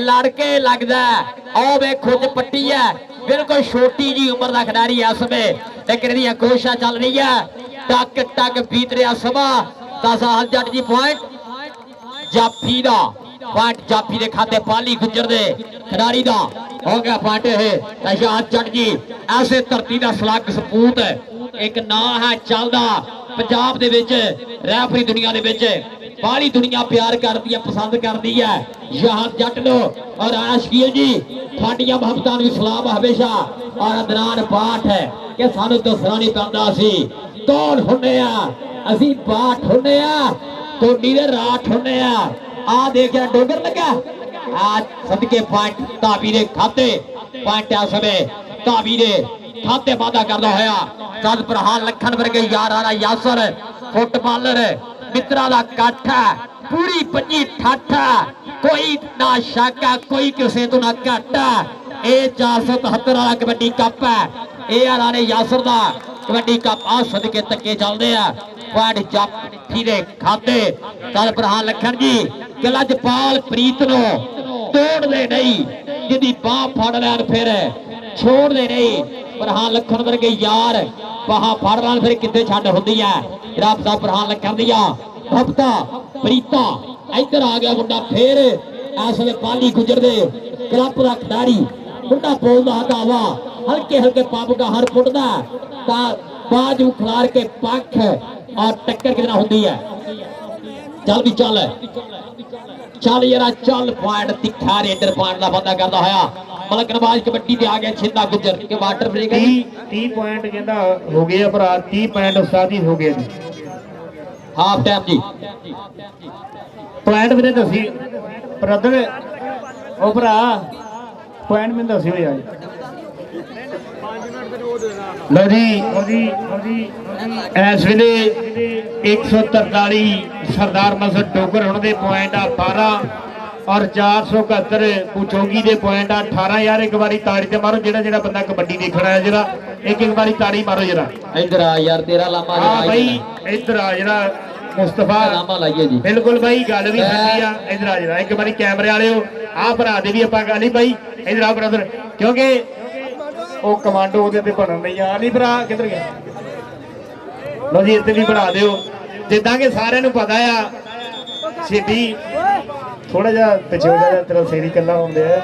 [SPEAKER 6] लड़के लगता है ओ वे खुद पट्टी है बिल्कुल छोटी जी उम्र का खिडारी है समय लेकिन कोशिश चल रही है टक टक बीत रहा समा ज़ाहद जट जी पॉइंट जाफी दा पॉइंट जाफी दे खाते पाली गुजर दे खिडारी दा हो गया पॉइंट है ज़ाहद जट जी ऐसे धरती दा सलग सपूत एक ना है चलदा ਪੰਜਾਬ ਦੇ ਵਿੱਚ ਰੈਫਰੀ ਦੁਨੀਆ ਦੇ ਵਿੱਚ ਬਾਹਲੀ ਦੁਨੀਆ ਪਿਆਰ ਕਰਦੀ ਹੈ, ਪਸੰਦ ਕਰਦੀ ਹੈ। ਯਾਰ ਜੱਟ ਨੂੰ ਔਰ ਆਸ਼ਕੀਲ ਜੀ ਸਾਡੀਆਂ ਮੁਹੱਬਤਾਂ ਨੂੰ ਸਲਾਮ ਹਮੇਸ਼ਾ। ਔਰ ਅਦਨਾਨ ਪਾਠ ਹੈ ਕਿ ਸਾਨੂੰ ਦੱਸਣਾ ਨਹੀਂ ਪੈਂਦਾ ਸੀ ਕੌਣ ਹੁੰਦੇ ਆ, ਅਸੀਂ ਬਾਠ ਹੁੰਦੇ ਆ, ਕੋਡੀ ਦੇ ਰਾਠ ਹੁੰਦੇ ਆ। ਆ ਦੇਖਿਆ ਡੋਗਰ ਲੱਗਾ ਆ ਸਦਕੇ ਪੁਆਇੰਟ ਧਾਬੀ ਦੇ ਖਾਤੇ ਪੁਆਇੰਟ ਆ ਸਮੇਂ ਧਾਬੀ ਦੇ ਖਾਤੇ ਵਾਦਾ ਕਰਦਾ ਹੋਇਆ ਜਦ ਪ੍ਰਹਾਨ ਲੱਖਣ ਵਰਗੇ ਯਾਰਾਂ ਯਾਸਰ ਫੁੱਟਬਾਲਰ ਮਿੱਤਰਾਂ ਦਾ ਇਕੱਠ ਹੈ ਪੂਰੀ ਪੰਜੀ ਠੱਠ ਕੋਈ ਨਾ ਸ਼ੱਕ ਕੋਈ ਕਿਸੇ ਤੋਂ ਨਾ ਘੱਟ। ਇਹ 473 ਵਾਲਾ ਕਬੱਡੀ ਕੱਪ ਹੈ, ਇਹ ਯਾਰਾਂ ਨੇ ਯਾਸਰ ਦਾ ਕਬੱਡੀ ਕੱਪ ਆ ਸਦਕੇ ਤੱਕੇ ਚੱਲਦੇ ਆ ਪੁਆਇੰਟ ਜਾਫੀ ਦੇ ਖਾਤੇ ਜਦ ਪ੍ਰਹਾਨ ਲੱਖਣ ਜੀ ਗਲਜਪਾਲ ਪ੍ਰੀਤ ਨੂੰ ਤੋੜਦੇ ਨਹੀਂ, ਜਿਹਦੀ ਬਾਹ ਫੜ ਲੈਣ ਫਿਰ ਛੋੜਦੇ ਨਹੀਂ। ਪ੍ਰਹਾਨ ਲੱਖਣ ਵਰਗੇ ਯਾਰ ਬਾਹਾਂ ਫੜ ਲੈਣ ਫਿਰ ਕਿੱਥੇ ਛੱਡ ਹੁੰਦੀ ਹੈ। ਰੱਬ ਦਾ ਪ੍ਰਹਾਨ ਲੱਖਣ ਦੀਆਂ ਹਫਤਾ ਪ੍ਰੀਤਾ ਇੱਧਰ ਆ ਗਿਆ ਮੁੰਡਾ ਫੇਰ ਇਸ ਵੇਲੇ ਪਾਲੀ ਗੁਜਰਦੇ ਕਲੱਬ ਦਾ ਖਿਡਾਰੀ ਮੁੰਡਾ ਬੋਲਦਾ ਹਟਾਵਾ ਹਲਕੇ ਹਲਕੇ ਪੰਪ ਹਰ ਫੁੱਟਦਾ ਤਾਂ ਬਾਜੂ ਖਿਲਾਰ ਕੇ ਪੱਖ ਔਰ ਟੱਕਰ ਕਿਹਨਾਂ ਹੁੰਦੀ ਹੈ। ਚੱਲ ਵੀ ਚੱਲ ਯਾਰਾ ਚੱਲ ਪੁਆਇੰਟ ਤਿੱਖਾ ਰੇਡਰ ਪੁਆਇੰਟ ਦਾ ਵਾਅਦਾ ਕਰਦਾ ਹੋਇਆ ਮਲਕ ਨਵਾਜ਼ ਕਬੱਡੀ ਤੇ ਆ ਗਿਆ ਛਿੰਦਾ ਗੁੱਜਰ ਕੇ ਵਾਟਰ ਬ੍ਰੇਕ
[SPEAKER 7] 30 ਪੁਆਇੰਟ ਕਹਿੰਦਾ ਹੋ ਗਏ ਆ ਭਰਾ 30 ਪੁਆਇੰਟ ਉਸਤਾਦੀ ਹੋ ਗਏ ਜੀ
[SPEAKER 6] ਹਾਫ ਟਾਈਮ ਜੀ
[SPEAKER 7] ਪੁਆਇੰਟ ਵੀਰੇ ਦੱਸੀ ਬ੍ਰਦਰ ਉਹ ਭਰਾ ਪੁਆਇੰਟ ਮੈਨੂੰ ਦੱਸਿਓ ਯਾਰ। ਲਓ ਜੀ ਇਸ ਵੇਲੇ 143 ਸਰਦਾਰ ਮਸਦ ਡੋਗਰ ਹੁਣ ਦੇ ਪੁਆਇੰਟ ਆ 12 ਔਰ 471 ਪੁਚੋਗੀ ਦੇ ਪੁਆਇੰਟ ਆ 18। ਯਾਰ ਇੱਕ ਵਾਰੀ ਤਾੜੀ ਤੇ ਮਾਰੋ ਜਿਹੜਾ ਬੰਦਾ ਕਬੱਡੀ ਦੇਖਣਾ ਹੈ ਜਿਹੜਾ ਇੱਕ ਵਾਰੀ ਤਾੜੀ ਮਾਰੋ ਜਰਾ।
[SPEAKER 6] ਇੱਧਰ ਆ ਯਾਰ ਤੇਰਾ ਲਾਮਾ
[SPEAKER 7] ਹਾਂ ਬਾਈ ਇੱਧਰ ਆ ਜਿਹੜਾ ਮੁਸਤਫਾ
[SPEAKER 6] ਲਾਮਾ ਲਾਈਏ ਜੀ
[SPEAKER 7] ਬਿਲਕੁਲ ਬਾਈ ਗੱਲ ਵੀ ਸੱਚੀ ਆ। ਇੱਧਰ ਆ ਜਰਾ ਇੱਕ ਵਾਰੀ ਕੈਮਰੇ ਵਾਲਿਓ ਆ ਭਰਾ ਦੇ ਵੀ ਆਪਾਂ ਗੱਲ ਨਹੀਂ ਬਾਈ ਇੱਧਰ ਆ ਬ੍ਰਦਰ ਕਿਉਂਕਿ ਉਹ ਕਮਾਂਡੋ ਉਹਦੇ ਤੇ ਬਣਨ ਨਹੀਂ ਆ ਨਹੀਂ ਭਰਾ ਕਿੱਧਰ ਗਿਆ। ਲੋ ਜੀ ਇੱਥੇ ਵੀ ਬਣਾ ਦਿਓ ਜਿੱਦਾਂ ਕਿ ਸਾਰਿਆਂ ਨੂੰ ਪਤਾ ਆ ਛੇਤੀ ਥੋੜਾ ਜਿਹਾ ਪਿੱਛੇ ਹੋ ਜਾ ਤੇਰਾ ਸੇਰੀ ਕੱਲਾ ਹੁੰਦੇ ਆ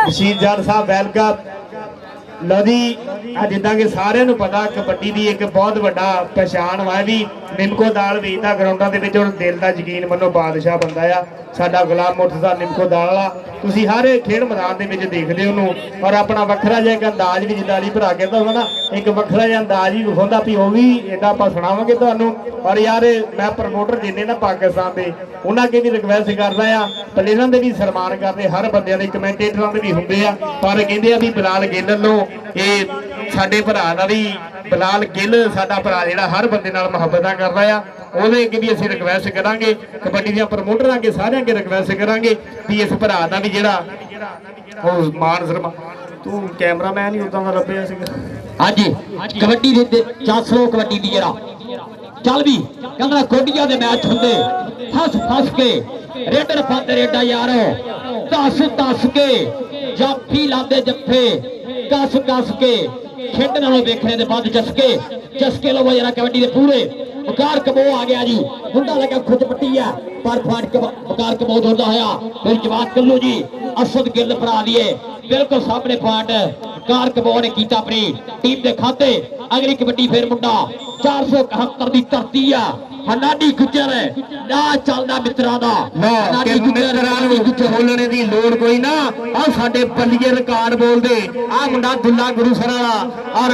[SPEAKER 7] ਬਸ਼ੀਰ ਜਾਨ ਸਾਹਿਬ ਵੈਲਕਮ। ਲਓ ਜੀ ਆ ਜਿੱਦਾਂ ਕਿ ਸਾਰਿਆਂ ਨੂੰ ਪਤਾ ਕਬੱਡੀ ਦੀ ਇੱਕ ਬਹੁਤ ਵੱਡਾ ਪਛਾਣ ਵਾ ਵੀ ਨਿੰਮਕੋ ਦਾਲ ਵੇਚਦਾ ਗਰਾਊਂਡਾਂ ਦੇ ਵਿੱਚ ਔਰ ਦਿਲ ਦਾ ਯਕੀਨ ਮੰਨੋ ਬਾਦਸ਼ਾਹ ਬੰਦਾ ਆ ਸਾਡਾ ਗੁਲਾਮ ਮੁਰਤਜ਼ਾ ਨਿੰਮਕੋ ਦਾਲ ਵਾਲਾ। ਤੁਸੀਂ ਹਰ ਖੇਡ ਮੈਦਾਨ ਦੇ ਵਿੱਚ ਦੇਖਦੇ ਹੋ ਉਹਨੂੰ ਔਰ ਆਪਣਾ ਵੱਖਰਾ ਜਿਹਾ ਇੱਕ ਅੰਦਾਜ਼ ਵੀ ਜਿੱਦਾਂ ਅਲੀ ਭਰਾ ਕਹਿੰਦਾ ਹੁੰਦਾ ਨਾ ਇੱਕ ਵੱਖਰਾ ਜਿਹਾ ਅੰਦਾਜ਼ ਵੀ ਵਿਖਾਉਂਦਾ ਵੀ ਉਹ ਵੀ ਇਦਾਂ ਆਪਾਂ ਸੁਣਾਵਾਂਗੇ ਤੁਹਾਨੂੰ। ਔਰ ਯਾਰ ਮੈਂ ਪ੍ਰਮੋਟਰ ਜਿੰਨੇ ਨਾ ਪਾਕਿਸਤਾਨ ਦੇ ਉਹਨਾਂ ਅੱਗੇ ਵੀ ਰਿਕਵੈਸਟ ਕਰਦਾ ਆ ਪਲੇਅਰਾਂ ਦੇ ਵੀ ਸਨਮਾਨ ਕਰਦੇ ਹਰ ਬੰਦਿਆਂ ਦੇ ਕਮੈਂਟੇਟਰਾਂ ਦੇ ਵੀ ਹੁੰਦੇ ਆ ਪਰ ਕਹਿੰਦੇ ਆ ਵੀ ਬਿਲਾਲ ਗਿੱਲ ਨੂੰ ਇਹ ਸਾਡੇ ਭਰਾ ਦਾ ਵੀ ਬਿਲਾਲ ਗਿੱਲ ਸਾਡਾ ਭਰਾ ਜਿਹੜਾ ਹਰ ਬੰਦੇ ਨਾਲ ਮੁਹੱਬਤਾਂ ਕਰਦਾ ਆ ਉਹਦੇ ਅੱਗੇ ਵੀ ਅਸੀਂ ਰਿਕਵੈਸਟ ਕਰਾਂਗੇ ਕਬੱਡੀ ਦੀਆਂ ਪ੍ਰਮੋਟਰਾਂ ਅੱਗੇ ਸਾਰਿਆਂ ਅੱਗੇ ਰਿਕਵੈਸਟ ਕਰਾਂਗੇ ਵੀ ਇਸ ਭਰਾ ਦਾ ਵੀ ਜਿਹੜਾ ਉਹ ਮਾਨ ਸਨਮਾਨ ਤੂੰ ਕੈਮਰਾਮੈਨ ਹੀ ਉਦਾਂ ਦਾ ਲੱਭਿਆ ਸੀਗਾ।
[SPEAKER 6] ਹਾਂਜੀ ਕਬੱਡੀ ਦੇ ਚਾਸੋ ਕਬੱਡੀ ਦੀ ਜਿਹੜਾ ਚੱਲ ਵੀ ਕਹਿੰਦਾ ਕੋਡੀਆਂ ਦੇ ਮੈਚ ਹੁੰਦੇ ਫਸ ਕੇ ਰੇਡਰ ਫਾਤੇ ਰੇਡਾ ਯਾਰ ਦੱਸ ਕੇ ਜਾਫੀ ਲਾਦੇ ਜੱਫੇ ਕੱਸ ਕੇ ਖੇਡਣ ਨਾਲੋਂ ਵੇਖਣੇ ਦੇ ਬਾਅਦ ਚਸਕੇ ਲੋ ਯਾਰਾ ਕਬੱਡੀ ਦੇ ਪੂਰੇ ਵਕਾਰ ਕਬੋ ਆ ਗਿਆ ਜੀ ਮੁੰਡਾ ਲੱਗਾ ਖੁਦ ਪੱਟੀ ਆ ਪਰ ਫਾਟ ਵਕਾਰ ਕਬੋ ਦੌੜਦਾ ਹੋਇਆ ਫਿਰ ਜਵਾਬ ਕੱਲੂ ਜੀ ਅਸਦ ਗਿੱਲ ਭਰਾ ਲਈਏ ਬਿਲਕੁਲ ਸਾਹਮਣੇ ਪੁਆਇੰਟ ਕਾਰ ਕਬੋ ਨੇ ਕੀਤਾ ਆਪਣੀ ਟੀਮ ਦੇ ਖਾਤੇ ਅਗਲੀ ਕਬੱਡੀ ਫੇਰ ਮੁੰਡਾ 471 ਦੀ ਧਰਤੀ ਆ ਹਨਾਡੀ ਗੁੱਜਰ ਨਾ ਚੱਲਦਾ ਮਿੱਤਰਾਂ ਦਾ
[SPEAKER 7] ਹਨਾਡੀ ਮਿੱਤਰਾਂ ਨੂੰ ਬੋਲਣੇ ਦੀ ਲੋੜ ਕੋਈ ਨਾ ਆ ਸਾਡੇ ਪੱਲੀਏ ਰਿਕਾਰਡ ਬੋਲਦੇ ਆ ਮੁੰਡਾ ਦੁੱਲਾ ਗੁਰੂਸਰ ਵਾਲਾ ਔਰ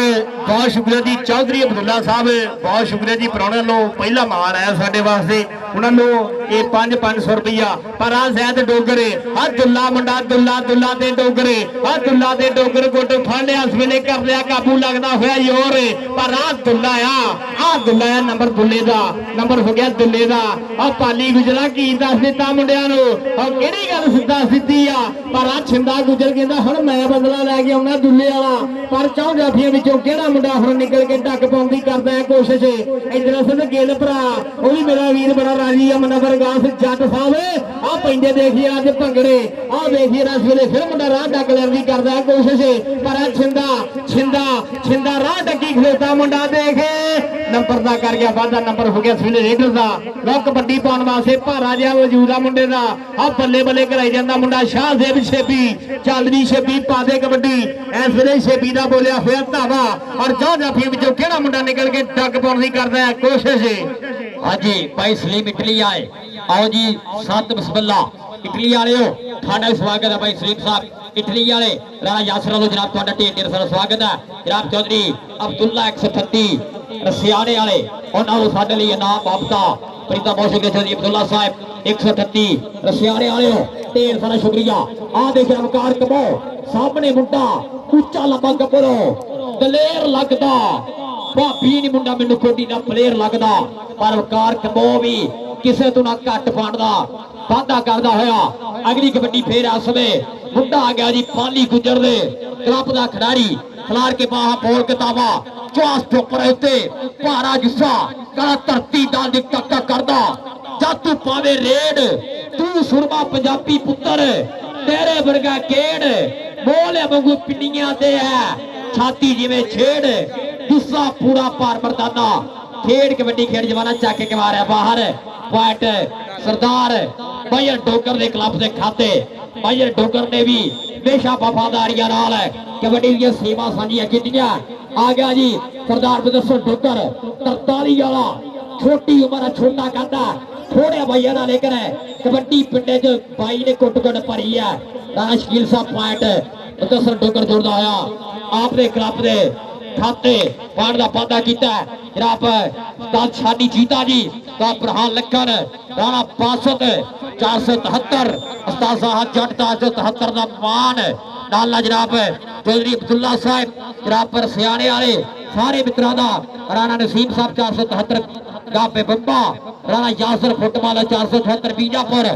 [SPEAKER 7] ਬਹੁਤ ਸ਼ੁਕਰੀਆ ਜੀ ਚੌਧਰੀ ਅਬਦੁੱਲਾ ਸਾਹਿਬ ਬਹੁਤ ਸ਼ੁਕਰੀਆ ਜੀ ਪ੍ਰਾਹੁਣਿਆਂ ਨੂੰ ਪਹਿਲਾ ਮਾਣ ਆਇਆ ਸਾਡੇ ਵਾਸਤੇ ਉਹਨਾਂ ਨੂੰ ਇਹ 500 ਰੁਪਇਆ ਪਰ ਆ ਜ਼ੈਦ ਡੋਗਰੇ ਆ ਦੁੱਲਾ ਮੁੰਡਾ ਦੁੱਲਾ ਤੇ ਡੋਗਰੇ ਆ ਦੁੱਲਾ ਤੇ ਡੋਗਰ ਗੋਟ ਫੜ ਲਿਆ ਇਸ ਵੇਲੇ ਕਰ ਲਿਆ ਕਾਬੂ ਲੱਗਦਾ ਹੋਇਆ ਯੋਰ ਪਰ ਆ ਦੁੱਲਾ ਆ ਨੰਬਰ ਦੁੱਲੇ ਦਾ ਨੰਬਰ ਹੋ ਗਿਆ ਦੁੱਲੇ ਦਾ ਆ ਪਾਲੀ ਗੁਜਰਾ ਕੀ ਦੱਸ ਦਿੱਤਾ ਮੁੰਡਿਆਂ ਨੂੰ ਆ ਕਿਹੜੀ ਗੱਲ ਸਿੱਧਾ ਸਿੱਧੀ ਆ ਪਰ ਆ ਛਿੰਦਾ ਗੁਜਰ ਕਹਿੰਦਾ ਹੁਣ ਮੈਂ ਬਦਲਾ ਲੈ ਕੇ ਆਉਣਾ ਦੁੱਲੇ ਵਾਲਾ ਪਰ ਚੌਂ ਜਾਫੀਆਂ ਵਿੱਚੋਂ ਕਿਹੜਾ ਮੁੰਡਾ ਹੁਣ ਨਿਕਲ ਕੇ ਢੱਕ ਪਾਉਣ ਦੀ ਕਰਦਾ ਹੈ ਕੋਸ਼ਿਸ਼ ਇਧਰ ਅਸਲ ਗਿੱਲ ਭਰਾ ਉਹ ਵੀ ਮੇਰਾ ਵੀਰ ਬੜਾ ਰਾਜੀ ਆ ਮਨਵਰ ਗਾਸ ਜੱਟ ਸਾਹਿਬ ਆ ਪੈਂਦੇ ਦੇਖੀਏ ਅੱਜ ਭੰਗੜੇ ਆਹ ਦੇਖੀਏ ਇਸ ਵੇਲੇ ਫਿਰ ਮੁੰਡਾ ਰਾਹ ਡੱਕ ਲੈਣ ਦੀ ਕਰਦਾ ਕੋਸ਼ਿਸ਼ ਪਰ ਛਿੰਦਾ ਰਾਹ ਡੱਕੀ ਖਲੋਤਾ ਮੁੰਡਾ ਦੇਖੇ ਨੰਬਰ ਦਾ ਕਰ ਗਿਆ ਵਾਧਾ ਨੰਬਰ ਹੋ ਗਿਆ ਇਸ ਵੇਲੇ ਰੇਡਰ ਦਾ ਲੋ ਕਬੱਡੀ ਪਾਉਣ ਵਾਸਤੇ ਭਾਰਾ ਜਿਹਾ ਵਜੂਦ ਆ ਮੁੰਡੇ ਦਾ ਆ ਬੱਲੇ ਬੱਲੇ ਕਰਾਈ ਜਾਂਦਾ ਮੁੰਡਾ ਸ਼ਾਹਜ਼ੇਬ ਛੇਬੀ ਚੱਲਦੀ ਛੇਬੀ ਪਾ ਦੇ ਕਬੱਡੀ ਇਸ ਵੇਲੇ ਛੇਬੀ ਦਾ ਬੋਲਿਆ ਹੋਇਆ ਧਾਵਾ ਔਰ ਚੌਂ ਜਾਫੀ ਵਿੱਚੋਂ ਕਿਹੜਾ ਮੁੰਡਾ ਨਿਕਲ ਕੇ ਡੱਕ ਪਾਉਣ ਦੀ ਕਰਦਾ ਹੈ ਕੋਸ਼ਿਸ਼
[SPEAKER 6] ਹਾਂਜੀ ਭਾਈ ਸਲੀਮ ਇਟਲੀ ਆਏ आओ जी सत बिस्मिल्ला इटली वाले थाड़ा स्वागत है भाई सलीम साहब इटली वाले राणा यासर वालों जनाब तुहाडा ढेर ढेर सारा स्वागत है जनाब चौधरी अब्दुल्ला 138 रसियाने वाले उन्होंने साडे लई इनाम वापता प्रीता बहुत शुक्रिया चौधरी अब्दुल्ला साहब 138 रसियाने वाले ढेर सारा शुक्रिया आ देख अवकार कमो सामने मुंडा उच्चा लंबा कपड़ो दलेर लगदा भाभी नहीं मुंडा मैनू कोडी दा प्लेयर लगदा पर अवकार कमो भी ਕਿਸੇ ਤੋਂ ਨਾ ਘੱਟ ਪਾਣ ਦਾ ਵਾਅਦਾ ਕਰਦਾ ਹੋਇਆ ਅਗਲੀ ਕਬੱਡੀ ਫੇਰ ਇਸ ਸਮੇਂ ਮੁੰਡਾ ਆ ਗਿਆ ਜੀ ਪਾਲੀ ਗੁਜਰ ਦੇ ਕਲੱਬ ਦਾ ਖਿਡਾਰੀ ਖਿਲਾਰ ਕੇ ਬਾਹਾਂ ਬੋਲ ਕਿਤਾਬਾ ਚੌਸ ਚੋਪਰ ਉੱਤੇ ਭਾਰਾ ਜੁੱਸਾ ਕਲਾ ਧਰਤੀ ਦਾ ਦੀ ਟੱਕਾ ਕਰਦਾ ਜਦ ਤੂੰ ਪਾਵੇ ਰੇਡ ਤੂੰ ਸੁਰਮਾ ਪੰਜਾਬੀ ਪੁੱਤਰ ਤੇਰੇ ਵਰਗਾ ਖੇਡ ਬੋਲੇ ਵਾਂਗੂ ਪਿੰਡੀਆਂ ਤੇ ਹੈ ਛਾਤੀ ਜਿਵੇਂ ਛੇੜ ਜੁੱਸਾ ਪੂਰਾ ਭਾਰ ਮਰਦਾਨਾ खेड कबड्डी खेड जमाना चाके के मारे बाहर पॉइंट सरदार भाईर डोगर दे क्लब दे खाते भाईर डोगर ने भी हमेशा वफादारियां नाल कबड्डी दी सेवा सांझियां कीतियां आ गया जी सरदार बदसर डोगर 43 वाला छोटी उम्र छोटा कहता थोड़े भाईया ना लेकर कबड्डी पिंडे च भाई ने कुट कुट भरी है राणा शकील साहब पॉइंट बदसर डोगर जोड़दा होया आपने क्लब दे खाते पान का वादा किया जनाब उस्ताद शादी जीता जी उस्ताद प्रहान लखन राणा 65 473 उस्ताद साहब जट 473 का मान नाला जनाब चौधरी अब्दुल्ला साहब जनाब पर सियाने वाले सारे मित्रों का राणा नसीम साहब 473 गापे बंबा राणा यासर फुटबाल 478 बीजापुर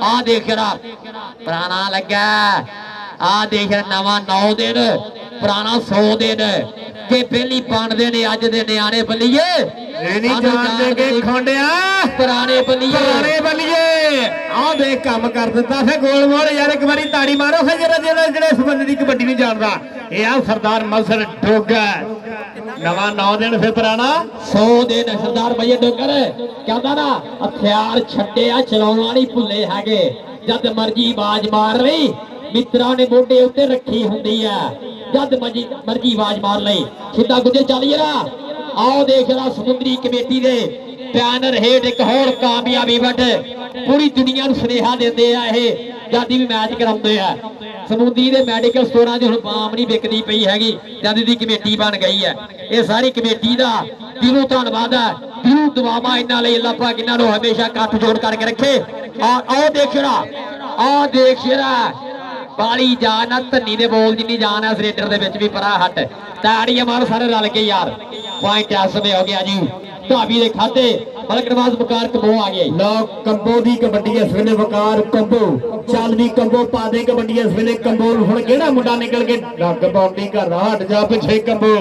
[SPEAKER 6] आ देख जनाब पुराना लगा आ देख नवा 9 दिन पुराना 100 दिन के पहली पांडे ने अज दे न्याणे बल्लीए पुराने बल्लीए
[SPEAKER 7] आ देख काम कर दिता फिर गोल मोल यार एक बारी ताड़ी मारो फिर जरा जरा जरा इस बंदे दी कबड्डी नहीं जानदा ये आ सरदार मसर डोगर नवा 9 दिन फिर पुराना
[SPEAKER 6] 100 दिन सरदार भैया डोगर कहंदा ना हथियार छड्डिया चलाउण वाली भुल्ले हैगे जद मर्जी बाज मार लई मित्रा ने मोढे उत्ते रखी हुंदी है जद मर्जी आवाज मार लई सीधा गुजे चलिए ना आओ देख रहा समुद्री कमेटी दे बैनर हेठ एक होर कामयाबी वट पूरी दुनिया नूं सुनेहा दिंदे आ ये जद भी मैच कराउंदे आ समुद्री दे मैडिकल स्टोरां 'च हुण बाम नहीं विकदी पई हैगी जद दी कमेटी बन गई है ये सारी कमेटी दा दिलों धन्नवाद है दिलों दुआवां इन्हां लई अल्लाह पाक इन्हां नूं हमेशा कट्ठ जोड़ करके रखे आओ देख रहा बाली जान धनी दे बोल जिन्नी जान है रेडर दे विच भी परा हट ताड़ियां मार सारे रल के यार पॉइंट इस समय हो गया जी ढाबी दे खाते मलक नवाज बकार कंबो आ गए
[SPEAKER 7] लो कंबो दी कबड्डी इस वेले वकार कंबो चलदी कंबो पा दे कबड्डी इस वेले कंबो हुण केड़ा मुंडा निकल के डग बाउंडी कर हट जा पिछे कंबो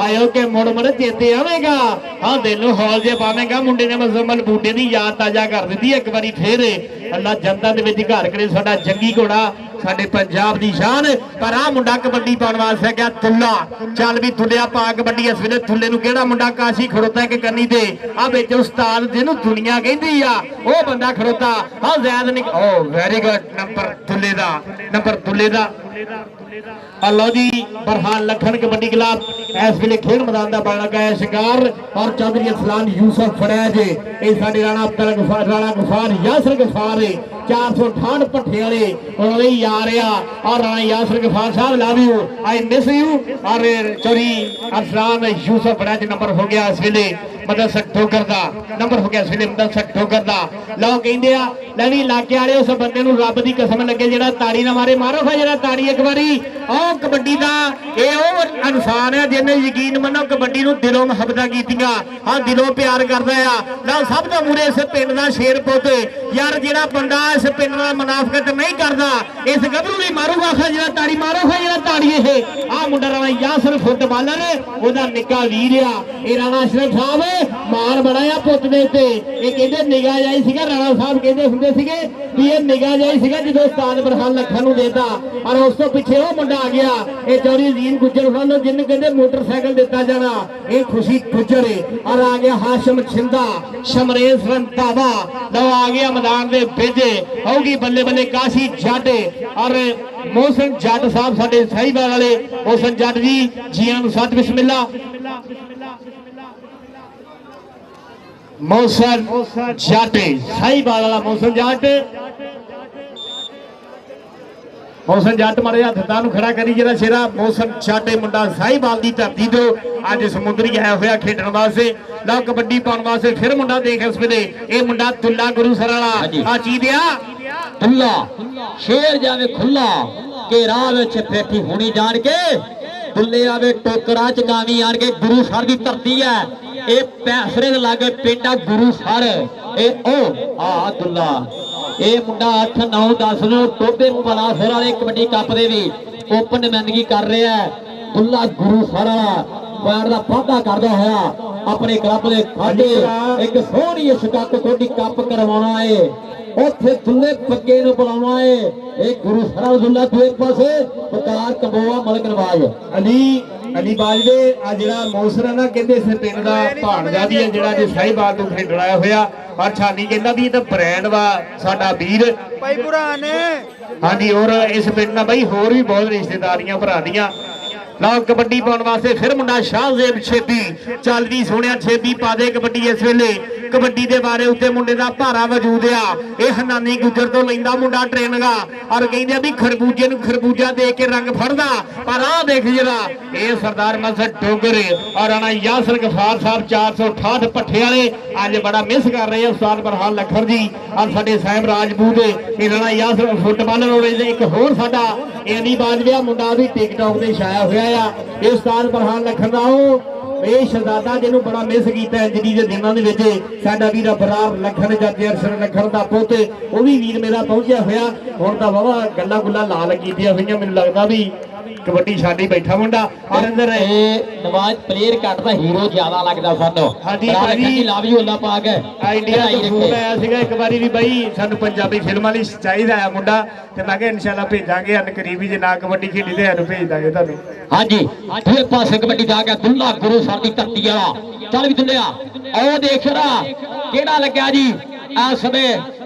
[SPEAKER 7] आयो के मुड़ मुड़ चेते आवेगा हां दिल हॉल जे पावेगा मुंडे ने मजमल बूटे दी याद ताजा कर दित्ती एक बारी फिर अल्लाह जनता दे विच घर करे साडा जंगी घोड़ा साडे पंजाब दी शान पर आ मुंडा कबड्डी पाउण वास्ते गया तुल्ला चल भी तुलिया पा कबड्डी इस वेले तुल्ले नूं केड़ा मुंडा काशी खड़ोता के करनी ते आ विच उस्ताद जिन्नू दुनिया कहंदी आ ओ बंदा खड़ोता हां ज़ैद निक ओ वेरी गुड नंबर तुल्ले दा अल्लाह जी बरहान लखन कबड्डी क्लब इस वेले खेल मैदान दा बन लगा है शिकार और चौधरी असलान यूसुफ फड़ैज ये साडे राणा गफार यासर गफार 468 पट्ठे वाले उन्होंने ही आ रहा और राणा यासर गफार साहब love you I miss you और चौधरी असलान यूसुफ फड़ैज नंबर हो गया इस वेले मदरसा ठोकर दा नंबर हो गया इस वेले मदरसा ठोकर दा लो कहंदे आ लड़ी इलाके वाले उस बंदे नूं रब दी कसम लगे जेड़ा ताड़ी ना मारे मारो फिर जेड़ा ताड़ी एक बारी ओ कबड्डी दा ए ओ इंसान है जिन्हें यकीन मनो कबड्डी नूं दिलों मुहब्बतां कीतियां हां दिलों प्यार करदा आ लो सब तो मूरे इस पिंड दा शेर पुੱਤ यार जेड़ा बंदा इस पिंड नाल मुनाफकत नहीं करदा इस गबरू दी मारूगा फिर जेड़ा ताड़ी मारो फिर जेड़ा ताड़ी ए आ मुंडा राणा यासर फुटबालर ओदा निक्का वीर आ ए राणा अशरफ साहब ਮਾਣ ਬਣਾਇਆ ਪੁੱਤ ਦੇ ਉੱਤੇ। ਇਹ ਕਹਿੰਦੇ ਨਿਗਾਹ ਜਾਈ ਸੀਗਾ, ਰਾਣਾ ਸਾਹਿਬ ਕਹਿੰਦੇ ਹੁੰਦੇ ਸੀਗੇ ਵੀ ਇਹ ਨਿਗਾਹ ਜਾਈ ਸੀਗਾ ਜਦੋਂ ਉਸਤਾਦ ਬਰਹਾਨ ਲੱਖਾਂ ਨੂੰ ਦੇਤਾ, ਔਰ ਉਸ ਤੋਂ ਪਿੱਛੇ ਉਹ ਮੁੰਡਾ ਆ ਗਿਆ ਇਹ ਚੌਧਰੀ ਅਜ਼ੀਮ ਗੁੱਜਰ ਉਹਨਾਂ ਨੂੰ, ਜਿਹਨੂੰ ਕਹਿੰਦੇ ਮੋਟਰਸਾਈਕਲ ਦਿੱਤਾ ਜਾਣਾ, ਇਹ ਖੁਸ਼ੀ ਗੁੱਜਰ ਔਰ ਆ ਗਿਆ ਹਾਸ਼ਮ ਛਿੰਦਾ, ਸ਼ਮਰੇਸ਼ ਰੰਤਾਵਾ ਲਓ ਆ ਗਿਆ ਮੈਦਾਨ ਦੇ ਵਿੱਚ। ਹੋਊਗੀ ਬੱਲੇ ਬੱਲੇ ਕਾਸ਼ੀ ਜੱਟ ਔਰ ਮੋਹਸਨ ਜੱਟ ਸਾਹਿਬ ਸਾਡੇ ਸਾਹੀਵਾਲ ਵਾਲੇ। ਮੋਹਸਨ ਜੱਟ ਜੀ ਜੀਆਂ ਨੂੰ ਸਤ ਬਿਸਮਿਲ੍ਲਾ। ਮੋਹਸਨ ਜੱਟ ਸਾਹੀਵਾਲ ਵਾਲਾ ਮੋਹਸਨ ਜੱਟ, ਮੋਹਸਨ ਜੱਟ ਮਾਰੇ ਹੱਥਾਂ ਨੂੰ ਖੜਾ ਕਰੀ ਜਿਹੜਾ ਸ਼ੇਰਾ ਮੋਹਸਨ ਜੱਟ ਮੁੰਡਾ ਸਾਹੀਵਾਲ ਦੀ ਧਰਤੀ ਤੋਂ ਅੱਜ ਸਮੁੰਦਰੀ ਆਇਆ ਹੋਇਆ ਖੇਡਣ ਵਾਸਤੇ। ਲਓ ਕਬੱਡੀ ਪਾਉਣ ਵਾਸਤੇ ਫਿਰ ਮੁੰਡਾ ਦੇਖ ਇਸ ਵੇਲੇ ਇਹ ਮੁੰਡਾ ਦੁੱਲਾ ਗੁਰੂਸਰ ਵਾਲਾ ਆ ਚੀਦਿਆ
[SPEAKER 6] ਦੁੱਲਾ ਸ਼ੇਰ ਜਾਵੇ ਖੁੱਲਾ ਕਿ ਰਾਹ ਵਿੱਚ ਬੈਠੀ ਹੋਣੀ ਜਾਣ ਕੇ, ਦੁੱਲੇ ਆਵੇ ਟੋਕਰਾ ਚਕਾਵੀ ਆਣ ਕੇ। ਗੁਰੂ ਸਰ ਦੀ ਧਰਤੀ ਹੈ ਇਹ, ਪੈਸਰੇ ਦੇ ਲਾਗੇ ਪਿੰਡ ਆ ਗੁਰੂ ਸਰ। ਇਹ ਉਹ ਆ ਦੁੱਲਾ, ਇਹ ਮੁੰਡਾ 8 9 10 ਨੂੰ ਟੋਬੇ ਪਲਾਸਰ ਵਾਲੇ ਕਬੱਡੀ ਕੱਪ ਦੇ ਵੀ ਓਪਨ ਨੁਮਾਇੰਦਗੀ ਕਰ ਰਿਹਾ ਹੈ। ਦੁੱਲਾ ਗੁਰੂ ਸਰ ਵਾਲਾ ਪੈਰ ਦਾ ਵਾਧਾ ਕਰਦਾ ਹੋਇਆ ਆਪਣੇ ਕਲੱਬ ਦੇ ਖਾਤੇ ਇੱਕ ਸੋਹਣੀ ਸ਼ਕਕ ਕੋਡੀ ਕੱਪ ਕਰਵਾਉਣਾ ਏ, ਉੱਥੇ ਦੁੱਲੇ ਪੱਕੇ ਨੂੰ ਬੁਲਾਉਣਾ ਏ। ਇਹ ਗੁਰੂ ਸਰ ਦੁੱਲਾ ਦੂਏ ਪਾਸੇ ਵਕਾਰ ਕੰਬੋਆ ਮਲਕ ਨਵਾਜ
[SPEAKER 7] ਅਲੀ ਬਾਜਵੇ ਆ ਜਿਹੜਾ ਮੌਸਰ ਹੈ ਨਾ, ਕਹਿੰਦੇ ਇਸ ਪਿੰਡ ਦਾ ਭਾਣਜਾ ਵੀ ਹੈ ਜਿਹੜਾ ਜੇ ਸਾਹੀਵਾਲ ਤੋਂ ਖੇਡਣ ਆਇਆ ਹੋਇਆ। ਪਰ ਛਾਨੀ ਕਹਿੰਦਾ ਵੀ ਇਹ ਤਾਂ ਬ੍ਰਾਂਡ ਵਾ ਸਾਡਾ ਵੀਰ
[SPEAKER 8] ਭਾਈ ਪੁਰਾਣ
[SPEAKER 7] ਹਾਂਜੀ। ਔਰ ਇਸ ਪਿੰਡ ਨਾਲ ਬਈ ਹੋਰ ਵੀ ਬਹੁਤ ਰਿਸ਼ਤੇਦਾਰੀਆਂ ਭਰਾ ਦੀਆਂ। ਲਓ ਕਬੱਡੀ ਪਾਉਣ ਵਾਸਤੇ ਫਿਰ ਮੁੰਡਾ ਸ਼ਾਹਜ਼ੇਬ ਛੇਤੀ, ਚੱਲ ਵੀ ਸੋਹਣਿਆ ਛੇਤੀ ਪਾ ਦੇ ਕਬੱਡੀ। ਇਸ ਵੇਲੇ ਕਬੱਡੀ ਦੇ ਬਾਰੇ ਉੱਤੇ ਮੁੰਡੇ ਦਾ ਭਾਰਾ ਵਜੂਦ ਆ। ਇਹ ਹਨਾਨੀ ਗੁੱਜਰ ਤੋਂ ਲੈਂਦਾ ਮੁੰਡਾ ਟ੍ਰੇਨਿੰਗਾ ਔਰ ਕਹਿੰਦੇ ਵੀ ਖਰਬੂਜੇ ਨੂੰ ਖਰਬੂਜਾ ਦੇ ਕੇ ਰੰਗ ਫੜਦਾ। ਪਰ ਆਹ ਦੇਖ ਜਰਾ ਇਹ ਸਰਦਾਰ ਮਸਦ ਡੋਗਰ ਔਰ ਰਾਣਾ ਯਾਸਰ ਗਫਾਰ ਸਾਹਿਬ 468 ਭੱਠੇ ਵਾਲੇ ਅੱਜ ਬੜਾ ਮਿਸ ਕਰ ਰਹੇ ਆ ਉਸਤਾਦ ਬਰਹਾਨ ਲੱਖਰ ਜੀ ਔਰ ਸਾਡੇ ਸਾਹਿਬ ਰਾਜਪੂਤ। ਇਹ ਰਾਣਾ ਯਾਸਰ ਫੁੱਟਬਾਲਰ ਹੋਵੇ। ਇੱਕ ਹੋਰ ਸਾਡਾ ਇਹ ਨਹੀਂ ਬਾਜਵਿਆ ਮੁੰਡਾ ਵੀ ਟਿਕਟੌਕ ਤੇ ਛਾਇਆ ਹੋਇਆ ਆ। ਇਹ ਉਸਤਾਦ ਬਰਹਾਨ ਲੱਖਰ ਦਾ ਇਹ ਸ਼ਹਜ਼ਾਦਾ ਜਿਹਨੂੰ ਬੜਾ ਮਿਸ ਕੀਤਾ ਇੰਜਰੀ ਦੇ ਦਿਨਾਂ ਦੇ ਵਿੱਚ ਸਾਡਾ ਵੀਰ ਅਬਰਾਰ ਲੱਖਣ ਜੱਜ ਅਰਸ਼ਰ ਲੱਖਣ ਦਾ ਪੁੱਤ, ਉਹ ਵੀ ਵੀਰ ਮੇਰਾ ਪਹੁੰਚਿਆ ਹੋਇਆ। ਹੁਣ ਤਾਂ ਵਾਵਾ ਗੱਲਾਂ ਗੁੱਲਾਂ ਲਾ ਲੱਗੀਆਂ ਹੋਈਆਂ, ਮੈਨੂੰ ਲੱਗਦਾ ਵੀ ਕਬੱਡੀ ਛਾਡੀ ਬੈਠਾ ਮੁੰਡਾ। ਔਰ ਅੰਦਰ
[SPEAKER 6] ਇਹ ਨਵਾਜ਼ ਪਲੇਅਰ ਘੱਟ ਦਾ ਹੀਰੋ ਜ਼ਿਆਦਾ ਲੱਗਦਾ ਸਾਨੂੰ।
[SPEAKER 7] ਹਾਂਜੀ ਭਾਜੀ
[SPEAKER 6] ਲਵ ਯੂ ਅੱਲਾ ਪਾਕ
[SPEAKER 7] ਇੰਡੀਆ ਤੋਂ ਫੋਨ ਆਇਆ ਸੀਗਾ ਇੱਕ ਵਾਰੀ ਵੀ ਬਈ ਸਾਨੂੰ ਪੰਜਾਬੀ ਫਿਲਮਾਂ ਲਈ ਚਾਹੀਦਾ ਆ ਮੁੰਡਾ, ਤੇ ਮੈਂ ਕਿਹਾ ਇਨਸ਼ਾਅੱਲਾ ਭੇਜਾਂਗੇ ਅਨ ਕਰੀਬੀ। ਜੇ ਨਾ ਕਬੱਡੀ ਖੇਡੀ ਤੇ ਸਾਨੂੰ ਭੇਜ ਦਾਂਗੇ ਤੁਹਾਨੂੰ।
[SPEAKER 6] ਹਾਂਜੀ ਦੂਏ ਪਾਸੇ ਕਬੱਡੀ ਦਾ ਗਿਆ ਦੁੱਲਾ ਗੁਰੂ ਸਰ ਦੀ ਧਰਤੀ ਵਾਲਾ। ਚੱਲ ਵੀ ਦੁੱਲਿਆ ਉਹ ਦੇਖ ਰਾ ਕਿਹੜਾ ਲੱਗਿਆ ਜੀ ਇਸ ਸਮੇਂ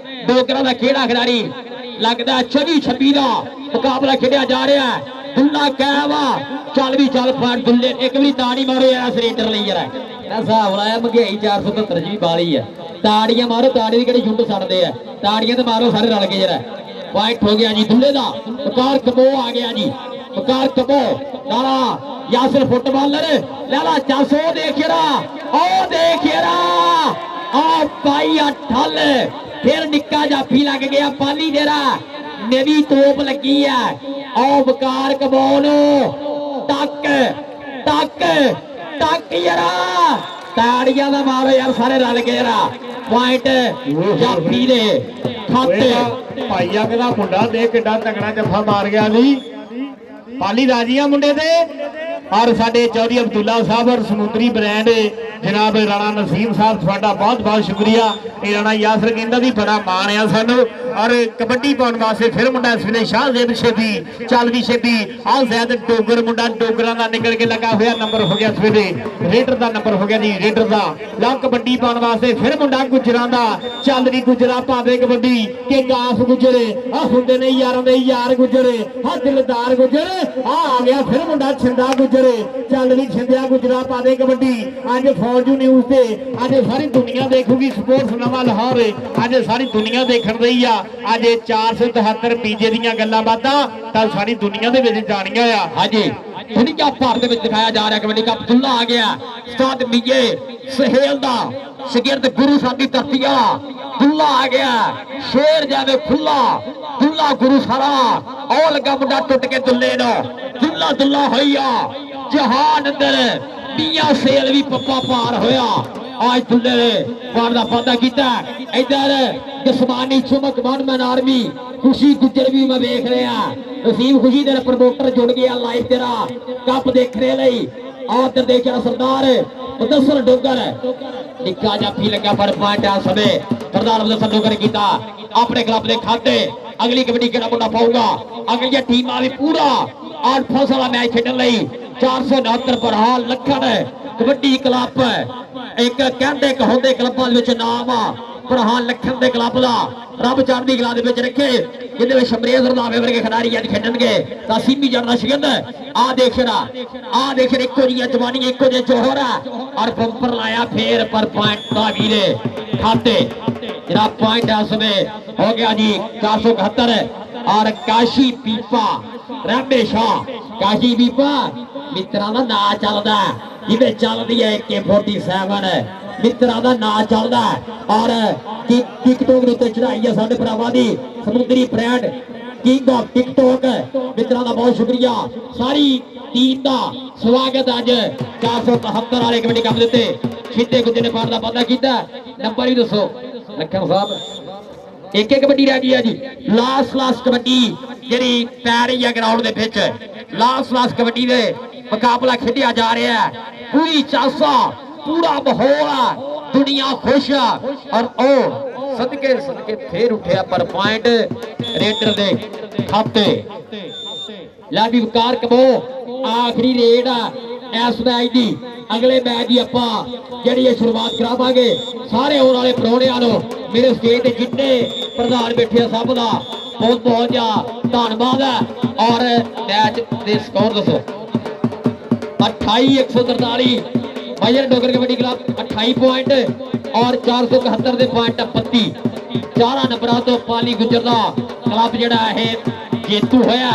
[SPEAKER 6] ਡੋਗਰਾ ਦਾ ਕਿਹੜਾ ਖਿਡਾਰੀ ਲੱਗਦਾ 24 26 ਦਾ ਮੁਕਾਬਲਾ ਖੇਡਿਆ ਜਾ ਰਿਹਾ। ਦੁੱਲਾ ਕਹਿਵਾ ਚੱਲ ਵੀ ਚੱਲ ਫੜ ਦੁੱਲੇ ਇੱਕ ਵੀ ਤਾੜੀ ਮਾਰੋ ਯਾਰ ਸਰੇਂਡਰ ਲਈ ਯਾਰ ਇਹਦਾ ਹਿਸਾਬ ਲਾਇਆ ਮਹਿੰਗਾਈ 477 ਜੀ ਵਾਲੀ ਆ। ਤਾੜੀਆਂ ਮਾਰੋ, ਤਾੜੀ ਦੀ ਕਿਹੜੀ ਝੁੰਡ ਛੱਡਦੇ ਆ, ਤਾੜੀਆਂ ਤੇ ਮਾਰੋ ਸਾਰੇ ਰਲ ਕੇ ਯਾਰ। ਪੁਆਇੰਟ ਹੋ ਗਿਆ ਜੀ ਦੁੱਲੇ ਦਾ। ਵਕਾਰ ਕਬੋ ਆ ਗਿਆ ਜੀ, ਵਕਾਰ ਕਬੋ ਲਾਲਾ ਯਾਸਰ ਫੁੱਟਬਾਲਰ ਲਾਲਾ ਚਾਸੋ ਦੇਖੇਰਾ ਉਹ ਦੇਖੇਰਾ ਆ ਭਾਈ ਆ ਠੱਲ ਫਿਰ ਨਿੱਕਾ ਜਾਫੀ ਲੱਗ ਗਿਆ ਪਾਲੀ ਦੇਰਾ ਨਵੀਂ ਤੋਪ ਲੱਗੀ ਆ। ਉਹ ਵਕਾਰ ਕਬੋ ਨੂੰ ਟੱਕ ਟੱਕ ਟੱਕ ਯਾਰਾ ਤਾੜੀਆਂ ਦਾ ਮਾਰੋ ਯਾਰ ਸਾਰੇ ਰਲ ਕੇ ਯਾਰਾ। ਪੁਆਇੰਟ ਜਾਫੀ ਦੇ ਖਾਤੇ।
[SPEAKER 7] ਭਾਈ ਅੱਗ ਦਾ ਮੁੰਡਾ ਦੇ ਕਿੱਡਾ ਤਗੜਾ ਜੱਫਾ ਮਾਰ ਗਿਆ ਜੀ। ਪਾਲੀ ਰਾਜੀਆਂ ਮੁੰਡੇ ਤੇ ਔਰ ਸਾਡੇ ਚੌਧਰੀ ਅਬਦੁੱਲਾ ਸਾਹਿਬ ਔਰ ਸਮੁੰਦਰੀ ਬ੍ਰਾਂਡ ਜਨਾਬ ਰਾਣਾ ਨਸੀਮ ਸਾਹਿਬ ਤੁਹਾਡਾ ਬਹੁਤ ਬਹੁਤ ਸ਼ੁਕਰੀਆ। ਇਹ ਰਾਣਾ ਯਾਸਰ ਕਹਿੰਦਾ ਵੀ ਬੜਾ ਮਾਣ ਆ ਸਾਨੂੰ। ਔਰ ਕਬੱਡੀ ਪਾਉਣ ਵਾਸਤੇ ਫਿਰ ਮੁੰਡਾ ਇਸ ਵੇਲੇ ਸ਼ਾਹਜ਼ੇਬ ਛੇਤੀ ਚੱਲ ਵੀ ਛੇਤੀ ਆਹ ਜ਼ੈਦ ਡੋਗਰ ਮੁੰਡਾ ਡੋਗਰਾਂ ਦਾ ਨਿਕਲ ਕੇ ਲੱਗਾ ਹੋਇਆ। ਨੰਬਰ ਹੋ ਗਿਆ ਇਸ ਵੇਲੇ ਰੇਡਰ ਦਾ ਨੰਬਰ ਹੋ ਗਿਆ ਜੀ ਰੇਡਰ ਦਾ। ਲਓ ਕਬੱਡੀ ਪਾਉਣ ਵਾਸਤੇ ਫਿਰ ਮੁੰਡਾ ਗੁਜਰਾਂ ਦਾ ਚੱਲ ਵੀ ਗੁਜਰਾ ਪਾਵੇ ਕਬੱਡੀ ਕਿ ਗਾਸ ਗੁਜਰੇ ਆ ਹੁੰਦੇ ਨੇ ਯਾਰਾਂ ਦੇ ਯਾਰ ਗੁਜਰੇ ਆ ਦਿਲਦਾਰ ਗੁਜਰੇ ਆ ਗਿਆ ਫਿਰ ਮੁੰਡਾ ਛਿੰਦਾ ਗੁਜਰੇ ਚੱਲ ਵੀ ਛਿੰਦਿਆ ਗੁਜਰਾ ਪਾਵੇ ਕਬੱਡੀ। ਅੱਜ ਫੌਜੂ ਨਿਊਜ਼ ਤੇ ਅੱਜ ਸਾਰੀ ਦੁਨੀਆ ਦੇਖੂਗੀ ਸਪੋਰਟਸ ਨਵਾਂ ਲਾਹੌਰ ਅੱਜ ਸਾਰੀ ਦੁਨੀਆ ਦੇਖਣ ਰਹੀ ਆ। ਅੱਜ 473 ਪੀਜੇ ਦੀਆਂ ਗੱਲਾਂ ਬਾਤਾਂ ਤਾਂ ਸਾਰੀ ਦੁਨੀਆ ਦੇ ਵਿੱਚ ਜਾਣੀਆਂ ਆ।
[SPEAKER 6] ਹਾਂਜੀ ਦੁਨੀਆ ਭਰ ਦੇ ਵਿੱਚ ਦਿਖਾਇਆ ਜਾ ਰਿਹਾ ਕਬੱਡੀ ਕੱਪ। ਦੁੱਲਾ ਆ ਗਿਆ ਉਸਤਾਦ ਮੀਏ ਸਹੇਲ ਦਾ ਸ਼ਾਗਿਰਦ ਗੁਰੂ ਸਾਹਿਬ ਦੀ ਧਰਤੀ ਵਾਲਾ ਦੁੱਲਾ ਆ ਗਿਆ। ਸ਼ੇਰ ਜਾਵੇ ਖੁੱਲਾ ਦੁੱਲਾ ਗੁਰੂ ਸਾਰਾ ਉਹ ਲੱਗਾ ਮੁੰਡਾ ਟੁੱਟ ਕੇ ਦੁੱਲੇ ਨੂੰ ਦੁੱਲਾ ਦੁੱਲਾ ਹੋਈਆ ਜਹਾਨ ਅੰਦਰ ਮੀਆਂ ਸੇਲ ਵੀ ਪੱਪਾ ਪਾਰ ਹੋਇਆ। आज दुल्ले ने पार का वादा किया। इधर जसमानी चुमक वन आर्मी खुशी गुजर भी मैं देख रहा नसीब खुशी तेरा प्रमोटर जुड़ गया लाइव तेरा कप देखने और इधर देख सरदार ਮੁਦੱਸਰ ਡੋਗਰ ਨਿੱਕਾ ਜਾਫੀ ਲੱਗਾ ਪਰ ਪੁਆਇੰਟ ਆ ਸਮੇਂ ਪ੍ਰਧਾਨ ਮੁਦੱਸਰ ਡੋਗਰ ਕੀਤਾ ਆਪਣੇ ਕਲੱਬ ਦੇ ਖਾਤੇ ਅਗਲੀ ਕਬੱਡੀ ਕਿਹੜਾ ਮੁੰਡਾ ਪਾਊਗਾ ਅਗਲੀਆਂ ਟੀਮਾਂ ਵੀ ਪੂਰਾ 8 ਫਸਲਾ ਮੈਚ ਖੇਡਣ ਲਈ 469 ਪਰ ਹਾਲ ਲੱਖਣ ਕਬੱਡੀ ਕਲੱਬ ਇੱਕ ਕਹਿੰਦੇ ਕਹੋਂਦੇ ਕਲੱਬਾਂ ਵਿੱਚ ਨਾਮ ਆ ਪ੍ਰਹਾਨ ਲੱਖਣ ਦੇ ਕਲੱਬ ਦਾ ਰੱਬ ਚੜ੍ਹਦੀ ਕਲਾ ਦੇ ਵਿੱਚ ਰੱਖੇ ਜਿਹਦੇ ਵਿੱਚ ਸ਼ਮਰੇਜ਼ ਰੰਧਾਵੇ ਵਰਗੇ ਖਿਡਾਰੀ ਅੱਜ ਖੇਡਣਗੇ ਤਾਂ ਸੀਮੀ ਜੜਨਾ ਸ਼ਿਕੰਦ ਆ ਦੇਖਣਾ ਇੱਕੋ ਜਿਹੀਆਂ ਜਵਾਨੀ ਇੱਕੋ ਜਿਹੇ ਜੋਹਰ ਆ ਔਰ ਬੰਪਰ ਲਾਇਆ ਫੇਰ ਪਰ ਪੁਆਇੰਟ ਦਾ ਵੀਰੇ ਖਾਤੇ ਜਿਹੜਾ ਪੁਆਇੰਟ ਆ ਸਮੇਂ ਹੋ ਗਿਆ ਜੀ 471 ਔਰ ਕਾਸ਼ੀ ਪੀਪਾ ਰਾਮੇ ਸ਼ਾਹ ਕਾਸ਼ੀ ਪੀਪਾ ਮਿੱਤਰਾਂ ਦਾ ਨਾਂ ਚੱਲਦਾ ਜਿਵੇਂ ਚੱਲਦੀ ਹੈ AK-47 ਮਿੱਤਰਾਂ ਦਾ ਨਾਂ ਚੱਲਦਾ ਔਰ ਟਿਕਟੋਕ ਦੇ ਉੱਤੇ ਚੜਾਈ ਹੈ ਸਾਡੇ ਭਰਾਵਾਂ ਦੀ ਸਮੁੰਦਰੀ ਬ੍ਰਾਂਡ ਕਿੰਗ ਆਫ ਟਿਕਟੋਕ ਮਿੱਤਰਾਂ ਦਾ ਬਹੁਤ ਸ਼ੁਕਰੀਆ ਸਾਰੀ ਟੀਮ ਦਾ ਸਵਾਗਤ ਅੱਜ 473 ਵਾਲੇ ਕਬੱਡੀ ਕੱਪ ਦੇ ਉੱਤੇ ਛਿੱਤੇ ਗੁੱਜੇ ਨੇ ਪਾਰ ਦਾ ਵਾਅਦਾ ਕੀਤਾ ਨੰਬਰ ਹੀ ਦੱਸੋ ਲੱਖਣ ਸਾਹਿਬ ਇੱਕ ਕਬੱਡੀ ਰਹਿ ਗਈ ਹੈ ਜੀ ਲਾਸਟ ਕਬੱਡੀ ਜਿਹੜੀ ਪੈ ਰਹੀ ਹੈ ਗਰਾਊਂਡ ਦੇ ਵਿੱਚ ਲਾਸਟ ਕਬੱਡੀ ਦੇ ਮੁਕਾਬਲਾ ਖੇਡਿਆ ਜਾ ਰਿਹਾ ਹੈ ਪੂਰੀ ਚਾਸਾ ਪੂਰਾ ਮਾਹੌਲ ਆ ਦੁਨੀਆ ਖੁਸ਼ ਆ ਔਰ ਉਹ ਸਦਕੇ ਫੇਰ ਉੱਠਿਆ ਪਰ ਪੁਆਇੰਟ ਰੇਡਰ ਦੇ ਖਾਤੇ ਲੈ ਵੀ ਵਕਾਰ ਕਬੋ ਆਖਰੀ ਰੇਡ ਆ ਇਸ ਮੈਚ ਦੀ ਅਗਲੇ ਮੈਚ ਦੀ ਆਪਾਂ ਜਿਹੜੀ ਇਹ ਸ਼ੁਰੂਆਤ ਕਰਾਵਾਂਗੇ ਸਾਰੇ ਆਉਣ ਵਾਲੇ ਪ੍ਰਾਹੁਣਿਆਂ ਨੂੰ ਮੇਰੇ ਸਟੇਜ ਤੇ ਜਿੰਨੇ ਪ੍ਰਧਾਨ ਬੈਠੇ ਆ ਸਭ ਦਾ ਬਹੁਤ ਧੰਨਵਾਦ ਹੈ ਔਰ ਮੈਚ ਦੇ ਸਕੋਰ ਦੱਸੋ 28-143 ਬਾਜਰ ਡੋਗਰ ਕਬੱਡੀ ਕਲੱਬ 28 ਪੁਆਇੰਟ ਔਰ 471 ਦੇ ਪੁਆਇੰਟ 32 ਚਾਰਾਂ ਨੰਬਰਾਂ ਤੋਂ ਪਾਲੀ ਗੁੱਜਰ ਦਾ ਕਲੱਬ ਜਿਹੜਾ ਇਹ ਜੇਤੂ ਹੋਇਆ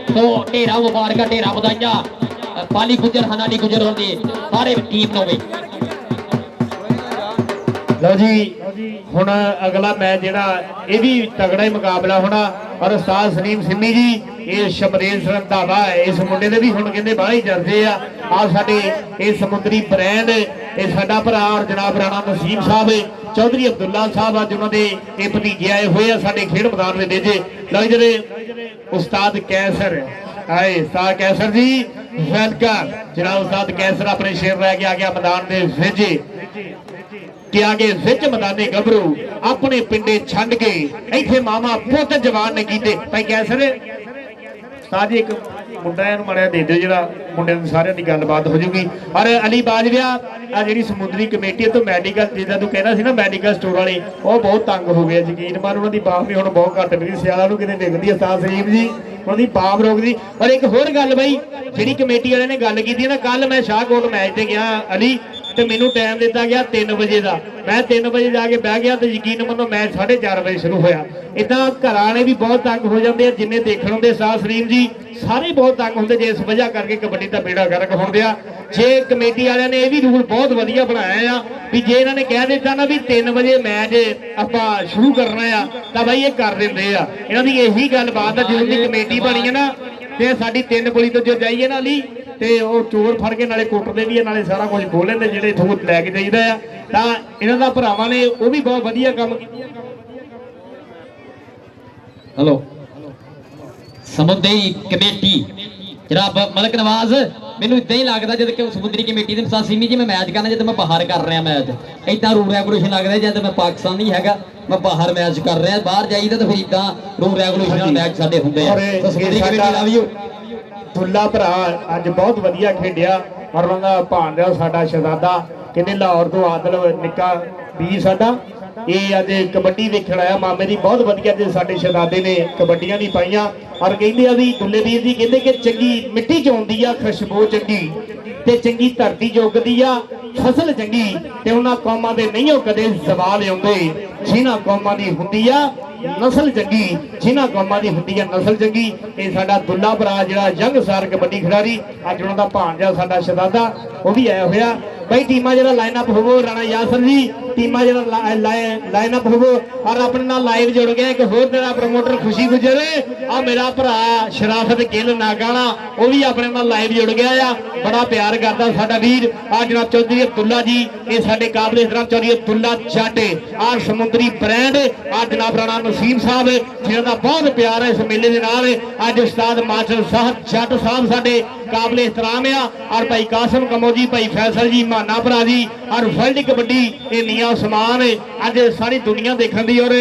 [SPEAKER 6] ਸੋ ਢੇਰਾ ਮੁਬਾਰਕਾਂ ਢੇਰਾ ਵਧਾਈਆਂ ਪਾਲੀ ਗੁੱਜਰ ਹਨਾਨੀ ਗੁੱਜਰ ਹੋਣ ਦੀ ਸਾਰੇ ਟੀਮ ਨੂੰ ਵੀ
[SPEAKER 7] ਲਓ ਜੀ ਹੁਣ ਅਗਲਾ ਮੈਚ ਜਿਹੜਾ ਇਹ ਵੀ ਤਗੜਾ ਹੀ ਮੁਕਾਬਲਾ ਹੋਣਾ ਔਰ ਉਸਤਾਦ ਸਲੀਮ ਸਿੰਮੀ ਜੀ ਇਹ ਸ਼ਮਰੇਜ਼ ਰੰਧਾਵਾ ਇਸ ਮੁੰਡੇ ਦੇ ਵੀ ਹੁਣ ਕਹਿੰਦੇ ਬਾਹਲੇ ਜਰਦੇ ਆ ਸਾਡੇ ਇਹ ਸਮੁੰਦਰੀ ਬ੍ਰਾਂਡ ਇਹ ਸਾਡਾ ਭਰਾ ਔਰ ਜਨਾਬ ਰਾਣਾ ਨਸੀਮ ਸਾਹਿਬ ਚੌਧਰੀ ਅਬਦੁੱਲਾ ਸਾਹਿਬ ਅੱਜ ਉਹਨਾਂ ਦੇ ਇਹ ਭਤੀਜੇ ਆਏ ਹੋਏ ਆ ਸਾਡੇ ਖੇਡ ਮੈਦਾਨ ਦੇ ਨੇੜੇ ਲਓ ਜਿਹੜੇ ਉਸਤਾਦ ਕੈਸਰ ਆਏ ਉਸਤਾਦ ਕੈਸਰ ਜੀ ਵੈਲਕਮ ਜਿਹੜਾ ਉਸਤਾਦ ਕੈਸਰ ਆਪਣੇ ਸ਼ੇਰ ਲੈ ਕੇ ਆ ਗਿਆ ਮੈਦਾਨ ਦੇ ਵਿੱਚ ਕਿ ਆਗੇ ਵਿੱਚ ਮੈਦਾਨੇ ਗੱਭਰੂ ਆਪਣੇ ਪਿੰਡੇ ਛੱਡ ਕੇ ਇੱਥੇ ਮਾਮਾ ਪੁੱਤ ਜਵਾਨ ਨੇ ਕੀਤੇ ਭਾਈ ਕੈਸਰ ਉਸਤਾਦ ਜੀ ਇੱਕ ਮੁੰਡਾ ਇਹਨੂੰ ਮੜਿਆ ਦੇ ਦਿਓ ਜਿਹੜਾ ਮੁੰਡੇ ਨੂੰ ਸਾਰਿਆਂ ਦੀ ਗੱਲਬਾਤ ਹੋ ਜੂਗੀ ਔਰ ਅਲੀ ਬਾਜਵਿਆ ਆ ਜਿਹੜੀ ਸਮੁੰਦਰੀ ਕਮੇਟੀ ਤੋਂ ਮੈਡੀਕਲ ਜਿੱਦਾਂ ਤੂੰ ਕਹਿੰਦਾ ਸੀ ਨਾ ਮੈਡੀਕਲ ਸਟੋਰ ਵਾਲੇ ਉਹ ਬਹੁਤ ਤੰਗ ਹੋ ਗਏ ਯਕੀਨ ਮਾਰ ਉਹਨਾਂ ਦੀ ਬਾਪ ਵੀ ਹੁਣ ਬਹੁਤ ਘੱਟ ਮਿਲਦੀ ਸਿਆਲਾਂ ਨੂੰ ਕਿਤੇ ਡਿੱਗਦੀ ਉਸਤਾਦ ਸਲੀਮ ਜੀ ਉਹਨਾਂ ਦੀ ਬਾਪ ਰੋਕਦੀ ਔਰ ਇੱਕ ਹੋਰ ਗੱਲ ਬਾਈ ਜਿਹੜੀ ਕਮੇਟੀ ਵਾਲਿਆਂ ਨੇ ਗੱਲ ਕੀਤੀ ਨਾ ਕੱਲ ਮੈਂ ਸ਼ਾਹਕੋਟ ਮੈਚ ਤੇ ਗਿਆ ਅਲੀ ਤੇ ਮੈਨੂੰ ਟਾਈਮ ਦਿੱਤਾ ਗਿਆ 3 ਵਜੇ ਦਾ ਮੈਂ 3 ਵਜੇ ਜਾ ਕੇ ਬਹਿ ਗਿਆ ਤੇ ਯਕੀਨ ਮੰਨੋ ਮੈਚ 4:30 ਵਜੇ ਸ਼ੁਰੂ ਹੋਇਆ ਇਦਾਂ ਘਰਾਂ ਵਾਲੇ ਵੀ ਬਹੁਤ ਤੰਗ ਹੋ ਜਾਂਦੇ ਆ ਜਿੰਨੇ ਦੇਖਣ ਹੁੰਦੇ ਉਸਤਾਦ ਸਲੀਮ ਜੀ ਸਾਰੇ ਬਹੁਤ ਤੰਗ ਹੁੰਦੇ ਜੇ ਇਸ ਵਜ੍ਹਾ ਕਰਕੇ ਕਬੱਡੀ ਦਾ ਬੇੜਾ ਗਰਕ ਹੁੰਦੇ ਆ ਜੇ ਕਮੇਟੀ ਵਾਲਿਆਂ ਨੇ ਇਹ ਵੀ ਰੂਲ ਬਹੁਤ ਵਧੀਆ ਬਣਾਇਆ ਆ ਵੀ ਜੇ ਇਹਨਾਂ ਨੇ ਕਹਿ ਦਿੱਤਾ ਨਾ ਵੀ 3 ਵਜੇ ਮੈਚ ਆਪਾਂ ਸ਼ੁਰੂ ਕਰਨਾ ਆ ਤਾਂ ਬਾਈ ਇਹ ਕਰ ਦਿੰਦੇ ਆ ਇਹਨਾਂ ਦੀ ਇਹੀ ਗੱਲਬਾਤ ਆ ਜਦੋਂ ਦੀ ਕਮੇਟੀ ਬਣੀ ਹੈ ਨਾ ਤੇ ਸਾਡੀ 3 ਗੋਲੀ ਤੋਂ ਜੋ ਜਾਈਏ ਨਾ ਅਲੀ ਤੇ ਉਹ ਚੋਰ ਫੜ ਕੇ ਨਾਲੇ ਕੁੱਟਦੇ ਵੀ ਆ ਨਾਲੇ ਸਾਰਾ ਕੁਝ ਖੋਲ ਲੈਂਦੇ ਜਿਹੜੇ ਇਥੋਂ ਲੈ ਕੇ ਜਾਈਦਾ ਆ ਤਾਂ ਇਹਨਾਂ ਦਾ ਭਰਾਵਾਂ ਨੇ ਉਹ ਵੀ ਬਹੁਤ ਵਧੀਆ ਕੰਮ ਕੀਤਾ
[SPEAKER 6] ਹਲੋ ਸਮੁੰਦਰੀ ਕਮੇਟੀ ਜਨਾਬ ਮਲਕ ਨਵਾਜ਼ ਮੈਨੂੰ ਇਦਾਂ ਹੀ ਲੱਗਦਾ ਜਦ ਕਿ ਸਮੁੰਦਰੀ ਕਮੇਟੀ ਦੇ ਸਾਥ ਸੀਮੀ ਜੀ ਮੈਂ ਮੈਚ ਕਰਨਾ ਜਦ ਮੈਂ ਬਾਹਰ ਕਰ ਰਿਹਾ ਮੈਚ ਇਦਾਂ ਰੂਲ ਰੈਗੂਲੇਸ਼ਨ ਲੱਗਦਾ ਜਦ ਮੈਂ ਪਾਕਿਸਤਾਨ ਨਹੀਂ ਹੈਗਾ ਮੈਂ ਬਾਹਰ ਮੈਚ ਕਰ ਰਿਹਾ ਬਾਹਰ ਜਾਈਦਾ ਤਾਂ ਫਿਰ ਇਦਾਂ ਰੂਲ ਰੈਗੂਲੇਸ਼ਨ ਨਾਲ ਮੈਚ ਸਾਡੇ ਹੁੰਦੇ ਆ ਤਾਂ ਸਮੁੰਦਰੀ ਕਮੇਟੀ ਲਵ ਯੂ
[SPEAKER 7] ਦੁੱਲਾ ਭਰਾ ਅੱਜ ਬਹੁਤ ਵਧੀਆ ਖੇਡਿਆ ਔਰ ਉਹਨਾਂ ਦਾ ਭਾਣਜਾ ਸਾਡਾ ਸ਼ਹਜ਼ਾਦਾ ਕਹਿੰਦੇ ਲਾਹੌਰ ਤੋਂ ਆਦਲ ਨਿੱਕਾ ਵੀਰ ਸਾਡਾ ਇਹ ਅੱਜ ਕਬੱਡੀ ਵੇਖਣ ਆਇਆ ਮਾਮੇ ਦੀ ਬਹੁਤ ਵਧੀਆ ਜੇ ਸਾਡੇ ਸ਼ਹਜ਼ਾਦੇ ਨੇ ਕਬੱਡੀਆਂ ਨਹੀਂ ਪਾਈਆਂ ਔਰ ਕਹਿੰਦੇ ਆ ਵੀ ਦੁੱਲੇ ਵੀਰ ਜੀ ਕਹਿੰਦੇ ਕਿ ਚੰਗੀ ਮਿੱਟੀ ਚ ਆਉਂਦੀ ਆ ਖੁਸ਼ਬੂ ਚੰਗੀ ਤੇ ਚੰਗੀ ਧਰਤੀ ਜੋਗਦੀ ਆ ਫਸਲ ਚੰਗੀ ਤੇ ਉਹਨਾਂ ਕੌਮਾਂ ਦੇ ਨਹੀਂ ਉਹ ਕਦੇ ਜ਼ਵਾਲ ਆਉਂਦੇ ਜਿਨ੍ਹਾਂ ਕੌਮਾਂ ਦੀ ਹੁੰਦੀ ਆ ਨਸਲ ਚੰਗੀ ਜਿਨ੍ਹਾਂ ਕੌਮਾਂ ਦੀ ਹੁੰਦੀ ਆ ਨਸਲ ਚੰਗੀ ਇਹ ਸਾਡਾ ਦੁੱਲਾ ਭਰਾ ਜਿਹੜਾ ਯੰਗਸਟਰ ਕਬੱਡੀ ਖਿਡਾਰੀ ਅੱਜ ਉਹਨਾਂ ਦਾ ਭਾਣਜਾ ਸਾਡਾ ਸ਼ਹਜ਼ਾਦਾ ਉਹ ਵੀ ਆਇਆ ਹੋਇਆ ਬਈ ਟੀਮਾਂ ਜਿਹੜਾ ਲਾਈਨ ਅਪ ਹੋਵੋ ਰਾਣਾ ਯਾਸਰ ਜੀ ਟੀਮਾਂ ਜਿਹੜਾ ਲਾਈਨ ਅਪ ਹੋਵੋ ਔਰ ਆਪਣੇ ਨਾਲ ਲਾਈਵ ਜੁੜ ਗਿਆ ਇੱਕ ਹੋਰ ਤੇਰਾ ਪ੍ਰਮੋਟਰ ਖੁਸ਼ੀ ਗੁਜਰ ਆ ਮੇਰਾ ਭਰਾ ਸ਼ਰਾਫਤ ਗਿੱਲ ਨਾਗਾਣਾ ਉਹ ਵੀ ਆਪਣੇ ਨਾਲ ਲਾਈਵ ਜੁੜ ਗਿਆ ਆ ਬੜਾ ਪਿਆਰ ਕਰਦਾ ਸਾਡਾ ਵੀਰ ਆ ਜਨਾਬ ਚੌਧਰੀ ਅਬਦੁੱਲਾ ਜੀ ਇਹ ਸਾਡੇ ਕਾਬਲੇ ਇਤਰਾਮ ਚੌਧਰੀ ਅਬਦੁੱਲਾ ਜੱਟ ਆ ਸਮੁੰਦਰੀ ਬ੍ਰਾਂਡ ਆ ਜਨਾਬ ਰਾਣਾ ਨਸੀਮ ਸਾਹਿਬ ਜਿਹਨਾਂ ਦਾ ਬਹੁਤ ਪਿਆਰ ਹੈ ਇਸ ਮੇਲੇ ਦੇ ਨਾਲ ਅੱਜ ਉਸਤਾਦ ਮਾਸਟਰ ਸਾਹਿਬ ਜੱਟ ਸਾਹਿਬ ਸਾਡੇ काबिल एहतराम आ। और भाई कासिम कमो जी, भाई फैसल जी, माना भरा जी, और वर्ल्ड कबड्डी ये निया समान अज सारी दुनिया देखने दी। और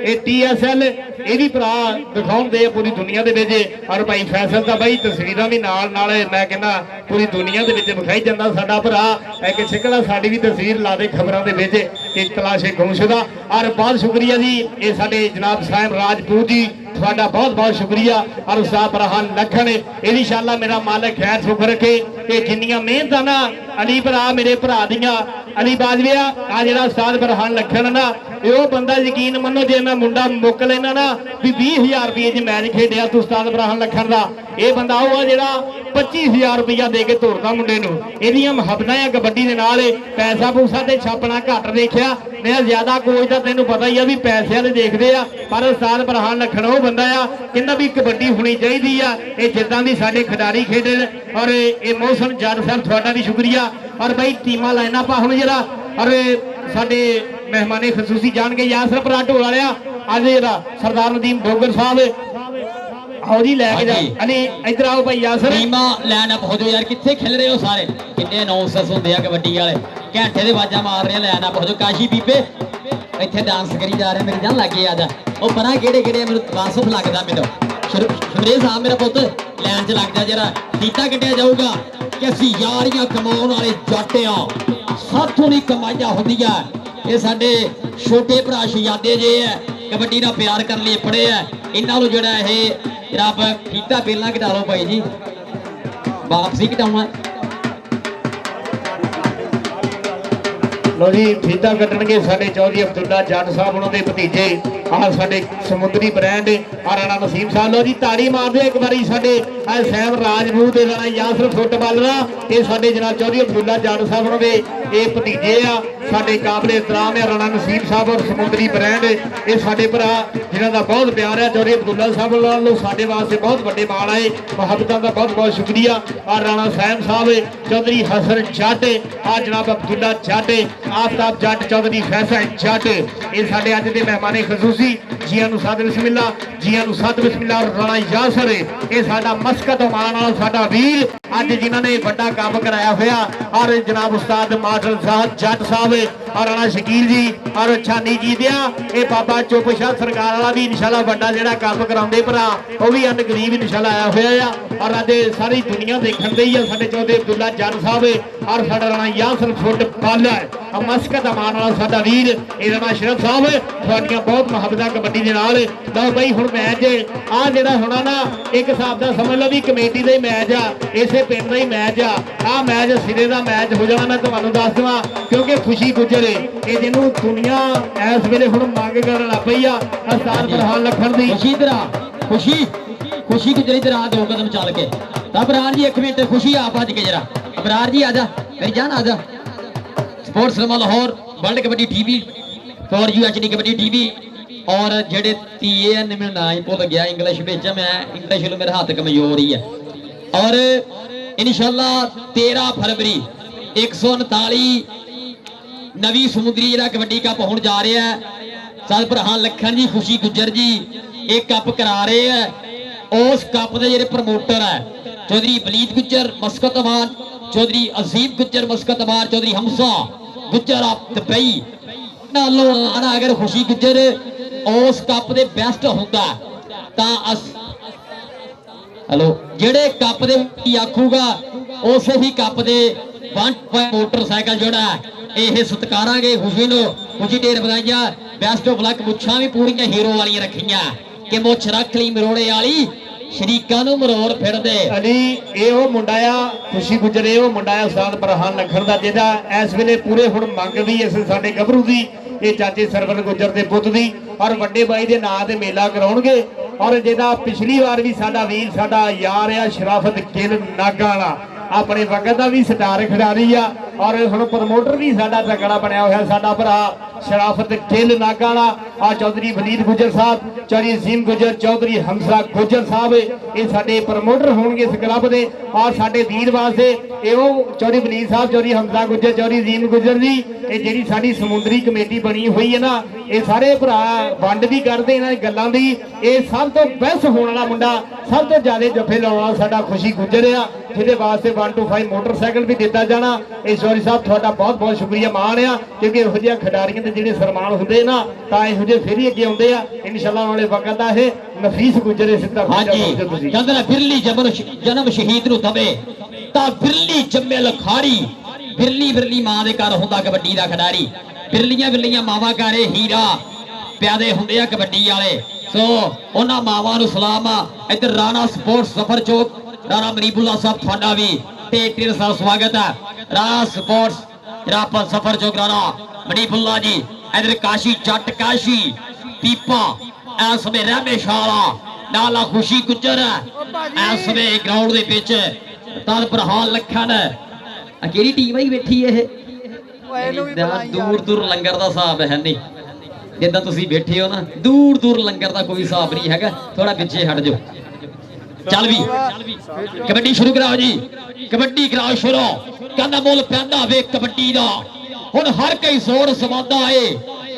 [SPEAKER 7] ये TSL ये भी भरा दिखाउण दे पूरी दुनिया दे विच। और भाई फैसल का भाई तस्वीरां भी नाल नाल मैं कहना पूरी दुनिया दे विच विखाई जांदा साडा भरा। एक सिकला साडी भी तस्वीर ला दे खबरां दे विच कि तलाशे गुमशुदा। और बहुत शुक्रिया जी ये साडे जनाब साहिब राजपूत जी, थोड़ा बहुत बहुत शुक्रिया। और उस्ताद फरहान लखन इंशाअल्लाह मेरा मालिक खैर सुख रखे। ये जिन्नियां मेहनतां ना अली भरा मेरे भरा दियां अली बाजविया आ जिहड़ा उस्ताद फरहान लखन ना वो बंदा यकीन मनो जे मैं मुंडा मुक लेना ना भी 20,000 रुपये च मैच खेडिया तो उस्ताद फरहान लखन का ये बंदा वो जिहड़ा 25,000 रुपया दे के तोड़दा मुंडे नूं। इहदियां मुहब्बतां आ कबड्डी दे नाल। पैसा पूसा ते छापना घट देखिया मैं ज्यादा कोच दा तैनूं पता ही आ भी पैसे वाले देखदे आ। पर उस्ताद फरहान लखन वो बंदा आ कहंदा भी कबड्डी होनी चाहिदी आ। ये जिद्दां भी साडे खिडारी खेडे और ये मौसम जज साहब थोड़ा भी शुक्रिया। और भाई टीमां लाइना पा हुण जरा और साडे मेहमाने खसूसी जान के यासर भरा ढोल वालिया अज जरा सरदार नदीम डोगर साहब आओ जी लैके जा अली इधर आओ भाई यासर।
[SPEAKER 6] टीमा लाइन अप हो जाओ यार, कित्थे खेल रहे हो सारे? किन्ने अनाउंसर्स होंदे आ कबड्डी वाले, घंटे दे आवाजां मार रहे, लाइन अप हो जाओ। काशी बीबे ਇੱਥੇ डांस करी जा रहे, मेरी जान लागे आ जा। ਉਹ ਪਰਾਂ ਕਿਹੜੇ ਕਿਹੜੇ ਮੈਨੂੰ ਵਾਸਫ ਲੱਗਦਾ ਮੈਨੂੰ। ਸ਼ਮਰੇ ਸਾਹਿਬ ਮੇਰਾ ਪੁੱਤ ਲਾਈਨ 'ਚ ਲੱਗ ਜਾ ਜਰਾ। ਕੀਤਾ ਕੱਢਿਆ ਜਾਊਗਾ ਕਿ ਅਸੀਂ ਯਾਰੀਆਂ ਕਮਾਉਣ ਵਾਲੇ ਜੱਟ ਆ, ਸਾਥੋਂ ਨਹੀਂ ਕਮਾਈਆਂ ਹੁੰਦੀਆਂ। ਇਹ ਸਾਡੇ ਛੋਟੇ ਭਰਾ ਸ਼ਹਿਜ਼ਾਦੇ ਜੇ ਹੈ ਕਬੱਡੀ ਨਾਲ ਪਿਆਰ ਕਰਨ ਲਈ ਪੜੇ ਆ। ਇਹਨਾਂ ਨੂੰ ਜਿਹੜਾ ਇਹ ਰੱਬ ਕੀਤਾ ਪਹਿਲਾਂ ਘਟਾ ਲਓ ਭਾਈ ਜੀ, ਵਾਪਸੀ ਘਟਾਉਣਾ।
[SPEAKER 7] लो जी फीता कटणगे साडे चौधरी अब्दुल्ला जट साहब उन्होंने भतीजे आ साडे समुद्री ब्रांड और राणा नसीम साहब। लो जी ताड़ी मार दो एक बारी साडे सैम राजपूत राणा यासर फुटबालर ये साडे जनाब चौधरी अब्दुल्ला जट साहब उन्होंने ये भतीजे आ साडे काबिल एहतराम है राणा नसीम साहब और समुद्री ब्रांड ये साडे भरा जिन्हां दा बहुत प्यार है। चौधरी अब्दुल्ला साहब वालों साडे वास्ते बहुत वड्डे माण आए, मुहब्बतां दा बहुत बहुत शुक्रिया। और राणा सैम साहब चौधरी हसन जट आ जनाब अब्दुल्ला जट आफ्ताब जट चौधरी फैसल जट ये साडे अज दे मेहमाने खसूसी जियां नूं सद बिस्मिल्ला जियां नूं सद बिस्मिल्ला। और राणा यासर ये साडा मस्कत मान वाला साडा वीर अज जिन्हां ने बड़ा काम कराया होया। और जनाब उस्ताद मास्टर साहब जट साहब और राणा शकील जी और छानी जी दिया ये बाबा चुप शाह सरकार वाला भी इंशाल्लाह बड़ा जिहड़ा काम कराउंदे भरा वो भी अन गरीब इंशाल्लाह आया होया। और अज सारी दुनिया देखण दई है साडे चौधरी अब्दुल्ला जट साहब और साडा राणा यासर फुटबालर मस्कत मान वाला साडा वीर ये राणा शरफ साहब तुहाडियां बहुत मुहब्बतां कबड्डी दे नाल। लो भाई हुण मैच आ जिहड़ा होना ना एक हिसाब दा समझ लो भी कमेटी दा ही मैच आ, इसे पिंड दा ही मैच आ मैच सिरे दा मैच हो जाना मैं तुहानूं दस देवां क्योंकि खुशी गुजर ये जिन्हों दुनिया इस वेले हुण मंग करन लग पई आ उस्ताद फरहान लखन दी।
[SPEAKER 6] खुशी इधर खुशी खुशी गुजरी इधर आ 2 कदम चल के अबरार जी 1 मिनट खुशी आ भज के जरा अबरार जी आजा मेरी जान आजा। Sports Lahore world kabaddi TV for UHD kabaddi TV और जेडे TAN मैं ना ही भुल गया इंग्लिश भेजा मैं इंग्लिश मेरे हाथ कमजोर ही है। और इंशाल्लाह 13 फरवरी 139 नवी समुद्री जिला कबड्डी कप होने जा रहा है। साल फरहान लखन जी खुशी गुजर जी एक कप करा रहे हैं। उस कप के जो प्रमोटर है चौधरी बलीद गुजर मस्कत अमान, चौधरी अजीम गुजर मस्कत अमान, चौधरी हमसा गुजर आप दुबई नालों अगर खुशी गुजर उस कप के बेस्ट होंगे हेलो जेड़े कप दे आखूगा उस ही कप दे 1 मोटरसाइकिल जोड़ा ये सत्कारांगे। खुशी नो खुशी ढेर बधाइयां बेस्ट ऑफ लक। मुछां भी पूरियां हीरो वाली रखियां कि मुछ रख ली मरोड़े वाली शरीकां नूं मरोड़ फिरदे
[SPEAKER 7] अली ये वो मुंडा आ खुशी गुजर ये वो मुंडा आ उस्ताद फरहान लखन दा जिहदा इस वेले पूरे हुण मंग भी इस साडे गभरू दी ये चाचे सरवर गुजर दे पुੱਤ दी और वड्डे बाई दे नां ते मेला कराउणगे। और जिहदा पिछली बार भी साडा वीर साडा यार आ शराफत गिल नागा वाला अपने वक्त का भी स्टार खिडारी आ और हुण प्रमोटर भी साडा तगड़ा बनया होया साडा भरा शराफत गिल नागा वाला ਆ ਚੌਧਰੀ ਵਲੀਦ ਗੁੱਜਰ ਸਾਹਿਬ, ਚੌਧਰੀ ਅਜ਼ੀਮ ਗੁੱਜਰ, ਚੌਧਰੀ ਹਮਜ਼ਾ ਗੁੱਜਰ ਸਾਹਿਬ ਇਹ ਸਾਡੇ ਪ੍ਰਮੋਟਰ ਹੋਣਗੇ ਇਸ ਕਲੱਬ ਦੇ। ਔਰ ਸਾਡੇ ਵੀਰ ਵਾਸਤੇ ਇਹ ਉਹ ਚੌਧਰੀ ਵਲੀਦ ਸਾਹਿਬ, ਚੌਧਰੀ ਹਮਜ਼ਾ ਗੁੱਜਰ, ਚੌਧਰੀ ਅਜ਼ੀਮ ਗੁੱਜਰ ਜੀ, ਇਹ ਜਿਹੜੀ ਸਾਡੀ ਸਮੁੰਦਰੀ ਕਮੇਟੀ ਬਣੀ ਹੋਈ ਹੈ ਨਾ, ਇਹ ਸਾਰੇ ਭਰਾ ਵੰਡ ਵੀ ਕਰਦੇ ਇਹਨਾਂ ਗੱਲਾਂ ਦੀ। ਇਹ ਸਭ ਤੋਂ ਬੈਸਟ ਹੋਣ ਵਾਲਾ ਮੁੰਡਾ, ਸਭ ਤੋਂ ਜ਼ਿਆਦਾ ਜੱਫੇ ਲਾਉਣ ਵਾਲਾ ਸਾਡਾ ਖੁਸ਼ੀ ਗੁੱਜਰ ਆ, ਜਿਹਦੇ ਵਾਸਤੇ 125 ਮੋਟਰਸਾਈਕਲ ਵੀ ਦਿੱਤਾ ਜਾਣਾ। ਇਹ ਚੌਧਰੀ ਸਾਹਿਬ ਤੁਹਾਡਾ ਬਹੁਤ ਬਹੁਤ ਸ਼ੁਕਰੀਆ, ਮਾਣ ਆ, ਕਿਉਂਕਿ ਇਹੋ ਜਿਹੇ ਖਿਡਾਰੀਆਂ ਦੇ ਜਿਹੜੇ ਸਨਮਾਨ ਹੁੰਦੇ ਨਾ ਤਾਂ ਇਹੋ ਜਿਹੇ ਫਿਰ ਹੀ ਅੱਗੇ ਆਉਂਦੇ ਆ। ਇਨਸ਼ਾਅੱਲਾ ਆਉਣ ਵਾਲੇ ਵਕਤ ਦਾ ਇਹ ਨਫੀਸ ਗੁੱਜਰ ਸਿੱਧਾ
[SPEAKER 6] ਹਾਂਜੀ ਕਹਿੰਦੇ ਨੇ ਬਿਰਲੀ ਜਨਮ ਸ਼ਹੀਦ ਨੂੰ ਦਵੇ ਤਾਂ ਬਿਰਲੀ ਜੰਮੇ ਲਖਾਰੀ, ਬਿਰਲੀ ਬਿਰਲੀ ਮਾਂ ਦੇ ਘਰ ਹੁੰਦਾ ਕਬੱਡੀ ਦਾ ਖਿਡਾਰੀ, ਬਿਰਲੀਆਂ ਬਿਰਲੀਆਂ ਮਾਵਾਂ ਘਰ ਇਹ ਹੀਰਾ ਪਿਆਦੇ ਹੁੰਦੇ ਆ ਕਬੱਡੀ ਵਾਲੇ। ਸੋ ਉਹਨਾਂ ਮਾਵਾਂ ਨੂੰ ਸਲਾਮ ਆ। ਇੱਧਰ ਰਾਣਾ ਸਪੋਰਟਸ ਸਫਰ ਚੌਕ, ਰਾਣਾ ਮਨੀਬੁੱਲਾ ਸਾਹਿਬ ਤੁਹਾਡਾ ਵੀ ਢੇਰ ਸਾਰਾ ਸਵਾਗਤ ਹੈ। ਰਾਣਾ ਸਪੋਰਟਸ ਜਿਹੜਾ ਸਫਰ ਚੌਕ ਰਾਣਾ ਮਨੀਬੁੱਲਾ ਜੀ। ਇੱਧਰ ਕਾਸ਼ੀ ਜੱਟ ਕਾਸ਼ੀ ਪੀਪਾ ਇਸ ਸਮੇਂ ਰਹਿਮੇ ਸ਼ਾਲਾ ਨਾਲਾ ਖੁਸ਼ੀ ਗੁੱਜਰ ਇਸ ਸਮੇਂ ਗਰਾਊਂਡ ਦੇ ਵਿੱਚ ਤਨ ਪ੍ਰਹਾਲ ਲੱਖਣ ਕਿਹੜੀ ਟੀਮ ਆਈ ਬੈਠੀ ਇਹ ਦੂਰ ਦੂਰ ਲੰਗਰ ਦਾ ਹਿਸਾਬ ਹੈ ਨਹੀਂ, ਜਿੱਦਾਂ ਤੁਸੀਂ ਬੈਠੇ ਹੋ ਨਾ ਦੂਰ ਦੂਰ ਲੰਗਰ ਦਾ ਕੋਈ ਹਿਸਾਬ ਨਹੀਂ ਹੈਗਾ, ਥੋੜਾ ਪਿੱਛੇ ਹਟ ਜਾਓ। ਚੱਲ ਵੀ ਕਬੱਡੀ ਸ਼ੁਰੂ ਕਰਾਓ ਜੀ, ਕਬੱਡੀ ਕਰਾਓ ਸ਼ੁਰੂ। ਕਹਿੰਦਾ ਮੁੱਲ ਪੈਂਦਾ ਵੇ ਕਬੱਡੀ ਦਾ, ਹੁਣ ਹਰ ਕੋਈ ਜ਼ੋਰ ਸਮਾਉਂਦਾ ਏ,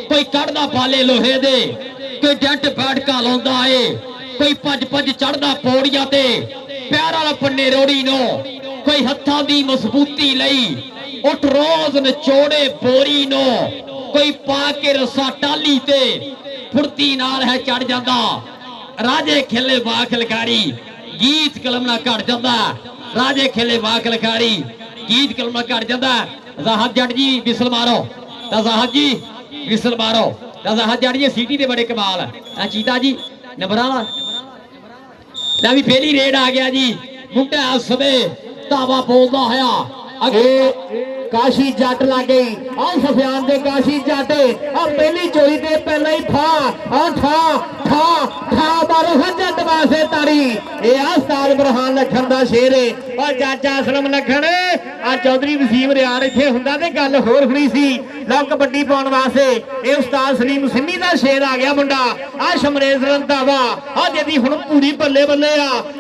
[SPEAKER 6] ਕੋਈ ਕੱਢਦਾ ਪਾਲੇ ਲੋਹੇ ਦੇ, ਕੋਈ ਡੈਂਟ ਬੈਠਕਾ ਲਾਉਂਦਾ ਏ, ਕੋਈ ਭੱਜ ਭੱਜ ਚੜਦਾ ਪੌੜੀਆਂ ਤੇ ਪਿਆਰ ਵਾਲਾ ਪੰਨੇ ਰੋੜੀ ਨੂੰ, ਕੋਈ ਹੱਥਾਂ ਦੀ ਮਜ਼ਬੂਤੀ ਲਈ ਉੱਠ ਰੋਜ਼ ਨਿਚੋੜੇ ਬੋਰੀ ਨੂੰ, ਕੋਈ ਪਾ ਕੇ ਰਸਾ ਟਾਲੀ ਤੇ ਫੁਰਤੀ ਨਾਲ ਹੈ ਚੜ ਜਾਂਦਾ। ਰਾਜੇ ਖੇਲੇ ਬਾਖ ਲਕਾਰੀ ਗੀਤ ਕਲਮਨਾ ਘੜ ਜਾਂਦਾ, ਰਾਜੇ ਖੇਲੇ ਬਾਖ ਲਕਾਰੀ ਗੀਤ ਕਲਮਨਾ ਘੜ ਜਾਂਦਾ। ਜ਼ਾਹਦ ਜੱਟ ਜੀ ਵਿਸਲ ਮਾਰੋ, ਤਾਂ ਜ਼ਾਹਦ ਜੀ ਵਿਸਲ ਮਾਰੋ, ਤਾਂ ਜ਼ਾਹਦ ਜੱਟ ਜੀ ਸੀਟੀ ਦੇ ਬੜੇ ਕਮਾਲ ਆ। ਚੀਤਾ ਜੀ ਨੰਬਰਾਂ ਵਾਲਾ ਲੈ ਵੀ ਪਹਿਲੀ ਰੇਡ ਆ ਗਿਆ ਜੀ। ਮੁੰਡਾ ਇਸ ਸਮੇਂ ਧਾਵਾ ਬੋਲਦਾ ਹੋਇਆ ਅੱਗੇ
[SPEAKER 7] ਕਾਸ਼ੀ ਜੱਟ ਲੱਗ ਗਈ ਆ ਸਫਿਆਨ ਦੇ ਕਾਸ਼ੀ ਜੱਟ ਆ ਪਹਿਲੀ ਚੋਰੀ ਤੇ ਪਹਿਲਾਂ ਹੀ ਠਾ ਮਾਰੋ ਜੱਟ ਵਾਸਤੇ ਤਾੜੀ। ਇਹ ਆ ਉਸਤਾਦ ਬਰਹਾਨ ਲੱਖਣ ਦਾ ਸ਼ੇਰ ਏ। ਆ ਚਾਚਾ ਅਸਲਮ ਲੱਖਣ ਆ ਚੌਧਰੀ ਵਸੀਮ ਰਿਆਰ ਇੱਥੇ ਹੁੰਦਾ ਤੇ ਗੱਲ ਹੋਰ ਹੋਣੀ ਸੀ। ਲਓ ਕਬੱਡੀ ਪਾਉਣ ਵਾਸਤੇ ਇਹ ਉਸਤਾਦ ਸਲੀਮ ਸਿੰਮੀ ਦਾ ਸ਼ੇਰ ਆ ਗਿਆ ਮੁੰਡਾ। ਆ ਸ਼ਮਰੇਜ਼ ਰੰਧਾਵਾ ਆ ਜਿਹਦੀ ਹੁਣ ਪੂਰੀ ਬੱਲੇ ਬੱਲੇ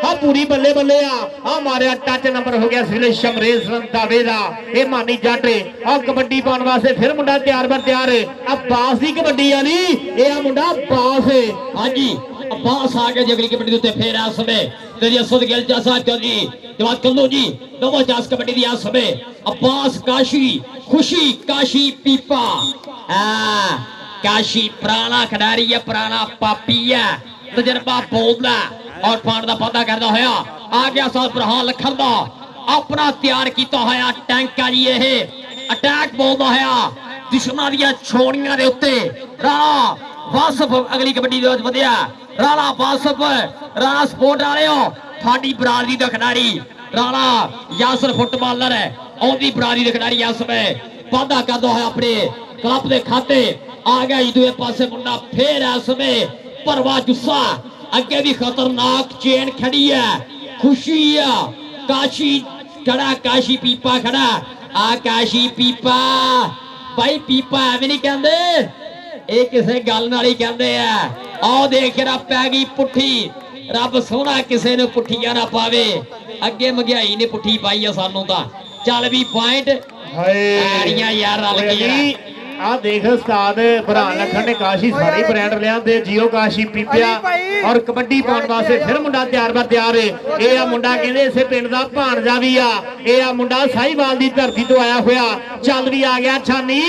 [SPEAKER 7] ਆ ਪੂਰੀ ਬੱਲੇ ਬੱਲੇ ਆ ਮਾਰਿਆ ਟੱਚ ਨੰਬਰ ਹੋ ਗਿਆ ਇਸ ਵੇਲੇ ਸ਼ਮਰੇਜ਼ ਰੰਧਾਵੇ ਦਾ। ਇਹ ਮਾਨੀ ਜੱਟ ਆ ਕਬੱਡੀ ਪਾਉਣ ਵਾਸਤੇ ਫਿਰ ਮੁੰਡਾ ਤਿਆਰ ਬਰ ਤਿਆਰ ਆ ਬਾਸ ਦੀ ਕਬੱਡੀ ਵਾਲੀ। ਇਹ ਆ ਮੁੰਡਾ ਬਾਸ
[SPEAKER 6] ਹਾਂਜੀ अब्बास आ गए जगली कबड्डी उत्ते फेर आ समय तेरी असद गेल जैसा चौधरी जवाब कल्लू जी नवो जास कबड्डी दी आ समय अब्बास काशी खुशी काशी पीपा काशी पुराना खिडारी है पुराना पापी है तजर्बा बोलदा और पाण दा पता करदा होया आ गया साल प्रहान लखन दा अपना तैयार कीता होया टैंक आ जी ये अटैक बोलदा होया दुश्मनां दी छोड़ियां दे उत्ते राणा वासफ अगली कबड्डी दे विच वधिया राणा वासफ राणा स्पोर्ट वाले हो थाडी बरादरी दा खिडारी राणा यासर फुटबॉलर है औंदी बरादरी दा खिडारी इस समय वादा करदा होया अपने क्लब दे खाते आ गया दूए पासे मुंडा फिर इस समय भरवा जुस्सा अगे भी खतरनाक चेन खड़ी है खुशी है काशी खड़ा काशी पीपा खड़ा आ काशी पीपा भाई पीपा एवं नहीं कहते ਇਹ ਕਿਸੇ ਗੱਲ ਨਾਲ ਹੀ ਕਹਿੰਦੇ ਆ। ਆਹ ਦੇਖ ਰਾ ਪੈ ਗਈ ਪੁੱਠੀ ਰੱਬ ਸੋਹਣਾ ਕਿਸੇ ਨੂੰ ਪੁੱਠੀਆਂ ਨਾ ਪਾਵੇ ਅੱਗੇ ਮਹਿੰਗਾਈ ਨੇ ਪੁੱਠੀ ਪਾਈ ਆ ਸਾਨੂੰ ਤਾਂ ਚੱਲ ਵੀ ਪੁਆਇੰਟ ਹਾਏ ਯਾਰ ਰਲ ਗਈ।
[SPEAKER 7] ਆ ਦੇਖ ਉਸਤਾਦ ਬਰਾਨ ਲਖਣ ਨੇ ਕਾਸ਼ੀ ਸਾਰੇ ਬ੍ਰਾਂਡ ਲਿਆਂਦੇ ਜੀਓ ਕਾਸ਼ੀ ਪੀਪਿਆ ਔਰ ਕਬੱਡੀ ਪਾਉਣ ਵਾਸਤੇ ਫਿਰ ਮੁੰਡਾ ਤਿਆਰ ਬਰ ਤਿਆਰ ਏ। ਇਹ ਆ ਮੁੰਡਾ ਕਹਿੰਦੇ ਇਸੇ ਪਿੰਡ ਦਾ ਭਾਣਜਾ ਵੀ ਆ। ਇਹ ਆ ਮੁੰਡਾ ਸਾਹੀਵਾਲ ਦੀ ਧਰਤੀ ਤੋਂ ਆਇਆ ਹੋਇਆ। ਚੱਲ ਵੀ ਆ ਗਿਆ ਛਾਨੀ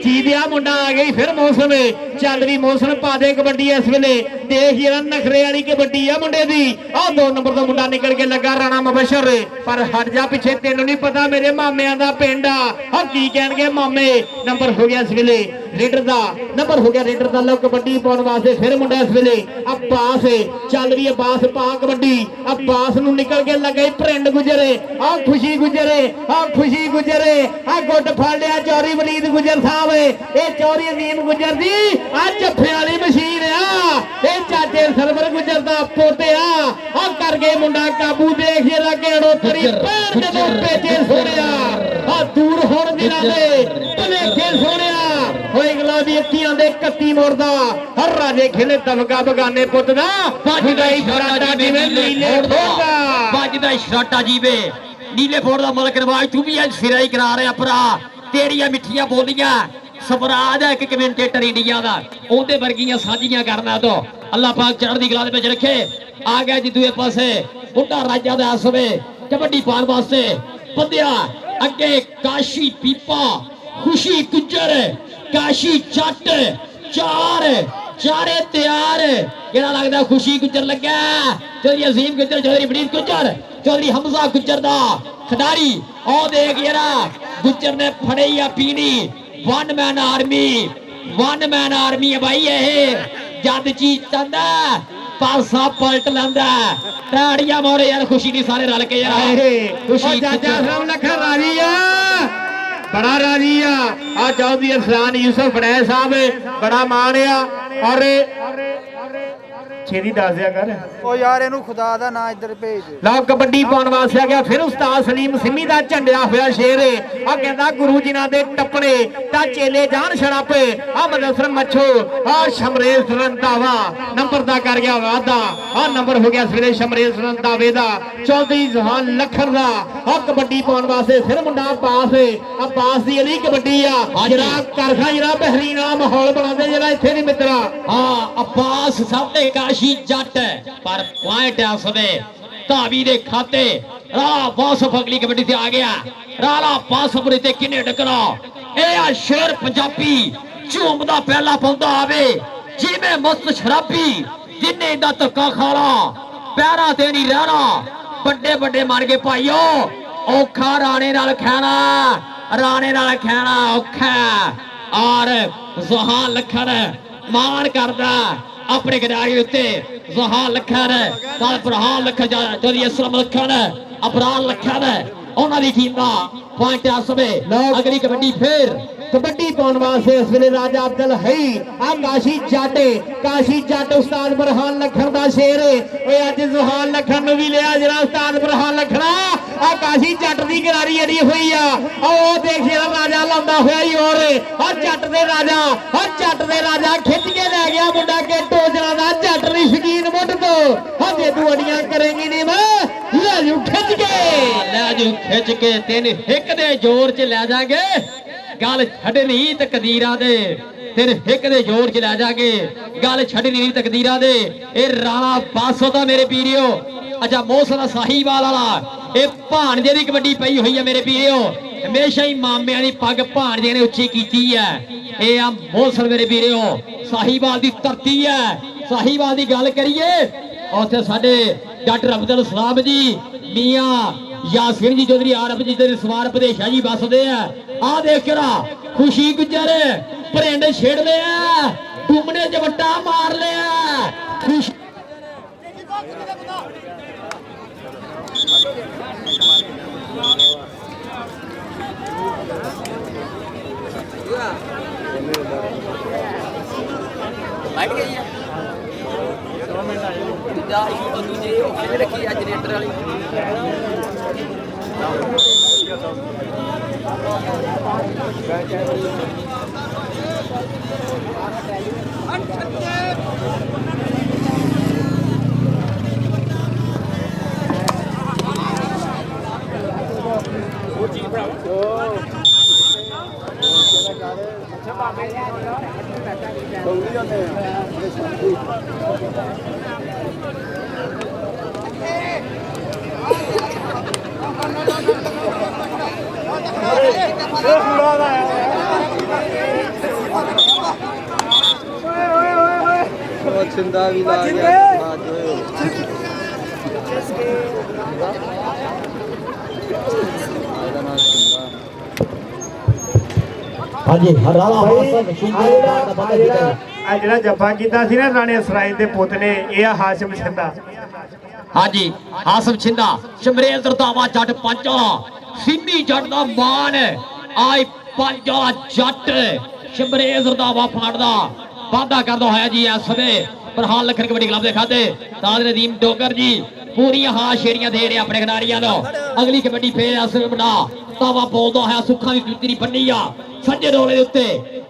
[SPEAKER 7] ਚੀਦਿਆ ਮੁੰਡਾ ਆ ਗਈ ਫਿਰ ਮੌਸਮ ਚੱਲ ਵੀ ਮੌਸਮ ਪਾ ਦੇ ਕਬੱਡੀ ਇਸ ਵੇਲੇ ਦੇਖ ਜਿਹੜਾ ਨਖਰੇ ਵਾਲੀ ਕਬੱਡੀ ਆ ਮੁੰਡੇ ਦੀ। ਆਹ 2 ਨੰਬਰ ਦਾ ਮੁੰਡਾ ਨਿਕਲ ਕੇ ਲੱਗਾ ਰਾਣਾ ਮੁਬਸ਼ਰ ਪਰ ਹਟ ਜਾ ਪਿੱਛੇ ਤੈਨੂੰ ਨਹੀਂ ਪਤਾ ਮੇਰੇ ਮਾਮਿਆਂ ਦਾ ਪਿੰਡ ਆ ਕੀ ਕਹਿਣਗੇ ਮਾਮੇ। ਨੰਬਰ ਹੋ ਗਿਆ ਵੇਲੇ ਲੀਡਰ ਦਾ ਨੰਬਰ ਹੋ ਗਿਆ ਲੀਡਰ ਦਾ। ਲੋ ਕਬੱਡੀ ਪਾਉਣ ਵਾਸਤੇ ਫਿਰ ਮੁੰਡਾ ਇਸ ਵੇਲੇ ਅब्बास ਚੱਲ ਵੀ अब्बास ਪਾ ਕਬੱਡੀ। अब्बास ਨੂੰ ਨਿਕਲ ਕੇ ਲੱਗੇ ਪ੍ਰਿੰਡ ਗੁਜਰੇ ਆ ਖੁਸ਼ੀ ਗੁਜਰੇ ਖੁਸ਼ੀ ਗੁਜਰੇ ਗੁੱਟ ਫੜ ਲਿਆ ਚੌਰੀ ਵਲੀਦ ਗੁਜਰ ਸਾਹਿਬ। ਇਹ ਚੌਰੀ ਅਜ਼ੀਮ ਗੁਜਰ ਦੀ ਆ ਜੱਫੇ ਵਾਲੀ ਮਸ਼ੀਨ ਆ। ਇਹ ਚਾਚੇ ਸਰਵਰ ਗੁਜਰ ਦਾ ਪੋਤਿਆ ਆ ਕਰ ਗਏ ਮੁੰਡਾ ਕਾਬੂ ਦੇਖ ਜਿਹੜਾ ਘੇੜੋ ਤੇਰੀ ਪੈਰ ਜਦੋਂ ਪੇਚੇ ਸੋਹਣਿਆ ਆ ਦੂਰ ਹੋਣ ਦਿਨਾਂ ਦੇ ਭਲੇਖੇ ਸੋਹਣਿਆ ਹੋਏ ਗਲਾ ਦੀ ਅੱਖੀਆਂ ਦੇ 31 ਮੋੜਦਾ ਹਰ ਰਾਜੇ ਖੇਲੇ ਤਬਕਾ ਬਗਾਨੇ ਪੁੱਤ ਦਾ ਵੱਜਦਾ ਹੀ ਸ਼ਰਾਟਾ ਜਿਵੇਂ ਨੀਲੇ ਫੋੜਦਾ
[SPEAKER 6] ਵੱਜਦਾ ਸ਼ਰਾਟਾ ਜੀਵੇ ਨੀਲੇ ਫੋੜ ਦਾ ਮਲਕ ਨਵਾਜ ਤੂੰ ਵੀ ਅੱਜ ਸਿਰਾ ਹੀ ਕਰਾ ਰਿਹਾ ਭਰਾ ਤੇਰੀਆਂ ਮਿੱਠੀਆਂ ਬੋਲੀਆਂ ਸਵਰਾਜ ਹੈ ਇੱਕ ਕਮੈਂਟੇਟਰ ਇੰਡੀਆ ਦਾ ਉਹਦੇ ਵਰਗੀਆਂ ਸਾਂਝੀਆਂ ਕਰਨਾ ਤੋਂ ਅੱਲਾਹ ਪਾਕ ਚੜ੍ਹਦੀ ਕਲਾ ਦੇ ਵਿੱਚ ਰੱਖੇ ਆ ਗਿਆ ਜੀ ਦੂਏ ਪਾਸੇ ਬੁੱਢਾ ਰਾਜਾ ਦਾ ਆਸਵੇ ਕਬੱਡੀ ਪਾਉਣ ਵਾਸਤੇ ਬੰਦਿਆ ਅੱਗੇ ਕਾਸ਼ੀ ਪੀਪਾ ਖੁਸ਼ੀ ਗੁੱਜਰ ਕਾਸ਼ੀ ਜੱਟ ਚਾਰੇ ਤਿਆਰ ਕਿਹੜਾ ਲੱਗਦਾ ਖੁਸ਼ੀ ਗੁੱਜਰ ਲੱਗਾ ਚੌਧਰੀ ਅਜ਼ੀਮ ਗੁੱਜਰ ਚੌਧਰੀ ਬਰੀਦ ਗੁੱਜਰ ਚੌਧਰੀ ਹਮਜ਼ਾ ਗੁੱਜਰ ਦਾ ਖਿਡਾਰੀ ਉਹ ਦੇਖ ਯਾਰਾ ਗੁੱਜਰ ਨੇ ਫੜੀ ਆ ਪੀਣੀ ਵਨ ਮੈਨ ਆਰਮੀ ਹੈ ਭਾਈ ਇਹ ਜਦ ਚੀਜ਼ ਚੰਦਾ ਪਾਸਾ ਪਲਟ ਲੈਂਦਾ ਤਾੜੀਆਂ ਮੋਰੇ ਯਾਰ ਖੁਸ਼ੀ ਦੀ ਸਾਰੇ ਰਲ ਕੇ ਯਾਰ
[SPEAKER 7] ਖੁਸ਼ੀ ਚਾਚਾ ਸਾਹਿਬ ਲੱਖਾ ਰਾਜੀ ਆ ਬੜਾ ਰਾਜੀ ਆ ਚੌਧਰੀ ਅਰਸਲਾਨ ਯੂਸਫ ਬੜੈ ਸਾਹਿਬ ਬੜਾ ਮਾਣ ਆ ਔਰ ਛੇਦੀ ਦੱਸ ਦਿਆ ਕਰ
[SPEAKER 8] ਉਹ ਯਾਰ ਇਹਨੂੰ ਖੁਦਾ ਦਾ ਨਾਂ ਇੱਧਰ ਭੇਜ
[SPEAKER 7] ਲਓ ਕਬੱਡੀ ਪਾਉਣ ਵਾਸਤੇ ਆ ਗਿਆ ਫਿਰ ਉਸਤਾਦ ਸਲੀਮ ਸਿੰਮੀ ਦਾ ਝੰਡਿਆ ਹੋਇਆ ਸ਼ੇਰ ਆ ਕਹਿੰਦਾ ਗੁਰੂ ਜਿਨ੍ਹਾਂ ਦੇ ਟੱਪਣੇ ਤਾਂ ਚੇਲੇ ਜਾਣ ਛੜਾਪੇ ਆ ਮਦਸਰ ਮੱਛੋ ਆ ਸ਼ਮਰੇਲ ਰੰਧਾਵਾ ਨੰਬਰ ਦਾ ਕਰ ਗਿਆ ਵਾਦਾ ਆ ਨੰਬਰ ਹੋ ਗਿਆ ਸਵੇਰੇ ਸ਼ਮਰੇਲ ਰੰਧਾਵੇ ਦਾ ਚੌਧਰੀ ਜਹਾਨ ਲੱਖਰ ਦਾ ਆ ਕਬੱਡੀ ਪਾਉਣ ਵਾਸਤੇ ਫਿਰ ਮੁੰਡਾ ਪਾਸ ਦੀ ਅਲੀ ਕਬੱਡੀ ਆ ਜਿਹੜਾ ਕਰਖਾ ਜਿਹੜਾ ਬਹਿਰੀਨਾ ਮਾਹੌਲ ਬਣਾਉਂਦੇ ਜਿਹੜਾ ਇੱਥੇ ਨਹੀਂ ਮਿੱਤਰਾ
[SPEAKER 6] ਹਾਂ ਅब्बास ਸਾਹਮਣੇ ਕਾਸ਼ੀ ਜੱਟ ਪਰ ਪੁਆਇੰਟ ਆ ਉਸਦੇ ਧਾਵੀ ਦੇ ਖਾਤੇ ਰਾਲਾ ਵਾਸਫ ਅਗਲੀ ਕਬੱਡੀ ਤੇ ਆ ਗਿਆ ਰਾਲਾ ਵਾਸਫ ਤੇ ਕਿੰਨੇ ਟਕਰਾ ਇਹ ਆ ਸ਼ੇਰ ਪੰਜਾਬੀ ਝੂਮਦਾ ਪਹਿਲਾ ਪਾਉਂਦਾ ਆਵੇ ਜਿਵੇਂ ਮਸਤ ਸ਼ਰਾਬੀ ਜਿੰਨੇ ਦਾ ਧੱਕਾ ਖਾਲਾ ਪੈਰਾਂ ਤੇ ਨਹੀਂ ਰਹਿਣਾ ਵੱਡੇ ਮੰਨ ਕੇ ਭਾਈਓ ਔਖਾ ਰਾਣੇ ਨਾਲ ਖਾਣਾ ਔਖਾ ਔਰ ਜ਼ਹਾਨ ਲੱਖਰ ਮਾਣ ਕਰਦਾ ਆਪਣੇ ਖਿਡਾਰੀ ਉੱਤੇ ਜ਼ਹਾਨ ਲੱਖਰ ਨਾਲ ਪ੍ਰਹਾਨ ਲੱਖਰ ਚੌਧਰੀ ਅਸਲਮ ਲੱਖਰ ਅਪਰਾਨ ਲੱਖਰ ਉਹਨਾਂ ਦੀ ਟੀਮ ਦਾ ਪੁਆਇੰਟ ਆਸਵੇ ਅਗਲੀ ਕਬੱਡੀ ਫੇਰ
[SPEAKER 7] ਕਬੱਡੀ ਪਾਉਣ ਵਾਸਤੇ ਇਸ ਵੇਲੇ ਰਾਜਾ ਅਬਦੁਲ ਹਈ ਆ ਕਾਸ਼ੀ ਜੱਟ ਉਸਤਾਦ ਬਰਹਾਨ ਲੱਖਣ ਦਾ ਸ਼ੇਰ ਓਏ ਅੱਜ ਜ਼ੁਹਾਨ ਲੱਖਣ ਨੂੰ ਵੀ ਲਿਆ ਜਿਹੜਾ ਉਸਤਾਦ ਬਰਹਾਨ ਲੱਖਣਾ ਆ ਕਾਸ਼ੀ ਜੱਟ ਦੀ ਗਰਾਰੀ ਅੜੀ ਹੋਈ ਆ ਉਹ ਦੇਖ ਜਿਹੜਾ ਰਾਜਾ ਲਾਉਂਦਾ ਹੋਇਆ ਹੀ ਹੋਰ ਆ ਜੱਟ ਦੇ ਰਾਜਾ ਖਿੱਚ ਕੇ ਲੈ ਗਿਆ ਮੁੰਡਾ ਕੇ ਟੋਜਰਾ ਦਾ ਜੱਟ ਦੀ ਸ਼ਕੀਨ ਮੁੱਢ ਤੋਂ ਹਜੇ ਤੂੰ ਅੜੀਆਂ ਕਰੇਂਗੀ ਨਹੀਂ ਮੈਂ ਲੈ ਜੂ
[SPEAKER 6] ਖਿੱਚ ਕੇ ਤਿੰਨ ਇੱਕ ਦੇ ਜ਼ੋਰ 'ਚ ਲੈ ਜਾਗੇ ਗੱਲ ਛੱਡਣੀ ਤਕਦੀਰਾਂ ਦੇ ਤੇਰੇ ਹਿੱਕ ਦੇ ਜ਼ੋਰ 'ਚ ਲੈ ਜਾਗੇ ਗੱਲ ਛੱਡਣੀ ਤਕਦੀਰਾਂ ਦੇ ਇਹ ਰਾਣਾ ਬਾਸੋ ਦਾ ਮੇਰੇ ਵੀਰਿਓ ਅੱਛਾ ਮੌਸਮ ਸਾਹੀਵਾਲ ਵਾਲਾ ਇਹ ਭਾਣਜੇ ਦੀ ਕਬੱਡੀ ਪਈ ਹੋਈ ਹੈ ਮੇਰੇ ਵੀਰਿਓ ਹਮੇਸ਼ਾ ਹੀ ਮਾਮਿਆਂ ਦੀ ਪੱਗ ਭਾਣਜੇ ਨੇ ਉੱਚੀ ਕੀਤੀ ਹੈ ਇਹ ਆ ਮੌਸਮ ਮੇਰੇ ਵੀਰਿਓ ਸਾਹੀਵਾਲ ਦੀ ਧਰਤੀ ਹੈ ਸਾਹੀਵਾਲ ਦੀ ਗੱਲ ਕਰੀਏ ਉੱਥੇ ਸਾਡੇ ਡਾਕਟਰ ਅਬਦੁਲ ਸਲਾਮ ਜੀ ਮੀਆਂ ਯਾਸੀਨ ਜੀ ਚੌਧਰੀ ਆਰਫ ਜੀ ਦੇ ਸਵਾਰ ਵਿਦੇਸ਼ਾ ਜੀ ਵੱਸਦੇ ਆ ਦੇਖ ਕਿਹੜਾ ਖੁਸ਼ੀ ਗੁੱਜਰ ਪਰਿੰਡ ਛੇੜ ਲਿਆ ਟੁੰਮਣੇ ਚ ਵੱਟਾ ਮਾਰ ਲਿਆ ਖੁਸ਼ੀ
[SPEAKER 5] बैठ गई है दूजे रखी है जनरेटर वाली
[SPEAKER 8] छिंदा भी ला गया
[SPEAKER 6] ਹਾਂਜੀ ਹਰਾਲਾ ਹਾਸਨ ਸ਼ਿੰਦੇ ਦਾ ਬੰਦਾ ਕੀਤਾ
[SPEAKER 7] ਆ ਜਿਹੜਾ ਜੱਫਾ ਕੀਤਾ ਸੀ ਨਾ ਰਾਣੇ ਅਸਰਾਇਲ ਦੇ ਪੁੱਤ ਨੇ ਇਹ ਆ ਹਾਸ਼ਮ ਛਿੰਦਾ
[SPEAKER 6] ਹਾਂਜੀ ਹਾਸਮ ਛਿੰਦਾ ਸ਼ਮਰੇਲ ਦਰਦਾਵਾ ਜੱਟ ਪੰਜਾ ਸਿੰਮੀ ਜੱਟ ਦਾ ਮਾਨ ਆਈ ਪੰਜਾ ਜੱਟ ਸ਼ਮਰੇਲ ਦਰਦਾਵਾ ਫਾੜਦਾ ਵਾਅਦਾ ਕਰਦਾ ਹੋਇਆ ਜੀ ਇਸ ਸਮੇਂ ਪ੍ਰਹਾਨ ਲੱਖਣ ਕਬੱਡੀ ਕਲੱਬ ਦੇ ਖਾਤੇ ਤਾਜ ਨਦੀਮ ਡੋਗਰ ਜੀ ਪੂਰੀਆਂ ਹਾਸ਼ੇਰੀਆਂ ਦੇ ਰਹੇ ਆਪਣੇ ਖਿਡਾਰੀਆਂ ਨੂੰ ਅਗਲੀ ਕਬੱਡੀ ਫੇਰ ਇਸ ਮੁੰਡਾ ਤਾਵਾ ਬੋਲਦਾ ਹੋਇਆ ਸੁੱਖਾਂ ਦੀ ਜੁੱਤੀ ਬੰਨੀ ਆ ਸੱਜੇ ਰੋਲੇ ਦੇ ਉੱਤੇ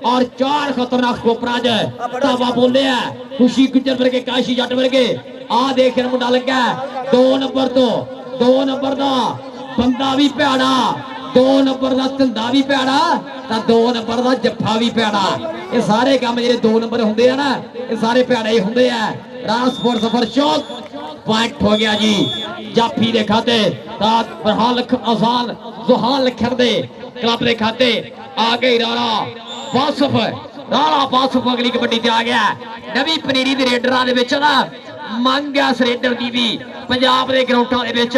[SPEAKER 6] और 4 खतरनाक स्कोपरां च धावा बोलिया खुशी गुजर वर्गे काशी जट वर्गे आ देख मुंडा लगा 2 नंबर तो 2 नंबर का बंदा भी भैड़ा 2 नंबर का धंधा भी भैड़ा तो 2 नंबर का जफ्फा भी भैड़ा ये सारे काम जो 2 नंबर होंगे ना ये सारे भैड़े ही होंगे है राणा स्पोर्ट सफर चौक पॉइंट हो गया जी जाफी दे खाते जुहान लखन दे क्लब दे खाते आ गई राणा बासफ अगली कबड्डी ते आ गया नवी पनीरी दे रेडरां दे विच ना मंग है इस रेडर दी भी पंजाब दे ग्राउंडां दे विच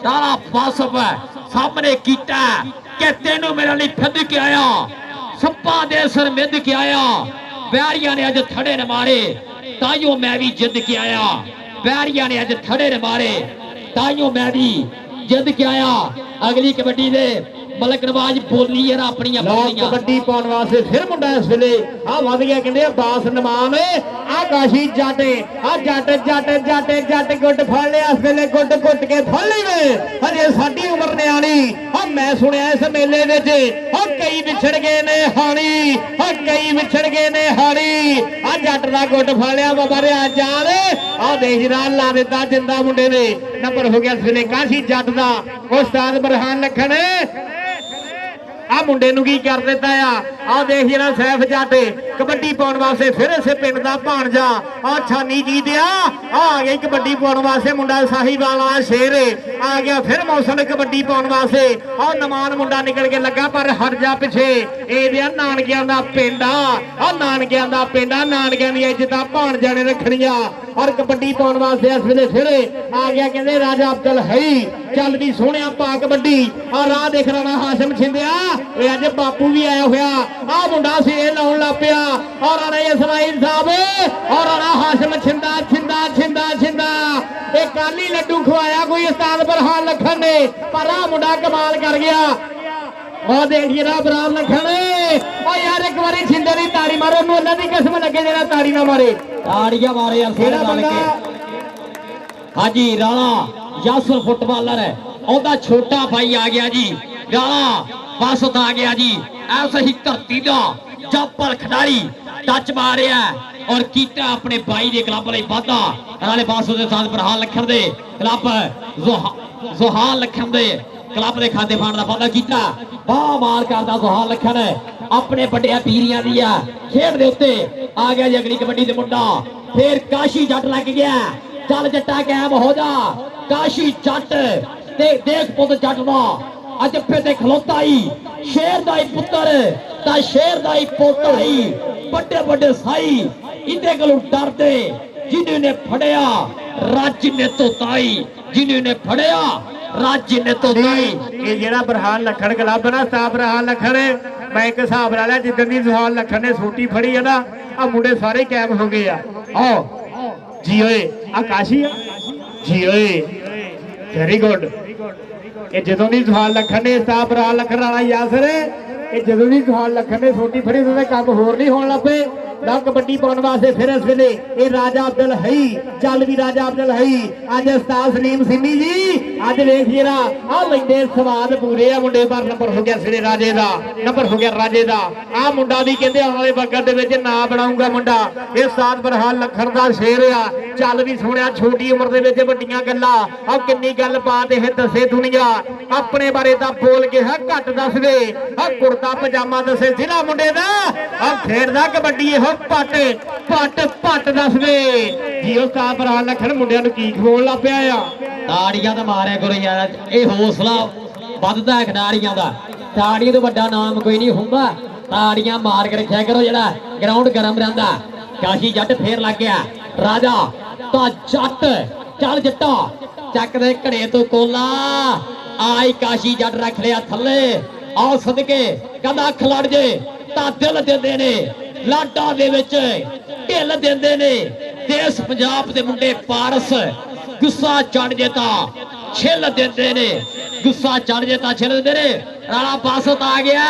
[SPEAKER 6] राणा बासफ सामने कीता कि तेनू मेरे लिए फिद के आया सप्पा दे सिर मिद के आया बैरिया ने अज थड़े न मारे ताइयों मैं भी जिद के आया बैरिया ने अज थड़े न मारे ताइयों मैं भी जिद के आया अगली कबड्डी दे मलक नवाज बोली है अपनी
[SPEAKER 7] कबड्डी पाने वास्ते फिर मुंडा इस वेले आ वध गया कहंदे बास नमान आ काशी जट आ जट जट जट जट गुट फड़ लिया इस वेले गुट गुट के फड़ ली हजे साडी उम्र न्याणी आ मैं सुनिया इस मेले विच आ कई विछड़ गए ने हानी आ कई विछड़ गए ने हानी आ जट दा गुट फड़ लिया बाबा रे आ जान आ देख जरा ला दिता जिंदा मुंडे ने नंबर हो गया इस वेले काशी जट दा उस्ताद बरहान लखन आ मुंडे नूं की कर दिता आ देख जरा सैफ जट कबड्डी पाउण वास्ते फिर इस पिंड दा भाणजा आ छानी जीतिया आ गई कबड्डी पाउण वास्ते मुंडा साहिवाल वाला शेर आ गया फिर मौसम कबड्डी पाउण वास्ते आ नमान मुंडा निकल के लगा पर हट जा पिछे ए नानकियां दा पिंड आ नानकियां दा पिंड आ नानकियां दी इज्जत भाणजा ने रखणियां और कबड्डी पाउण वास्ते इस वेले फिर आ गया कहंदे राजा अब्दुल हई चल भी सोहणिया पा कबड्डी आ राह देख राणा हाशिम छिंदिया ये अज बापू भी आया हुआ आ मुंडा सेल लाउण लग पिया और राणा इस्माइल साहब और राणा हाशिम छिंदा छिंदा छिंदा छिंदा ये काली लड्डू खवाया कोई उस्ताद बरहान लखन ने पर आ मुंडा कमाल कर गया और देखिए ना बरार लखन और यार एक बारी छिंदे दी ताड़ी मारो ओनू अल्लाह दी कसम लगे जेड़ा ताड़ी ना मारे
[SPEAKER 6] ताड़ियां मारे यार
[SPEAKER 7] केड़ा बंदा
[SPEAKER 6] हाँ जी राणा यासर फुटबॉलर है ओदा छोटा भाई आ गया जी राणा बासत आ गया जी ऐसे ही धरती का जब्बर खिडारी टच मारे और कीता अपने भाई के क्लब लिए वाधा नाले बासत के साथ बरहान लखन दे क्लब जुहान लखन दे क्लब के खाते पाने का वाधा किया बाह मार करता जुहान लखन अपने बड़े पीरियां दी खेड दे उत्ते आ गया जी अगली कबड्डी दे मुंडा फिर काशी जट लग गया चल जट्टा कैम हो जा काशी जट ते देख पुत जट दा अज पे खलोता ही शेर दा पुत्र ता शेर दा पोता ही बड़े बड़े साई इन्दे कोलों डरदे जिन्होंने फड़िया राज्य ने तो ताई जिन्होंने फड़िया राज्य ने तो ताई
[SPEAKER 7] ये जेड़ा बरहान लखन क्लब ना उस्ताद बरहान लखन मैं एक हिसाब ला लिया जिदन दी बरहान लखन ने सूटी फड़ी है ना आ मुंडे सारे कैम हो गए आओ जी ओए आकाशी जी ओए वेरी गुड ये जदों दी सुहाल लखन ने उस्ताद बरहान लखन राणा यासर ये जदों दी सुहाल लखन ने छोटी फड़ी तो काम होर नहीं होने लग पे ना कबड्डी पाने वास्ते फिर इस वेले ये राजा अब्दुल हई चल भी राजा अब्दुल हई अज उस्ताद सलीम सिमी जी अज वेख जरा आ लेंदे स्वाद पूरे आ मुंडे पर नंबर हो गया सिरे राजे दा नंबर हो गया राजे दा आ मुंडा भी कहंदे आने वाले वक्त दे विच ना बनाऊंगा मुंडा ये उस्ताद बरहान लखन दा शेर आ चल भी सुनिया छोटी उम्र दे विच वड्डियां गल्लां आ किन्नी गल बात ये दसे दुनिया अपने बारे दा बोल के है घट दस दे आ कुर्ता पजामा दसे जिला मुंडे दा आ खेडदा कबड्डी पट पट पट दस दे जी उस्ताद बरहान लखन मुंडियां नूं की खवाउण लग पिया आ
[SPEAKER 6] ताड़ियां तो मारिया करो यार ये हौसला वधदा है खिडारियां दा ताड़ियां तो वड्डा नाम कोई नहीं हुंदा ताड़ियां मार के रखिया करो जेड़ा ग्राउंड गरम रहिंदा काशी जट फेर लग गया राजा तो जट चल जट्टा चक दे घड़े तो कोला आई काशी जट रख लिया थले आओ सदके कदा खलड़ जे ता दिल देंदे ने लाडा दे विच ढिल देंदे ने देश पंजाब दे मुंडे पारस गुस्सा चढ़ जेता छिल देंदे ने गुस्सा चढ़ जेता छिल देंदे ने राणा बासत आ गया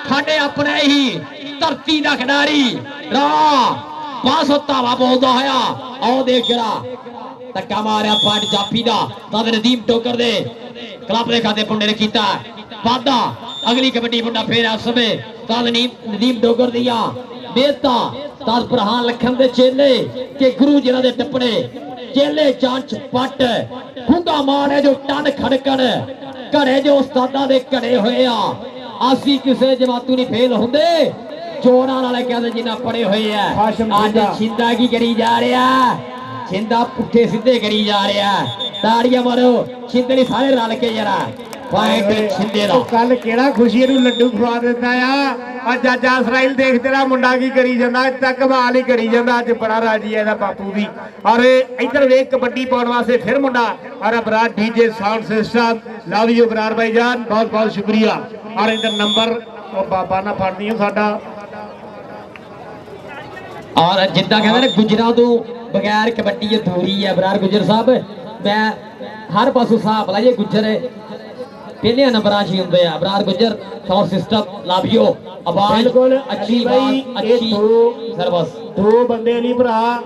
[SPEAKER 6] साडे अपने ही धरती दा खिडारी राणा बासत धावा बोलदा होया आओ देख जरा धक्का मारिया पॉइंट जाफी दा तां नदीम टोकर दे क्लब दे खाते मुंडे ने कीता वादा अगली कबड्डी मुंडा फिर इस समय ਉਸਤਾਦ ਨਦੀਮ ਡੋਗਰ ਦੀਆਂ ਬੇਤਾਂ ਉਸਤਾਦ ਫਰਹਾਨ ਲਖਨ ਦੇ ਚੇਲੇ ਕਿ ਗੁਰੂ ਜਿਨ੍ਹਾਂ ਦੇ ਟੱਪਣੇ ਚੇਲੇ ਚਾਂਚ ਪੱਟ ਖੁੰਡਾ ਮਾਰ ਹੈ ਜੋ ਟਨ ਖੜਕਣ ਘੜੇ ਜੋ ਉਸਤਾਦਾਂ ਦੇ ਘੜੇ ਹੋਏ ਆ। ਅਸੀਂ ਕਿਸੇ ਜਮਾਤੂ ਨਹੀਂ ਫੇਲ ਹੁੰਦੇ, ਚੋਰਾਂ ਵਾਲੇ ਕਹਿੰਦੇ ਜਿਨ੍ਹਾਂ ਪੜੇ ਹੋਏ ਆ। ਅੱਜ ਛਿੰਦਾ ਕੀ ਕਰੀ ਜਾ ਰਿਹਾ, ਛਿੰਦਾ ਪੁੱਠੇ ਸਿੱਧੇ ਕਰੀ ਜਾ ਰਿਹਾ। ਤਾੜੀਆਂ ਮਾਰੋ ਛਿੰਦੇ ਨਹੀਂ ਸਾਰੇ ਰਲ ਕੇ ਜਰਾ ਪੁਆਇੰਟ ਛਿੰਦੇ ਦਾ।
[SPEAKER 7] ਕੱਲ ਕਿਹੜਾ ਖੁਸ਼ੀ ਨੂੰ ਲੱਡੂ ਖਵਾ ਦਿੱਤਾ ਆ ਜਾਜਾ ਇਸਰਾਈਲ ਦੇਖ ਤੇਰਾ ਮੁੰਡਾ ਕੀ ਕਰੀ ਜਾਂਦਾ, ਤੱਕ ਕਮਾਲ ਹੀ ਕਰੀ ਜਾਂਦਾ। ਅੱਜ ਬੜਾ ਰਾਜੀ ਹੈ ਇਹਦਾ ਬਾਪੂ ਵੀ। ਔਰ ਇੱਧਰ ਵੇਖ ਕਬੱਡੀ ਪਾਉਣ ਵਾਸਤੇ ਫਿਰ ਮੁੰਡਾ ਔਰ Brar DJ sound system love you Brar ਭਾਈ ਜਾਨ, ਬਹੁਤ ਬਹੁਤ ਸ਼ੁਕਰੀਆ। ਔਰ ਇੱਧਰ ਨੰਬਰ ਉਹ ਬਾਬਾ ਨਾ ਫੜਨੀ ਹੋ ਸਾਡਾ।
[SPEAKER 6] ਔਰ ਜਿੱਦਾਂ ਕਹਿੰਦੇ ਨੇ ਗੁਜਰਾਂ ਤੋਂ ਬਗੈਰ ਕਬੱਡੀ ਅਧੂਰੀ ਹੈ। ਬਰਾੜ ਗੁਜਰ ਸਾਹਿਬ ਮੈਂ ਹਰ ਪਾਸੋਂ ਹਿਸਾਬ ਲਾਈਏ ਗੁਜਰ ਪਹਿਲੇ ਨੰਬਰਾਂ 'ਚ ਹੀ ਹੁੰਦੇ ਆ। ਬਰਾੜ ਗੁਜਰ ਸਾਊਂਡ ਸਿਸਟਮ ਲਵ ਯੂ ਆਵਾਜ਼
[SPEAKER 7] ਬਿਲਕੁਲ
[SPEAKER 6] ਅੱਛੀ
[SPEAKER 7] ਬਾਈ।
[SPEAKER 6] ਅੱਛੀ ਸਰਵਿਸ
[SPEAKER 7] ਦੋ ਬੰਦੇ ਨਹੀਂ ਭਰਾ,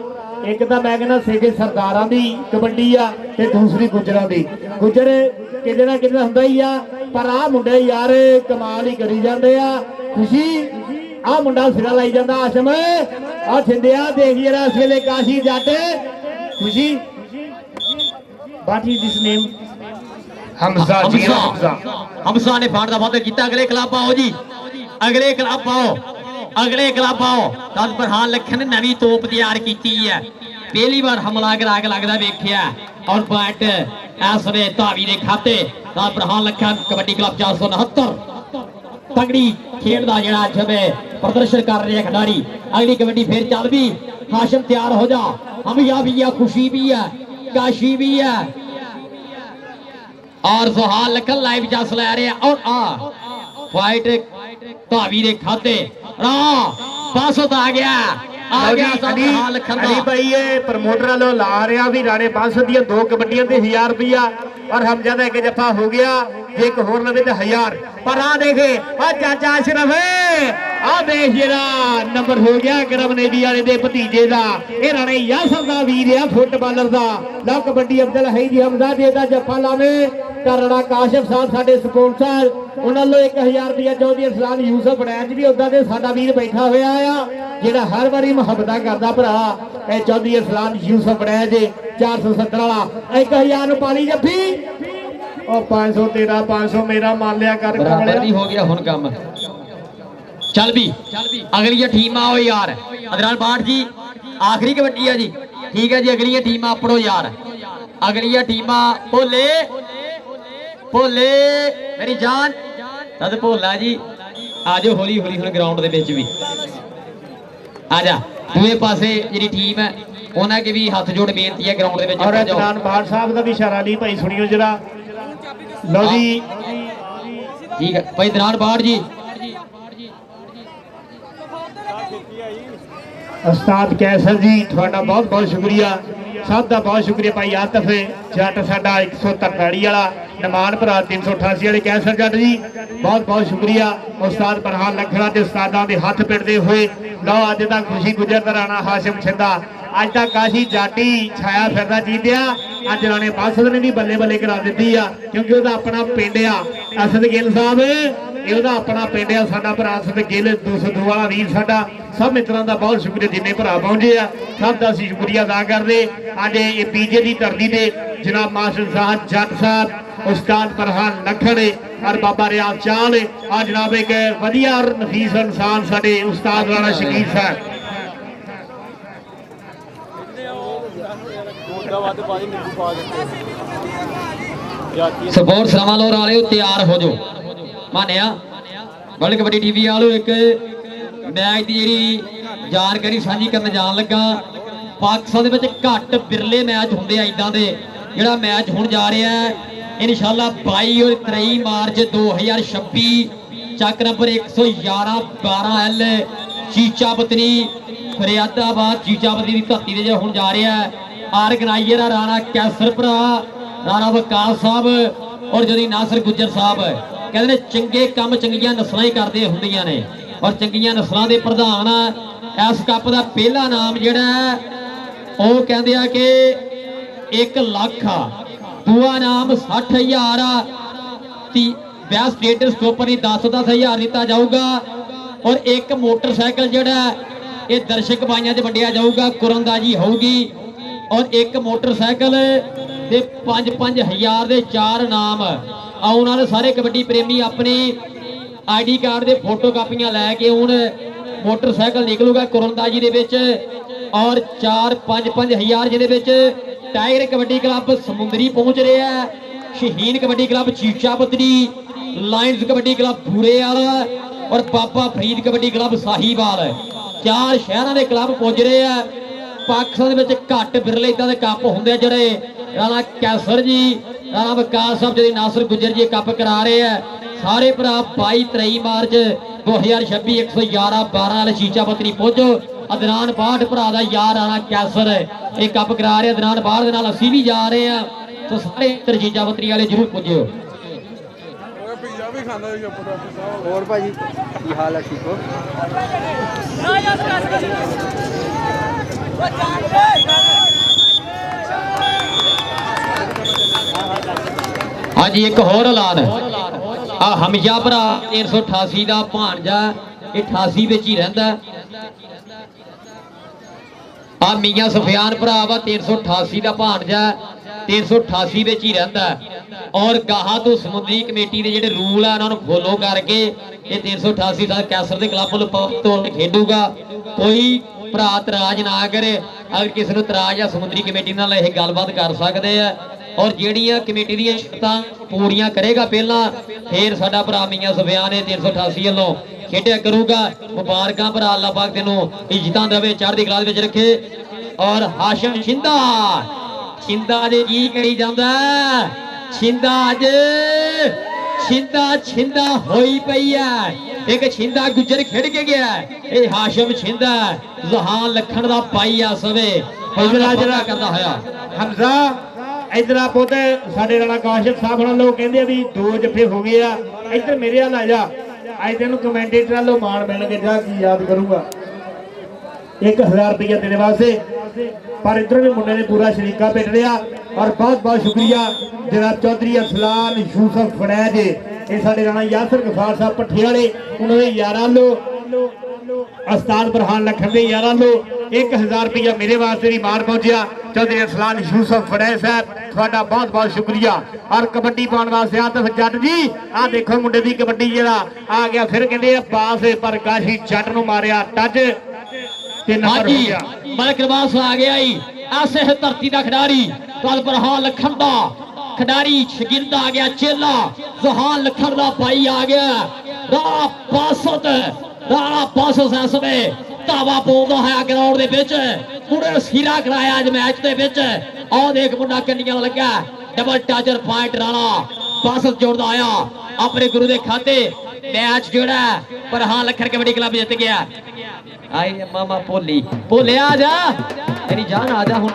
[SPEAKER 7] ਇੱਕ ਤਾਂ ਮੈਂ ਕਹਿੰਦਾ ਸੇਗੇ ਸਰਦਾਰਾਂ ਦੀ ਕਬੱਡੀ ਆ ਤੇ ਦੂਸਰੀ ਗੁਜਰਾਂ ਦੀ। ਗੁਜਰ ਕਿਤੇ ਨਾ ਕਿਤੇ ਹੁੰਦਾ ਹੀ ਆ, ਪਰ ਆਹ ਮੁੰਡੇ ਯਾਰ ਕਮਾਲ ਹੀ ਕਰੀ ਜਾਂਦੇ ਆ। ਖੁਸ਼ੀ ਆਹ ਮੁੰਡਾ ਸਿਰਾ ਲਾਈ ਜਾਂਦਾ। ਆਸ਼ਮ ਆ ਛਿੰਦਿਆ ਦੇਖ ਜਰਾ ਇਸ ਵੇਲੇ ਕਾਸ਼ੀ ਜੱਟ ਖੁਸ਼ੀ ਬਾਟੀ ਦਿਸ ਨੇਮ ਹਮਜ਼ਾ ਜੀ।
[SPEAKER 6] ਹਮਜ਼ਾ ਨੇ ਫਾੜ ਦਾ ਵਾਅਦਾ ਕੀਤਾ। ਅਗਲੇ ਕਲੱਬ ਆਓ ਜੀ, ਅਗਲੇ ਕਲੱਬ ਆਓ, ਅਗਲੇ ਕਲੱਬ ਆਓ। ਤਦ ਫਰਹਾਨ ਲਖਨ ਨੇ ਨਵੀਂ ਤੋਪ ਤਿਆਰ ਕੀਤੀ ਹੈ, ਪਹਿਲੀ ਵਾਰ ਹਮਲਾ ਕਰਾ ਕੇ ਲੱਗਦਾ ਵੇਖਿਆ। ਔਰ ਪੁਆਇੰਟ ਇਸ ਵੇ ਧਾਵੀ ਦੇ ਖਾਤੇ। ਤਦ ਫਰਹਾਨ ਲਖਨ ਕਬੱਡੀ ਕਲੱਬ 469 ਤਗੜੀ ਖੇਡ ਦਾ ਜਿਹੜਾ ਜਿਵੇਂ ਪ੍ਰਦਰਸ਼ਨ ਕਰ ਰਿਹਾ ਖਿਡਾਰੀ। ਅਗਲੀ ਕਬੱਡੀ ਫੇਰ ਚੱਲ ਵੀ। ਹਾਸ਼ਮ ਤਿਆਰ ਹੋ ਜਾ। ਹਮਜ਼ਾ ਵੀ ਆ, ਖੁਸ਼ੀ ਵੀ ਹੈ, ਕਾਸ਼ੀ ਵੀ ਹੈ और सुहाल लखन लाइव जस ले रहे हैं। और आ फाइट धावी दे खाते पास होता आ गया सुहाल लखन
[SPEAKER 7] अली भाई ये प्रमोटर वालों ला रहा भी राणे 500 दी दो कबड्डियां ते 1000 रुपया और हमजा दा एक जफा हो गया एक होर लवे ते 1000 पर आ देखे आ चाचा अशरफ आ देख जरा नंबर हो गया गरम नेवी वाले दे भतीजे दा ए राणे यासर दा वीर आ फुटबालर दा ला कबड्डी अब्दुल है जी हमजा दे दा जफा लावे करड़ा काशिफ साहब साडे स्पॉन्सर उन्हां लो 1000 रुपया चौधरी इस्लाम यूसुफ बड़ैच भी उदा दे साडा वीर बैठा होया आ जेड़ा हर बारी मुहब्बत करदा भरा ए चौधरी इस्लाम यूसुफ बड़ैच 470 वाला 1000 नु पाली जफ्फी और 500 तेरा 500 मेरा मान लिया कर
[SPEAKER 6] बराबर नहीं हो गया हुन काम चल भी अगली टीम आओ यार अदरान बाट जी आखिरी कबड्डी है जी ठीक है जी अगली टीम अपड़ो यार अगली टीम भोले भोले मेरी जान तद भोला जी आजो हौली हौली हुन ग्राउंड दे विच भी आजा दूए पासे जी टीम है उन्होंने के भी हाथ जोड़ बेनती है ग्राउंड दे विच
[SPEAKER 7] और अदरान बाट साहब का भी इशारा नहीं भाई सुनियो जरा लो जी
[SPEAKER 6] ठीक है भाई दरान बाट जी
[SPEAKER 7] उस्ताद कैसर जी थोड़ा बहुत बहुत शुक्रिया सब का बहुत शुक्रिया भाई आतफ जट साडा 143 वाला नमान भरा 388 वाले कैसर जट जी बहुत बहुत शुक्रिया उस्ताद फरहान लखना के उस्तादा के हथ पिटते हुए लो अज तक खुशी गुजर राणा हाशिम छिंदा अज तक काशी जाटी छाया फिरदा जीतिया अज राणे बासद ने भी बल्ले बल्ले करा दी है क्योंकि वह अपना पिंड आ असद गिल साहब ਇਹਦਾ ਆਪਣਾ ਪਿੰਡ ਆ ਸਾਡਾ ਭਰਾ ਸਦ ਗਿੱਲ 202 ਵਾਲਾ ਵੀਰ ਸਾਡਾ सब मित्रों का बहुत शुक्रिया जिन्हें भरा पहुंचे आ सब का असं शुक्रिया अदा करते अज ये पीजे की धरती से जनाब मास्टर साहब जट साहब उस्ताद फरहान लखन और बाबा रियाज चाल आ जनाब एक वधिया और नफीस इंसान साडे उस्ताद राणा शकीर साहब
[SPEAKER 6] सपोर्ट समालोर वाले तैयार हो जाओ मानिया वर्ल्ड कबड्डी टीवी वालों एक मैच की जी जानकारी साझी करने जान लगा पाकिस्तान के घट बिरले मैच होंगे इदा के जोड़ा मैच होने जा रहा है इंशाल्लाह 22 और 23 मार्च 2026 चक नंबर 111 12L चीचा पत्नी फरियादाबाद चीचा पत्नी की धरती से होने जा रहा है आर्गेनाइजर राणा कैसर भरा राणा वकास साहब और जदी नासर गुजर साहब कहते चंगे काम चंगियां नस्लां ही करते होंदियां ने और चंगियां नस्लों के प्रधान इस कप का पहला नाम जोड़ा वो कहते हैं कि 1 लाख दूआ नाम 60,000 बेस्ट स्टेटस टॉपर 10-10,000 दिता जाऊगा ਔਰ ਇੱਕ ਮੋਟਰਸਾਈਕਲ ਜਿਹੜਾ ਇਹ ਦਰਸ਼ਕ ਭਾਈਆਂ 'ਚ ਵੰਡਿਆ ਜਾਊਗਾ, ਕੁਰੰਦਾਜੀ ਹੋਊਗੀ। ਔਰ ਇੱਕ ਮੋਟਰਸਾਈਕਲ ਤੇ 5-5000 ਦੇ 4 ਇਨਾਮ। ਆਉਣ ਵਾਲੇ ਸਾਰੇ ਕਬੱਡੀ ਪ੍ਰੇਮੀ ਆਪਣੀ ਆਈਡੀ ਕਾਰਡ ਦੇ ਫੋਟੋ ਕਾਪੀਆਂ ਲੈ ਕੇ ਹੁਣ ਮੋਟਰਸਾਈਕਲ ਨਿਕਲੂਗਾ ਕੁਰੰਦਾਜੀ ਦੇ ਵਿੱਚ। ਔਰ 4-5-5000 ਜਿਹਦੇ ਵਿੱਚ ਟਾਈਗਰ ਕਬੱਡੀ ਕਲੱਬ ਸਮੁੰਦਰੀ ਪਹੁੰਚ ਰਿਹਾ ਹੈ, ਸ਼ਹੀਨ ਕਬੱਡੀ ਕਲੱਬ ਚੀਚਾ ਪਤਰੀ, ਲਾਇਨਸ ਕਬੱਡੀ ਕਲੱਬ ਬੂਰੇਵਾਲਾ ਔਰ ਬਾਬਾ ਫਰੀਦ ਕਬੱਡੀ ਕਲੱਬ ਸਾਹੀਵਾਲ। 4 ਸ਼ਹਿਰਾਂ ਦੇ ਕਲੱਬ ਪੁੱਜ ਰਹੇ ਆ। ਪਾਕਿਸਤਾਨ ਦੇ ਵਿੱਚ ਘੱਟ ਬਿਰਲੇ ਇਦਾਂ ਦੇ ਕੱਪ ਹੁੰਦੇ ਆ ਜਿਹੜੇ ਰਾਣਾ ਕੈਸਰ ਜੀ, ਰਾਣਾ ਵਿਕਾਸ ਸਾਹਿਬ ਜੀ, ਨਾਸਰ ਗੁੱਜਰ ਜੀ ਕੱਪ ਕਰਾ ਰਹੇ ਆ। ਸਾਰੇ ਭਰਾ 22-23 ਮਾਰਚ 2026 111 12 ਵਾਲੇ ਚੀਚਾ ਪਤਰੀ ਪੁੱਜੋ। ਅਦਨਾਨ ਬਾਠ ਭਰਾ ਦਾ ਯਾਰ ਰਾਣਾ ਕੈਸਰ ਇਹ ਕੱਪ ਕਰਾ ਰਿਹਾ। ਅਦਨਾਨ ਬਾਠ ਦੇ ਨਾਲ ਅਸੀਂ ਵੀ ਜਾ ਰਹੇ ਆ, ਸੋ ਸਾਰੇ ਚੀਚਾ ਪਤਰੀ ਵਾਲੇ ਜਰੂਰ ਪੁੱਜਿਓ।
[SPEAKER 8] ਹੋਰ ਭਾਜੀ ਕੀ ਹਾਲ ਹੈ? ਠੀਕ ਹੋ?
[SPEAKER 6] ਹਾਂਜੀ, ਇੱਕ ਹੋਰ ਐਲਾਨ ਆ ਹਮਜਾ ਭਰਾ 388 ਦਾ ਭਾਣਜਾ, ਇਹ 88 ਵਿੱਚ ਹੀ ਰਹਿੰਦਾ। ਆ ਮੀਆਂ ਸੁਫਿਆਨ ਭਰਾ ਵਾ 388 ਦਾ ਭਾਣਜਾ, 388 ਵਿੱਚ ਹੀ ਰਹਿੰਦਾ। ਔਰ ਗਾਹਾਂ ਤੋਂ ਸਮੁੰਦਰੀ ਕਮੇਟੀ ਦੇ ਜਿਹੜੇ ਰੂਲ ਆ ਉਹਨਾਂ ਨੂੰ ਫੋਲੋ ਕਰਕੇ ਇਹ 388 ਦਾ ਕੈਸਰ ਦੇ ਕਲੱਬ ਵੱਲੋਂ ਤੋੜ ਖੇਡੂਗਾ। ਕੋਈ ਭਰਾ ਇਤਰਾਜ਼ ਨਾ ਕਰੇ। ਅਗਰ ਕਿਸੇ ਨੂੰ ਇਤਰਾਜ਼ ਆ ਸਮੁੰਦਰੀ ਕਮੇਟੀ ਨਾਲ ਇਹ ਗੱਲਬਾਤ ਕਰ ਸਕਦੇ ਆ। ਔਰ ਜਿਹੜੀਆਂ ਕਮੇਟੀ ਦੀਆਂ ਸ਼ਰਤਾਂ ਪੂਰੀਆਂ ਕਰੇਗਾ ਪਹਿਲਾਂ ਫੇਰ ਸਾਡਾ ਭਰਾ ਮੀਆਂ ਸੁਫਿਆਨ ਇਹ 388 ਵੱਲੋਂ ਖੇਡਿਆ ਕਰੂਗਾ। ਮੁਬਾਰਕਾਂ ਭਰਾ, ਅੱਲਾਹ ਪਾਕ ਤੈਨੂੰ ਇੱਜ਼ਤਾਂ ਦੇਵੇ, ਚੜ੍ਹਦੀ ਕਲਾ ਵਿੱਚ ਰੱਖੇ। ਔਰ ਹਾਸ਼ਮ ਛਿੰਦਾ, ਛਿੰਦਾ ਜੇ ਕੀ ਕਰੀ ਜਾਂਦਾ? ਛਿੰਦਾ ਅੱਜ ਛਿੰਦਾ ਹੋਈ ਪਈ ਹੈ। ਇੱਕ ਛਿੰਦਾ ਗੁੱਜਰ ਖੇਡ ਕੇ ਗਿਆ, ਇਹ ਹਾਸ਼ਮ ਛਿੰਦਾ ਜ਼ਹਾਨ ਲਖਣ ਦਾ ਪਾਈ ਆ ਸਵੇ ਜਿਹੜਾ ਕਰਦਾ ਹੋਇਆ।
[SPEAKER 7] ਹਮਜ਼ਾ ਇਧਰ ਆ ਪੁੱਤ, ਸਾਡੇ ਰਾਣਾ ਕਾਸ਼ਿਫ ਸਾਹਿਬ ਹੁਣ ਲੋਕ ਕਹਿੰਦੇ ਆ ਵੀ 2 ਜੱਫੇ ਹੋ ਗਏ ਆ। ਇੱਧਰ ਮੇਰੇ ਵੱਲ ਆ ਜਾ, ਅੱਜ ਤੈਨੂੰ ਕਮੈਂਟੇਟਰ ਵੱਲੋਂ ਮਾਣ ਮਿਲਣਗੇ। ਜਾ ਕੀ ਯਾਦ ਕਰੂੰਗਾ 1000 ਰੁਪਇਆ ਤੇਰੇ ਵਾਸਤੇ। ਪਰ ਇਧਰ ਵੀ ਮੁੰਡੇ ਨੇ ਪੂਰਾ ਸ਼ਰੀਕਾ ਭੇਜ ਲਿਆ। ਔਰ ਬਹੁਤ ਬਹੁਤ ਸ਼ੁਕਰੀਆ ਜਨਾਬ ਚੌਧਰੀ ਅਰਸਲਾਨ ਯੂਸਫ ਫੜੈਜ, ਇਹ ਸਾਡੇ ਰਾਣਾ ਯਾਸਰ ਗਫਾਰ ਸਾਹਿਬ ਪੱਠੇ ਵਾਲੇ, ਉਹਨਾਂ ਦੇ ਯਾਰਾਂ ਲੋ ਉਸਤਾਦ ਬਰਹਾਨ ਲਖਨ ਦੇ ਯਾਰਾਂ ਲੋ 1000 ਰੁਪਇਆ ਮੇਰੇ ਵਾਸਤੇ ਵੀ ਮਾਣ ਪਹੁੰਚਿਆ। ਚੌਧਰੀ ਅਰਸਲਾਨ ਯੂਸਫ ਫੜੈਜ ਸਾਹਿਬ ਤੁਹਾਡਾ ਬਹੁਤ ਬਹੁਤ ਸ਼ੁਕਰੀਆ। ਔਰ ਕਬੱਡੀ ਪਾਉਣ ਵਾਸਤੇ ਆਤਫ ਜੱਟ ਜੀ, ਆਹ ਦੇਖੋ ਮੁੰਡੇ ਦੀ ਕਬੱਡੀ ਜਿਹੜਾ ਆ ਗਿਆ। ਫਿਰ ਕਹਿੰਦੇ ਆ ਪਾਸ, ਪਰ ਕਾਸ਼ੀ ਜੱਟ ਨੂੰ ਮਾਰਿਆ ਟੱਚ ਤੇ ਨੰਬਰ ਹੋ ਗਿਆ।
[SPEAKER 6] ਮਲਕ ਰਵਾਸ ਆ ਗਿਆ ਹੀ ਐਸੇ ਧਰਤੀ ਦਾ ਖਿਡਾਰੀ ਤਲ ਬਰਹਾਨ ਲਖਨ ਦਾ ਖਿਡਾਰੀ ਸ਼ਗਿਰਦ ਆ ਗਿਆ, ਚੇਲਾ ਜ਼ਹਾਨ ਲਖਨ ਦਾ ਭਾਈ ਆ ਗਿਆ। ਰਾਣਾ ਬਾਸਤ ਇਸ ਸਮੇਂ ਧਾਵਾ ਪਾਉਂਦਾ ਹੋਇਆ ਗਰਾਊਂਡ ਦੇ ਵਿੱਚ। ਪੂਰੇ ਸਿਰਾ ਕਰਾਇਆ ਅੱਜ ਮੈਚ ਦੇ ਵਿੱਚ। ਆਹ ਦੇਖ ਮੁੰਡਾ ਕੰਨੀਆਂ ਲੱਗਾ, ਡਬਲ ਟਾਚਰ ਪੁਆਇੰਟ ਰਾਣਾ ਬਾਸਤ ਜੋੜਦਾ ਆਇਆ ਆਪਣੇ ਗੁਰੂ ਦੇ ਖਾਤੇ। ਮੈਚ ਜਿਹੜਾ ਬਰਹਾਨ ਲਖਨ ਕਬੱਡੀ ਕਲੱਬ ਜਿੱਤ ਗਿਆ। ਆਈ ਮਾਮਾ ਭੋਲੇ ਆ ਜਾ ਮੇਰੀ ਜਾਨ, ਆ ਜਾ ਹੁਣ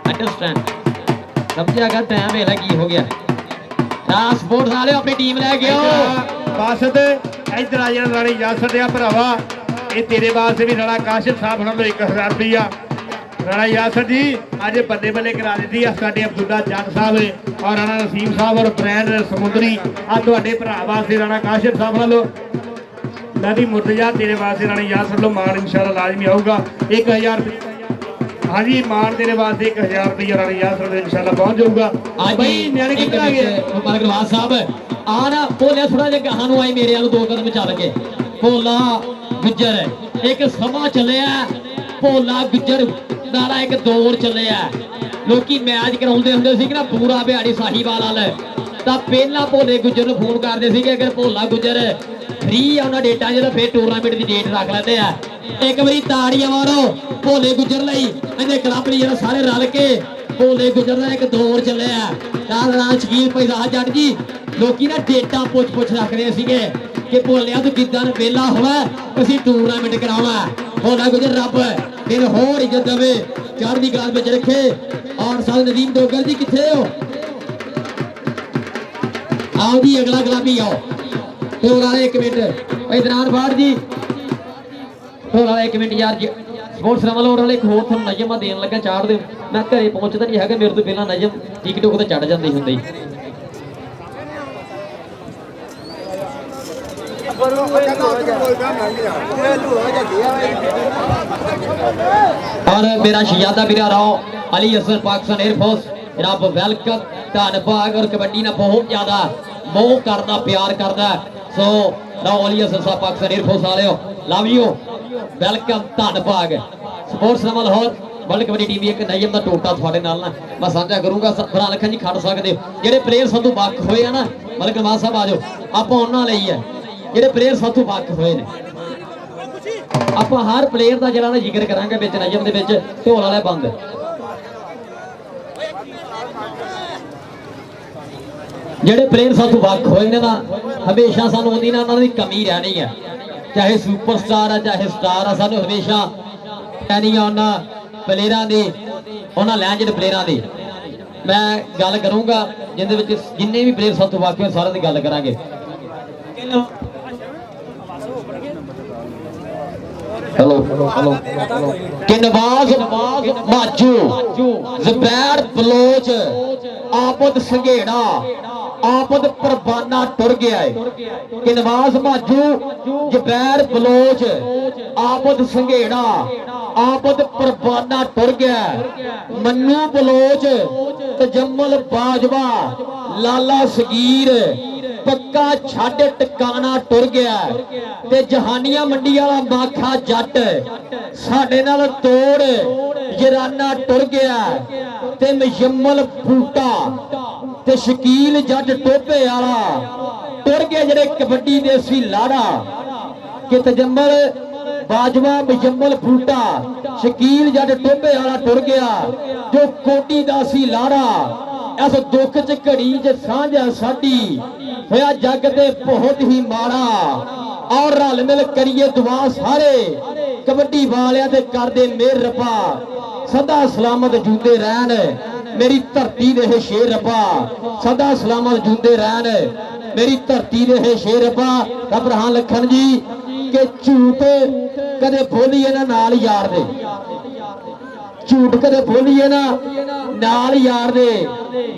[SPEAKER 6] ਅੰਡਰਸਟੈਂਡ ਸਮਝਿਆਗਾ ਟਾਈਮ ਵੇਲਾ ਕੀ ਹੋ ਗਿਆ। ਸਪੋਰਟਸ ਵਾਲੇ ਆਪਣੀ ਟੀਮ ਲੈ ਕੇ ਆਓ।
[SPEAKER 7] ਬਾਸਤ ਇੱਧਰ ਆ ਜਾਣਾ ਰਾਣੀ ਯਾਸਰ ਦੇ ਭਰਾਵਾ, ਇਹ ਤੇਰੇ ਵਾਸਤੇ ਵੀ ਰਾਣਾ ਕਾਸ਼ਿਫ ਸਾਹਿਬ ਨਾਲ 1000 ਰੁਪਇਆ। ਰਾਣਾ ਯਾਸਰ ਜੀ ਅੱਜ ਬੱਲੇ ਬੱਲੇ ਕਰਾ ਦਿੱਤੀ ਆ ਸਾਡੇ ਅਬਦੁੱਲਾ ਜੱਟ ਸਾਹਿਬ ਔਰ ਰਾਣਾ ਨਸੀਮ ਸਾਹਿਬ ਔਰ ਬ੍ਰੈਂਡ ਸਮੁੰਦਰੀ। ਆ ਤੁਹਾਡੇ ਭਰਾ ਵਾਸਤੇ ਰਾਣਾ ਕਾਸ਼ਿਫ ਸਾਹਿਬ ਵੱਲੋਂ ਨਦੀ ਮੁਰਤਜ਼ਾ ਤੇਰੇ ਵਾਸਤੇ ਰਾਣੀ ਯਾਸਰ ਵੱਲੋਂ ਮਾਣ ਇਨਸ਼ਾਅੱਲਾ ਲਾਜ਼ਮੀ ਆਊਗਾ 1000 ਰੁਪਇਆ। ਹਾਂਜੀ ਮਾਣ ਤੇਰੇ ਵਾਸਤੇ 1000 ਰੁਪਇਆ ਰਾਣੀ ਯਾਸਰ ਦੇ ਇਨਸ਼ਾਅੱਲਾ ਪਹੁੰਚ ਜਾਊਗਾ। ਬਈ ਨਿਆਣੇ ਕਿੱਧਰ ਆ ਗਏ?
[SPEAKER 6] ਮੁਬਾਰਕ ਨਵਾਜ਼ ਸਾਹਿਬ ਆ ਨਾ ਭੋਲਿਆ ਥੋੜਾ ਜਿਹਾ ਗਾਹਾਂ ਨੂੰ ਆਈ ਮੇਰੇ ਵੱਲ 2 ਕਦਮ ਚੱਲ ਕੇ। ਭੋਲਾ ਗੁੱਜਰ ਇੱਕ ਸਮਾਂ ਚੱਲਿਆ, ਭੋਲਾ ਗੁੱਜਰ ਦਾ ਇੱਕ ਦੌਰ ਚੱਲਿਆ। ਲੋਕੀ ਮੈਚ ਕਰਾਉਂਦੇ ਹੁੰਦੇ ਸੀ ਕਿ ਨਾ ਪੂਰਾ ਬਿਹਾੜੀ ਸਾਹੀਵਾਲ ਵਾਲ, ਤਾਂ ਪਹਿਲਾਂ ਭੋਲੇ ਗੁੱਜਰ ਨੂੰ ਫੋਨ ਕਰਦੇ ਸੀਗੇ ਅਗਰ ਭੋਲਾ ਗੁੱਜਰ ਫ੍ਰੀ ਆ ਉਹਨਾਂ ਡੇਟਾ ਜਿਹੜਾ ਫਿਰ ਟੂਰਨਾਮੈਂਟ ਦੀ ਡੇਟ ਰੱਖ ਲੈਂਦੇ ਆ। ਇੱਕ ਵਾਰੀ ਤਾੜੀਆਂ ਮਾਰੋ ਭੋਲੇ ਗੁੱਜਰ ਲਈ, ਇਹਦੇ ਕਲੱਬ ਲਈ ਜਿਹੜਾ ਸਾਰੇ ਰਲ ਕੇ ਭੋਲੇ ਗੁੱਜਰ ਦਾ ਇੱਕ ਦੌਰ ਚੱਲਿਆ। ਤਾਂ ਸ਼ਕੀਲ ਪੈਦਾ ਜੱਟ ਜੀ ਲੋਕੀ ਨਾ ਡੇਟਾ ਪੁੱਛ ਰੱਖਦੇ ਸੀਗੇ ਕਿ ਭੋਲਿਆ ਤੂੰ ਕਿੱਦਾਂ ਵਿਹਲਾ ਹੋਣਾ, ਅਸੀਂ ਟੂਰਨਾਮੈਂਟ ਕਰਾਉਣਾ। ਭੋਲਾ ਗੁੱਜਰ ਰੱਬ ਫਿਰ ਹੋਰ ਇੱਜ਼ਤ ਦੇਵੇ, ਚੜ੍ਹਦੀ ਕਲਾ ਵਿੱਚ ਰੱਖੇ। ਔਰ ਸਾਲ ਨਦੀਮ ਡੋਗਰ ਜੀ ਕਿੱਥੇ ਹੋ? ਆਓ ਜੀ ਅਗਲਾ ਗੁਲਾਬੀ ਆਓ। ਢੋਲ ਵਾਲੇ 1 ਮਿੰਟ, ਇਧਰਾਨ ਬਾੜ ਜੀ ਢੋਲ ਵਾਲੇ 1 ਮਿੰਟ ਯਾਰ ਜੀ। ਸਪੋਰਟਸ ਰਮਲ ਵਾਲੇ ਇੱਕ ਹੋਰ ਤੁਹਾਨੂੰ ਨਜਮ ਦੇਣ ਲੱਗਾ, ਚਾੜ ਦਿਓ। ਮੈਂ ਘਰੇ ਪਹੁੰਚਦਾ ਨਹੀਂ ਹੈਗਾ, ਮੇਰੇ ਤੋਂ ਪਹਿਲਾਂ ਨਜਮ ਟਿਕਟੋਕ ਤੇ ਚੜ ਜਾਂਦੇ ਹੁੰਦੇ। और मेरा शहजादा मेरा राव अली हसन पाकिस्तान एयरफोर्स जनाब वेलकम धन्यवाद और कबड्डी ने बहुत ज्यादा मोह करना प्यार करता सो राव अली हसन साहब पाकिस्तान एयरफोर्स वाले लव यू वेलकम धन्यवाद sports Namal Lahore world kabaddi team एक नयम का टोटा थोड़े नाल ना मैं साझा करूंगा भरा लखन जी खड़ सकते जेडे प्लेयर सातों वक होए ना मलिक मान साहब आ जाओ आप उन्होंने ਲਈ है जेडे प्लेयर सातों वक होए ने आप हर प्लेयर का जरा जिक्र करांगे विच नजम दे विच ढोल वाले बंद जेडे प्लेयर सातों वक होए ने ना हमेशा सानू उन्दी ना उन्हां दी कमी रहनी है चाहे सुपरस्टार है चाहे स्टार है सानू हमेशा कहनी है उन्हां प्लेयरां दी उन्हां लैंजेंड प्लेयरां दी मैं गल करूंगा जिंदे विच जिन्ने भी प्लेयर सातों वक होए सारे दी गल करांगे हेलो हेलो कि नवाज माजू ज़ुबैर बलोच आबद संघेड़ा आबद परवाना टुर गया है कि नवाज माजू ज़ुबैर बलोच आबद संघेड़ा आबद परवाना टुर गया मन्नू बलोच तजम्मल बाजवा लाला सगीर पक्का छाड़ टिकाना टुर गया ते जहानिया मंडी वाला माखा जट साडे नाल तोड़ जराना टुर गया ते मुजम्मल बूटा ते शकील जट टोपे वाला टुर गया जेडे कबड्डी देसी लाड़ा कि तजम्मल बाजवा मुजम्मल बूटा शकील जट टोपे वाला टुर गया जो कोटी दासी लाड़ा इस दुख च घड़ी च सांझा साडी होया जग ते बहुत ही माड़ा और रल मिल करिए दुआ सारे कबड्डी वालियां ते कर दे मेहर रब्बा सदा सलामत जूंदे रहन मेरी धरती दे शेर रब्बा सदा सलामत जूंदे रहन मेरी धरती दे शेर रब्बा रब रहान लखन जी के झूठ कदे बोलीए ना नाल यार दे झूठ कदे बोलीए ना नाल यार दे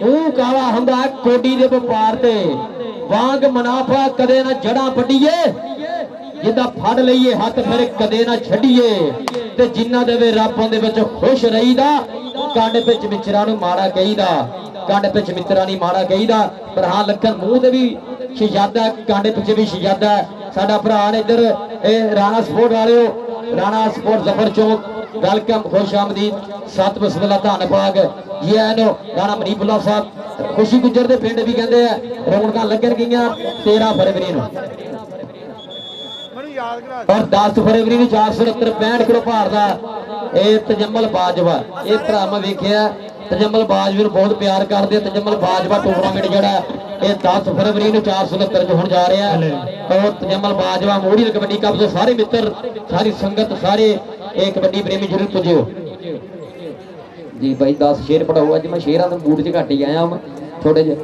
[SPEAKER 6] मुंह काला हुंदा कोडी दे व्यापार ते वांग मुनाफा कदे ना जड़ा पड़ीए जिदा फड़ लईए हथ फिर कदे ना छड़ीए ते जिन्ना देवे रब उहदे विच खुश रहीदा कंड विच मित्रा नूं माड़ा कहीदा कंड विच मित्रा नहीं माड़ा कहीदा पर हां लखन मूंह ते भी शहजादा कंड विच भी शहजादा साडा भरा ने इधर राणा स्पोर्ट वालिओ राणा स्पोर्ट जफर चौक वेलकम खुश आमदीद सत बिस्मिल्लाह धन्नवाद जी आए नो राणा मनीपुल्ला साहब खुशी गुजर दे पिंड भी कहते हैं रौनक लगन गईयां 13 फरवरी नूं और 10 फरवरी नूं 469 किलो भार दा तजम्मल बाजवा ये भरा मैं वेखिया तजम्मल बाजवा नूं बहुत प्यार करदे तजम्मल बाजवा टूर्नामेंट जिहड़ा ये 10 फरवरी नूं 469 च होण जा रहा है और तजम्मल बाजवा मोड़ी कबड्डी कप दे सारे मित्र सारी संगत सारे एक कबड्डी प्रेमी जरूर पुजो जी भाई 10 शेर पढ़ाओ अज मैं शेरां दे मूड च घट ही आया मैं थोड़े जे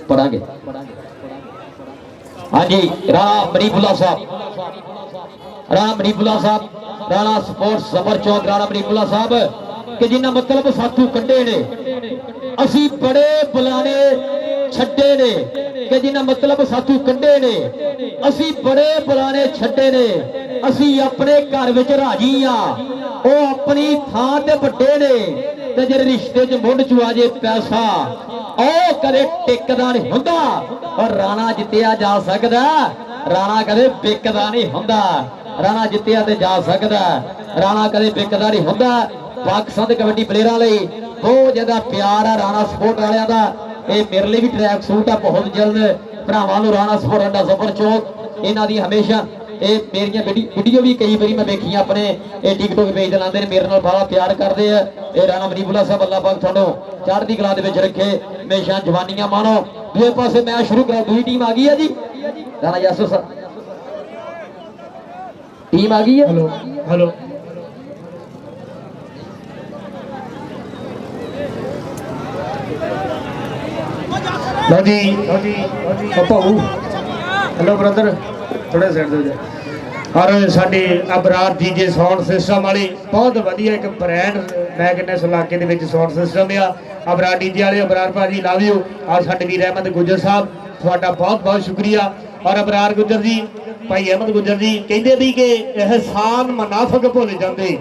[SPEAKER 6] पढ़ांगे हाँ जी राणा मनीपुल्ला साहब राणा मनीपुल्ला साहब राणा स्पोर्ट्स समर चौक राणा मनीपुल्ला साहब कि जिन्ना मतलब साथू कड्डे ने असी बड़े बुलाने छड्डे ने कि जिन्ना मतलब साथू कड्डे ने असी बड़े बुलाने छड्डे ने असी अपने घर विच राजी हां ओ अपनी थां ते वड्डे ने ते जे रिश्ते च मुंड च आ जे पैसा ओ कदे टिकदा नहीं हुंदा और राणा जित्तिया जा सकदा राणा कदे बिकदा नहीं हुंदा राणा जित्तिया ते जा सकदा राणा कदे बिकदा नहीं हुंदा पाकिस्तान कबड्डी प्लेयरां लई बहुत ज्यादा प्यार है राणा स्पोर्ट वालियां दा ये मेरे लिए भी ट्रैक सूट है बहुत जल्द भरावां नूं राणा स्पोर्ट अड्डा जफर चौक इन्हां दी हमेशा ये मेरिया वीडियो भी कई बारी मैं देखी अपने ये टिकटॉक पेज लाते मेरे नाल बड़ा प्यार करते हैं ये राणा मनीपुल्ला साहब अल्लाह पाक तुहानू चढ़दी कला दे विच रखे हमेशा जवानियां मानो दूसरे पासे मैच शुरू करा दूसरी टीम आ गई है जी राणा यासर साहब टीम आ गई है हेलो हेलो
[SPEAKER 7] लो जी भाऊ हेलो ब्रदर थोड़ा साइड दे और साडे अबरार डीजे साउंड सिस्टम वाली बहुत वधिया एक ब्रांड मैं कहना इस इलाके दे विच साउंड सिस्टम आ अबरार डीजे वाले अबरार भाजी लव यू और साडे वीर अहमद गुजर साहब तुहाडा बहुत बहुत शुक्रिया ਔਰ ਅਬਰਾਰ ਗੁੱਜਰ ਜੀ, ਭਾਈ ਅਹਿਮਦ ਗੁੱਜਰ ਜੀ ਕਹਿੰਦੇ ਵੀ ਕਿ ਇਹਸਾਨ ਮੁਨਾਫਿਕ ਭੁੱਲ ਜਾਂਦੇ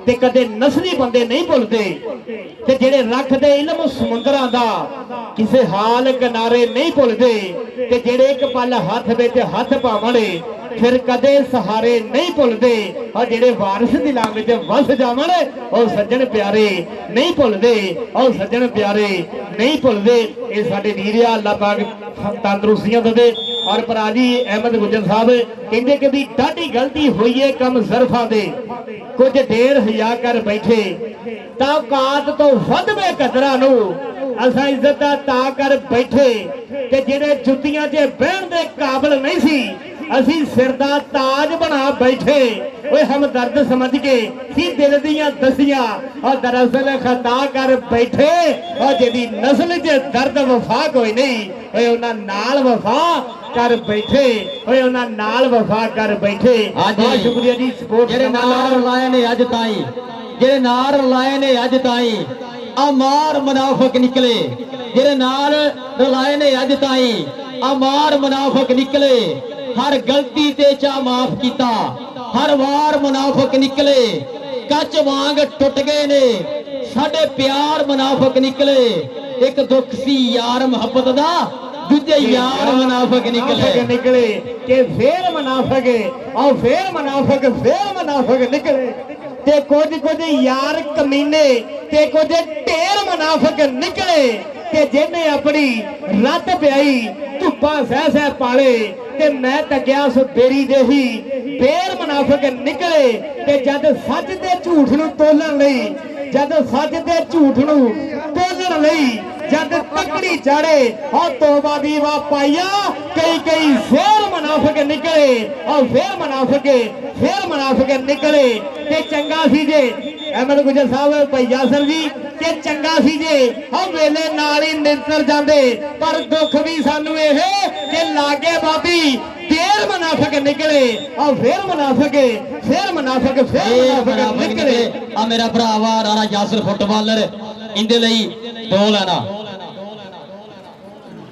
[SPEAKER 7] ਤੇ ਕਦੇ ਨਸਲੀ ਬੰਦੇ ਨਹੀਂ ਭੁੱਲਦੇ, ਤੇ ਜਿਹੜੇ ਰੱਖਦੇ ਇਲਮ ਸਮੁੰਦਰਾਂ ਦਾ ਕਿਸੇ ਹਾਲ ਕਿਨਾਰੇ ਨਹੀਂ ਭੁੱਲਦੇ, ਤੇ ਜਿਹੜੇ ਇੱਕ ਪਲ ਹੱਥ ਵਿੱਚ ਹੱਥ ਪਾਵਣ ਫਿਰ ਕਦੇ ਸਹਾਰੇ ਨਹੀਂ ਭੁੱਲਦੇ, ਔਰ ਜਿਹੜੇ ਵਾਰਿਸ ਦੀ ਲਾਮ ਵਿੱਚ ਵਸ ਜਾਵਣ ਉਹ ਸੱਜਣ ਪਿਆਰੇ ਨਹੀਂ ਭੁੱਲਦੇ, ਉਹ ਸੱਜਣ ਪਿਆਰੇ ਨਹੀਂ ਭੁੱਲਦੇ। ਇਹ ਸਾਡੇ ਵੀਰ ਆ, ਅੱਲਾਹ ਪਾਕ ਤੰਦਰੁਸਤੀਆਂ ਦੇਵੇ। ਔਰ ਭਰਾ ਜੀ ਅਹਿਮਦ ਗੁੱਜਰ ਸਾਹਿਬ ਕਹਿੰਦੇ ਕਿ ਵੀ ਡਾਢੀ ਗਲਤੀ ਹੋਈ ਏ ਕੰਮ ਜ਼ਰਫਾਂ ਦੇ, ਕੁਝ ਦੇਰ ਹਿਆ ਕਰ ਬੈਠੇ ਤਾਂ ਔਕਾਤ ਤੋਂ ਵੱਧ ਵੇ ਕਦਰਾਂ ਨੂੰ ਅਸਾਂ ਇੱਜ਼ਤ ਦਾ ਤਾ ਕਰ ਬੈਠੇ, ਤੇ ਜਿਹੜੇ ਜੁੱਤੀਆਂ 'ਚ ਬਹਿਣ ਦੇ ਕਾਬਲ ਨਹੀਂ ਸੀ ਅਸੀਂ ਸਿਰ ਦਾ ਤਾਜ ਬਣਾ ਬੈਠੇ। ਓਏ ਹਮਦਰਦ ਸਮਝ ਕੇ ਸੀ ਦਿਲ ਦੀਆਂ ਦਸੀਆਂ, ਔਰ ਦਰਅਸਲ ਖਤਾ ਕਰ ਬੈਠੇ, ਔਰ ਜਿਹਦੀ ਨਸਲ 'ਚ ਦਰਦ ਵਫਾ ਕੋਈ ਨਹੀਂ, ਓਏ ਉਹਨਾਂ ਨਾਲ ਵਫਾ ਕਰ ਬੈਠੇ, ਓਏ ਉਹਨਾਂ ਨਾਲ ਵਫਾ ਕਰ ਬੈਠੇ। ਬਹੁਤ ਸ਼ੁਕਰੀਆ ਜੀ ਸਪੋਰਟ
[SPEAKER 6] ਜਿਹੜੇ ਨਾਰ ਲਾਏ ਨੇ ਅੱਜ ਤਾਈਂ, ਜਿਹੜੇ ਨਾਰ ਲਾਏ ਨੇ ਅੱਜ ਤਾਈਂ ਅਮਾਰ ਮੁਨਾਫਿਕ ਨਿਕਲੇ, ਜਿਹੜੇ ਨਾਲ ਰਲਾਏ ਨੇ ਅੱਜ ਤਾਈਂ ਅਮਾਰ ਮੁਨਾਫਿਕ ਨਿਕਲੇ। ਹਰ ਗਲਤੀ ਤੇ ਚਾ ਮਾਫ ਕੀਤਾ, ਹਰ ਵਾਰ ਮੁਨਾਫਿਕ ਨਿਕਲੇ, ਕੱਚ ਵਾਂਗ ਟੁੱਟ ਗਏ ਨੇ ਸਾਡੇ ਪਿਆਰ ਮੁਨਾਫਿਕ ਨਿਕਲੇ। ਇੱਕ ਦੁੱਖ ਸੀ ਯਾਰ ਮੁਹੱਬਤ ਦਾ, ਦੂਜੇ ਯਾਰ ਮੁਨਾਫਿਕ
[SPEAKER 7] ਨਿਕਲੇ ਕਿ ਫੇਰ ਮੁਨਾਫਿਕ ਔਰ ਫੇਰ ਮੁਨਾਫਿਕ ਨਿਕਲੇ, ਤੇ ਕੁਝ ਯਾਰ ਕਮੀਨੇ ਤੇ ਕੁਝ ਢੇਰ ਮੁਨਾਫਿਕ ਨਿਕਲੇ, ਤੇ ਜਿਹਨੇ ਆਪਣੀ ਰੱਤ ਪਿਆਈ ਧੁੱਪਾਂ ਸਹਿ ਪਾਲੇ, ਤੇ ਮੈਂ ਤੱਕਿਆ ਸੋ ਬੇਰੀ ਦੇਹੀ ਫੇਰ ਮੁਨਾਫਿਕ ਨਿਕਲੇ। ਤੇ ਜਦ ਸੱਚ ਤੇ ਝੂਠ ਨੂੰ ਤੋਲਣ ਲਈ, ਜਦ ਸੱਚ ਤੇ ਝੂਠ ਨੂੰ ਤੋਲਣ ਲਈ ਜਦ ਤਕੜੀ ਚਾੜੇ ਔਰ ਤੋਬਾ ਦੀ ਵਾ ਪਾਈਆ, ਕਈ ਫੇਰ ਮੁਨਾਫਿਕ ਨਿਕਲੇ, ਔਰ ਫੇਰ ਮੁਨਾਫਿਕ ਨਿਕਲੇ। ਤੇ ਚੰਗਾ ਸੀ ਜੇ ਅਹਿਮਦ ਗੁੱਜਰ ਸਾਹਿਬ, ਭਾਈ ਯਾਸਰ ਜੀ, ਕਿ ਚੰਗਾ ਸੀ ਜੇ ਉਹ ਵੇਲੇ ਨਾਲ ਹੀ ਨਿਕਲ ਜਾਂਦੇ, ਪਰ ਦੁੱਖ ਵੀ ਸਾਨੂੰ ਇਹ ਕਿ ਲਾਗੇ ਬਾਬੀ ਫੇਰ ਮੁਨਾਫਿਕ ਨਿਕਲੇ, ਔਰ ਫੇਰ ਮੁਨਾਫਿਕ ਨਿਕਲੇ।
[SPEAKER 6] ਆ ਮੇਰਾ ਭਰਾ ਵਾ ਰਾਣਾ ਯਾਸਰ ਫੁੱਟਬਾਲਰ, ਇਹਦੇ ਲਈ ਦੋ ਲੈਣਾ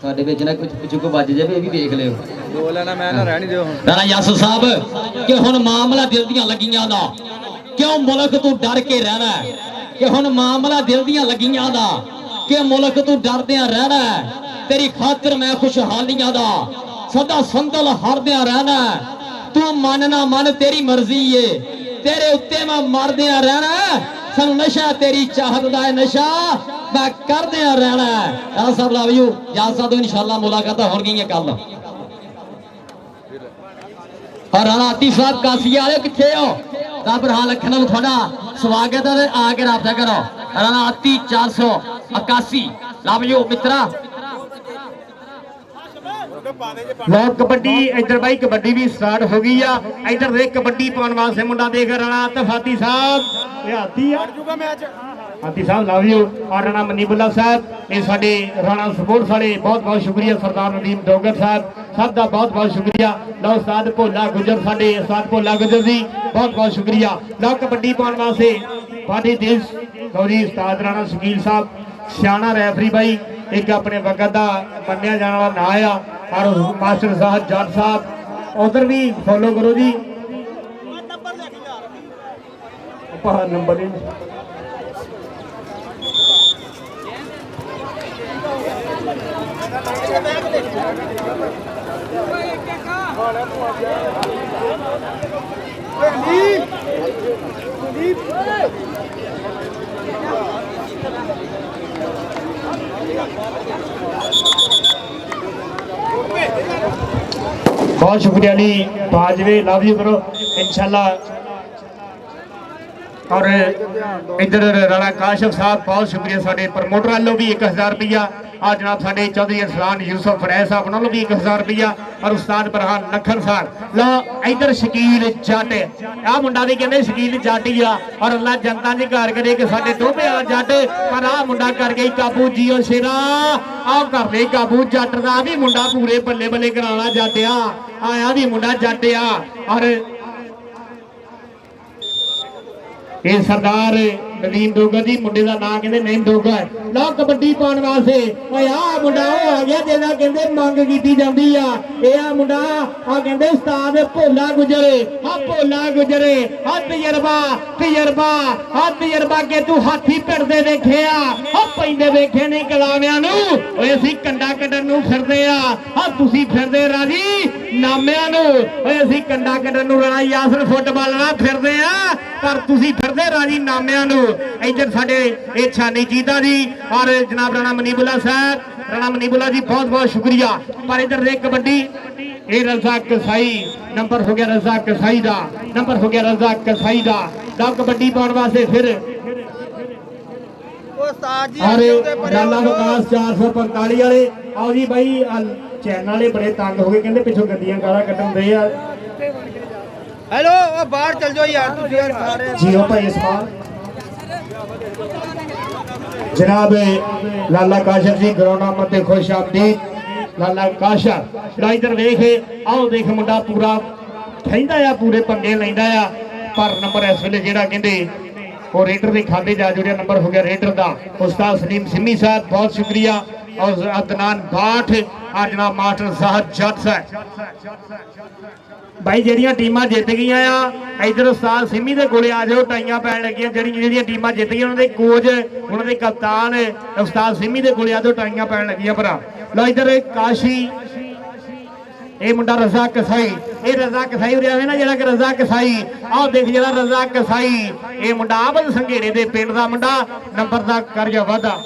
[SPEAKER 6] ਸਾਡੇ ਵਿੱਚ ਨਾ ਕੁਝ ਪਿਛੂ ਵੱਜ ਜਾਵੇ, ਇਹ ਵੀ ਵੇਖ ਲਿਓ।
[SPEAKER 8] ਦੋ ਲੈਣਾ ਮੈਂ ਨਾ ਰਹਿਣੀ ਦਿਓ ਹੁਣ
[SPEAKER 6] ਰਾਣਾ ਯਾਸਰ ਸਾਹਿਬ ਕਿ ਹੁਣ ਮਾਮਲਾ ਦਿਲ ਦੀਆਂ ਲੱਗੀਆਂ ਦਾ, ਕਿਉਂ ਮੁਲਕ ਤੂੰ ਡਰ ਕੇ ਰਹਿਣਾ, ਕਿ ਹੁਣ ਮਾਮਲਾ ਦਿਲ ਦੀਆਂ ਲੱਗੀਆਂ ਦਾ, ਕਿ ਮੁਲਕ ਤੂੰ ਡਰਦਿਆਂ ਰਹਿਣਾ, ਤੇਰੀ ਖਾਤਰ ਮੈਂ ਖੁਸ਼ਹਾਲੀਆਂ ਦਾ ਸਦਾ ਸੰਦਲ ਹਰਦਿਆਂ ਰਹਿਣਾ, ਤੂੰ ਮੰਨ ਨਾ ਮੰਨ ਤੇਰੀ ਮਰਜ਼ੀ ਏ, ਤੇਰੇ ਉੱਤੇ ਮੈਂ ਮਰਦਿਆਂ ਰਹਿਣਾ, ਸਾਨੂੰ ਨਸ਼ਾ ਤੇਰੀ ਚਾਹਤ ਦਾ ਹੈ ਨਸ਼ਾ ਮੈਂ ਕਰਦਿਆਂ ਰਹਿਣਾ। ਰਾਣਾ ਸਾਹਿਬ ਲਵ ਯੂ, ਯਾਦ ਸਾਹਿਬ ਇਨਸ਼ਾਅੱਲਾ ਮੁਲਾਕਾਤਾਂ ਹੋਣਗੀਆਂ ਕੱਲ। ਔਰ ਰਾਣਾ ਆਤੀ ਸਾਹਿਬ ਕਾਸੀਆ ਵਾਲੇ ਕਿੱਥੇ ਹੋ? ਰੱਬ ਰਹਾ ਲੱਖਾਂ ਨੂੰ ਤੁਹਾਡਾ ਸਵਾਗਤ ਹੈ, ਆ ਕੇ ਰਾਬਤਾ ਕਰੋ। ਰਾਣਾ ਆਤੀ 481 ਲਵ ਯੂ ਮਿੱਤਰਾ।
[SPEAKER 7] ਲੋ ਕਬੱਡੀ ਇੱਧਰ ਬਾਈ ਕਬੱਡੀ ਵੀ ਸਟਾਰਟ ਹੋ ਗਈ ਆ। ਇੱਧਰ ਦੇ ਕਬੱਡੀ ਪਾਉਣ ਵਾਸਤੇ ਮੁੰਡਾ ਦੇਖ ਰਾਣਾ ਤਫਾਤੀ ਸਾਹਿਬ, ਇਹ ਹਾਤੀ ਆ ਹਾਤੀ ਸਾਹਿਬ ਲਵ ਯੂ। ਔਰ ਰਾਣਾ ਮਨੀਬੁੱਲਾ ਸਾਹਿਬ, ਇਹ ਸਾਡੇ ਰਾਣਾ ਸਪੋਰਟਸ ਵਾਲੇ, ਬਹੁਤ ਬਹੁਤ ਸ਼ੁਕਰੀਆ। ਸਰਦਾਰ ਨਦੀਮ ਡੋਗਰ ਸਾਹਿਬ, ਸਭ ਦਾ ਬਹੁਤ ਬਹੁਤ ਸ਼ੁਕਰੀਆ। ਲਓ ਉਸਤਾਦ ਭੋਲਾ ਗੁੱਜਰ, ਸਾਡੇ ਉਸਤਾਦ ਭੋਲਾ ਗੁੱਜਰ ਜੀ, ਬਹੁਤ ਬਹੁਤ ਸ਼ੁਕਰੀਆ। ਲਓ ਕਬੱਡੀ ਪਾਉਣ ਵਾਸਤੇ ਸਾਡੇ ਦੇਸ਼ ਗੌਰੀ ਉਸਤਾਦ ਰਾਣਾ ਸ਼ਕੀਲ ਸਾਹਿਬ, ਸਿਆਣਾ ਰੈਫਰੀ ਬਾਈ, ਇੱਕ ਆਪਣੇ ਵਕਤ ਦਾ ਮੰਨਿਆ ਜਾਣ ਵਾਲਾ ਨਾਂ ਆ। ਔਰ ਮਾਸਟਰ ਸਾਹਿਬ ਜੱਟ ਸਾਹਿਬ ਉਧਰ ਵੀ ਫੋਲੋ ਕਰੋ ਜੀ। ਆਪਾਂ ਨੰਬਰ बहुत शुक्रिया अली बाजवे, लव यू करो इंशाल्लाह। और इधर राणा काशिफ साहब, बहुत शुक्रिया। साढ़े प्रमोटर वालों भी 1000 रुपया, और जनाब साढ़े चौधरी अरसलान यूसुफ फरैज साहब उन्होंने भी 1000 रुपया, और उस्ताद बरहान लखन साहब। लो इधर शकील जट, आ मुंडा भी कहते शकील जट ही आ, और अल्लाह जनता ने घर करे कि साढ़े टोबे वाला जट, पर आ मुंडा कर गई काबू जियो शेरा, आ कर ले काबू जट का भी मुंडा पूरे बल्ले बल्ले कराना जट आया भी मुंडा जट आ। और ये सरदार नदीम डोगर जी, मुंडे का नाम कहते नईम डोगर, ਲਓ ਕਬੱਡੀ ਪਾਉਣ ਵਾਸਤੇ ਓਏ ਆ ਮੁੰਡਾ ਉਹ ਆ ਗਿਆ ਜਿਹਦਾ ਕਹਿੰਦੇ ਮੰਗ ਕੀਤੀ ਜਾਂਦੀ ਆ ਇਹ ਆ ਮੁੰਡਾ ਆ ਕਹਿੰਦੇ ਉਸਤਾਦ ਭੋਲਾ ਗੁਜਰੇ ਆ ਭੋਲਾ ਗੁਜਰੇ ਆ ਤਜਰਬਾ ਕਿ ਤੂੰ ਹਾਥੀ ਪਿੜਦੇ ਵੇਖਿਆ ਆ ਪੈਂਦੇ ਵੇਖੇ ਨਹੀਂ ਕਲਾਵਿਆਂ ਨੂੰ ਓਏ ਅਸੀਂ ਕੰਡਾ ਕੱਢਣ ਨੂੰ ਫਿਰਦੇ ਆ ਤੁਸੀਂ ਫਿਰਦੇ ਰਾਜੀ ਨਾਮਿਆਂ ਨੂੰ ਓਏ ਅਸੀਂ ਕੰਡਾ ਕੱਢਣ ਨੂੰ ਰਾਣਾ ਯਾਸਰ ਫੁੱਟਬਾਲ ਨਾਲ ਫਿਰਦੇ ਆ ਪਰ ਤੁਸੀਂ ਫਿਰਦੇ ਰਾਜੀ ਨਾਮਿਆਂ ਨੂੰ ਇੱਧਰ ਸਾਡੇ ਇਹ ਛਾਨੀ ਜੀਤਾ ਜੀ ਔਰ ਜਨਾਬ ਰਾਣਾ ਮਨੀਬੁੱਲਾ ਸਾਹਿਬ ਰਾਣਾ ਮਨੀਬੁੱਲਾ ਜੀ ਬਹੁਤ ਬਹੁਤ ਸ਼ੁਕਰੀਆ ਪਰ ਇੱਧਰ ਦੇ ਕਬੱਡੀ ਇਹ ਰਜ਼ਾਕ ਕਸਾਈ ਨੰਬਰ ਹੋ ਗਿਆ ਰਜ਼ਾਕ ਕਸਾਈ ਦਾ ਨੰਬਰ ਹੋ ਗਿਆ ਰਜ਼ਾਕ ਕਸਾਈ ਦਾ ਲਓ ਕਬੱਡੀ ਪਾਉਣ ਵਾਸਤੇ ਫਿਰ
[SPEAKER 8] ਉਸਤਾਦ ਜੀ
[SPEAKER 7] ਅਰੇ ਲਾਲਾ ਵਿਕਾਸ 445 ਵਾਲੇ ਆਓ ਜੀ ਬਾਈ ਚੈਨਲ ਵਾਲੇ ਬੜੇ ਤੰਗ ਹੋ ਗਏ ਕਹਿੰਦੇ ਪਿੱਛੋਂ ਗੱਡੀਆਂ ਗਾਲਾਂ ਕੱਢਣ ਦੇ ਆ
[SPEAKER 8] ਹੈਲੋ ਉਹ ਬਾਹਰ ਚੱਲ ਜਾਓ ਯਾਰ ਤੁਸੀਂ ਯਾਰ ਸਾਰੇ
[SPEAKER 7] ਜੀਓ ਭਾਈ ਇਸਮਾਨ ਜਨਾਬ ਲਾਲਾ ਕਾਸ਼ਰ ਜੀ ਗਰਾਉਣਾ ਮਤੇ ਖੁਸ਼ ਆਮਦੀਦ ਲਾਲਾ ਕਾਸ਼ਰ ਲੈ ਇਧਰ ਵੇਖ ਆਓ ਦੇਖ ਮੁੰਡਾ ਪੂਰਾ ਖੈਂਦਾ ਆ ਪੂਰੇ ਪੰਗੇ ਲੈਂਦਾ ਆ ਪਰ ਨੰਬਰ ਇਸ ਵੇਲੇ ਜਿਹੜਾ ਕਹਿੰਦੇ ਉਹ ਰੇਡਰ ਦੇ ਖਾਤੇ ਜਾ ਜੁੜਿਆ ਨੰਬਰ ਹੋ ਗਿਆ ਰੇਡਰ ਦਾ ਉਸਤਾਦ ਸਲੀਮ ਸਿੰਮੀ ਸਾਹਿਬ ਬਹੁਤ ਸ਼ੁਕਰੀਆ ਔਰ ਅਦਨਾਨ ਬਾਠ ਆ ਜਨਾਬ ਮਾਸਟਰ ਸਾਹਿਬ ਜੱਟ ਸਾਹਿਬ ਭਾਈ ਜਿਹੜੀਆਂ ਟੀਮਾਂ ਜਿੱਤ ਗਈਆਂ ਆ ਇਧਰ ਉਸਤਾਦ ਸਿੰਮੀ ਦੇ ਕੋਲੇ ਆ ਜਾਓ ਟਾਈਆਂ ਪੈਣ ਲੱਗੀਆਂ ਜਿਹੜੀਆਂ ਟੀਮਾਂ ਜਿੱਤ ਗਈਆਂ ਉਹਨਾਂ ਦੇ ਕੋਚ ਉਹਨਾਂ ਦੇ ਕਪਤਾਨ ਉਸਤਾਦ ਸਿੰਮੀ ਦੇ ਕੋਲੇ ਆ ਜਾਓ ਟਾਈਆਂ ਪੈਣ ਲੱਗੀਆਂ ਭਰਾ ਲਓ ਇਧਰ ਕਾਸ਼ੀ ਇਹ ਮੁੰਡਾ ਰਜ਼ਾ ਕਸਾਈ ਇਹ ਰਜ਼ਾ ਕਸਾਈ ਉਰੇ ਆਵੇ ਨਾ ਜਿਹੜਾ ਕਿ ਰਜ਼ਾ ਕਸਾਈ ਆਹ ਦੇਖ ਜਿਹੜਾ ਰਜ਼ਾ ਕਸਾਈ ਇਹ ਮੁੰਡਾ ਆਬਦ ਸੰਘੇੜੇ ਦੇ ਪਿੰਡ ਦਾ ਮੁੰਡਾ ਨੰਬਰ ਦਾ ਕਰ ਗਿਆ ਵਾਧਾ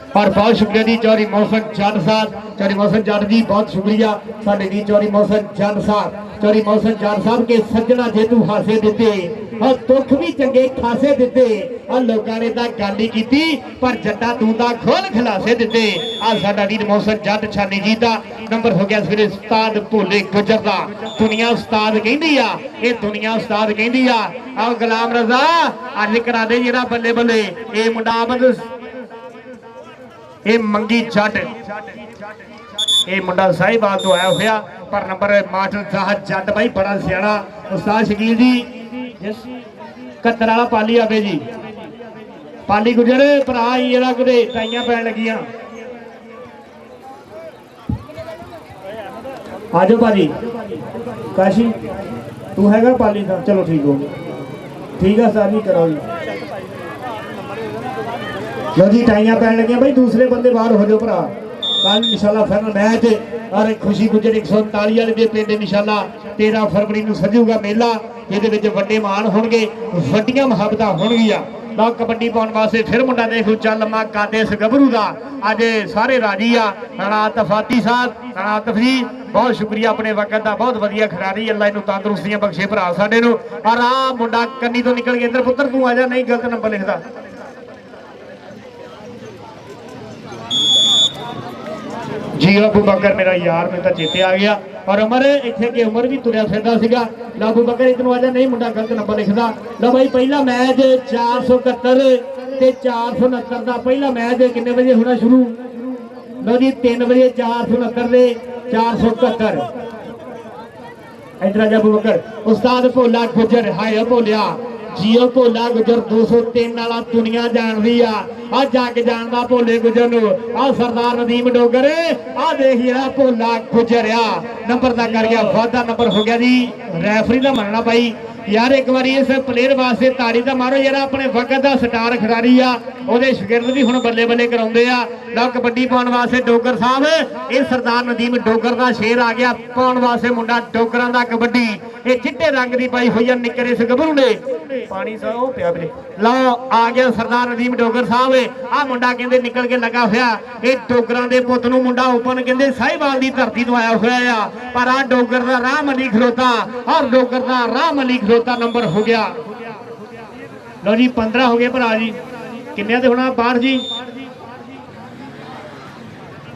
[SPEAKER 7] और बहुत शुक्रिया जी चौधरी मोहसन जट साहब चौधरी मोहसन जट जी बहुत शुक्रिया साडे जी चौधरी मोहसन जट साहब चौधरी मोहसन जट साहब के सज्जणा जेतू हासे दिते और दुख भी चंगे खासे दिते और लोगों ने तां गल ही कीती पर जट्टा तू तां खोल खलासे दिते आ साडा वीर मोहसन जट छानी जी दा नंबर हो गया फिर उस्ताद भोले गुजर दा दुनिया उस्ताद कहंदी आ ये दुनिया उस्ताद कहंदी आ आ गुलाम रजा अज करा दे जेड़ा बल्ले बल्ले ये मुंडा आमद ਇਹ ਮੰਗੀ ਜੱਟ ਇਹ ਮੁੰਡਾ ਸਾहिबाल ਤੋਂ ਆਇਆ ਹੋਇਆ ਪਰ ਨੰਬਰ ਮਾਸਟਰ ਸਾਹਿਬ ਜੱਟ ਬਾਈ ਬੜਾ ਸਿਆਣਾ ਉਸਤਾਦ ਸ਼ਕੀਲ ਜੀ ਕੱਤਰ ਵਾਲਾ ਪਾਲੀ ਆਵੇ ਜੀ ਪਾਲੀ ਗੁਜਰ ਭਰਾ ਹੀ ਜਿਹੜਾ ਕਿਤੇ ਟਾਈਆਂ ਪੈਣ ਲੱਗੀਆਂ ਆਜੋ ਭਾਜੀ ਕਾਸ਼ੀ ਤੂੰ ਹੈਗਾ ਪਾਲੀ ਦਾ ਚਲੋ ਠੀਕ ਆ ਸਾਰੀ ਕਰੋ ਜੀ लो जी टाइयां पैन लगी भाई दूसरे बंदे बाहर हो जाओ भरा कल इंशाल्लाह फाइनल मैच और खुशी गुजर 139 वाले दे पिंड इंशाल्लाह 13 फरवरी नूं सजूगा मेला जिहदे विच वड्डे मान होणगे वड्डियां मुहब्बतां होणगीਆਂ लो कबड्डी पाउण वास्ते फिर मुंडा देखो चल मा कादेस गभरू दा अज सारे राजी आ राणा तफाती साहब राणा तफजी बहुत शुक्रिया अपने वक्त का बहुत वधिया खिडारी अल्लाह इनू तंदुरुस्तियां बख्शे भरा साडे नूं और आ मुंडा कन्नी तो निकल गया इधर पुत्र तू आ जा नहीं गलत नंबर लिखदा जी अबू बकर मेरा यार मैं तो चेते आ गया और उमर इत्थे के उमर भी तुरया फिरदा सीगा अबू बकर इधरों आ जा नहीं मुंडा गलत नंबर लिखदा लो भाई पहला मैच 471 ते 469 दा पहला मैच कितने बजे होना शुरू लो जी 3 बजे 469 दे 471 इधर आ जा अबू बकर उस्ताद भोला गुजर हाय भोलिया जियो भोला गुजर 203 वाला दुनिया जानदी आ जग जानदा भोले गुजर नूं आ सरदार नदीम डोगर आ देख जरा भोला गुजर आ नंबर दा कर गया वादा नंबर हो गया जी रेफरी दा मनना भाई यार एक बार इस प्लेयर वास्ते ताड़ी दा मारो यार अपने वक्त दा स्टार खिडारी आ ओदे शागिर्द भी हुण बल्ले बल्ले कराउंदे आ लो कबड्डी पाउण वास्ते डोगर साहब ये सरदार नदीम डोगर दा शेर आ गया पाउण वास्ते मुंडा डोगरां दा कबड्डी ये चिट्टे रंग दी पाई होई आ निकरे इस गभरू ने पानी सा ओ पिया वीरे लो आ गया सरदार नदीम डोगर साहब आ मुंडा कहंदे निकल के लगा होया ये डोगरां दे पुੱਤ ਨੂੰ मुंडा ओपन कहंदे साहिबाल दी धरती तो आया होया आ पर आ डोगर दा राम अली खलोता और डोगर दा राम अली नंबर हो गया लो जी 15 हो गए भरा जी किन्ने दे होना बाहर जी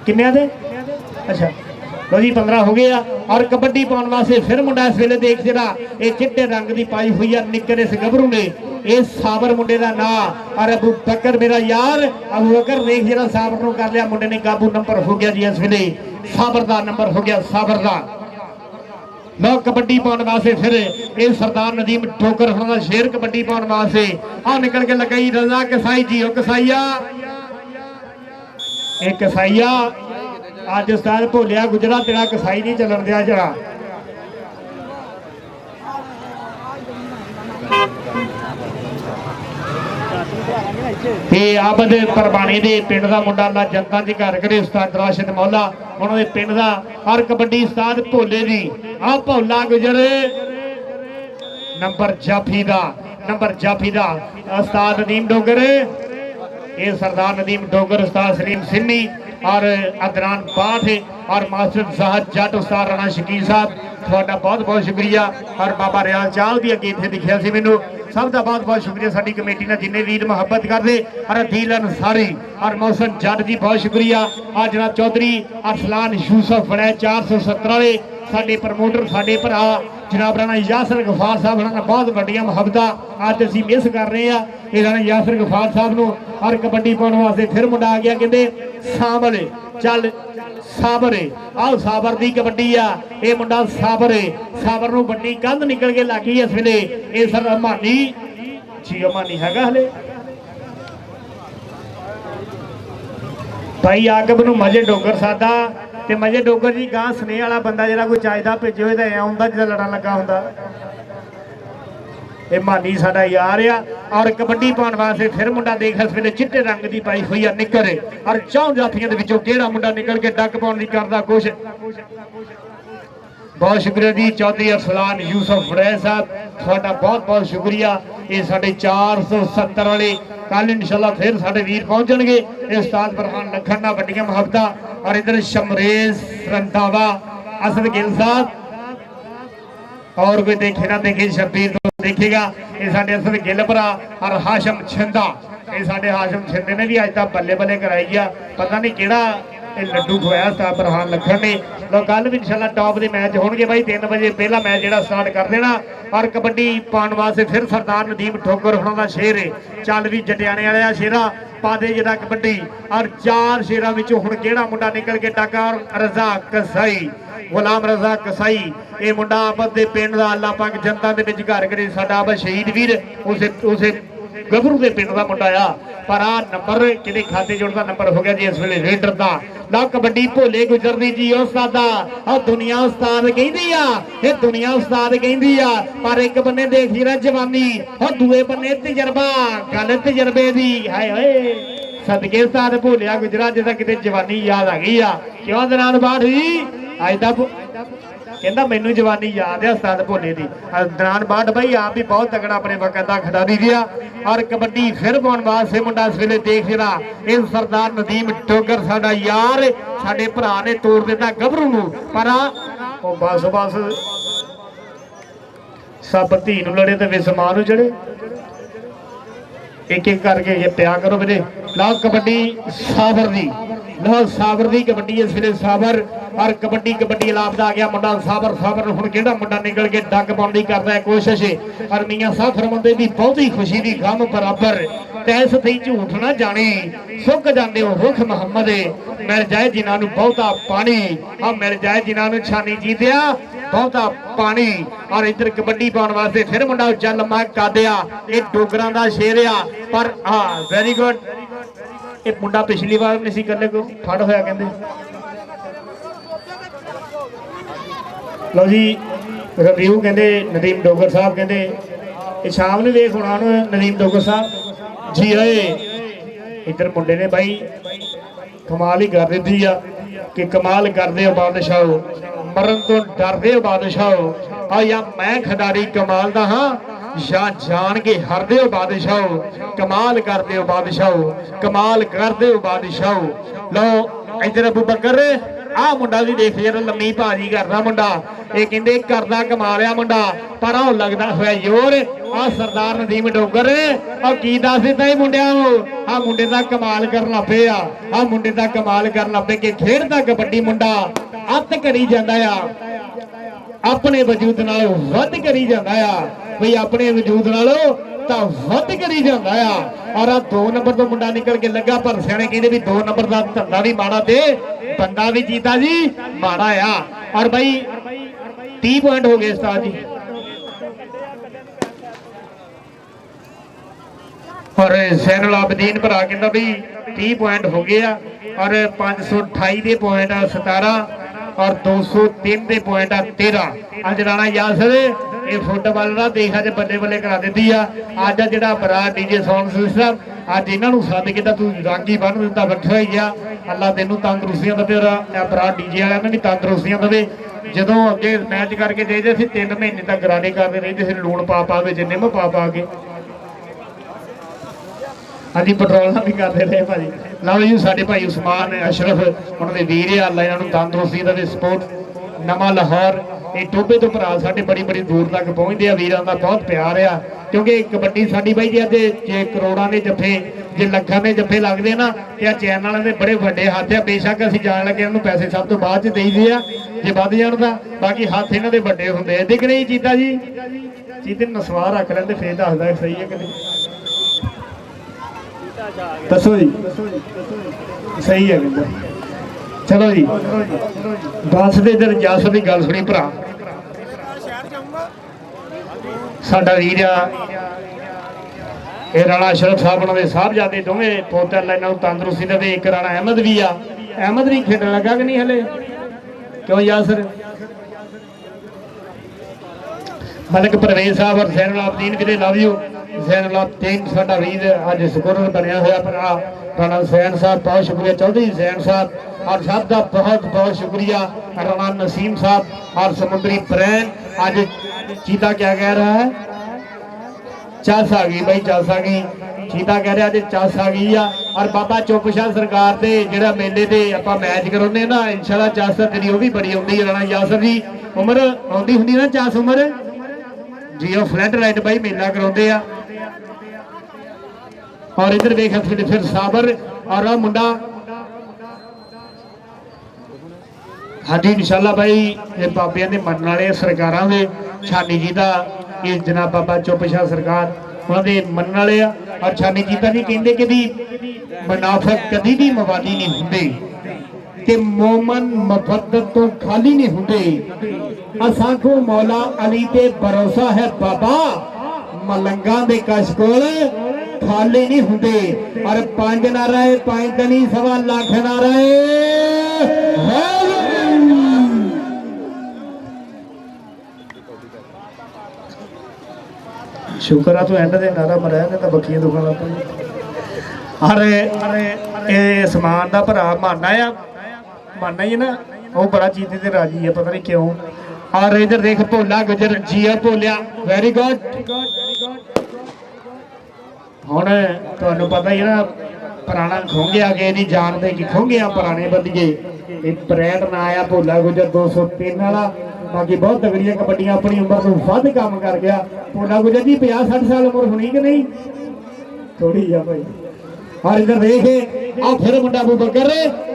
[SPEAKER 7] किन्ने दे अच्छा लो जी 15 हो गया और कबड्डी पाउण वास्ते फिर मुंडा इस वेले देख जरा ये चिट्टे रंग दी पाई हुई है निक्के इस गभरू ने ये साबर मुंडे दा ना और अबू बकर मेरा यार अबू बकर देख जरा साबर नूं कर लिया मुंडे ने काबू नंबर हो गया जी इस वेले साबर दा नंबर हो गया साबर दा लो कबड्डी पाने वास्ते फिर ये सरदार नदीम ठोकर होना शेर कबड्डी पाने वास्ते आ निकल के लगाई रजा कसाई जी कसाईया एक कसाईया अज उस्ताद भोलिया गुजरा तेरा कसाई नहीं चलन दिया जरा आबद परबाणी दे पिंड दा मुंडा ला जनता जी घर करे उस्ताद राशिद मौला उन्होंने पिंड दा और कबड्डी उस्ताद भोले दी आ भोला गुजरे नंबर जाफी दा उस्ताद नदीम डोगर ये सरदार नदीम डोगर उस्ताद सलीम सिन्नी और अदनान बाठ और मास्टर साहब जट उस्ताद राणा शकील साहब थोड़ा बहुत बहुत शुक्रिया और बाबा रियाल चाल भी अगे इतने दिखा सी मैनू सब का बहुत बहुत शुक्रिया साडी कमेटी ने जिन्हें वीर मुहब्बत करते और दिल अंसारी और मौसम जट जी बहुत शुक्रिया और जनाब चौधरी अरसलान यूसुफ बड़े 470 वाले साडे प्रमोटर साडे भरा जनाब राणा यासर गफार साहब उन्होंने बहुत वड्डियां मुहब्बत अज असीं मिस कर रहे हैं ये राणा यासर गफार साहब नूं और कबड्डी पाने वास्ते फिर मुंडा आ गया कहते सामल चल साबर आओ साबर दी कबड्डी आ ये मुंडा साबर साबर नूं बड्डी कंध निकल के लग गई इस वेले ये सर मानी जी मानी हैगा हले भाई आगब नूं मजे डोगर सादा ते मजे डोगर जी गां स्नेह वाला बंदा जरा कोई चाहता भेजे हुए तो ऐ आउंदा जिद्दां लड़न लगा हुंदा ये मानी साडा यार आ और कबड्डी पाने वास्ते फिर मुंडा देख इस वेले चिट्टे रंग की पाई हुई है निकर और चौं जाफियां दे विचों केड़ा मुंडा निकल के डक पाउण दी करदा कोशिश बहुत शुक्रिया जी चौधरी अरसलान यूसुफ फड़े साहब थोड़ा बहुत बहुत शुक्रिया ये साढ़े 470 वाले कल इंशाल्लाह फिर साढ़े वीर पहुंचणगे उस्ताद फरहान लखन ना वड्डियां मुहब्बतां और इधर शमरेज रंधावा असद गिल साहब और कोई देखे ना देखे शब्बीर तो देखेगा ये साढ़े असद गिल भरा और हाशम छिंदा ये साढ़े हाशम छिंदे ने भी अज तक बल्ले बल्ले कराई गया पता नहीं केड़ा लड्डू खवाया उस्ताद फरहान लखन ने लोग कल भी इंशाल्लाह टॉप के मैच होंगे भाई 3 बजे पहला मैच जो स्टार्ट कर देना और कबड्डी पाने वास्ते फिर सरदार नदीम ठोकर होना का शेर है चल भी जटियाने वाले शेरा पा दे जरा कबड्डी और 4 शेरों में हुण केड़ा मुंडा निकल के टाका और रजा कसाई गुलाम रजा कसाई ये मुंडा आपस के पिंड का अल्लाह पाक जनता के घर करे साडा आपस शहीद वीर उसे गभरू के पिंड का मुंडा आ पर आ नंबर कि खाते जुड़ता नंबर हो गया जी इस वे रेडर का ला कबड्डी भोले गुजरदी जी उस्तादा और दुनिया उस्ताद कहती आ ये दुनिया उस्ताद कहती आ पर एक बन्ने देखी ना जवानी और दूए बन्ने तजर्बा गल तजर्बे दी हाय हाय सदके उस्ताद भोलिया गुजरा जिदा किते जवानी याद आ गई आ क्यों दरान बाढ़ अज तक कहता मैनू जवानी याद है उस्ताद भोले की दरान बाट भाई आप भी बहुत तगड़ा अपने वक्त का खिडारी दिया और कबड्डी फिर पाने वास्ते मुंडा इस वेले देख रहा ये सरदार नदीम डोगर साडा यार साडे भरा ने तोड़ दिता गभरू नूं पर बस बस सब धी नूं लड़े तो विस मां नूं चढ़े एक एक करके ये प्या करो मेरे लाओ कबड्डी साबर दी लाओ साबर दी कबड्डी इस वेले साबर और कबड्डी कबड्डी लाभदा आ गया मुंडा साबर साबर हुण केड़ा मुंडा निकल के डग पाउण दी करदा है कोशिश और मियां साहब फरमांदे भी बहुत ही खुशी दी गम बराबर तैस ते झूठ ना जानी सुक जांदे हो रुख मुहम्मद मिल जाए जिन्हां नूं बहुता पानी आ मिल जाए जिन्हां नूं छानी जीतिया बहुता पानी और इधर कबड्डी पाने वास्ते फिर मुंडा उच्चा लम्मा कादिया ये डोगरां दा शेर आ पर हाँ वेरी गुड ये मुंडा पिछली बार नहीं सी कल्ले को फड़ होया कहंदे लो जी रिव्यू कहते नदीम डोगर साहब कहते शाम ने वेख होना नदीम डोगर साहब जी आए इधर मुंडे ने भाई कमाल ही कर दी आ कि कमाल करते हो बादशाह मरन तो डरते हो बादशाह आ या मैं खिडारी कमाल दा हाँ या जान के हरदे हो बादशाह कमाल करते हो बादशाह कमाल करते हो बादशाह लो इधर अबू बकर आ मुंडा भी देख जरा लम्मी भाजी करदा मुंडा ये कहंदे करदा कमाल आ मुंडा पर आ लगदा होया जोर आ सरदार नदीम डोगर और की दस दिता ही मुंडिया आ मुंडे दा कमाल करन लग पे आ मुंडे दा कमाल करन लग पे कि खेडदा कबड्डी मुंडा अत करी जांदा आ अपने वजूद नाल वध करी जांदा आ भई अपने वजूद नालों तां वध करी जांदा आ और आ 2 नंबर तो मुंडा निकल के लगा पर सियाणे कहंदे भी 2 नंबर दा धंधा भी माड़ा ते बंदा भी जीता जी माड़ा आ और भाई 30 ਪੁਆਇੰਟ ਹੋ ਗਏ ਉਸਤਾਦ ਜੀ। ਔਰ ਜ਼ੈਨੁਲ ਆਬਦੀਨ ਭਰਾ ਕਹਿੰਦਾ ਵੀ 30 ਪੁਆਇੰਟ ਹੋ ਗਏ ਆ ਔਰ 528 ਦੇ ਪੁਆਇੰਟ ਆ 17 ਔਰ 203 ਦੇ ਪੁਆਇੰਟ ਆ 13। ਅੱਜ ਰਾਣਾ ਯਾਸਰ ਇਹ ਫੁੱਟਬਾਲ ਦਾ ਦੇਖ ਅੱਜ ਬੱਲੇ ਬੱਲੇ ਕਰਾ ਦਿੱਤੀ ਆ। ਅੱਜ ਜਿਹੜਾ ਬਰਾ ਡੀਜੇ ਸੌਂਗ ਸਿਸਟਮ ਅੱਜ ਇਹਨਾਂ ਨੂੰ ਸੱਦ ਕੇ ਤਾਂ ਤੂੰ ਰਾਗੀ ਬੰਨ ਦਿੱਤਾ, ਵੱਖਰਾ ਹੀ ਆ। ਅੱਲਾ ਤੈਨੂੰ ਤੰਦਰੁਸਤੀਆਂ ਦੇਵੇ ਔਰ ਬਰਾ ਡੀਜੇ ਵਾਲਿਆਂ ਨੂੰ ਵੀ ਤੰਦਰੁਸਤੀਆਂ ਦੇਵੇ। ਜਦੋਂ ਅੱਗੇ ਮੈਚ ਕਰਕੇ ਜਾਈਦੇ ਸੀ 3 ਮਹੀਨੇ ਤੱਕ ਗਰਾਰੇ ਕਰਦੇ ਰਹਿੰਦੇ ਸੀ, ਲੂਣ ਪਾ ਪਾ ਵਿੱਚ ਨਿੰਮ ਪਾ ਪਾ ਕੇ। ਹਾਂਜੀ ਪੈਟਰੋਲ ਨਾਲ ਵੀ ਕਰਦੇ ਰਹੇ ਭਾਜੀ। ਲਓ ਜੀ ਸਾਡੇ ਭਾਈ ਉਸਮਾਨ ਅਸ਼ਰਫ ਉਹਨਾਂ ਦੇ ਵੀਰ ਆ, ਅੱਲਾ ਇਹਨਾਂ ਨੂੰ ਤੰਦਰੁਸਤੀ ਦੇਵੇ। ਸਪੋਰਟ ਨਵਾਂ ਲਾਹੌਰ ਇਹ ਟੋਬੇ ਤੋਂ ਭਰਾ ਸਾਡੇ ਬੜੀ ਬੜੀ ਦੂਰ ਤੱਕ ਪਹੁੰਚਦੇ ਆ। ਵੀਰਾਂ ਦਾ ਬਹੁਤ ਪਿਆਰ ਆ ਕਿਉਂਕਿ ਕਬੱਡੀ ਸਾਡੀ ਬਾਈ ਜੀ ਅੱਜ ਜੇ ਕਰੋੜਾਂ ਦੇ ਜੱਫੇ ਜੇ ਲੱਖਾਂ ਦੇ ਜੱਫੇ ਲੱਗਦੇ ਨਾ ਤੇ ਆ ਚੈਨਲ ਵਾਲਿਆਂ ਦੇ ਬੜੇ ਵੱਡੇ ਹੱਥ ਆ। ਬੇਸ਼ੱਕ ਅਸੀਂ ਜਾਣ ਲੱਗੇ ਉਹਨੂੰ ਪੈਸੇ ਸਭ ਤੋਂ ਬਾਅਦ ਚ ਦੇਈਦੇ ਆ ਜੇ ਵੱਧ ਜਾਣ ਤਾਂ, ਬਾਕੀ ਹੱਥ ਇਹਨਾਂ ਦੇ ਵੱਡੇ ਹੁੰਦੇ ਆ। ਦੇਖ ਨਹੀਂ ਚੀਤਾ ਜੀ, ਚੀਤੇ ਨਸਵਾਰ ਰੱਖ ਲੈਂਦੇ ਫੇਰ ਦੱਸਦਾ ਸਹੀ ਹੈ ਕਿ ਨਹੀਂ। ਦੱਸੋ ਜੀ ਸਹੀ ਹੈ ਕਹਿੰਦਾ। ਚਲੋ ਜੀ ਦੱਸ ਦੇ ਇਧਰ ਜਸ ਦੀ ਗੱਲ ਸੁਣੀ ਭਰਾ। ਸਾਡਾ ਵੀਰ ਆ ਇਹ ਰਾਣਾ ਅਸ਼ਰਫ ਸਾਹਿਬ ਉਹਨਾਂ ਦੇ ਸਾਹਿਬਜ਼ਾਦੇ ਦੋਵੇਂ ਪੋਤੇ, ਅੱਲਾ ਇਹਨਾਂ ਨੂੰ ਤੰਦਰੁਸਤੀ ਦੇਵੇ। ਇੱਕ ਰਾਣਾ ਅਹਿਮਦ ਵੀ ਆ, ਅਹਿਮਦ ਵੀ ਖੇਡਣ ਲੱਗਾ ਕਿ ਨਹੀਂ ਹਲੇ, ਕਿਉਂ ਯਾਸਰ? ਮਲਕ ਪਰਵੇਜ਼ ਸਾਹਿਬ ਔਰ ਜ਼ੈਨੁਲ ਆਬਦੀਨ ਵੀਰੇ ਲਵ ਯੂ। ਜ਼ੈਨੁਲ ਆਬਦੀਨ ਸਾਡਾ ਵੀਰ ਅੱਜ ਸਕੂਲਰ ਬਣਿਆ ਹੋਇਆ ਭਰਾ। ਰਾਣਾ ਹੁਸੈਨ ਸਾਹਿਬ ਬਹੁਤ ਸ਼ੁਕਰੀਆ, ਚੌਧਰੀ ਜ਼ੈਨ ਸਾਹਿਬ ਔਰ ਸਭ ਦਾ ਬਹੁਤ ਬਹੁਤ ਸ਼ੁਕਰੀਆ। ਰਾਣਾ ਨਸੀਮ ਸਾਹਿਬ और समुद्री प्रेम। आज चीता क्या कह रहा है? चस आ गई भाई, चस आ गई। चीता कह रहा आज चस आ गई आ। और बाबा चुप शाह सरकार दे जेड़ा मेले दे आपां मैच कराउने ना, इंशाल्लाह चस तेरी वो भी बड़ी आउंदी है। राणा यासर जी उम्र आउंदी हुंदी ना चस उम्र जी, वो फ्लड राइट भाई मेला कराउंदे आ। और इधर वेख फिर साबर और मुंडा। हाँ जी इंशाल्लाह भाई ये बाबिया ने मनने वाले सरकारां दे छानी जी का ये जनाब बाबा चुप शाह सरकार उन्होंने मनने वाले आ। और छानी जी का नहीं कहते कि भी मुनाफिक कभी भी मवादी नहीं होंगे कि मोमन मुफद्दत तो खाली नहीं होंगे। असांको मौला अली ते भरोसा है बाबा, मलंगा दे कश कोल खाली नहीं होंगे। और 5 नारे 5 तनी 1.25 लाख नारे शुक्र है तू एंड दे नारा मराया नहीं तो बखियां दुखन लग पई। अरे समान का भरा माना आ, माना ही है ना, वो बड़ा चीते ते राजी है, पता नहीं क्यों। और इधर देख भोला गुजर जिया भोलिया, वेरी गुड। हुण तुहानूं पता ही है ना पुराना खोंगिया के नहीं जानते कि खोंगिया पुराने बंदिए। एक ब्रांड ना आया भोला गुजर 203 वाला, बाकी बहुत तगड़िया कबड्डियां अपनी उम्र तो वध काम कर गया। भोला गुजर जी 50-60 साल उम्र होनी कि नहीं? थोड़ी है भाई। और इधर देखे आ फिर मुंडा अबू बकर,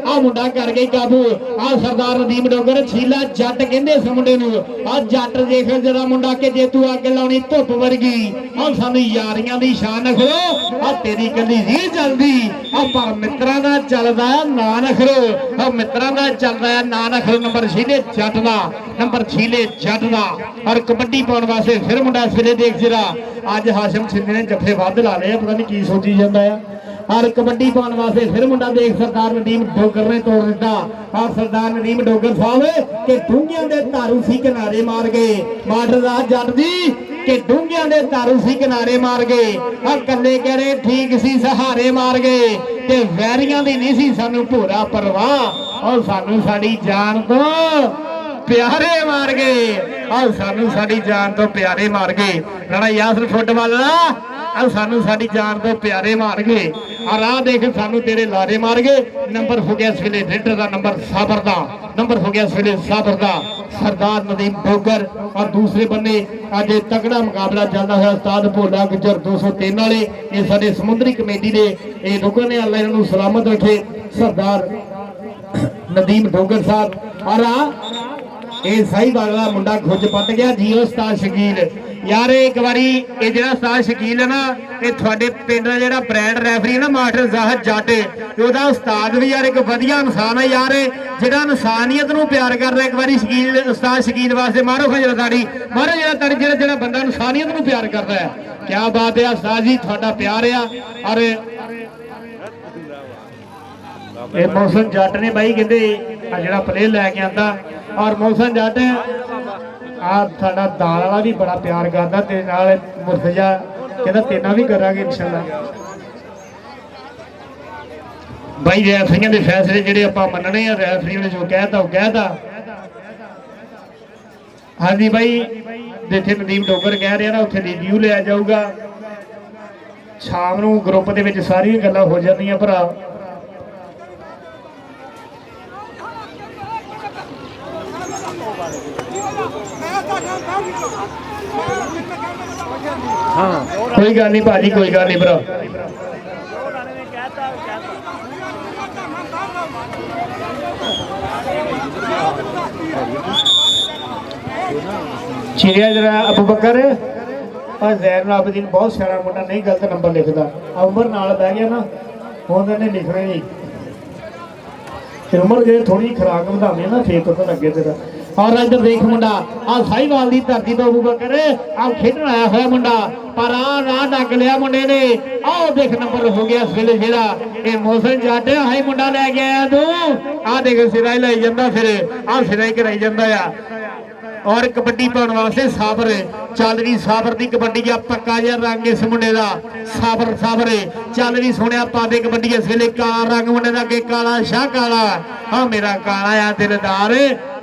[SPEAKER 7] आ मुंडा कर गई काबू। आ सरदार नदीम डोगर छीला जट कहंदे इस मुंडे नूं। आ जट देख जरा मुंडा के जे तू अग लाउणी धुप वर्गी। आ सानू यारियां दी शान नखरो, आ तेरी कली रील चलदी। आ पर मित्रां दा चलदा ना नखरो, आ मित्रां दा चलदा ना नखरो। नंबर छीले जट दा, नंबर छीले जट दा। और कबड्डी पाउण वास्ते फिर मुंडा इस वेले देख जरा अज हाशिम सिंधे ने जफे वध ला लए, पता नहीं की सोची जांदा है। और कबड्डी पाने वास्ते फिर मुंडा देख सरदार नदीम डोगर ने तोड़ दिता। और सरदार नदीम डोगर साहब के डूंगियां दे तारू सी किनारे मार गए। माडर दा जट दी के डूंगियां दे तारू सी किनारे मार गए। और कल्ले कह रहे ठीक सी सहारे मार गए ते वैरियां दी नहीं सी सानू भोरा परवाह। और सानू साडी जान तो प्यारे मार गए, और सानू साडी जान तो प्यारे मार गए। राणा यासर फुटबाल सानू साडी जान तो प्यारे मार गए। और आ देख सानू तेरे लारे मार गए। नंबर हो गया इस वेले रेडर का, नंबर साबर का, नंबर हो गया इस वेले साबर का सरदार नदीम डोगर। और दूसरे बन्ने अज तगड़ा मुकाबला चलता है उस्ताद भोला गुजर 203 वाले। ये साडे समुद्री कमेटी दे ये डोगर ने, अल्लाह इन्हां नूं सलामत रखे सरदार नदीम डोगर साहब। और ये सही वाला मुंडा खुज पट गया जी उस्ताद शकील। ਯਾਰ ਇੱਕ ਵਾਰੀ ਇਹ ਜਿਹੜਾ ਉਸਤਾਦ ਸ਼ਕੀਲ ਹੈ ਨਾ, ਇਹ ਤੁਹਾਡੇ ਪਿੰਡ ਦਾ ਜਿਹੜਾ ਬ੍ਰਾਂਡ ਰੈਫਰੀ ਹੈ ਨਾ ਮਾਸਟਰ ਜ਼ਾਹਦ ਜੱਟ, ਉਹਦਾ ਉਸਤਾਦ ਵੀ ਯਾਰ ਇੱਕ ਵਧੀਆ ਇਨਸਾਨ ਹੈ ਯਾਰ, ਜਿਹੜਾ ਇਨਸਾਨੀਅਤ ਨੂੰ ਪਿਆਰ ਕਰਦਾ। ਇੱਕ ਵਾਰੀ ਸ਼ਕੀਲ ਉਸਤਾਦ ਸ਼ਕੀਲ ਵਾਸਤੇ ਮਾਰੋ ਖਜਰਾ ਤਾੜੀ, ਮਾਰੋ ਜਿਹੜਾ ਤਾੜੀ, ਜਿਹੜਾ ਬੰਦਾ ਇਨਸਾਨੀਅਤ ਨੂੰ ਪਿਆਰ ਕਰਦਾ ਹੈ। ਕਿਆ ਬਾਤ ਹੈ ਉਸਤਾਦ ਜੀ, ਤੁਹਾਡਾ ਪਿਆਰ ਆ। ਔਰ ਇਹ ਮੌਸਮ ਜੱਟ ਨੇ ਬਾਈ ਕਹਿੰਦੇ ਆ ਜਿਹੜਾ ਪਲੇਅਰ ਲੈ ਕੇ ਆਂਦਾ, ਔਰ ਮੌਸਮ ਜੱਟ ਆ ਸਾਡਾ ਦਾਲ ਵਾਲਾ ਵੀ ਬੜਾ ਪਿਆਰ ਕਰਦਾ ਤੇ ਨਾਲ ਮੁਰਤਜ਼ਾ ਕਹਿੰਦਾ ਤੇਨਾ ਵੀ ਕਰਾਂਗੇ ਇਨਸ਼ਾਅੱਲਾ। ਬਾਈ ਰੈਫਰੀਆਂ ਦੇ ਫੈਸਲੇ ਜਿਹੜੇ ਆਪਾਂ ਮੰਨਣੇ ਆ, ਰੈਫਰੀ ਨੇ ਜੋ ਕਹਿਤਾ ਉਹ ਕਹਿਤਾ। ਹਾਂਜੀ ਬਾਈ, ਜਿੱਥੇ ਨਦੀਮ ਡੋਗਰ ਕਹਿ ਰਿਹਾ ਨਾ ਉੱਥੇ ਰਿਵਿਊ ਲਿਆ ਜਾਊਗਾ। ਸ਼ਾਮ ਨੂੰ ਗਰੁੱਪ ਦੇ ਵਿੱਚ ਸਾਰੀਆਂ ਗੱਲਾਂ ਹੋ ਜਾਂਦੀਆਂ ਭਰਾ। कोई गल नहीं भाजी, कोई गल नहीं भरा। चिड़िया जरा अबू बकर और जैन आबदीन बहुत सियाना मुंडा, नहीं गलत नंबर लिखता। उमर नाल बह गया ना, हुण इहने लिखना ही उमर जे थोड़ी खुराक वधावे ना फेर तो लगे तेरा। और इधर देख मुंडा आ साहिवाल की धरती तो अबू बकर आ खेडण आया हुआ मुंडा, पर आ राह डक लिया मुंडे ने। आओ देख नंबर हो गया इस वेले जेड़ा ये मौसम जट हाई मुंडा लै गया तू, आ देख सिरा ही लाई जांदा, फिर आ सिरा ही कराई जांदा आ। और कबड्डी पाने वास्ते साबर चल रही, साबर की कबड्डी आ पक्का जिहा रंग इस मुंडे दा, साबर साबर चल रही सोहणिया पा दे कबड्डी इस वेले। काला रंग मुंडे दा के काला शाह काला, हाँ मेरा काला आ दिलदार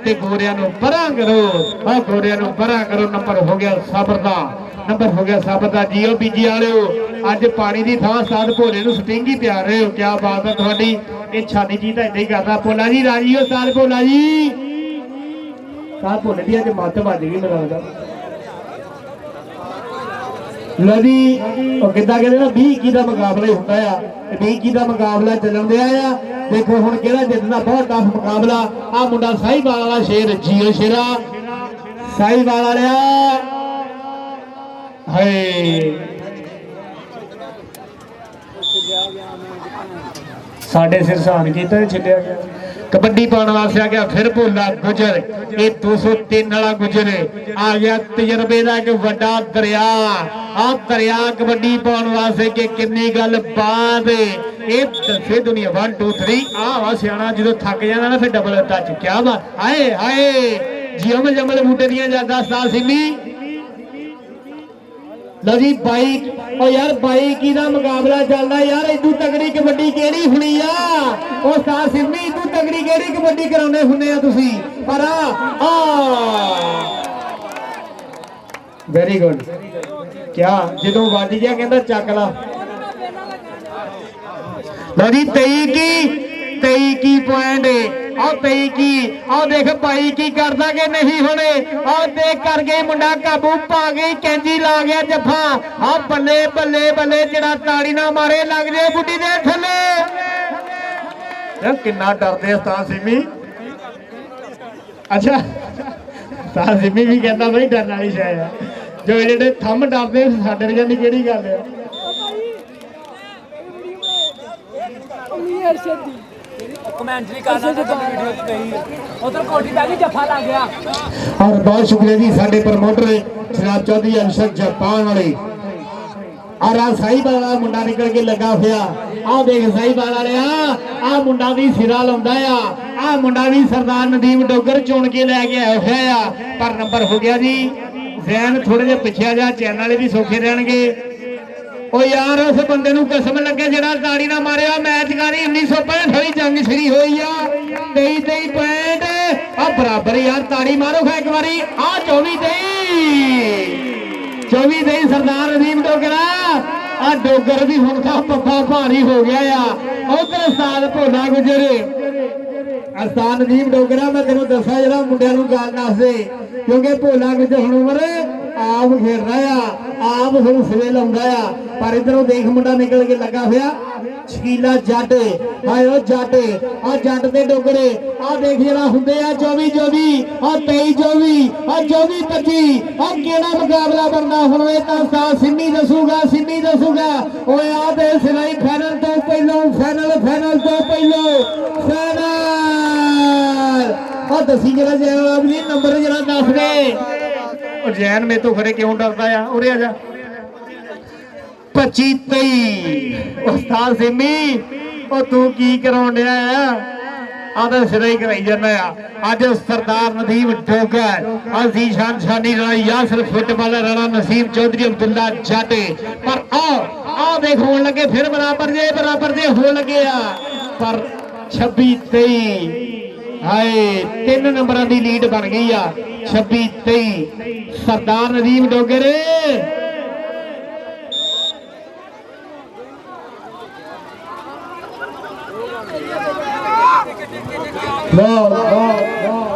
[SPEAKER 7] ते गोरियां नूं परां करो, हाँ गोरियां नूं परां करो। नंबर हो गया साबर दा, नंबर हो गया साबर दा। जियो बीजी वालिओ अज पानी की थां उस्ताद भोले नूं स्टिंग ही प्यार रहे हो, क्या बात है तुहाडी। ये छानी जी तां इदां ही करदा। भोला जी राजी हो उस्ताद भोला जी? भोले दी अज मत बज गई मेरा लगदा। लो जी किद्दां कहंदे ना 20-21 का मुकाबला ही हुंदा आ, 20-21 का मुकाबला चलन दिया आ। देखो हुण किहड़ा जितना, बहुत टफ मुकाबला। आ मुंडा साहिवाल वाला शेर, जियो शेरा साहिवाल वालिया है। साढ़े सिर सहन किया छिलिया गया। कबड्डी पाने वास्ते आ गया फिर भोला गुजर, ये 203 वाला गुजर आ गया। तजर्बे का एक बड़ा दरिया, आ दरिया कबड्डी पाने वास्ते के किन्नी गल बात ये दसे दुनिया। 1 2 3 आ सियाना जो थक जाना ना फिर डबल टच, क्या बात। हाय हाय जियो में जमल बूटे दिया जाता साल सिमी। लो जी बाइक और यार बाइक की मुकाबला चलता यार, इदू तगड़ी कबड्डी केड़ी हुनी आ और साल सिमी, इदू तगड़ी केड़ी कबड्डी कराने हुने आ तुसी। पर वेरी गुड, क्या जो वज गया कहता चक ला। लो जी 23 पॉइंट, और 23 की और देख भाई की करदा कि नहीं होने, और देख कर गए मुंडा काबू पा गई, कैंची ला गया जफा। हाँ बल्ले बल्ले बल्ले, जरा ताड़ी ना मारे लग जाए बुढ़ी दे थले। किन्ना डरदे उस्ताद सिमी। अच्छा उस्ताद सिमी भी कहता भाई डरन वाली शै है, जो जेडे थम डरदे साडे रजां दी केड़ी गल है। और बहुत शुक्रिया जी साडे प्रमोटर जनाब चौधरी अरशद जापान वाले। और आ साहिवाल वाला मुंडा निकल के लगा हुआ, आ देख साहिवाल वाले आ मुंडा भी सिरा लाउंदा आ मुंडा भी सरदार नदीम डोगर चुन के लैके आया हुआ। पर नंबर हो गया जी जैन थोड़े जे पिछे जा, चैन वाले भी सौखे रहणगे। ओ यार उस बंदे नूं कसम लगे जड़ा ताड़ी ना मारिया मैच कारी 1965 वाली जंग छड़ी हुई आ। 23 पॉइंट आ बराबर यार, ताड़ी मारो एक बारी। आ 24 सरदार नदीम डोगरा। आ डोगर भी हुण तां पप्पा भारी हो गया आ। उधर उस्ताद भोला गुजर, उस्ताद नदीम डोगरा मैं तेनों दसा जरा मुंडियां नूं गल दसदे, क्योंकि भोला गुजर हुण उमर आप खेल रहा आप सिरे लाउंदा आ। पर इधरों देख मुंडा निकल के लगा हुआ ਸ਼ਕੀਲਾ ਜੱਟ ਹਾਏ ਉਹ ਜੱਟ ਆ ਜੱਟ ਦੇ ਡੋਗਰੇ ਆ ਦੇਖ ਜਿਹੜਾ ਹੁੰਦੇ ਆ 24 24 ਆ 23 24 ਆ 24 25 ਆ ਕਿਹੜਾ ਮੁਕਾਬਲਾ ਬਣਦਾ ਹੁਣ ਇਹ ਤਾਂ ਉਸਤਾਦ ਸਿੰਮੀ ਦੱਸੂਗਾ ਓਏ ਆ ਦੇ ਸਿਰਾਈ ਫਾਈਨਲ ਤੋਂ ਪਹਿਲਾਂ ਫਾਈਨਲ ਤੋਂ ਪਹਿਲਾਂ ਫਾਈਨਲ ਆ ਦਸੀ ਜਿਹੜਾ ਜੈਨ ਵੀ ਨੰਬਰ ਜਿਹੜਾ ਦੱਸ ਦੇ ਉਹ ਜੈਨ ਮੇ ਤੋਂ ਖਰੇ ਕਿਉਂ ਡਰਦਾ ਆ ਉਰੇ ਆ ਜਾ 25 23 ਉਸਤਾਦ ਸਿੰਮੀ ਉਹ ਤੂੰ ਕੀ ਕਰਾਉਣ ਡਿਆ ਆ ਤਾਂ ਸਿਰਾ ਹੀ ਕਰਾਈ ਜਾਂਦਾ ਆ ਅੱਜ ਸਰਦਾਰ ਨਦੀਮ ਡੋਗਰ ਅਜ਼ੀਸ਼ਾਨ ਸ਼ਾਨੀ ਰਾਣਾ ਯਾਸਰ ਫੁੱਟਬਾਲਰ ਰਾਣਾ ਨਸੀਮ ਚੌਧਰੀ ਅਬਦੁੱਲਾ ਜੱਟ ਪਰ ਆ ਦੇਖ ਹੋਣ ਲੱਗੇ ਫਿਰ ਬਰਾਬਰ ਜੇ ਹੋਣ ਲੱਗੇ ਆ ਪਰ 26 23 ਹਾਏ 3 ਨੰਬਰਾਂ ਦੀ ਲੀਡ ਬਣ ਗਈ ਆ 26 23 ਸਰਦਾਰ ਨਦੀਮ ਡੋਗਰ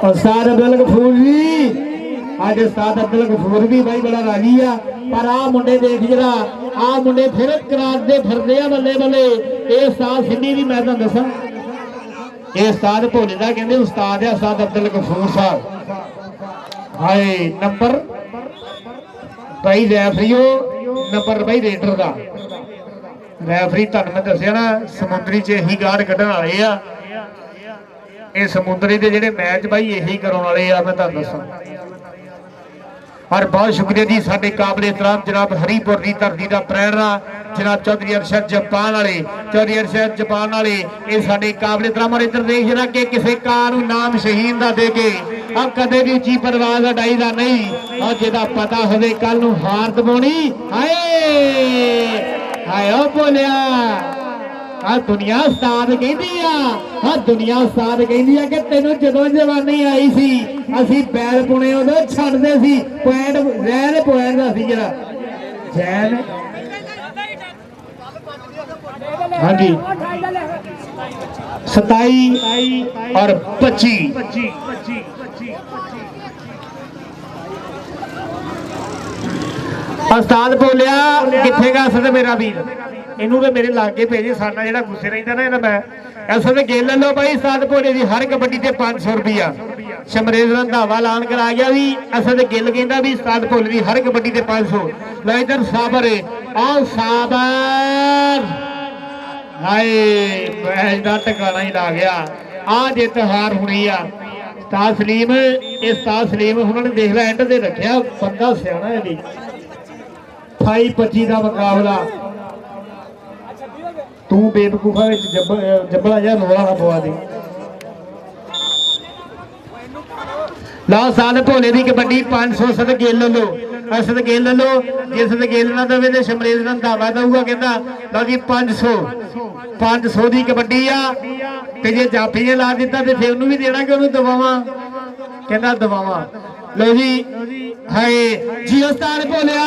[SPEAKER 7] उस्ताद अब्दुल गफूर जी आज उस्ताद अब्दुल गफूर भी भाई बड़ा राजी आ पर आ मुंडे देख जरा आ मुंडे फिर कराते फिरते आ बल्ले बल्ले ये उस्ताद सिंधी भी मैं तुहानू दसां ये उस्ताद भोले दा कहंदे उस्ताद है उस्ताद अब्दुल गफूर साहब हाय नंबर भाई रैफरीओ नंबर भाई रेडर दा रैफरी तुहानू मैं दस्सिया ना समुद्री च यही गार्ड कढण वाले आ ਇਹ ਸਮੁੰਦਰੀ ਦੇ ਜਿਹੜੇ ਮੈਚ ਬਾਈ ਇਹੀ ਕਰਾਉਣ ਵਾਲੇ ਆ ਮੈਂ ਤੁਹਾਨੂੰ ਦੱਸਾਂ ਔਰ ਬਹੁਤ ਸ਼ੁਕਰੀਆ ਜੀ ਸਾਡੇ ਕਾਬਲੇ ਇਤਰਾਮ ਜਨਾਬ ਹਰੀਪੁਰ ਦੀ ਧਰਤੀ ਦਾ ਪ੍ਰੇਰਣਾ ਜਨਾਬ ਚੌਧਰੀ ਅਰਸ਼ਦ ਜਾਪਾਨ ਵਾਲੇ ਇਹ ਸਾਡੇ ਕਾਬਲੇ ਇਤਰਾਮ ਔਰ ਇੱਧਰ ਦੇਖ ਜਰਾ ਕਿ ਕਿਸੇ ਕਾਂ ਨੂੰ ਨਾਮ ਸ਼ਹੀਦ ਦਾ ਦੇ ਕੇ ਆ ਕਦੇ ਵੀ ਉੱਚੀ ਪਰਵਾਜ਼ ਉਡਾਈ ਦਾ ਨਹੀਂ ਔਰ ਜਿਹਦਾ ਪਤਾ ਹੋਵੇ ਕੱਲ ਨੂੰ ਹਾਰ ਦਬਾਉਣੀ ਹਾਏ ਓ ਬੋਲਿਆ ਆ ਦੁਨੀਆ ਉਸਤਾਦ ਕਹਿੰਦੀ ਆ ਕਿ ਤੈਨੂੰ ਜਦੋਂ ਜਵਾਨੀ ਆਈ ਸੀ ਅਸੀਂ ਬੈਲ ਪੁਣੇ ਉਦੋਂ ਛੱਡਦੇ ਸੀ ਪੁਆਇੰਟ ਦਾ ਸੀ ਜਿਹੜਾ ਜੈਨ ਹਾਂਜੀ 27 ਔਰ 25 ਉਸਤਾਦ ਬੋਲਿਆ ਕਿੱਥੇ ਗਾ ਅਸਲ ਮੇਰਾ ਵੀਰ ਇਹਨੂੰ ਤੇ ਮੇਰੇ ਲਾਗੇ ਭੇਜੇ ਸਾਡਾ ਜਿਹੜਾ ਗੁੱਸੇ ਰਹਿੰਦਾ ਨਾ ਇਹਦਾ ਮੈਂ ਅਸਲ ਤੇ ਗਿੱਲ ਲਓ ਬਾਈ ਉਸਤਾਦ ਭੋਲੇ ਦੀ ਹਰ ਕਬੱਡੀ ਤੇ 500 ਰੁਪਿਆ ਸ਼ਮਰੇਜ਼ ਰੰਧਾਵਾ ਐਲਾਨ ਕਰਾ ਗਿਆ ਵੀ ਅਸਲ ਤੇ ਗਿੱਲ ਕਹਿੰਦਾ ਵੀ ਉਸਤਾਦ ਭੋਲੇ ਦੀ ਹਰ ਕਬੱਡੀ ਤੇ 500 ਲੈ ਇਧਰ ਸਾਬਰ ਹਾਏ ਮੈਚ ਦਾ ਟਿਕਾਣਾ ਹੀ ਲਾ ਗਿਆ ਆ ਜਿੱਤ ਹਾਰ ਹੋਣੀ ਆ ਉਸਤਾਦ ਸਲੀਮ ਉਹਨਾਂ ਨੇ ਦੇਖ ਲੈ ਐਂਡ ਤੇ ਰੱਖਿਆ ਬੰਦਾ ਸਿਆਣਾ ਹੈ ਜੀ 28 25 ਦਾ ਮੁਕਾਬਲਾ ਤੂੰ ਬੇਵਕੂਫਾ ਵਿੱਚ ਜੱਬਲਾ ਜਿਹਾ ਰੋਲਾ ਨਾ ਪਵਾ ਦੇ ਲਓ ਸਾਲ ਭੋਲੇ ਦੀ ਕਬੱਡੀ 500 ਸਦ ਗਿੱਲ ਲੋ ਅਸਦ ਗਿੱਲ ਲੋ ਜਿਸ ਦੇ ਗਿੱਲ ਨਾ ਦਵੇ ਤੇ ਸ਼ਮਰੇਜ਼ ਰੰਧਾਵਾ ਦਊਗਾ ਕਹਿੰਦਾ ਲਓ ਜੀ 500 ਦੀ ਕਬੱਡੀ ਆ ਤੇ ਜੇ ਜਾਫੀ ਨੇ ਲਾ ਦਿੱਤਾ ਤੇ ਫਿਰ ਉਹਨੂੰ ਵੀ ਦੇਣਾ ਕਿ ਉਹਨੂੰ ਦਵਾਵਾਂ ਕਹਿੰਦਾ ਦਵਾਵਾਂ ਲਓ ਜੀ ਹਾਏ ਜੀ ਉਸਤਾਦ ਭੋਲਿਆ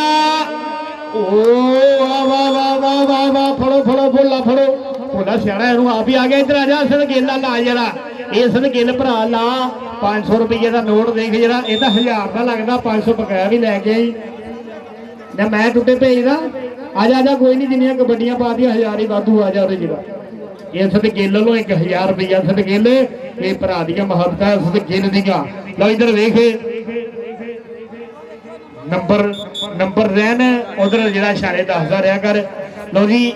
[SPEAKER 7] ਵਾਹ ਫੜੋ ਭੋਲਾ ਸਿਆਣਾ ਇਹਨੂੰ ਆਪ ਹੀ ਆ ਗਿਆ ਇੱਧਰ ਆ ਜਾ ਅਸਦ ਗਿੱਲ ਲਾ ਜਰਾ ਅਸਦ ਗਿੱਲ ਭਰਾ ਲਾ 500 ਰੁਪਏ ਦਾ ਨੋਟ ਦੇਖ ਜਰਾ ਇਹ ਤਾਂ 1000 ਦਾ ਲੱਗਦਾ 500 ਬਕਾਇਆ ਵੀ ਲੈ ਕੇ ਆਈ ਨਾ ਮੈਂ ਟੁੱਟੇ ਭੇਜਦਾ ਆ ਜਾ ਕੋਈ ਨਹੀਂ ਜਿੰਨੀਆਂ ਕਬੱਡੀਆਂ ਪਾਦੀਆਂ 1000 ਹੀ ਵਾਧੂ ਆ ਜਾ ਉਹਦੇ ਜਿਹੜਾ ਅਸਦ ਗਿੱਲ ਲੋ 1000 ਰੁਪਏ ਅਸਦ ਗਿੱਲ ਇਹ ਭਰਾ ਦੀਆਂ ਮੁਹੱਬਤਾਂ ਅਸਦ ਗਿੱਲ ਦੀਆਂ ਲਓ ਇੱਧਰ ਵੇਖ ਨੰਬਰ ਰਹਿਣ ਉਧਰ ਜਿਹੜਾ ਇਸ਼ਾਰੇ ਦੱਸਦਾ ਰਿਹਾ ਕਰ ਲਓ ਜੀ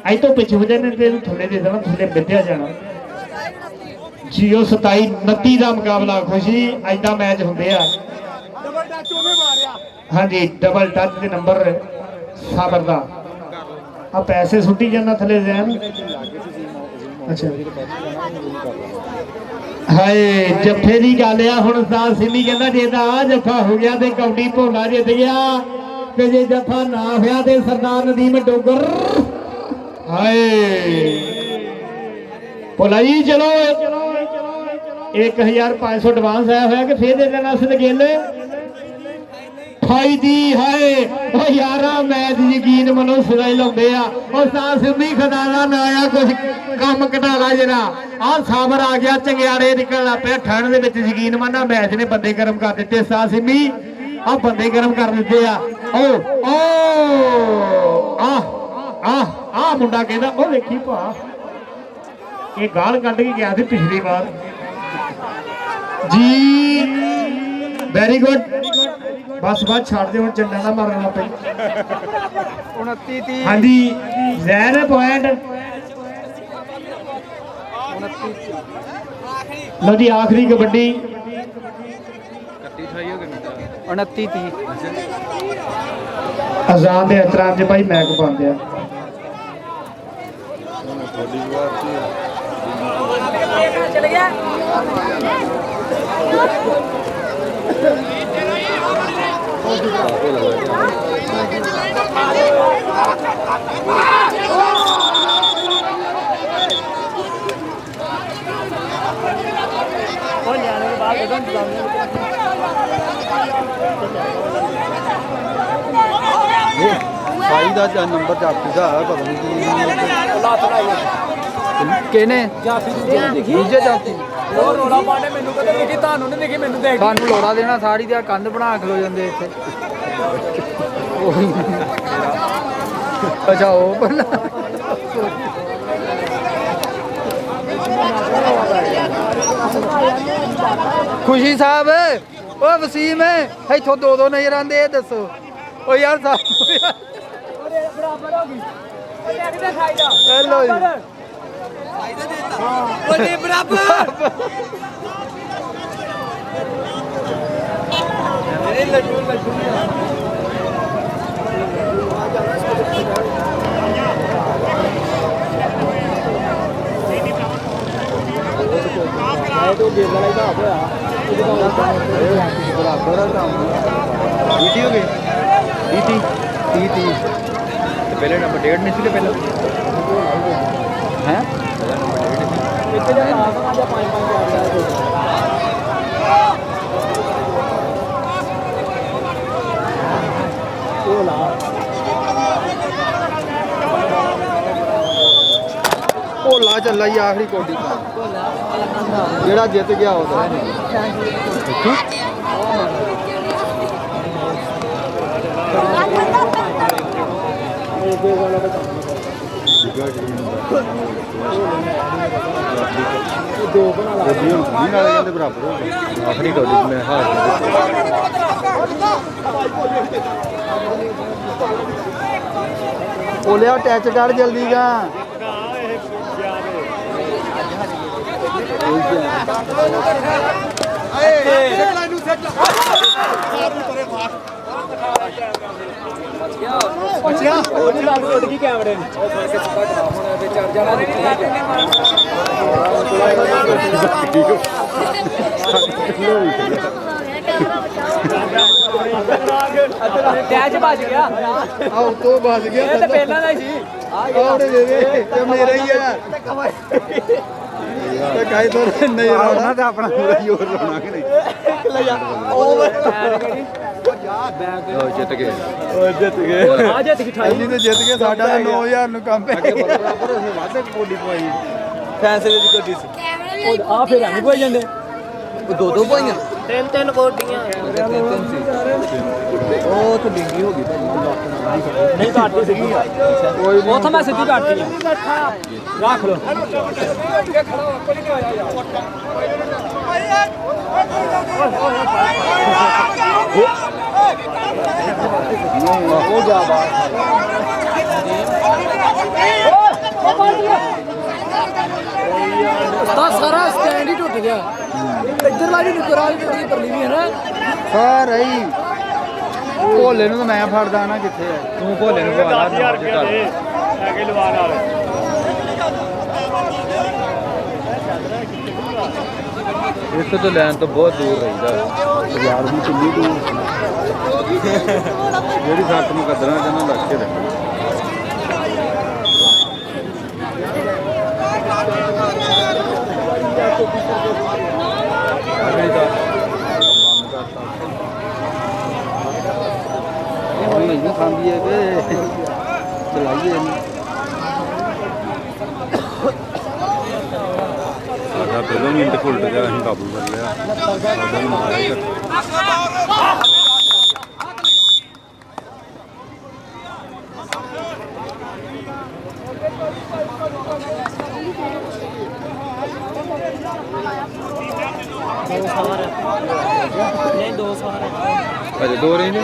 [SPEAKER 7] ਅੱਜ ਤੋਂ ਪਿੱਛੇ ਹੋ ਜਾਣੇ ਤੇ ਥੱਲੇ ਦੇ ਦੇਣਾ ਥੱਲੇ ਵਿੱਧਿਆ ਜਾਣਾ ਜੀਓ 27 29 ਦਾ ਮੁਕਾਬਲਾ ਖੁਸ਼ੀ ਅੱਜ ਦਾ ਮੈਚ ਹੁੰਦੇ ਆ ਹਾਂਜੀ ਡਬਲ ਟੱਚ ਦੇ ਨੰਬਰ ਸਾਬਰ ਦਾ ਆ ਪੈਸੇ ਸੁੱਟੀ ਜਾਂਦਾ ਥੱਲੇ ਜ਼ੈਨ ਅੱਛਾ ਹਾਏ ਜੱਫੇ ਦੀ ਗੱਲ ਆ ਹੁਣ ਉਸਤਾਦ ਸਿੰਮੀ ਕਹਿੰਦਾ ਜੇ ਤਾਂ ਆ ਜੱਫਾ ਹੋ ਗਿਆ ਤੇ ਕੌਡੀ ਭੋਲਾ ਜਿੱਤ ਗਿਆ ਤੇ ਜੇ ਜੱਫਾ ਨਾ ਹੋਇਆ ਤੇ ਸਰਦਾਰ ਨਦੀਮ ਡੋਗਰ ਹਾਏ ਭੋਲਾ ਜੀ ਚਲੋ 1500 ਐਡਵਾਂਸ ਆਇਆ ਹੋਇਆ ਕਿ ਫੇਰ ਦੇ ਦੇਣਾ ਅਸਦ ਗਿੱਲ ਫਾਇਦੀ ਹਾਏ ਉਹ ਯਾਰਾ ਮੈਚ ਯਕੀਨ ਮਨੋ ਸਿਰਾ ਹੀ ਲਾਉਂਦੇ ਆ ਉਹ ਉਸਤਾਦ ਸਿੰਮੀ ਖਦਾਨਾ ਨਾ ਆ ਕੁਝ ਕੰਮ ਘਟਾਲਾ ਜਿਹੜਾ ਆ ਸਾਬਰ ਆ ਗਿਆ ਚੰਗਿਆੜੇ ਨਿਕਲਣ ਲੱਗ ਪਿਆ ਠਣ ਦੇ ਵਿੱਚ ਯਕੀਨ ਮੰਨਾ ਮੈਚ ਨੇ ਬੰਦੇ ਗਰਮ ਕਰ ਦਿੱਤੇ ਉਸਤਾਦ ਸਿੰਮੀ ਆ ਬੰਦੇ ਗਰਮ ਕਰ ਦਿੱਤੇ ਆ ਓ ਆਹ ਮੁੰਡਾ ਕਹਿੰਦਾ ਉਹ ਵੇਖੀ ਭਾ ਇਹ ਗਾਲ ਕੱਢ ਕੇ ਗਿਆ ਸੀ ਪਿਛਲੀ ਵਾਰ ਜੀ। ਵੈਰੀ ਗੁੱਡ, ਬਸ ਛੱਡ ਦੇ ਹੁਣ, ਚੰਡਾ ਨਾ ਮਾਰਨ ਲੱਗ ਪਈ।
[SPEAKER 8] 29-30
[SPEAKER 7] ਹਾਂਜੀ ਜ਼ਹਿਰ ਪੁਆਇੰਟ। ਲਓ ਜੀ ਆਖਰੀ ਕਬੱਡੀ
[SPEAKER 8] 29-30
[SPEAKER 7] ਆਜ਼ਾਦ ਦੇ ਇਤਰਾਮ 'ਚ ਭਾਈ ਮੈਕ ਪਾਉਂਦੇ ਆ।
[SPEAKER 10] ਚਲੇ ਗਿਆ
[SPEAKER 8] ਸਾਈ ਦਾ ਨੰਬਰ ਜਾਪੀ ਦਾ ਪਤਾ ਨਹੀਂ ਕੀ ਕਿਹਨੇ ਦੂਜੇ ਜਾਤੀ
[SPEAKER 10] ਉਹ ਰੋਲਾ ਪਾਣੇ ਮੈਨੂੰ ਕਦੇ ਦੇਖੀ, ਤੁਹਾਨੂੰ ਨਹੀਂ ਦੇਖੀ, ਮੈਨੂੰ ਦੇਖ
[SPEAKER 8] ਸਾਨੂੰ ਲੋੜਾ ਦੇਣਾ ਸਾੜੀ ਦਾ ਕੰਧ ਬਣਾ ਖਲੋ ਜਾਂਦੇ ਇੱਥੇ। ਅੱਛਾ ਉਹ ਬਣਾ ਖੁਸ਼ੀ ਸਾਹਿਬ ਉਹ ਵਸੀਮ ਇੱਥੋਂ ਦੋ ਨਜ਼ਰ ਆਉਂਦੇ ਇਹ ਦੱਸੋ। ਉਹ ਯਾਰ
[SPEAKER 10] ਬਰਾਬਰ ਹੋ ਗਈ ਦੇਖਦੇ ਖਾਈ ਜਾ
[SPEAKER 8] ਹੈਲੋ ਜੀ
[SPEAKER 10] ਉਹਨੇ ਬਰਾਬਰ
[SPEAKER 8] ਲੱਡੂ तो गेम वाला ही होया बराबर डीटी हो गए डीटी 30 पहले नंबर 1.5 नहीं थे पहले हैं भोला चला ही आखिरी कोडी जेड़ा जित गया होता बराबर आखिरी कोडी में हार बोलिया टैच कर जल्दी का कैमरे
[SPEAKER 10] टैच बज गया
[SPEAKER 8] तो बज गया
[SPEAKER 10] पहला का ही
[SPEAKER 8] मेरा ही है कहीं तो नहीं रोना तो अपना पूरा जोर रोना कि नहीं जित गए जित गए जी तो जित गए साडा 9000 नु काम पे बराबर ਅਸੀਂ ਵਾਧੇ ਕੋਡੀ ਪਵਾਈ ਫੈਸਲੇ ਦੀ ਕੋਡੀ ਸੀ
[SPEAKER 10] आ फिर नहीं कोई जांदे
[SPEAKER 8] ਉਹ ਦੋ ਪਾਈਆਂ
[SPEAKER 10] तीन कोडियां
[SPEAKER 8] ਉਹ ਤਾਂ ਡਿੰਗੀ ਹੋ ਗਈ ਭਾਜੀ
[SPEAKER 10] नहीं काटती सी
[SPEAKER 8] ਕੋਈ
[SPEAKER 10] वो तो मैं सीधी काटती है रख लो
[SPEAKER 8] हो जा बात
[SPEAKER 10] सारा स्टैंड ही टूट गया इधर वाली निकराल की परली भी है ना
[SPEAKER 8] ਸਾਰਾ ਹੀ ਭੋਲੇ ਨੂੰ ਤਾਂ ਮੈਂ ਫੜਦਾ ਨਾ ਕਿੱਥੇ ਹੈ ਤੂੰ ਭੋਲੇ ਨੂੰ ਪਵਾ ਲਾ
[SPEAKER 9] 10000 ਰੁਪਏ ਦੇ ਹੈਗੇ ਲਵਾ ਨਾਲ
[SPEAKER 8] ਇਸ ਤੋਂ ਲੈਣ ਤੋਂ ਬਹੁਤ ਦੂਰ ਰਹੀਦਾ ਬਾਜ਼ਾਰ ਦੀ ਕਿੰਨੀ ਦੂਰ ਜਿਹੜੀ ਸੱਤ ਨੂੰ ਕਦਰਾਂ ਜਨਾਂ ਲੱਗ ਕੇ ਰੱਖੀ नहीं खांदी है कि चलाइए साडा पहले मिनट खुल गया अं काबू कर लिया ਅਜੇ 2 ਰਹਿੰਦੇ